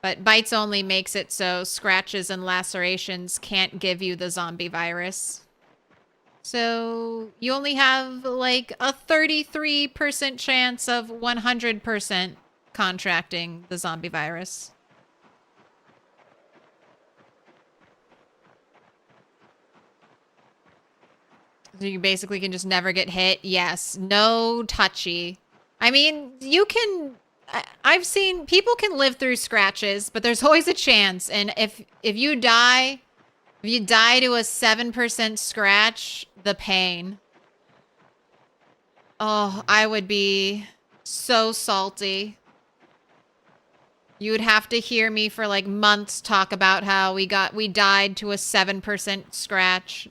But bites only makes it so scratches and lacerations can't give you the zombie virus. So you only have like a 33% chance of 100% contracting the zombie virus. So you basically can just never get hit. Yes, no touchy. I mean, you can... I've seen people can live through scratches, but there's always a chance. And if you die to a 7% scratch, the pain. Oh, I would be so salty. You would have to hear me for like months talk about how we died to a 7% scratch.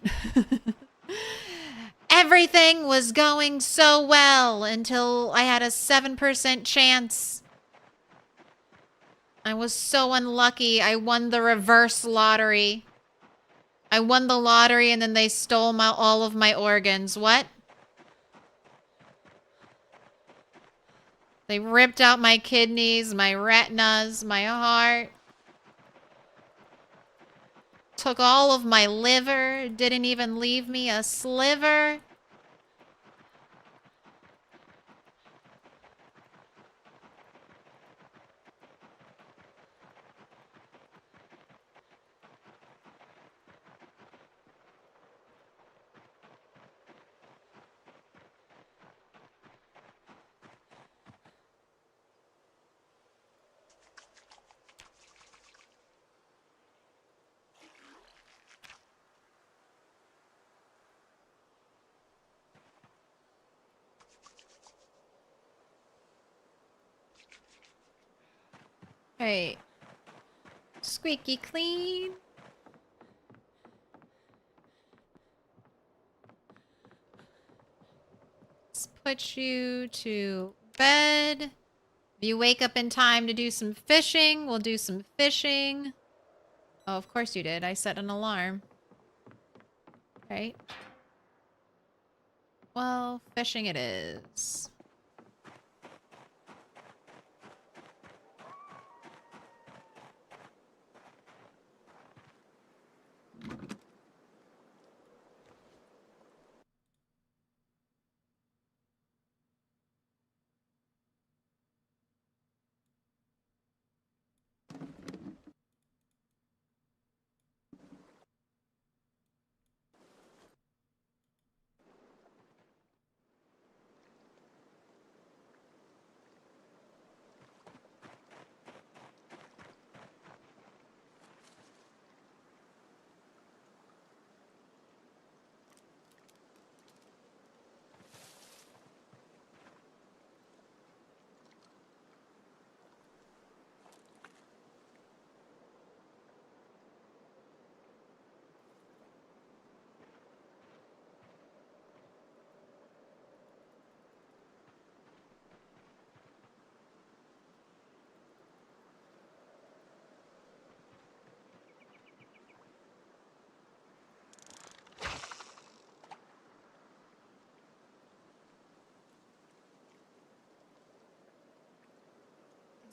Everything was going so well until I had a 7% chance. I was so unlucky. I won the reverse lottery. I won the lottery and then they stole all of my organs. What? They ripped out my kidneys, my retinas, my heart. Took all of my liver. Didn't even leave me a sliver. Right. Squeaky clean. Let's put you to bed. If you wake up in time to do some fishing, we'll do some fishing. Oh, of course you did. I set an alarm. Right. Well, fishing it is.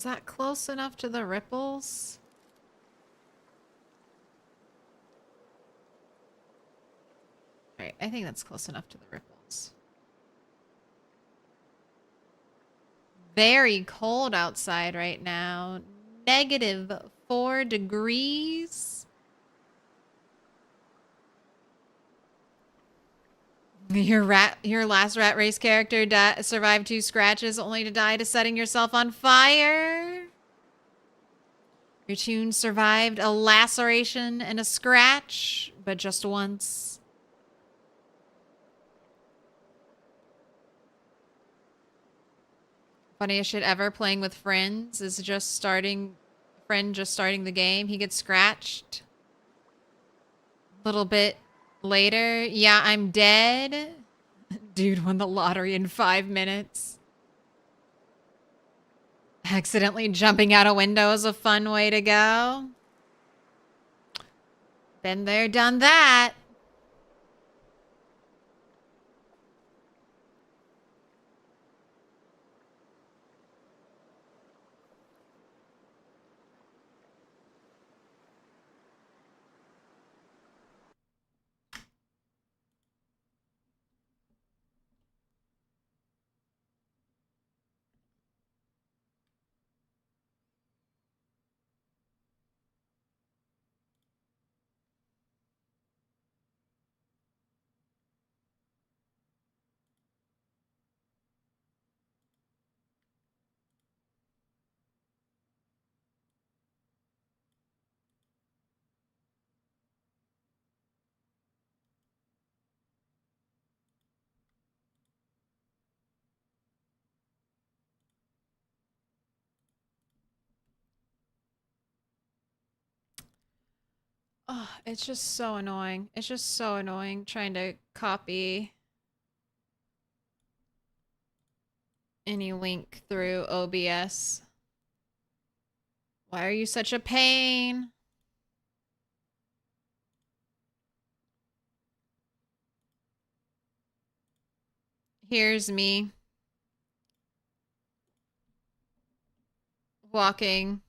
that close enough to the ripples? Right, I think that's close enough to the ripples. Very cold outside right now. -4 degrees. Your last rat race character survived 2 scratches only to die to setting yourself on fire. Your tune survived a laceration and a scratch, but just once. Funniest shit ever, playing with friends is just starting the game. He gets scratched. A little bit later. Yeah, I'm dead. Dude won the lottery in 5 minutes. Accidentally jumping out a window is a fun way to go. Been there, done that. Oh, it's just so annoying. It's just so annoying trying to copy any link through OBS. Why are you such a pain? Here's me walking.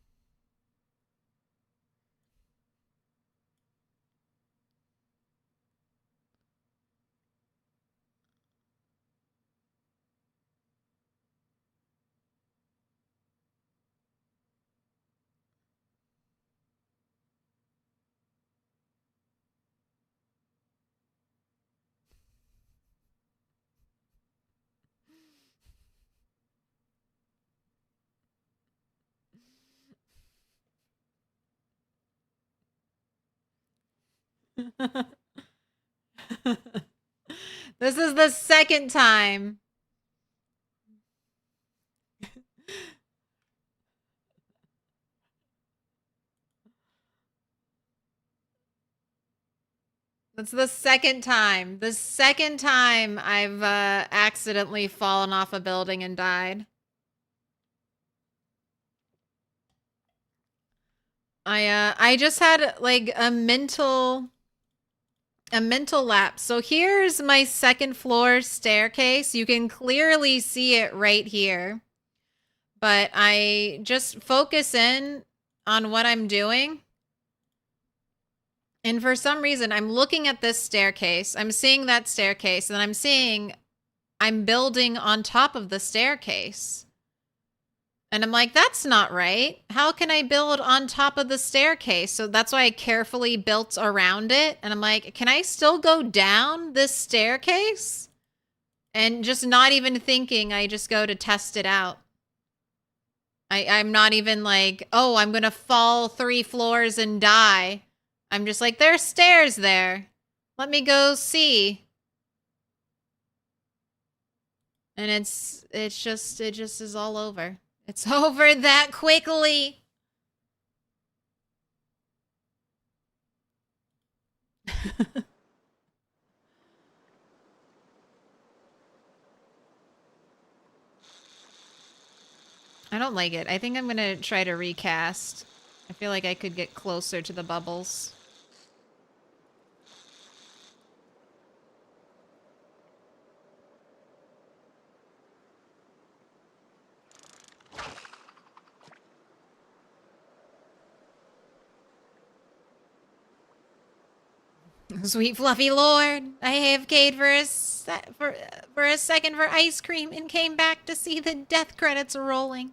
This is the second time. That's the second time. The second time I've accidentally fallen off a building and died. I just had like a mental lapse. So here's my second floor staircase. You can clearly see it right here. But I just focus in on what I'm doing. And for some reason, I'm looking at this staircase. I'm seeing that staircase, and I'm seeing I'm building on top of the staircase. And I'm like, that's not right. How can I build on top of the staircase? So that's why I carefully built around it. And I'm like, can I still go down this staircase? And just not even thinking, I just go to test it out. I'm not even like, oh, I'm going to fall 3 floors and die. I'm just like, there's stairs there. Let me go see. And it just is all over. It's over that quickly. I don't like it. I think I'm going to try to recast. I feel like I could get closer to the bubbles. Sweet fluffy lord, I AFK'd for a second for ice cream and came back to see the death credits rolling.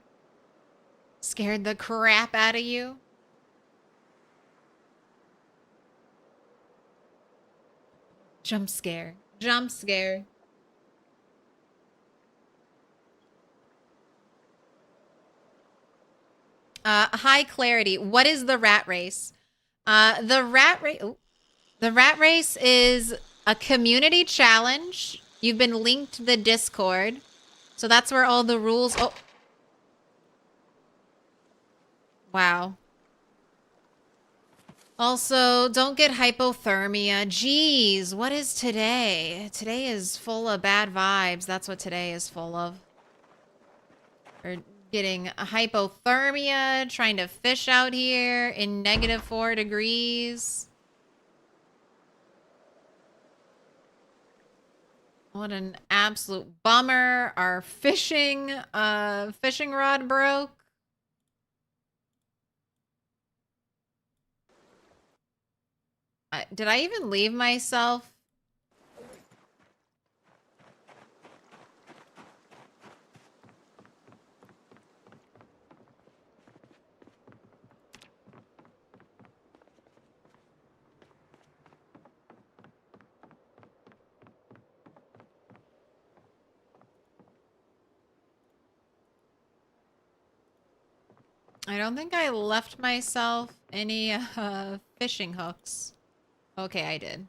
Scared the crap out of you? Jump scare. Jump scare. High clarity. What is the rat race? The rat race. The rat race is a community challenge. You've been linked to the Discord, so that's where all the rules. Oh, wow. Also, don't get hypothermia. Jeez, what is today? Today is full of bad vibes. That's what today is full of. We're getting a hypothermia, trying to fish out here in -4 degrees. What an absolute bummer. Our fishing rod broke. Did I even leave myself? I don't think I left myself any fishing hooks. Okay, I did.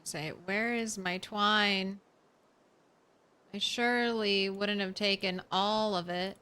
Say, where is my twine? I surely wouldn't have taken all of it.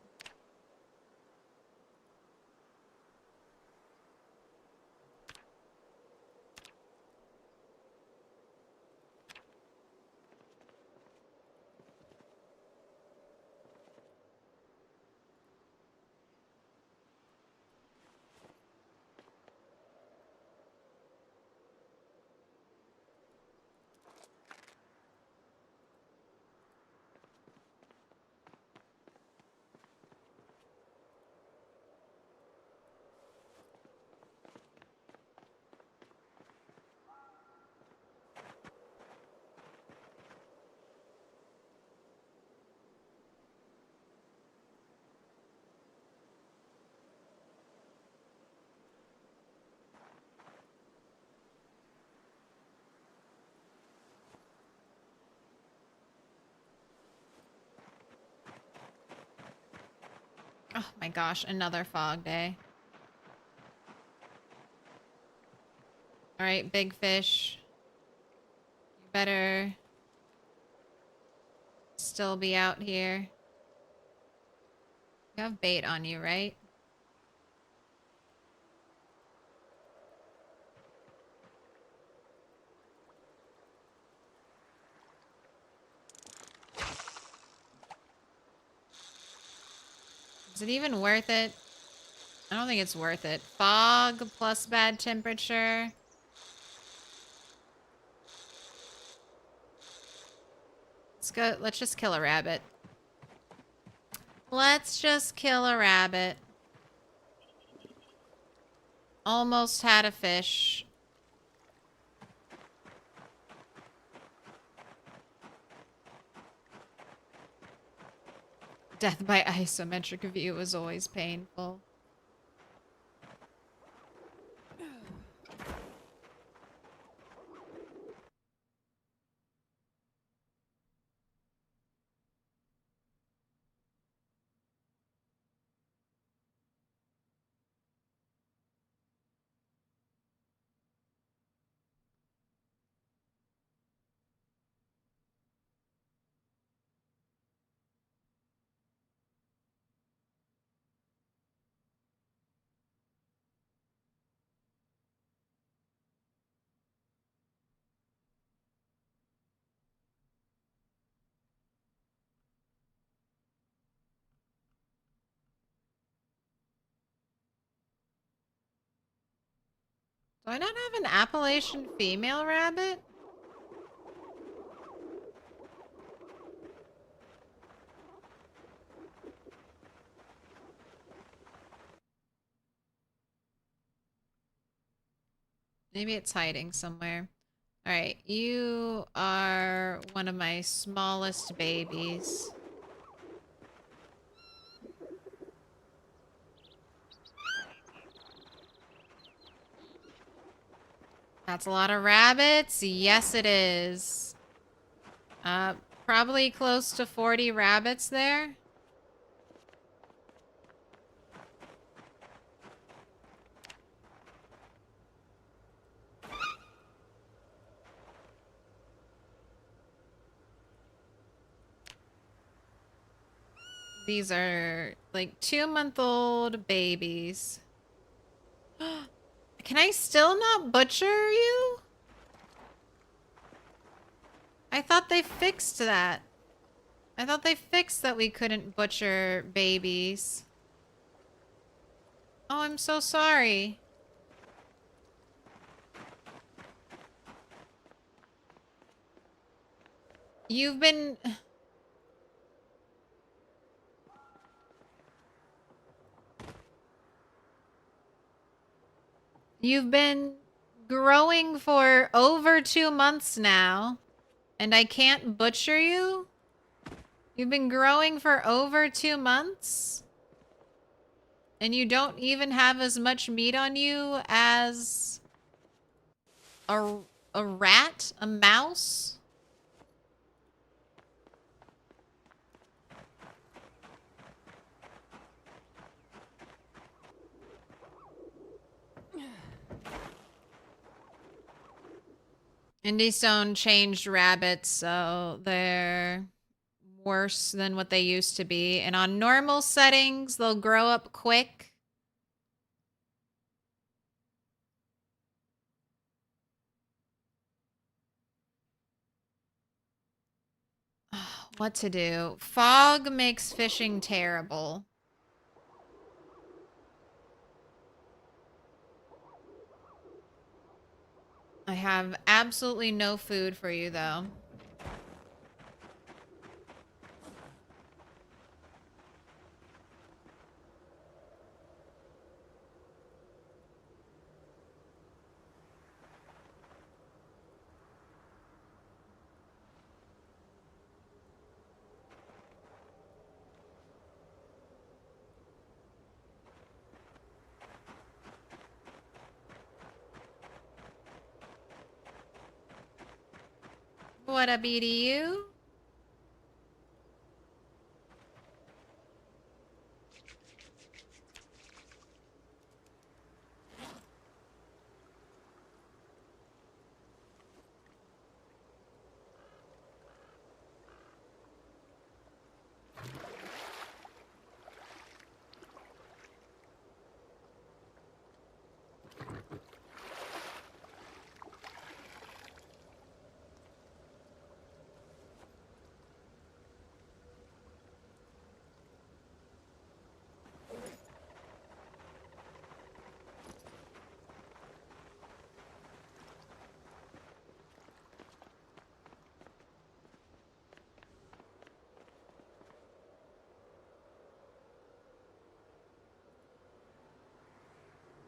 Oh my gosh, another fog day. All right, big fish. You better still be out here. You have bait on you, right? Is it even worth it? I don't think it's worth it. Fog plus bad temperature. Let's go. Let's just kill a rabbit. Let's just kill a rabbit. Almost had a fish. Death by isometric view is always painful. Do I not have an Appalachian female rabbit? Maybe it's hiding somewhere. Alright, you are one of my smallest babies. That's a lot of rabbits. Yes, it is. Probably close to 40 rabbits there. These are like 2-month-old babies. Can I still not butcher you? I thought they fixed that. I thought they fixed that we couldn't butcher babies. Oh, I'm so sorry. You've been... You've been growing for over 2 months now, and I can't butcher you? You've been growing for over 2 months? And you don't even have as much meat on you as a rat? A mouse? Indystone changed rabbits, so they're worse than what they used to be. And on normal settings, they'll grow up quick. What to do? Fog makes fishing terrible. I have absolutely no food for you, though. What a be to you?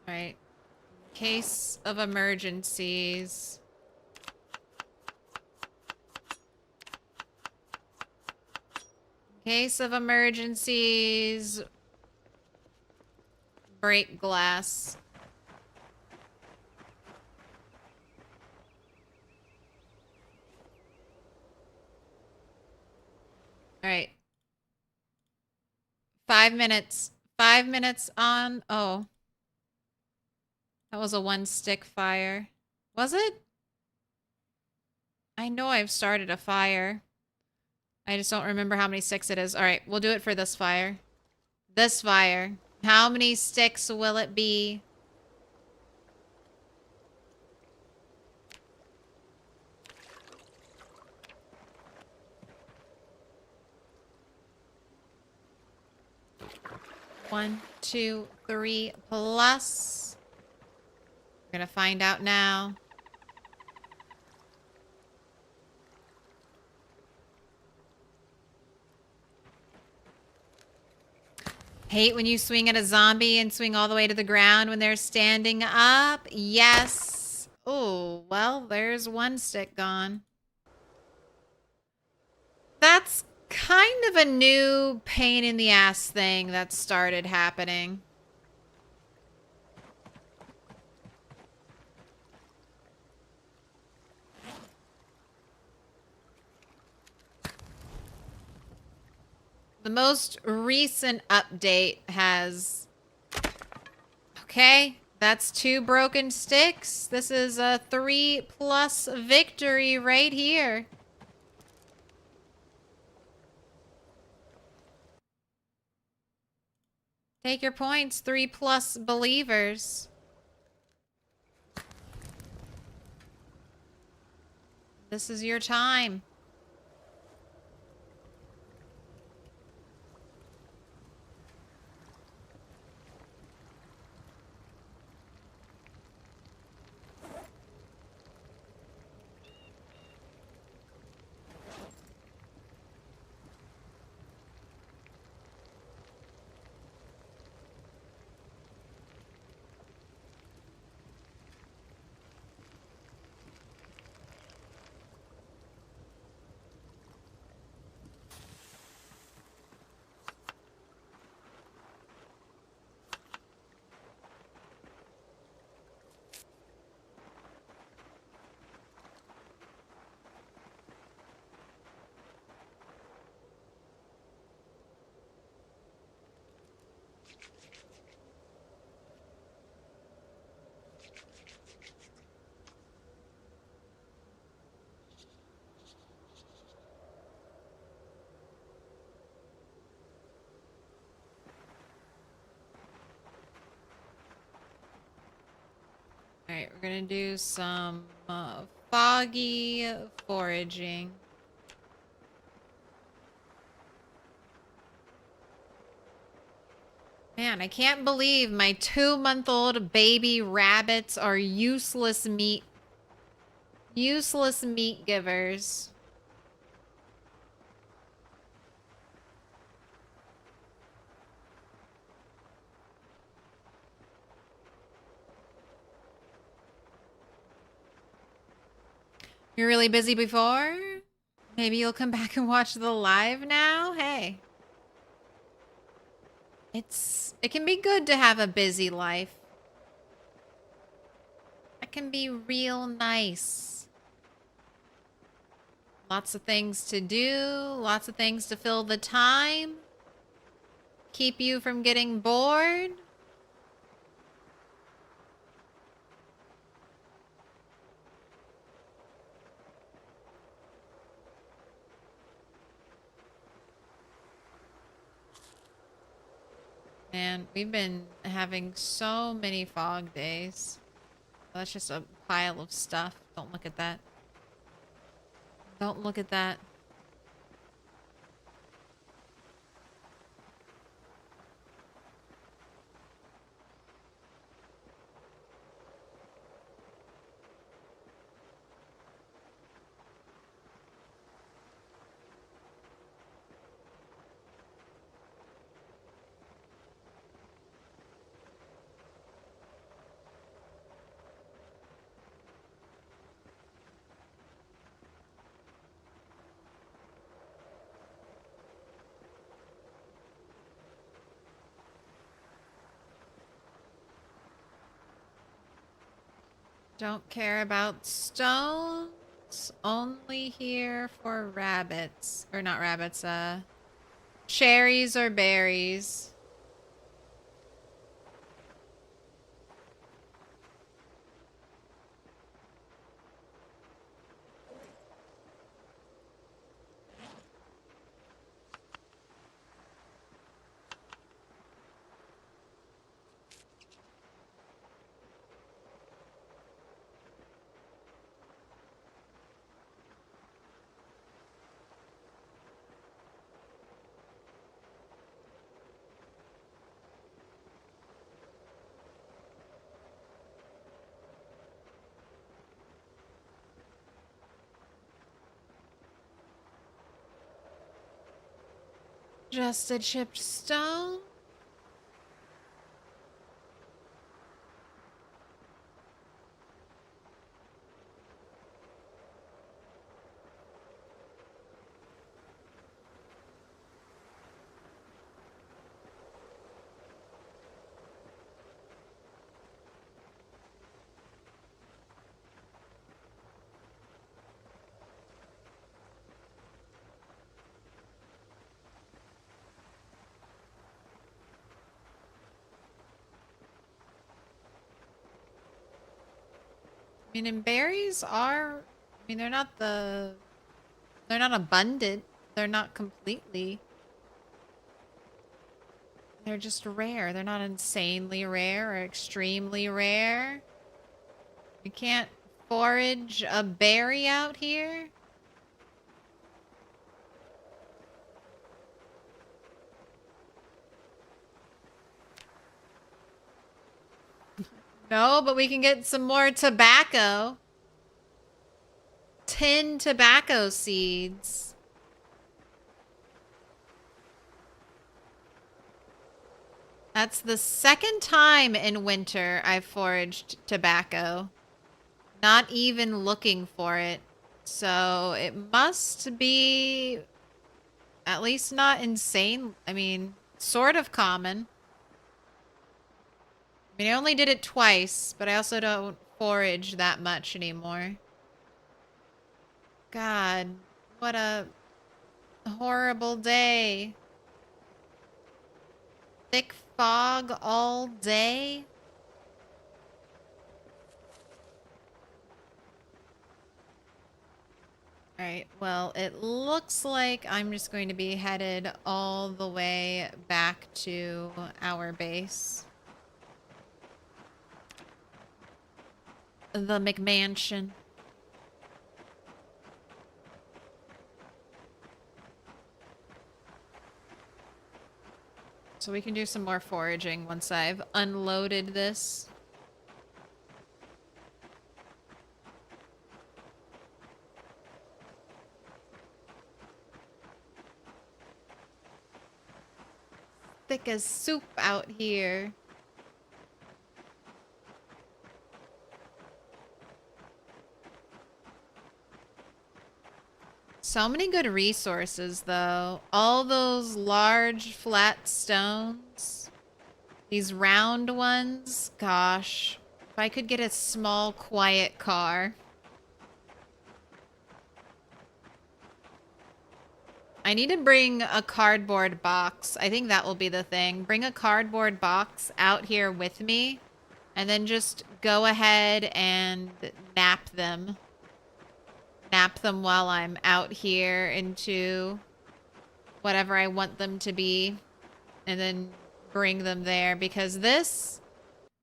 Right. Case of emergencies. Case of emergencies. Break glass. All right. 5 minutes. 5 minutes on. Oh. That was a 1-stick fire. Was it? I know I've started a fire. I just don't remember how many sticks it is. All right, we'll do it for this fire. This fire. How many sticks will it be? One, two, three, plus. We're gonna find out now. Hate when you swing at a zombie and swing all the way to the ground when they're standing up. Yes. Oh, well, there's one stick gone. That's kind of a new pain in the ass thing that started happening. The most recent update has... Okay, that's 2 broken sticks. This is a 3+ victory right here. Take your points, 3+ believers. This is your time. Alright, we're gonna do some foggy foraging. Man, I can't believe my 2-month-old baby rabbits are useless meat. Useless meat givers. You're really busy before? Maybe you'll come back and watch the live now? Hey. It can be good to have a busy life. It can be real nice. Lots of things to do, lots of things to fill the time. Keep you from getting bored. Man, we've been having so many fog days. That's just a pile of stuff. Don't look at that. Don't look at that. Don't care about stones. Only here for rabbits. Or not rabbits, cherries or berries. Just a chipped stone. I mean, and berries are, I mean, they're not abundant. They're not completely. They're just rare. They're not insanely rare or extremely rare. You can't forage a berry out here. No, but we can get some more tobacco. 10 tobacco seeds. That's the second time in winter I've foraged tobacco. Not even looking for it. So it must be at least not insane. I mean, sort of common. I mean, I only did it twice, but I also don't forage that much anymore. God, what a horrible day. Thick fog all day. Alright, well, it looks like I'm just going to be headed all the way back to our base. The McMansion. So we can do some more foraging once I've unloaded this. Thick as soup out here. So many good resources, though. All those large, flat stones. These round ones. Gosh. If I could get a small, quiet car. I need to bring a cardboard box. I think that will be the thing. Bring a cardboard box out here with me. And then just go ahead and nap them. Nap them while I'm out here into whatever I want them to be. And then bring them there. Because this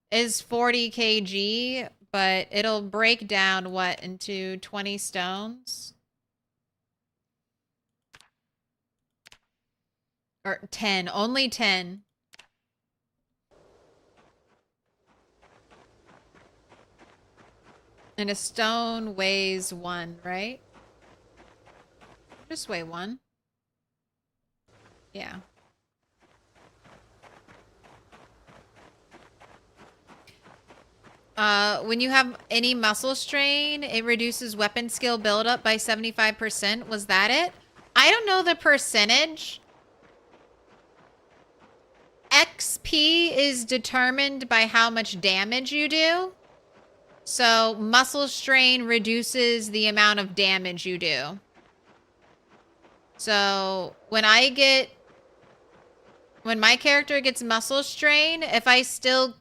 is 40 kg. But it'll break down, what, into 20 stones? Or 10. Only 10. And a stone weighs 1, right? Just weigh 1. Yeah. When you have any muscle strain, it reduces weapon skill buildup by 75%. Was that it? I don't know the percentage. XP is determined by how much damage you do. So muscle strain reduces the amount of damage you do. So when my character gets muscle strain, if I still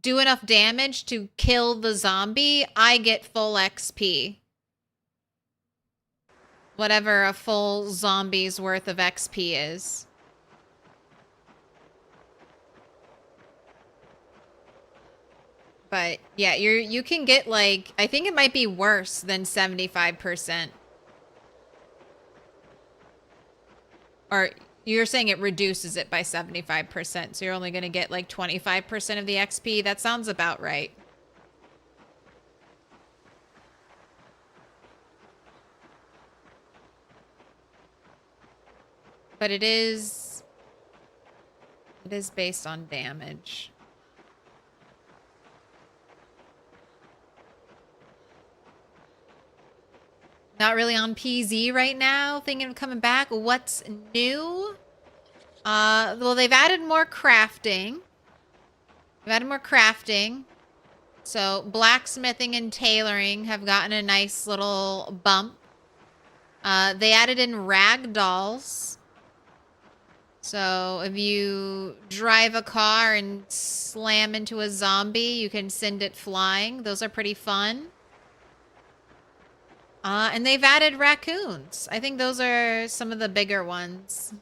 do enough damage to kill the zombie, I get full XP. Whatever a full zombie's worth of XP is. But yeah, you can get like, I think it might be worse than 75%. Or you're saying it reduces it by 75%, so you're only going to get like 25% of the XP. That sounds about right. But it is It is based on damage. Not really on PZ right now. Thinking of coming back. What's new? Well, they've added more crafting. They've added more crafting. So blacksmithing and tailoring have gotten a nice little bump. They added in rag dolls. So if you drive a car and slam into a zombie, you can send it flying. Those are pretty fun. And they've added raccoons. I think those are some of the bigger ones.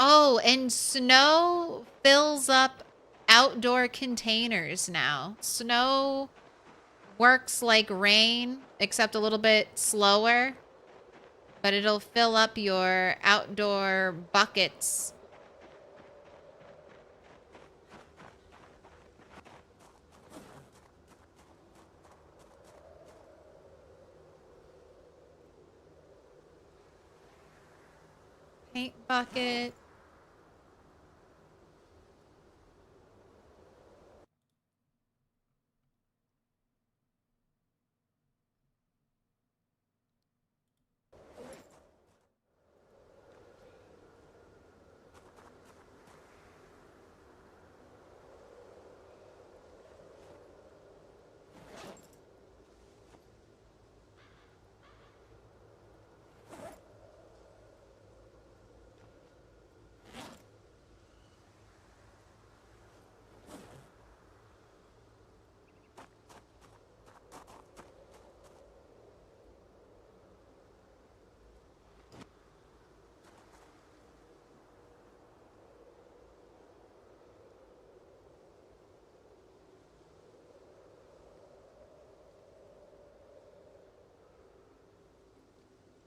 Oh, and snow fills up outdoor containers now. Snow works like rain, except a little bit slower. But it'll fill up your outdoor buckets. Paint bucket.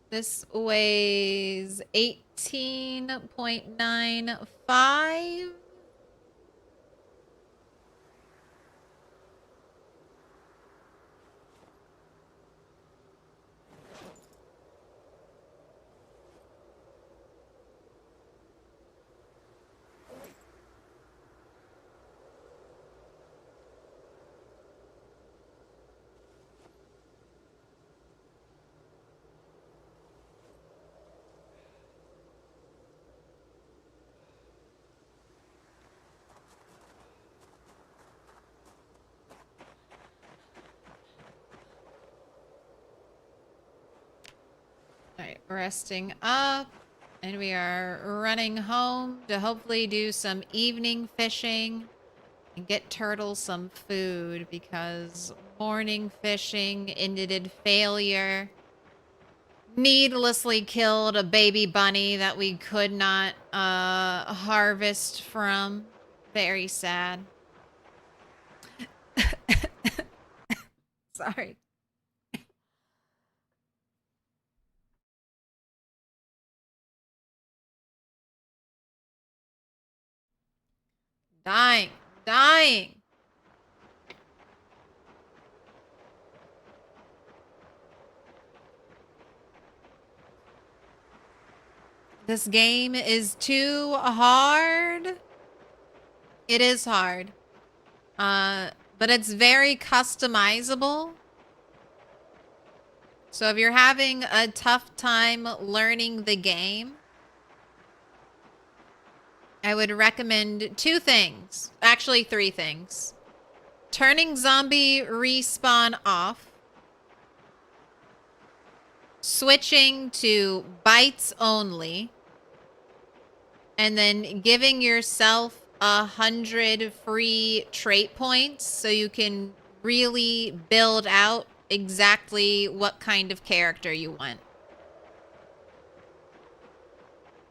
This weighs 18.95. Alright, resting up. And we are running home to hopefully do some evening fishing and get Turtle some food because morning fishing ended in failure. Needlessly killed a baby bunny that we could not harvest from. Very sad. Sorry. Dying. Dying. This game is too hard. It is hard. But it's very customizable. So if you're having a tough time learning the game, I would recommend 2 things. Actually, 3 things. Turning zombie respawn off. Switching to bites only. And then giving yourself 100 free trait points so you can really build out exactly what kind of character you want.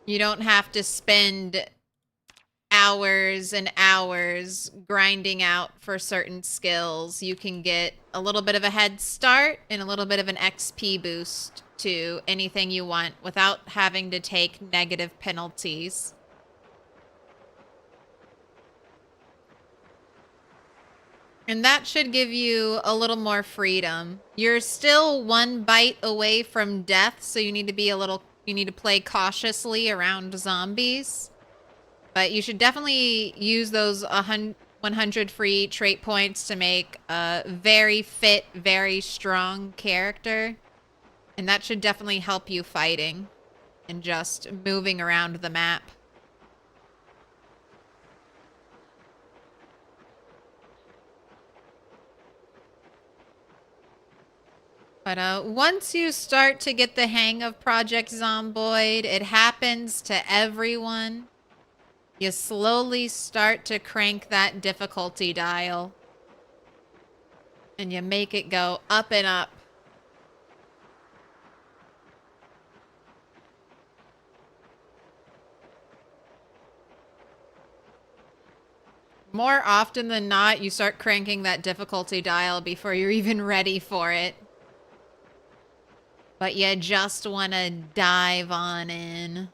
You don't have to spend hours and hours grinding out for certain skills. You can get a little bit of a head start and a little bit of an XP boost to anything you want without having to take negative penalties. And that should give you a little more freedom. You're still 1 bite away from death, so you need to play cautiously around zombies. But you should definitely use those 100 free trait points to make a very fit, very strong character. And that should definitely help you fighting and just moving around the map. But once you start to get the hang of Project Zomboid, it happens to everyone. You slowly start to crank that difficulty dial. And you make it go up and up. More often than not, you start cranking that difficulty dial before you're even ready for it. But you just want to dive on in.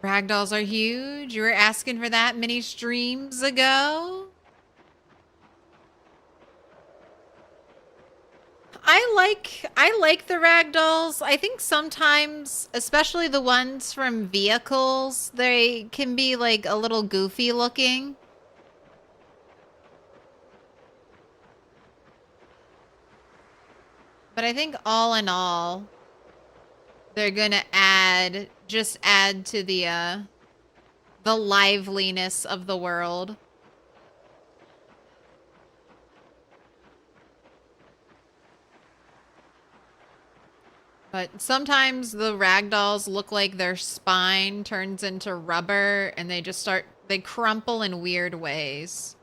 Ragdolls are huge. You were asking for that many streams ago. I like the ragdolls. I think sometimes, especially the ones from vehicles, they can be like a little goofy looking. But I think all in all, they're gonna just add to the liveliness of the world. But sometimes the ragdolls look like their spine turns into rubber and they crumple in weird ways.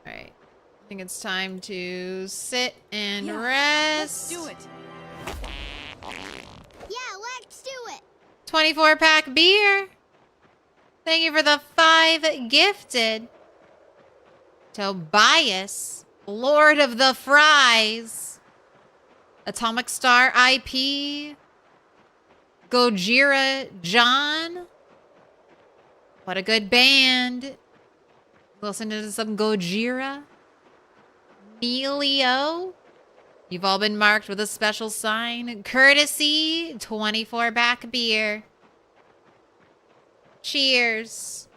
All right. I think it's time to sit and rest. Let's do it. Yeah, let's do it. 24-pack beer. Thank you for the 5 gifted. Tobias, Lord of the Fries. Atomic Star IP. Gojira John. What a good band. Listen to some Gojira. Melio. You've all been marked with a special sign. Courtesy 24-pack beer. Cheers.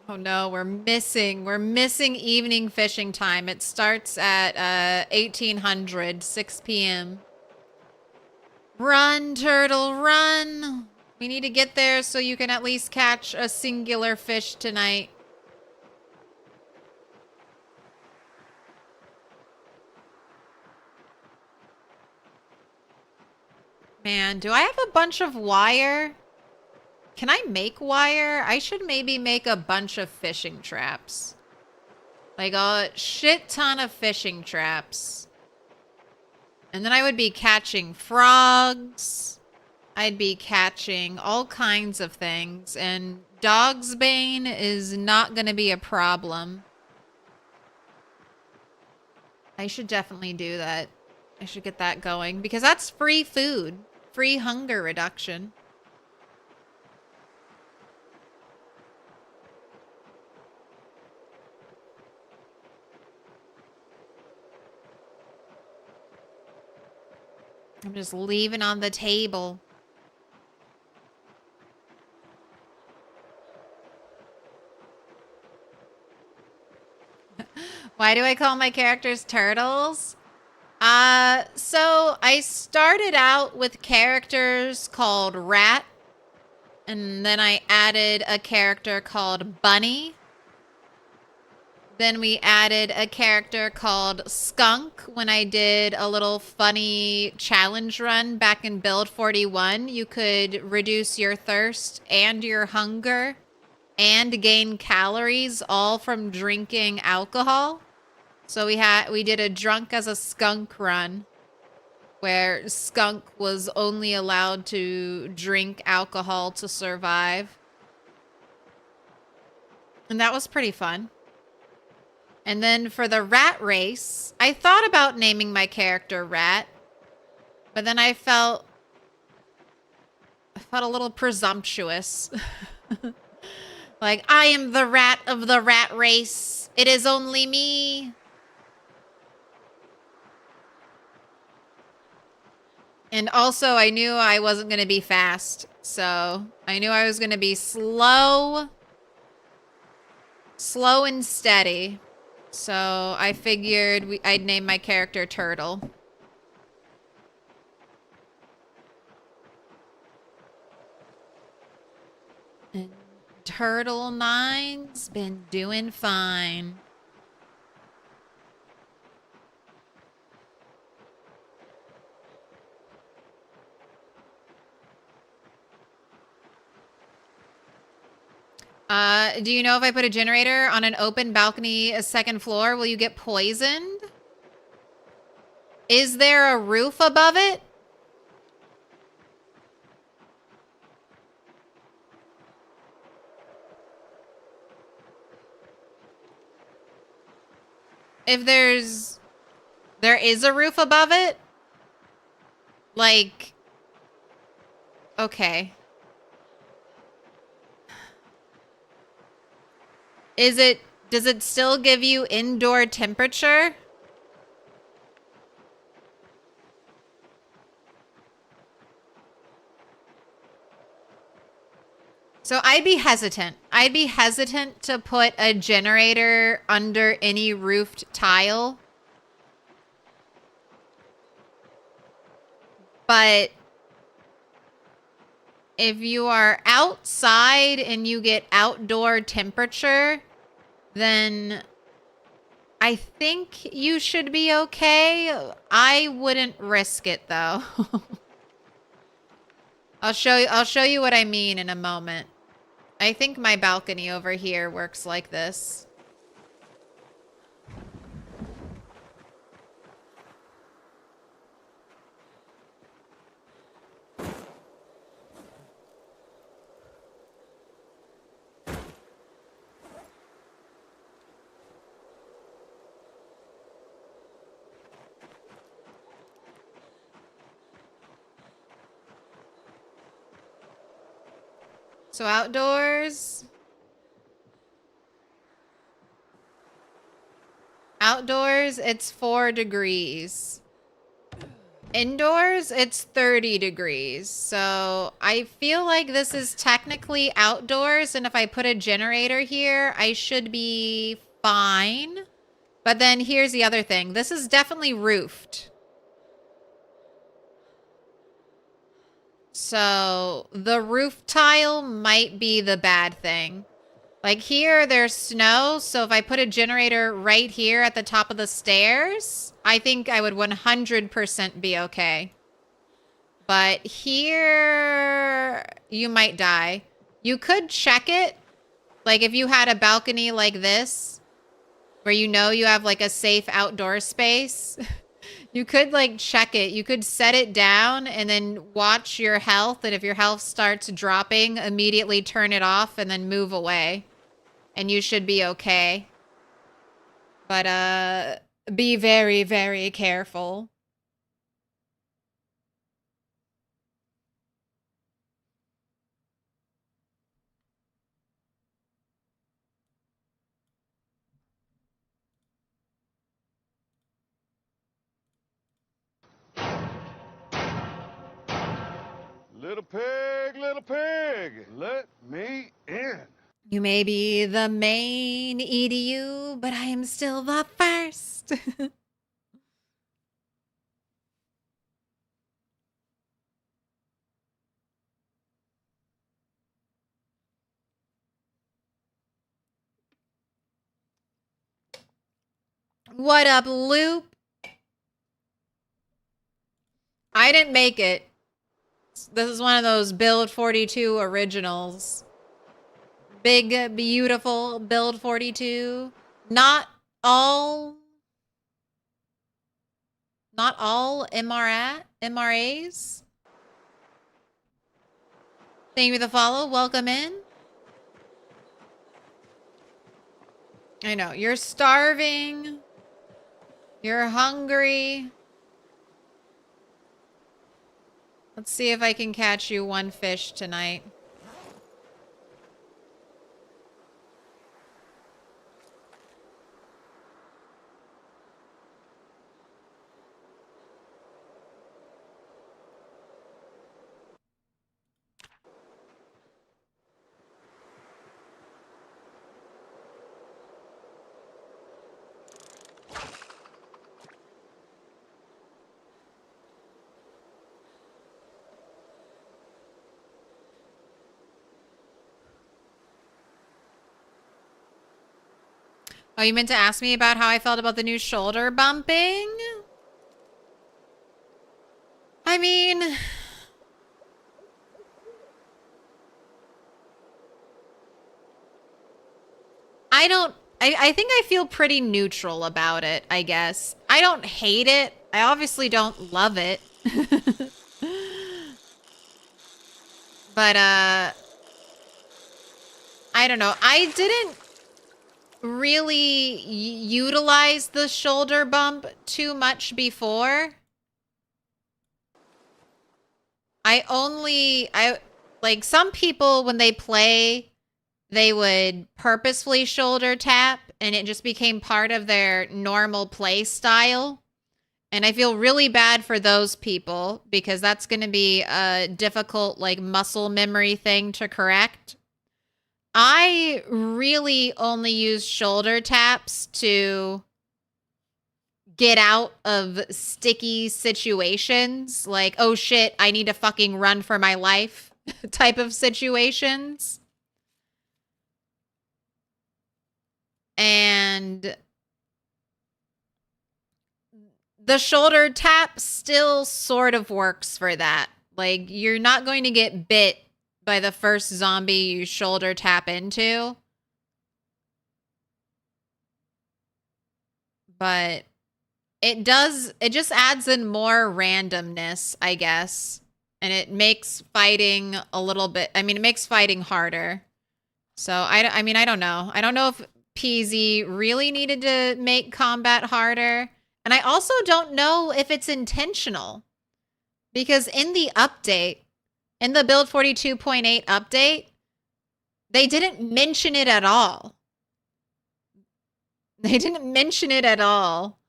Oh no, we're missing evening fishing time. It starts at 1800, 6 p.m. Run, turtle, run. We need to get there so you can at least catch a singular fish tonight. Man, do I have a bunch of wire? Can I make wire? I should maybe make a bunch of fishing traps. Like a shit ton of fishing traps. And then I would be catching frogs. I'd be catching all kinds of things. And Dog's Bane is not going to be a problem. I should definitely do that. I should get that going. Because that's free food. Free hunger reduction. I'm just leaving on the table. Why do I call my characters turtles? So I started out with characters called Rat, and then I added a character called Bunny, Then we added a character called Skunk when I did a little funny challenge run back in Build 41. You could reduce your thirst and your hunger and gain calories all from drinking alcohol. So we did a drunk as a skunk run where Skunk was only allowed to drink alcohol to survive. And that was pretty fun. And then for the rat race, I thought about naming my character Rat, but then I felt a little presumptuous. Like, I am the rat of the rat race. It is only me. And also, I knew I wasn't going to be fast. So, I knew I was going to be slow and steady. So, I figured I'd name my character Turtle. And Turtle 9's been doing fine. Do you know if I put a generator on an open balcony, a second floor, will you get poisoned? Is there a roof above it? If there is a roof above it? Like, okay. Does it still give you indoor temperature? So I'd be hesitant. I'd be hesitant to put a generator under any roofed tile. But if you are outside and you get outdoor temperature, then I think you should be okay. I wouldn't risk it though. I'll show you what I mean in a moment. I think my balcony over here works like this. So outdoors, it's 4 degrees. Indoors, it's 30 degrees. So I feel like this is technically outdoors. And if I put a generator here, I should be fine. But then here's the other thing. This is definitely roofed. So the roof tile might be the bad thing. Like here, there's snow. So if I put a generator right here at the top of the stairs, I think I would 100% be okay. But here, you might die. You could check it. Like if you had a balcony like this, where you know you have like a safe outdoor space, you could like check it. You could set it down and then watch your health. And if your health starts dropping, immediately turn it off and then move away. And you should be okay. But be very, very careful. Little pig, let me in. You may be the main EDU, but I am still the first. What up, Loop? I didn't make it. This is one of those Build 42 originals. Big, beautiful Build 42. Not all MRAs. Thank you for the follow. Welcome in. I know. You're starving. You're hungry. Let's see if I can catch you one fish tonight. Oh, you meant to ask me about how I felt about the new shoulder bumping? I mean, I think I feel pretty neutral about it, I guess. I don't hate it. I obviously don't love it. But, I don't know. I didn't really utilize the shoulder bump too much before. Like some people when they play, they would purposefully shoulder tap and it just became part of their normal play style. And I feel really bad for those people because that's going to be a difficult like muscle memory thing to correct. I really only use shoulder taps to get out of sticky situations, like, oh shit, I need to fucking run for my life type of situations. And the shoulder tap still sort of works for that. Like, you're not going to get bit by the first zombie you shoulder tap into. But it just adds in more randomness, I guess. And it makes fighting a little bit, I mean, it makes fighting harder. So, I mean, I don't know. I don't know if PZ really needed to make combat harder. And I also don't know if it's intentional. Because in the update, in the Build 42.8 update, they didn't mention it at all. They didn't mention it at all.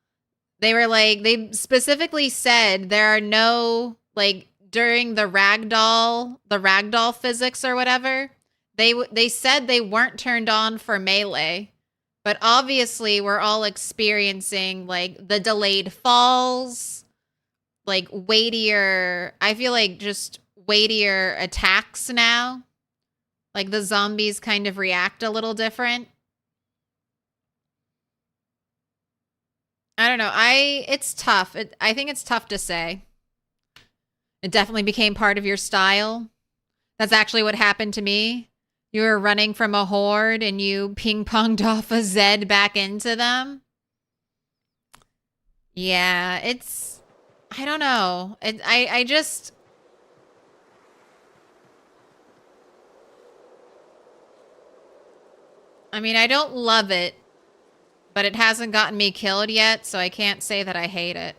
They were like, they specifically said there are no, like, during the ragdoll physics or whatever, they said they weren't turned on for melee. But obviously, we're all experiencing, like, the delayed falls, like, weightier, I feel like just weightier attacks now. Like, the zombies kind of react a little different. I don't know. It's tough. I think it's tough to say. It definitely became part of your style. That's actually what happened to me. You were running from a horde and you ping-ponged off a Zed back into them. Yeah, I don't know. I just... I mean, I don't love it, but it hasn't gotten me killed yet, so I can't say that I hate it.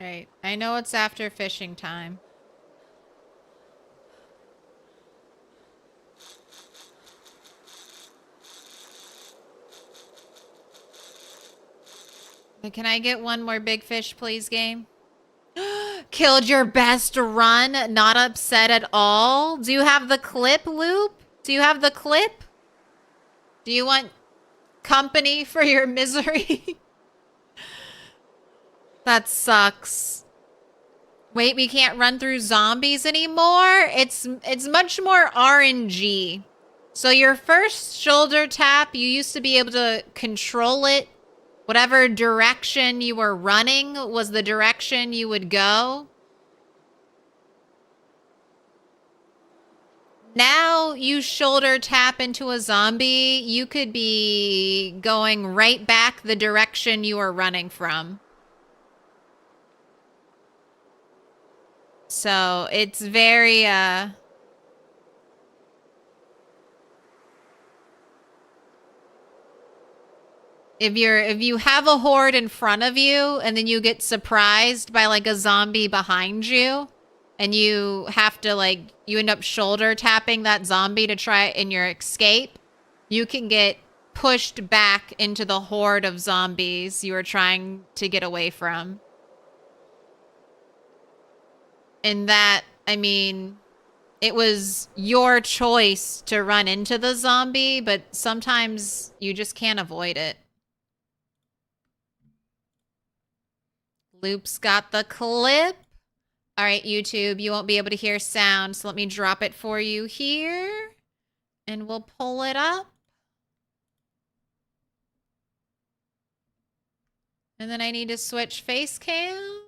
Right. I know it's after fishing time. But can I get one more big fish, please, game? Killed your best run, not upset at all. Do you have the clip, Loop? Do you have the clip? Do you want company for your misery? That sucks. Wait, we can't run through zombies anymore? It's much more RNG. So your first shoulder tap, you used to be able to control it. Whatever direction you were running was the direction you would go. Now you shoulder tap into a zombie, you could be going right back the direction you were running from. So it's very, if you have a horde in front of you and then you get surprised by like a zombie behind you and you have to like, you end up shoulder tapping that zombie to try in your escape, you can get pushed back into the horde of zombies you were trying to get away from. And that, I mean, it was your choice to run into the zombie, but sometimes you just can't avoid it. Loop's got the clip. All right, YouTube, you won't be able to hear sound, so let me drop it for you here. And we'll pull it up. And then I need to switch face cam.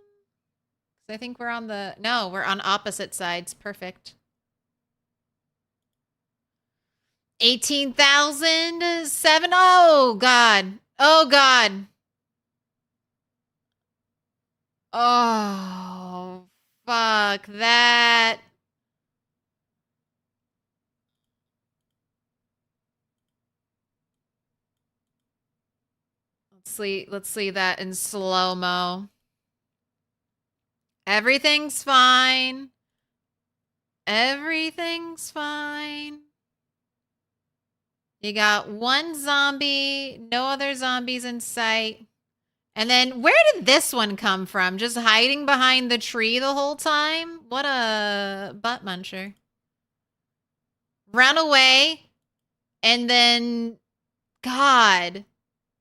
I think we're on the... No, we're on opposite sides. Perfect. 18,007. Oh, God. Oh, God. Oh, fuck that. Let's see that in slow-mo. Everything's fine. Everything's fine. You got one zombie, no other zombies in sight. And then where did this one come from? Just hiding behind the tree the whole time? What a butt muncher. Run away. And then, God,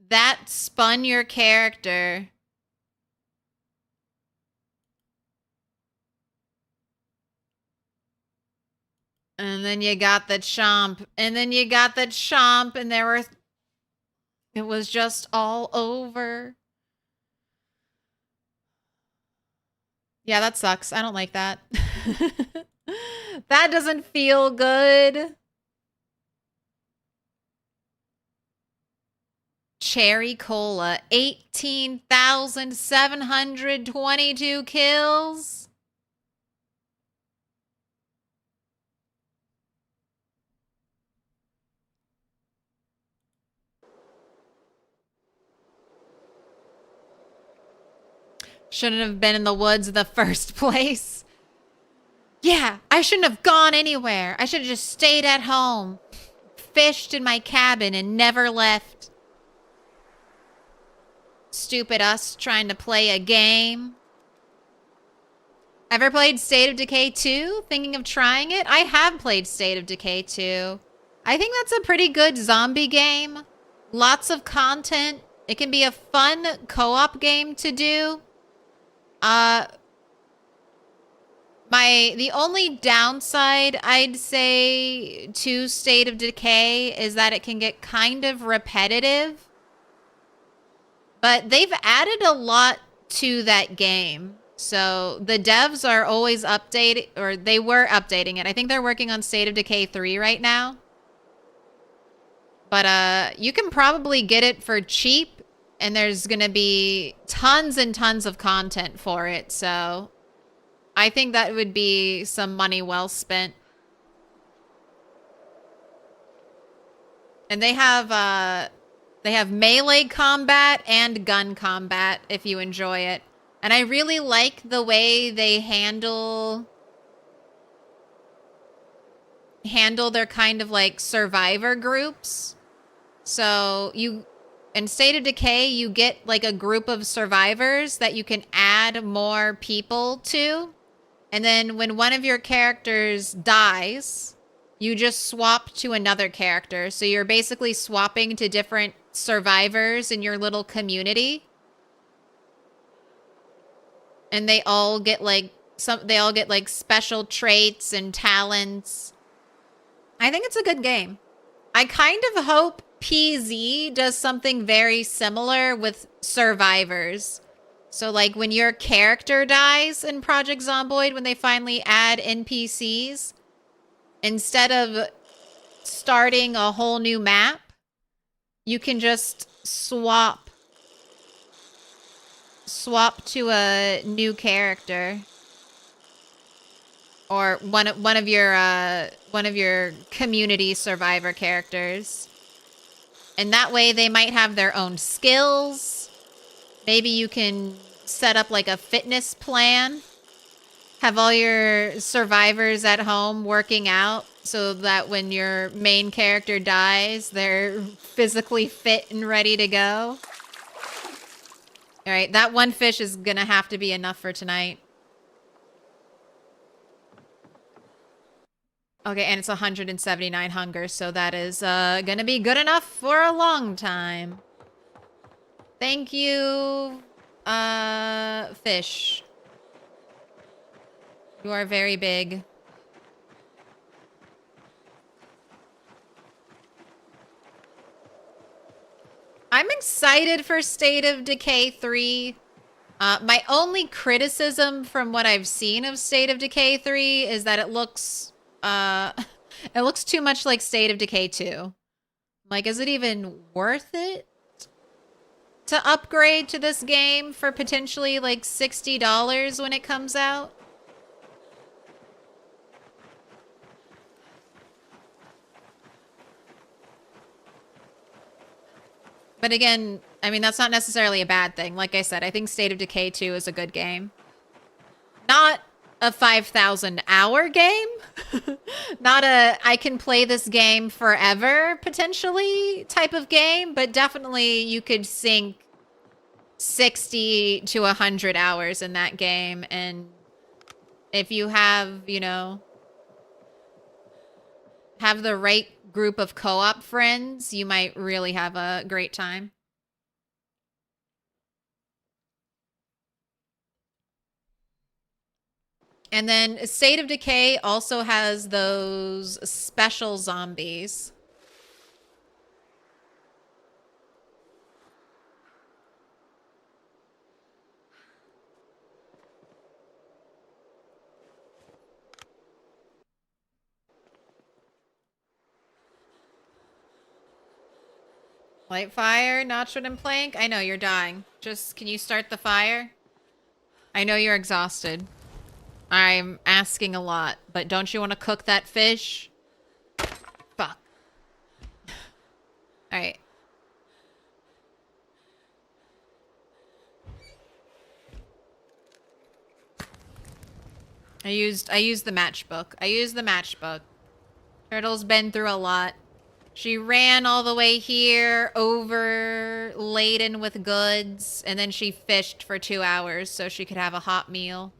that spun your character. And then you got the chomp. And then you got the chomp. And there were... It was just all over. Yeah, that sucks. I don't like that. That doesn't feel good. Cherry Cola. 18,722 kills. Shouldn't have been in the woods in the first place. Yeah, I shouldn't have gone anywhere. I should have just stayed at home. Fished in my cabin and never left. Stupid us trying to play a game. Ever played State of Decay 2? Thinking of trying it? I have played State of Decay 2. I think that's a pretty good zombie game. Lots of content. It can be a fun co-op game to do. The only downside I'd say to State of Decay is that it can get kind of repetitive. But they've added a lot to that game. So the devs are always updating, or they were updating it. I think they're working on State of Decay 3 right now. But you can probably get it for cheap, and there's going to be tons and tons of content for it. So I think that would be some money well spent. And they have melee combat and gun combat if you enjoy it. And I really like the way they handle their kind of like survivor groups. So in State of Decay, you get like a group of survivors that you can add more people to. And then when one of your characters dies, you just swap to another character. So you're basically swapping to different survivors in your little community. And they all get like special traits and talents. I think it's a good game. I kind of hope PZ does something very similar with survivors. So like when your character dies in Project Zomboid, when they finally add NPCs, instead of starting a whole new map, you can just swap to a new character. Or one of your community survivor characters. And that way they might have their own skills. Maybe you can set up like a fitness plan. Have all your survivors at home working out so that when your main character dies, they're physically fit and ready to go. All right, that one fish is gonna have to be enough for tonight. Okay, and it's 179 hunger, so that is gonna be good enough for a long time. Thank you, fish. You are very big. I'm excited for State of Decay 3. My only criticism from what I've seen of State of Decay 3 is that it looks too much like State of Decay 2. Like, is it even worth it to upgrade to this game for potentially like $60 when it comes out? But again, I mean, that's not necessarily a bad thing. Like I said, I think State of Decay 2 is a good game. Not a 5,000 hour game. Not a I can play this game forever potentially type of game, but definitely you could sink 60 to 100 hours in that game. And if you have, you know, have the right group of co-op friends, you might really have a great time. And then State of Decay also has those special zombies. Light fire, Notchwood and Plank. I know you're dying. Just, can you start the fire? I know you're exhausted. I'm asking a lot, but don't you want to cook that fish? Fuck. Alright. I used the matchbook. I used the matchbook. Turtle's been through a lot. She ran all the way here, over laden with goods, and then she fished for 2 hours so she could have a hot meal.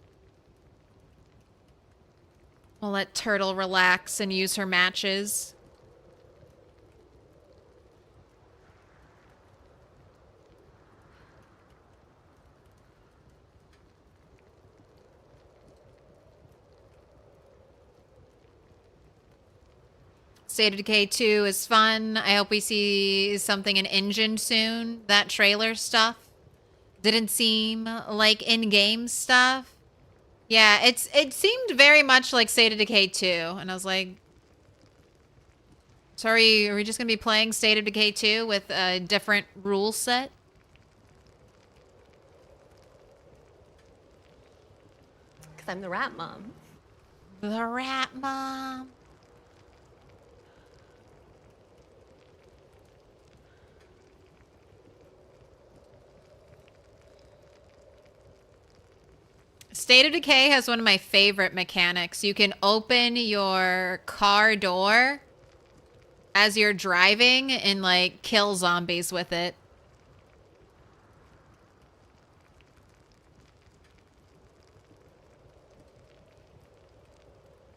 We'll let Turtle relax and use her matches. State of Decay 2 is fun. I hope we see something in Engine soon. That trailer stuff didn't seem like in-game stuff. Yeah, it seemed very much like State of Decay 2, and I was like, sorry, are we just gonna be playing State of Decay 2 with a different rule set? Because I'm the rat mom. The rat mom. State of Decay has one of my favorite mechanics. You can open your car door as you're driving and like kill zombies with it.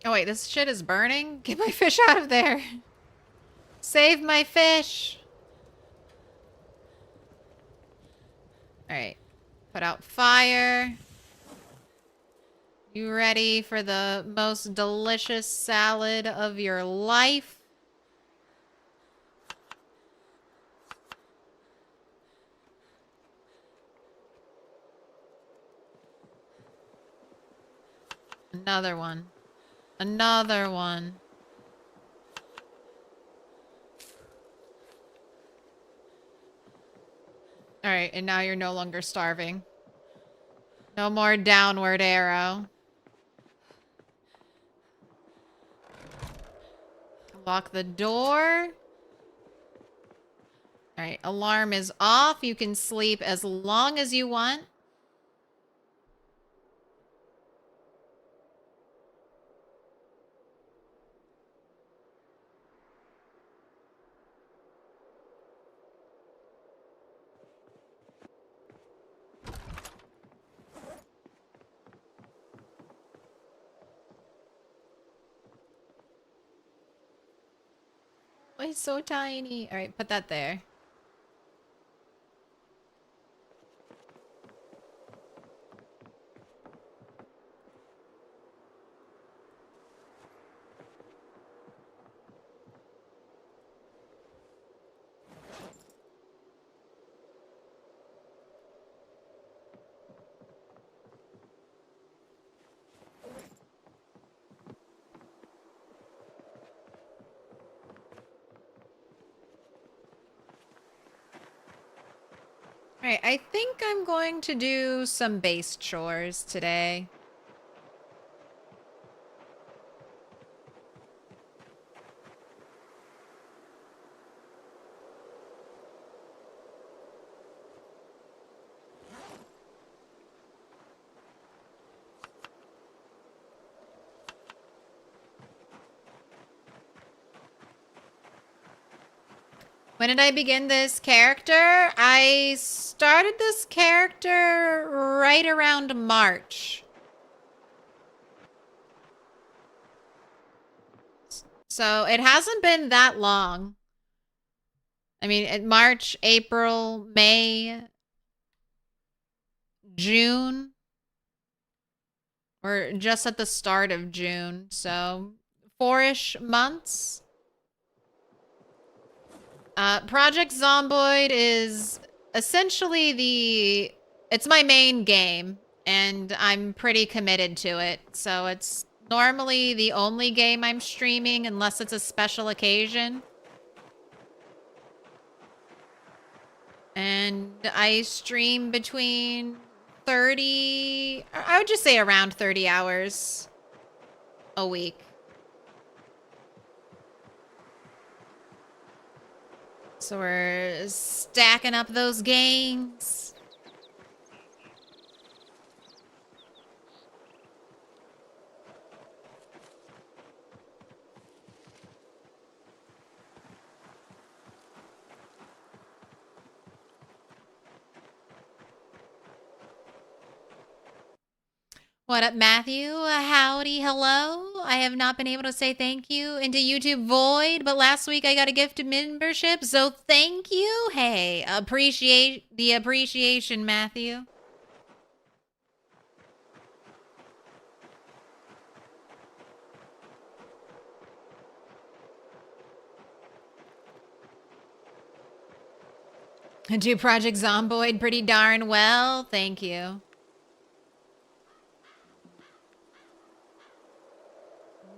Oh wait, this shit is burning? Get my fish out of there. Save my fish. All right, put out fire. You ready for the most delicious salad of your life? Another one. Another one. All right, and now you're no longer starving. No more downward arrow. Lock the door. All right, alarm is off. You can sleep as long as you want. Oh, it's so tiny. All right, put that there. All right, I think I'm going to do some base chores today. When did I begin this character? I started this character right around March. So it hasn't been that long. I mean, March, April, May, June. We're just at the start of June, so 4-ish months. Project Zomboid is essentially it's my main game, and I'm pretty committed to it. So it's normally the only game I'm streaming unless it's a special occasion. And I stream between 30, I would just say around 30 hours a week. So we're stacking up those gains. What up, Matthew? Howdy, hello. I have not been able to say thank you into YouTube Void, but last week I got a gifted membership, so thank you. Hey, appreciate the appreciation, Matthew. Do Project Zomboid pretty darn well. Thank you.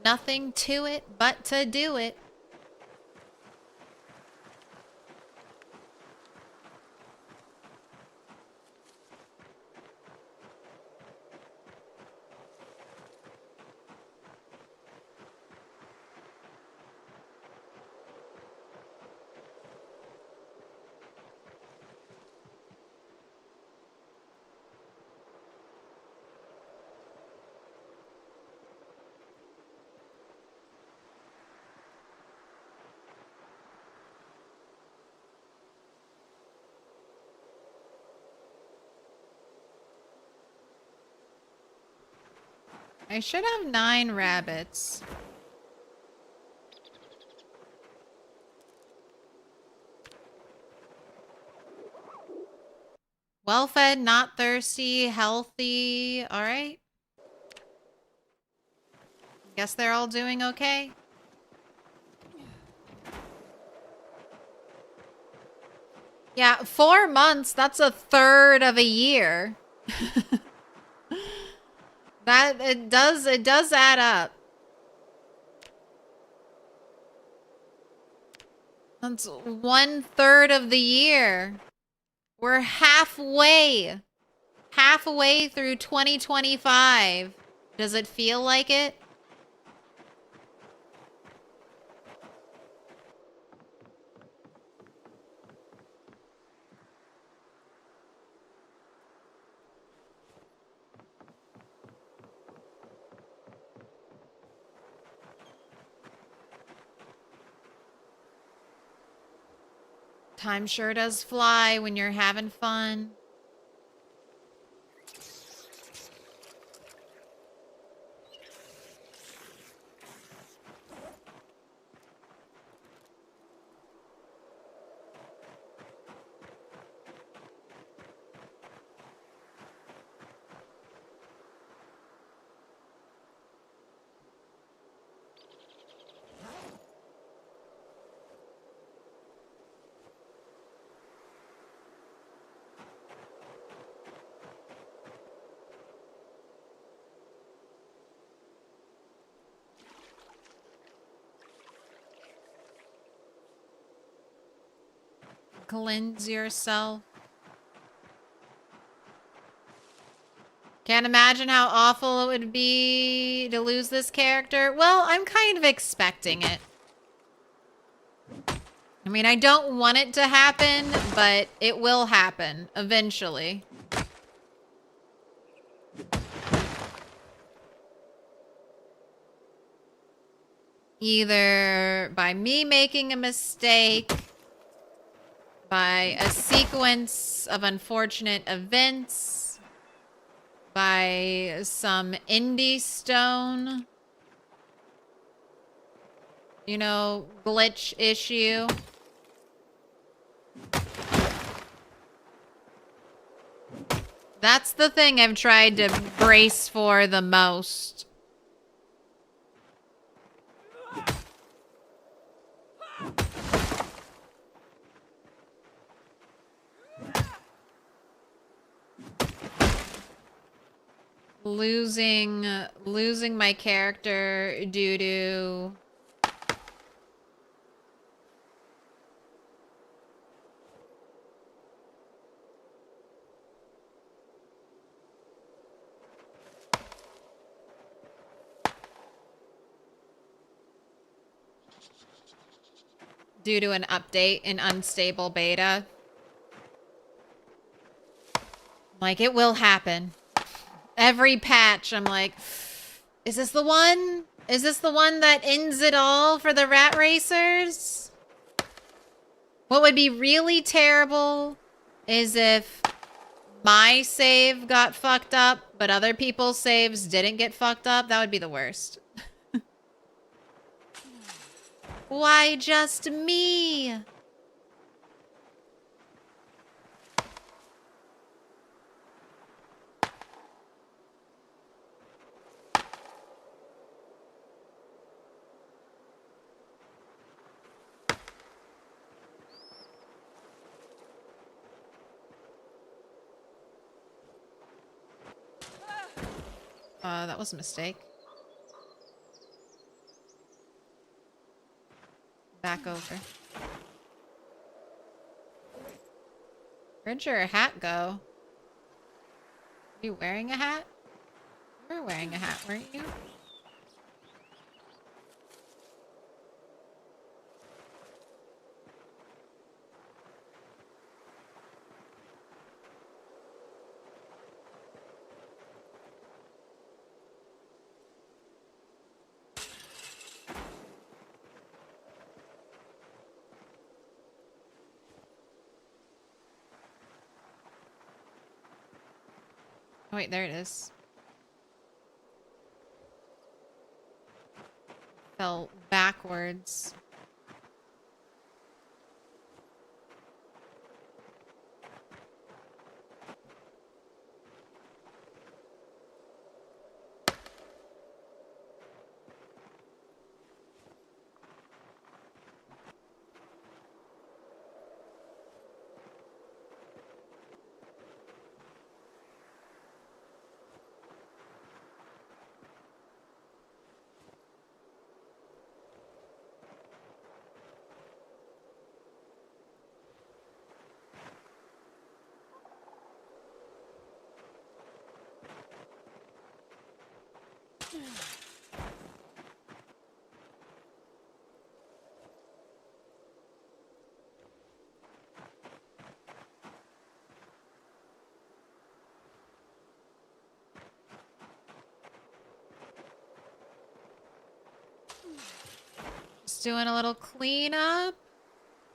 Nothing to it but to do it. I should have 9 rabbits. Well-fed, not thirsty, healthy. All right. Guess they're all doing okay. Yeah, 4 months, that's a third of a year. That it does add up. That's 1/3 of the year. We're halfway through 2025. Does it feel like it? Time sure does fly when you're having fun. Cleanse yourself. Can't imagine how awful it would be to lose this character. Well, I'm kind of expecting it. I mean, I don't want it to happen, but it will happen eventually. Either by me making a mistake, by a sequence of unfortunate events, by some indie stone, you know, glitch issue. That's the thing I've tried to brace for the most. Losing my character due to an update in unstable beta. Like, it will happen. Every patch, I'm like, is this the one? Is this the one that ends it all for the rat racers? What would be really terrible is if my save got fucked up, but other people's saves didn't get fucked up. That would be the worst. Why just me? That was a mistake. Back over. Where'd your hat go? Are you wearing a hat? You were wearing a hat, weren't you? Oh, wait, there it is. fell backwards. Just doing a little cleanup.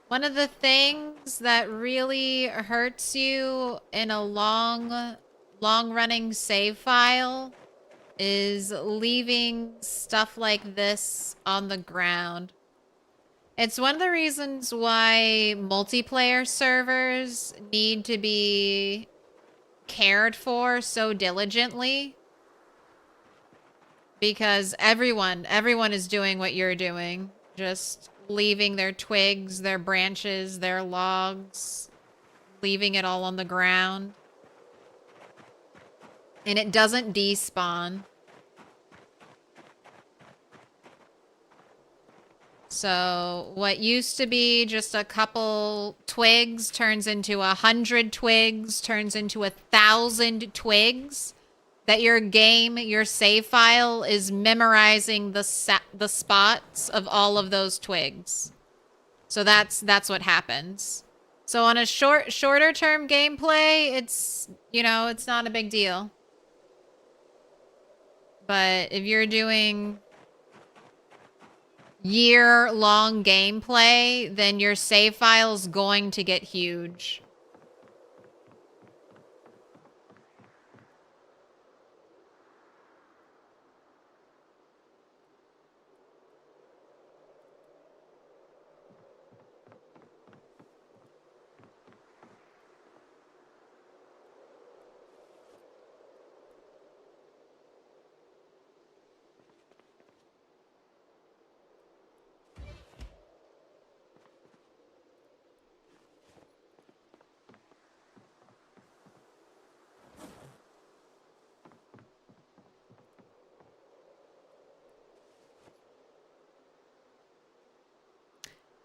One of the things that really hurts you in a long-running save file is leaving stuff like this on the ground. It's one of the reasons why multiplayer servers need to be cared for so diligently. Because everyone is doing what you're doing. Just leaving their twigs, their branches, their logs, leaving it all on the ground. And it doesn't despawn. So what used to be just a couple twigs turns into 100 twigs, turns into 1,000 twigs. That your game, your save file is memorizing the spots of all of those twigs. So that's what happens. So on a shorter term gameplay, it's, you know, it's not a big deal. But if you're doing year-long gameplay, then your save file is going to get huge.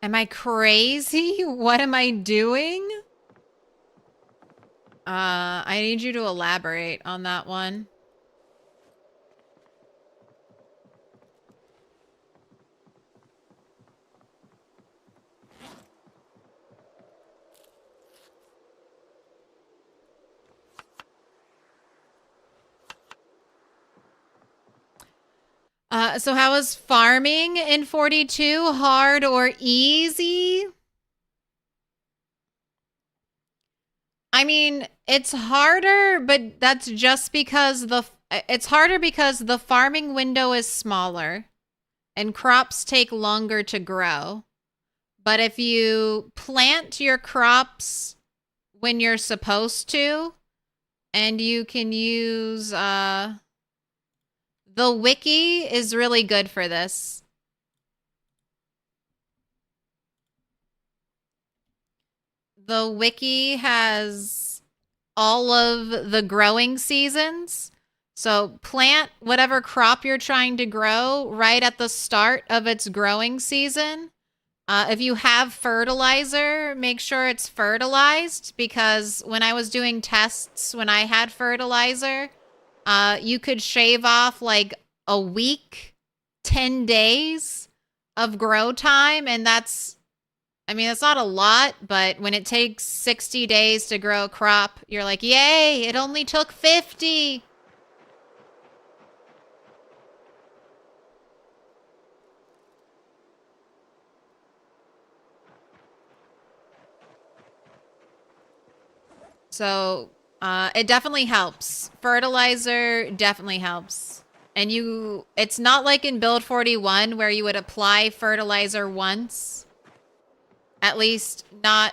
Am I crazy? What am I doing? I need you to elaborate on that one. So how is farming in 42? Hard or easy? I mean, it's harder, but that's just because it's harder because the farming window is smaller and crops take longer to grow. But if you plant your crops when you're supposed to, and you can use the wiki is really good for this. The wiki has all of the growing seasons. So plant whatever crop you're trying to grow right at the start of its growing season. If you have fertilizer, make sure it's fertilized, because when I was doing tests, when I had fertilizer, you could shave off like a week, 10 days of grow time. And that's, I mean, it's not a lot, but when it takes 60 days to grow a crop, you're like, yay, it only took 50. So it definitely helps. Fertilizer definitely helps. And it's not like in build 41 where you would apply fertilizer once. At least not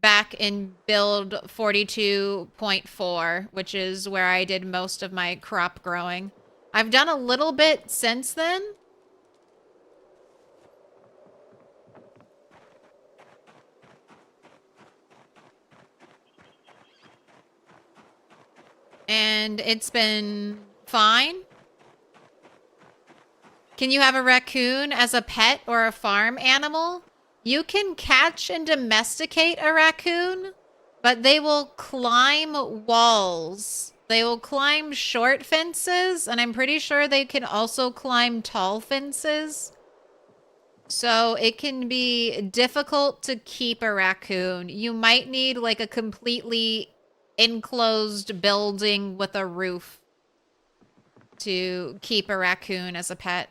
back in build 42.4, which is where I did most of my crop growing. I've done a little bit since then. And it's been fine. Can you have a raccoon as a pet or a farm animal? You can catch and domesticate a raccoon, but they will climb walls. They will climb short fences, and I'm pretty sure they can also climb tall fences. So it can be difficult to keep a raccoon. You might need like a completely enclosed building with a roof to keep a raccoon as a pet.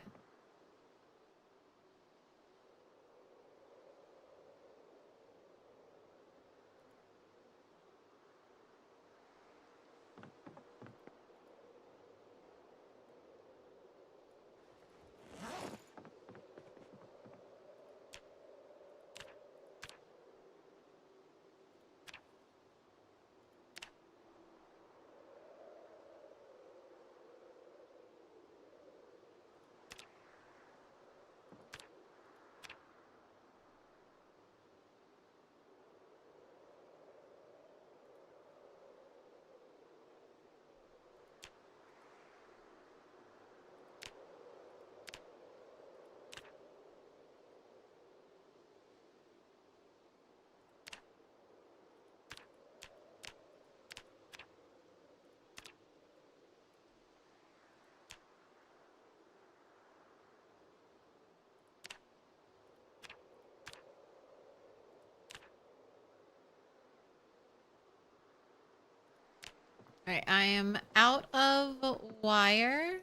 All right, I am out of wire.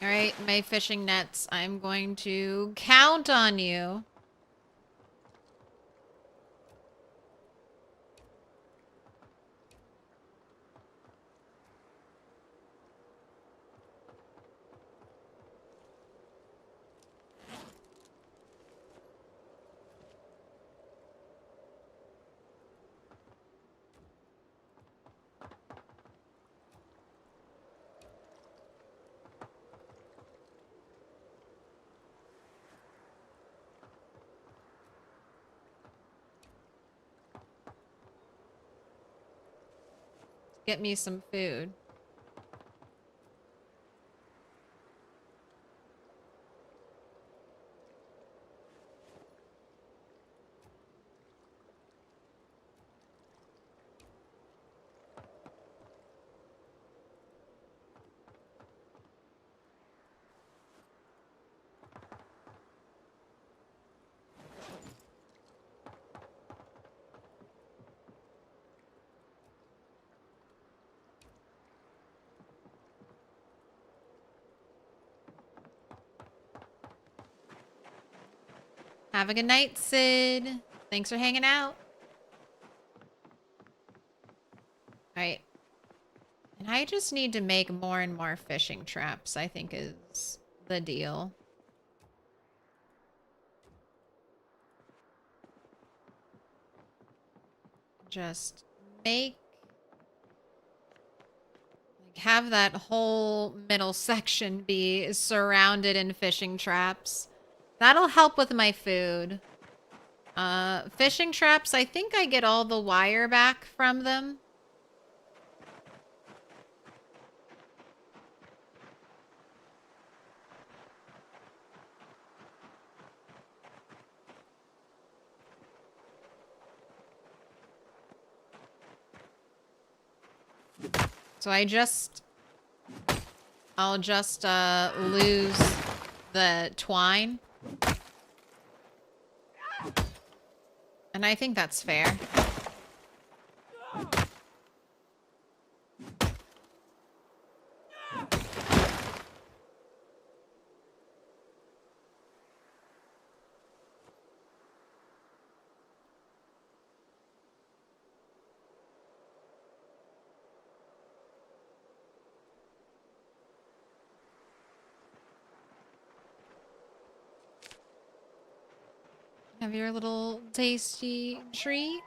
All right, my fishing nets. I'm going to count on you. Get me some food. Have a good night, Sid. Thanks for hanging out. All right. And I just need to make more and more fishing traps, I think is the deal. Just have that whole middle section be surrounded in fishing traps. That'll help with my food. Fishing traps, I think I get all the wire back from them. So I'll just lose the twine. And I think that's fair. Have your little tasty treat.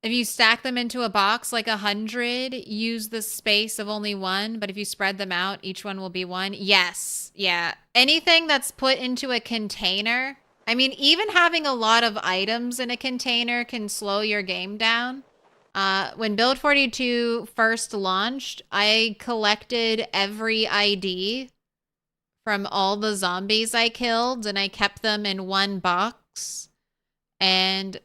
If you stack them into a box like 100, use the space of only one, but if you spread them out, each one will be one. Yes. Yeah. Anything that's put into a container. I mean, even having a lot of items in a container can slow your game down. When Build 42 first launched, I collected every ID from all the zombies I killed, and I kept them in one box. And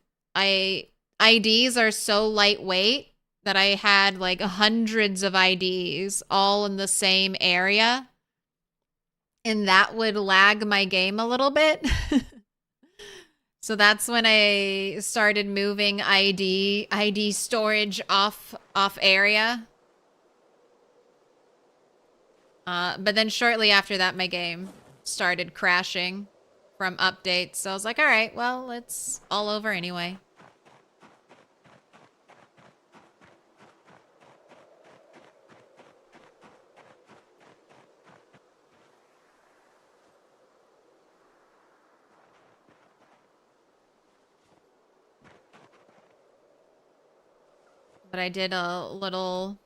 IDs are so lightweight that I had like hundreds of IDs all in the same area. And that would lag my game a little bit. So that's when I started moving ID storage off area. But then shortly after that, my game started crashing from updates. So I was like, all right, well, it's all over anyway. But I did a little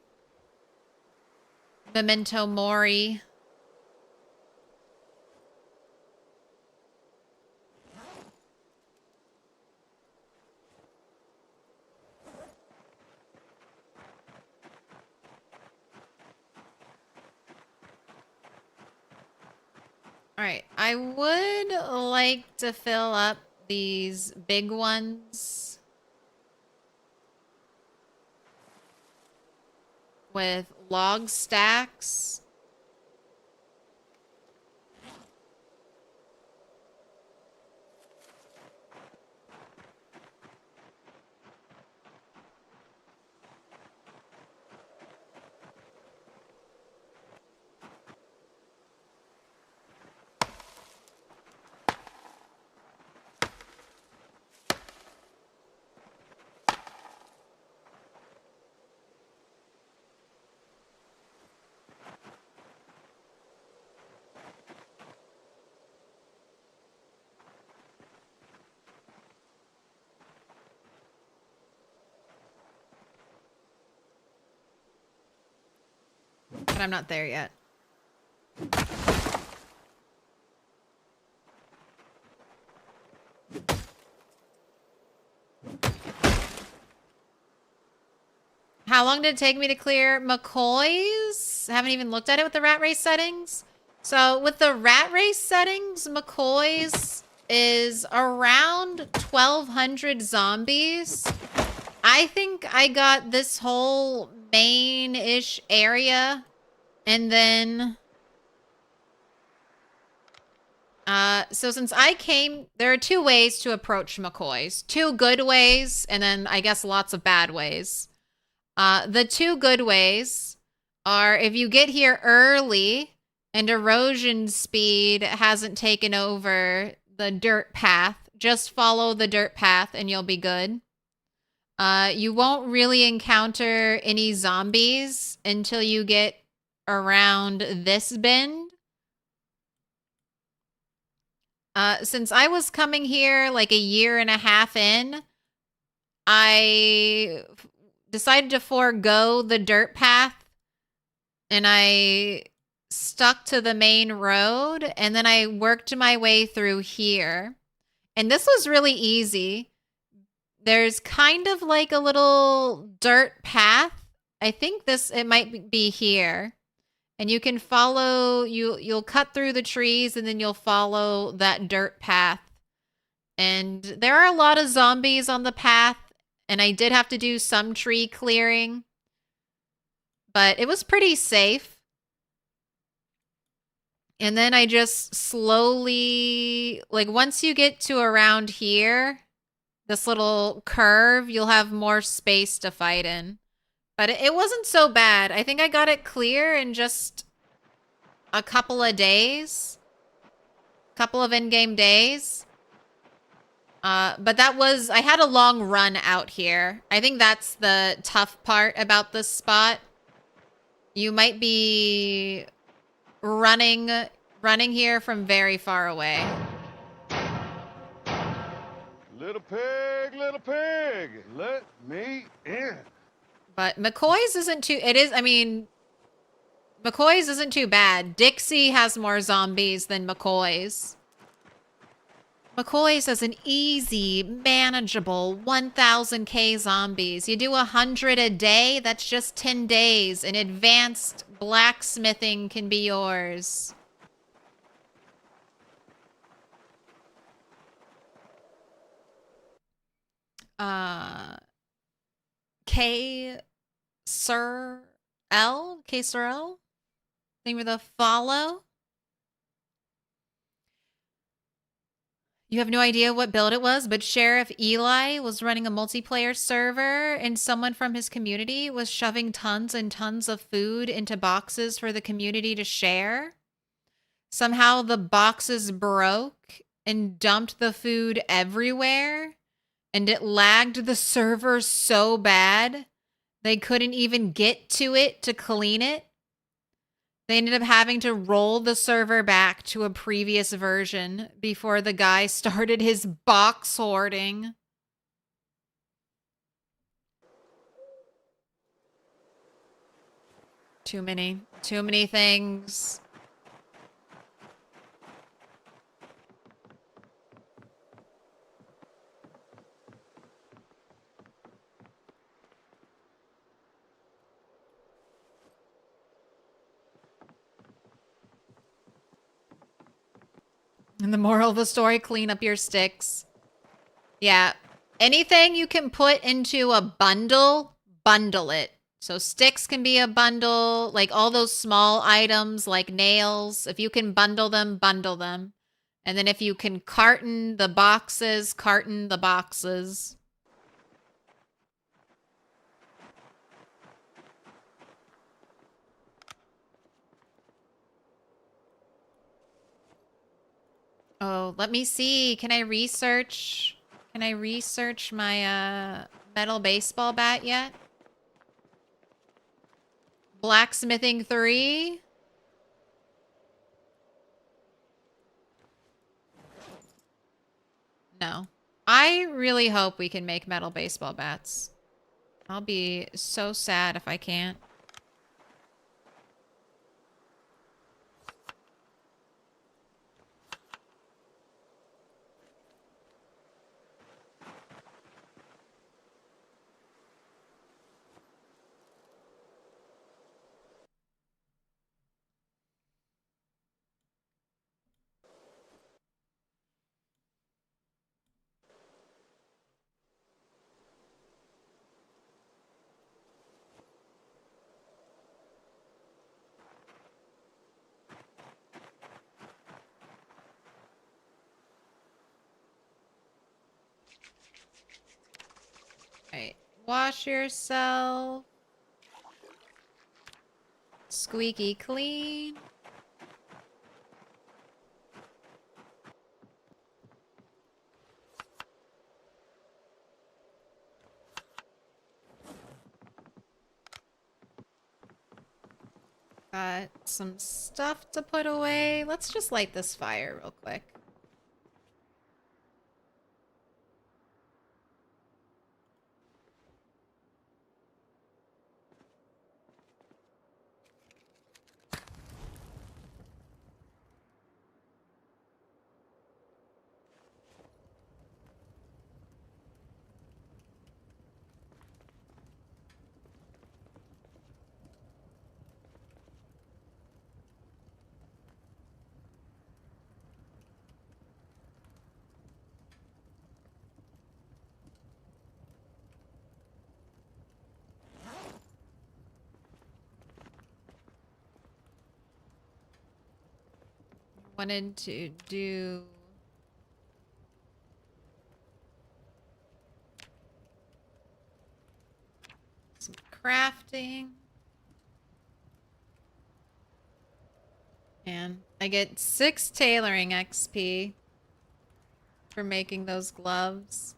memento mori. All right, I would like to fill up these big ones with log stacks. But I'm not there yet. How long did it take me to clear McCoy's? I haven't even looked at it with the rat race settings. So with the rat race settings, McCoy's is around 1,200 zombies. I think I got this whole main-ish area. And then... so since I came... There are two ways to approach McCoy's. Two good ways, and then I guess lots of bad ways. The two good ways are if you get here early and erosion speed hasn't taken over the dirt path, just follow the dirt path and you'll be good. You won't really encounter any zombies until you get around this bend. Since I was coming here like a year and a half in, I decided to forego the dirt path and I stuck to the main road, and then I worked my way through here. And this was really easy. There's kind of like a little dirt path I think it might be here. And you can follow, you'll cut through the trees and then you'll follow that dirt path. And there are a lot of zombies on the path. And I did have to do some tree clearing. But it was pretty safe. And then I just slowly, like once you get to around here, this little curve, you'll have more space to fight in. But it wasn't so bad. I think I got it clear in just a couple of days. Couple of in-game days. But I had a long run out here. I think that's the tough part about this spot. You might be running here from very far away. Little pig, let me in. But McCoy's isn't too, McCoy's isn't too bad. Dixie has more zombies than McCoy's. McCoy's has an easy, manageable 1,000k zombies. You do 100 a day, that's just 10 days. And advanced blacksmithing can be yours. K-Sir L? K-Sir L? Name of the follow? You have no idea what build it was, but Sheriff Eli was running a multiplayer server and someone from his community was shoving tons and tons of food into boxes for the community to share. Somehow the boxes broke and dumped the food everywhere, and it lagged the server so bad they couldn't even get to it to clean it. They ended up having to roll the server back to a previous version before the guy started his box hoarding. Too many things. And the moral of the story, clean up your sticks. Yeah. Anything you can put into a bundle, bundle it. So sticks can be a bundle, like all those small items like nails. If you can bundle them, bundle them. And then if you can carton the boxes, carton the boxes. Oh, let me see. Can I research my metal baseball bat yet? Blacksmithing 3? No. I really hope we can make metal baseball bats. I'll be so sad if I can't. Alright, wash yourself. Squeaky clean. Got some stuff to put away. Let's just light this fire real quick. wanted to do some crafting. And I get 6 tailoring XP for making those gloves.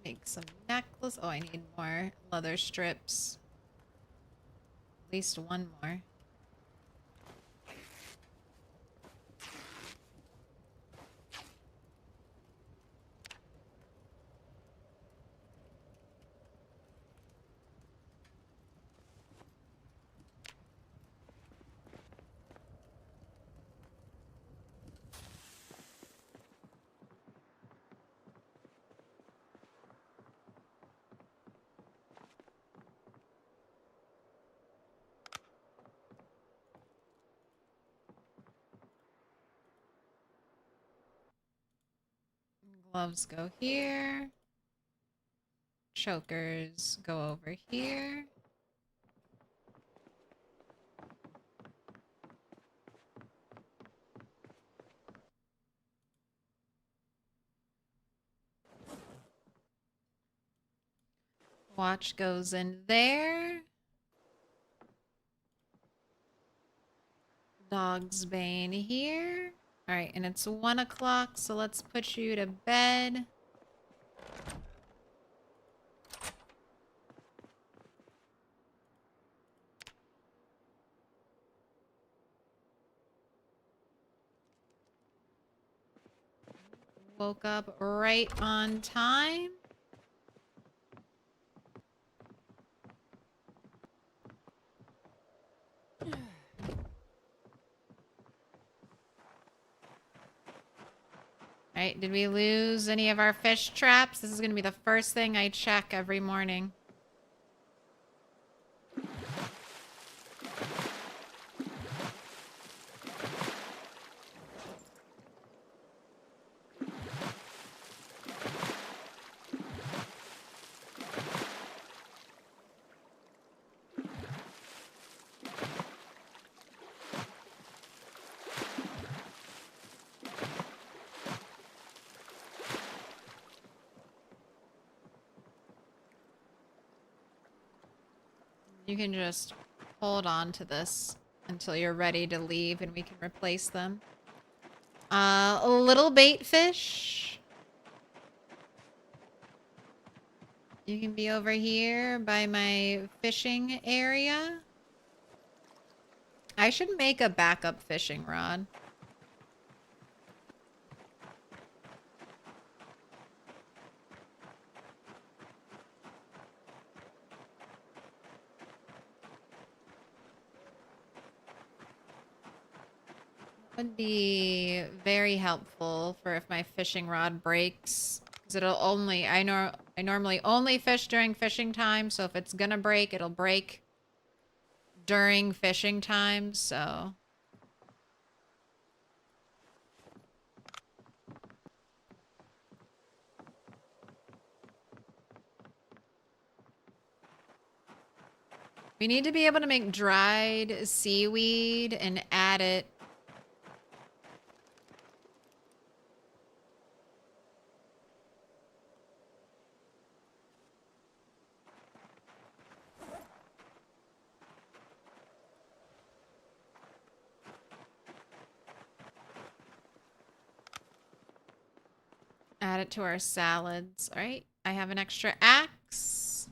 Make some necklace. Oh, I need more leather strips. At least one more. Gloves go here. Chokers go over here. Watch goes in there. Dog's bane here. Alright, and it's 1 o'clock, so let's put you to bed. Woke up right on time. Alright, did we lose any of our fish traps? This is going to be the first thing I check every morning. You can just hold on to this until you're ready to leave and we can replace them. A little bait fish. You can be over here by my fishing area. I should make a backup fishing rod. Would be very helpful for if my fishing rod breaks, because it'll only I normally only fish during fishing time, so if it's gonna break, it'll break during fishing time. So we need to be able to make dried seaweed and add it. Add it to our salads. All right, I have an extra axe.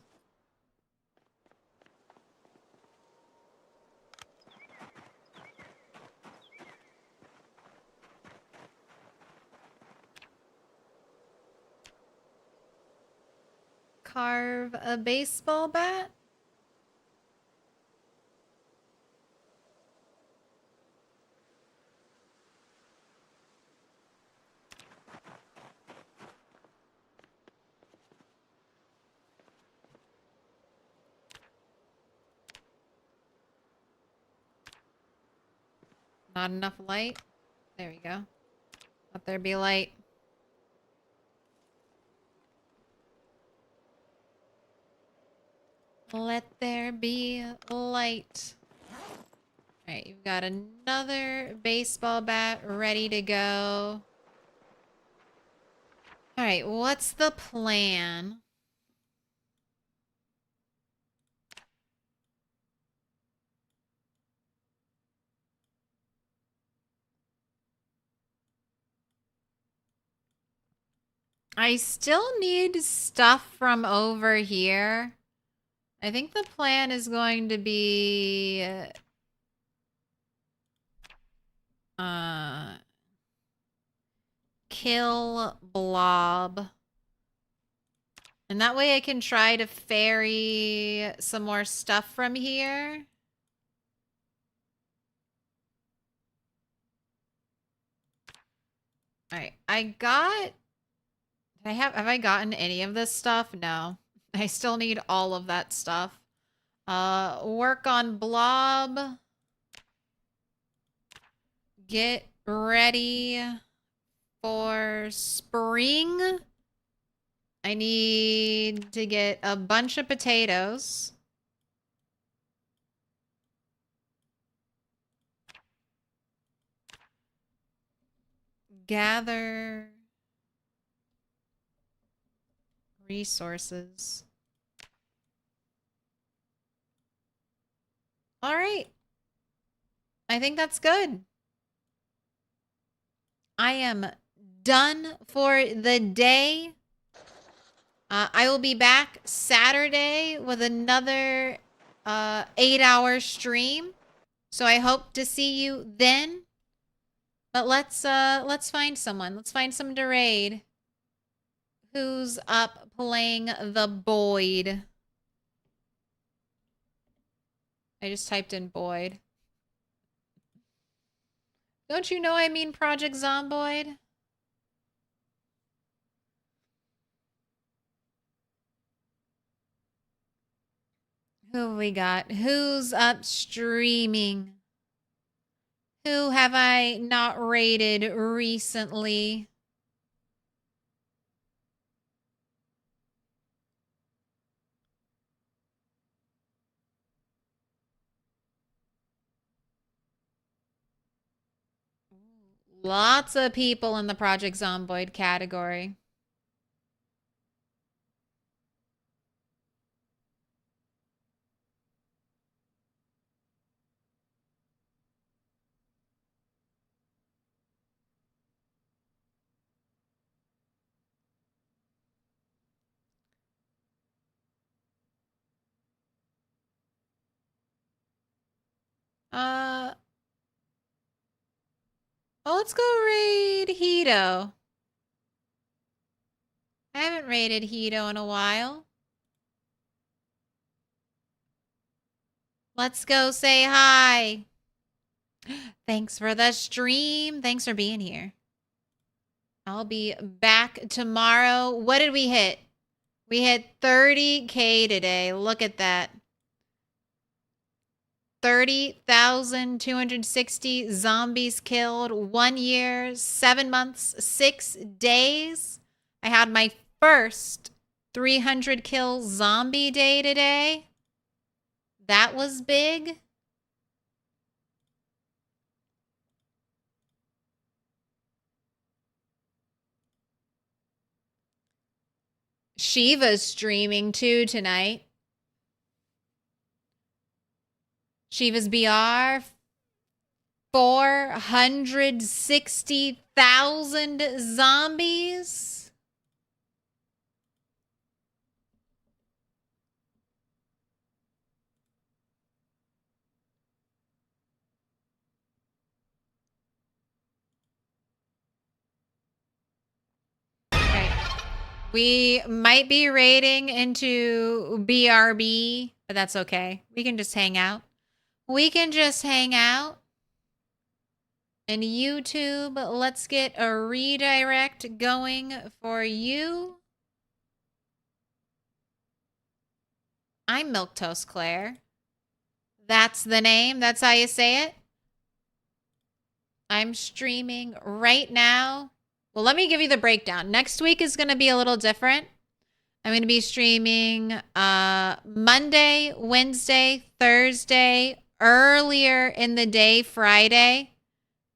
Carve a baseball bat. Not enough light. There we go. Let there be light. Let there be light. Alright, you've got another baseball bat ready to go. Alright, what's the plan? I still need stuff from over here. I think the plan is going to be... kill Blob. And that way I can try to ferry some more stuff from here. Alright, have I gotten any of this stuff? No. I still need all of that stuff. Work on Blob. Get ready for spring. I need to get a bunch of potatoes. Gather resources. All right. I think that's good. I am done for the day. I will be back Saturday with another 8-hour stream. So I hope to see you then. But let's find someone. Let's find someone to raid. Who's up playing the Boyd? I just typed in Boyd. Don't you know I mean Project Zomboid? Who have we got? Who's up streaming? Who have I not raided recently? Lots of people in the Project Zomboid category. Oh, let's go raid Hito. I haven't raided Hito in a while. Let's go say hi. Thanks for the stream. Thanks for being here. I'll be back tomorrow. What did we hit? We hit 30K today. Look at that. 30,260 zombies killed. 1 year, 7 months, 6 days. I had my first 300 kill zombie day today. That was big. Shiva's streaming too tonight. Shiva's BR. 460,000 zombies. Okay. We might be raiding into BRB, but that's okay. We can just hang out. We can just hang out. And YouTube, let's get a redirect going for you. I'm Milquetoast Claire. That's the name. That's how you say it. I'm streaming right now. Well, let me give you the breakdown. Next week is going to be a little different. I'm going to be streaming Monday, Wednesday, Thursday, earlier in the day, Friday,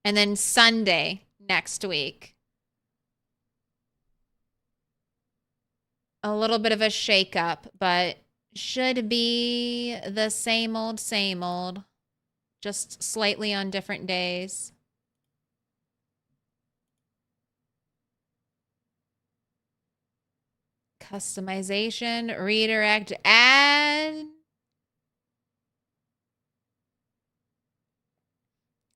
and then Sunday next week. A little bit of a shakeup, but should be the same old, just slightly on different days. Customization, redirect, add.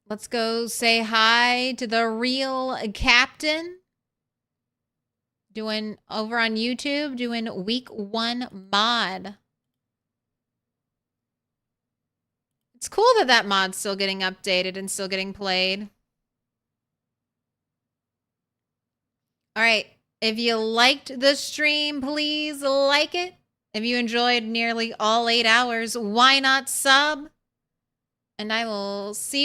Let's go say hi to the real captain. Doing over on YouTube, doing week 1 mod. It's cool that that mod's still getting updated and still getting played. All right. If you liked the stream, please like it. If you enjoyed nearly all 8 hours, why not sub? And I will see you.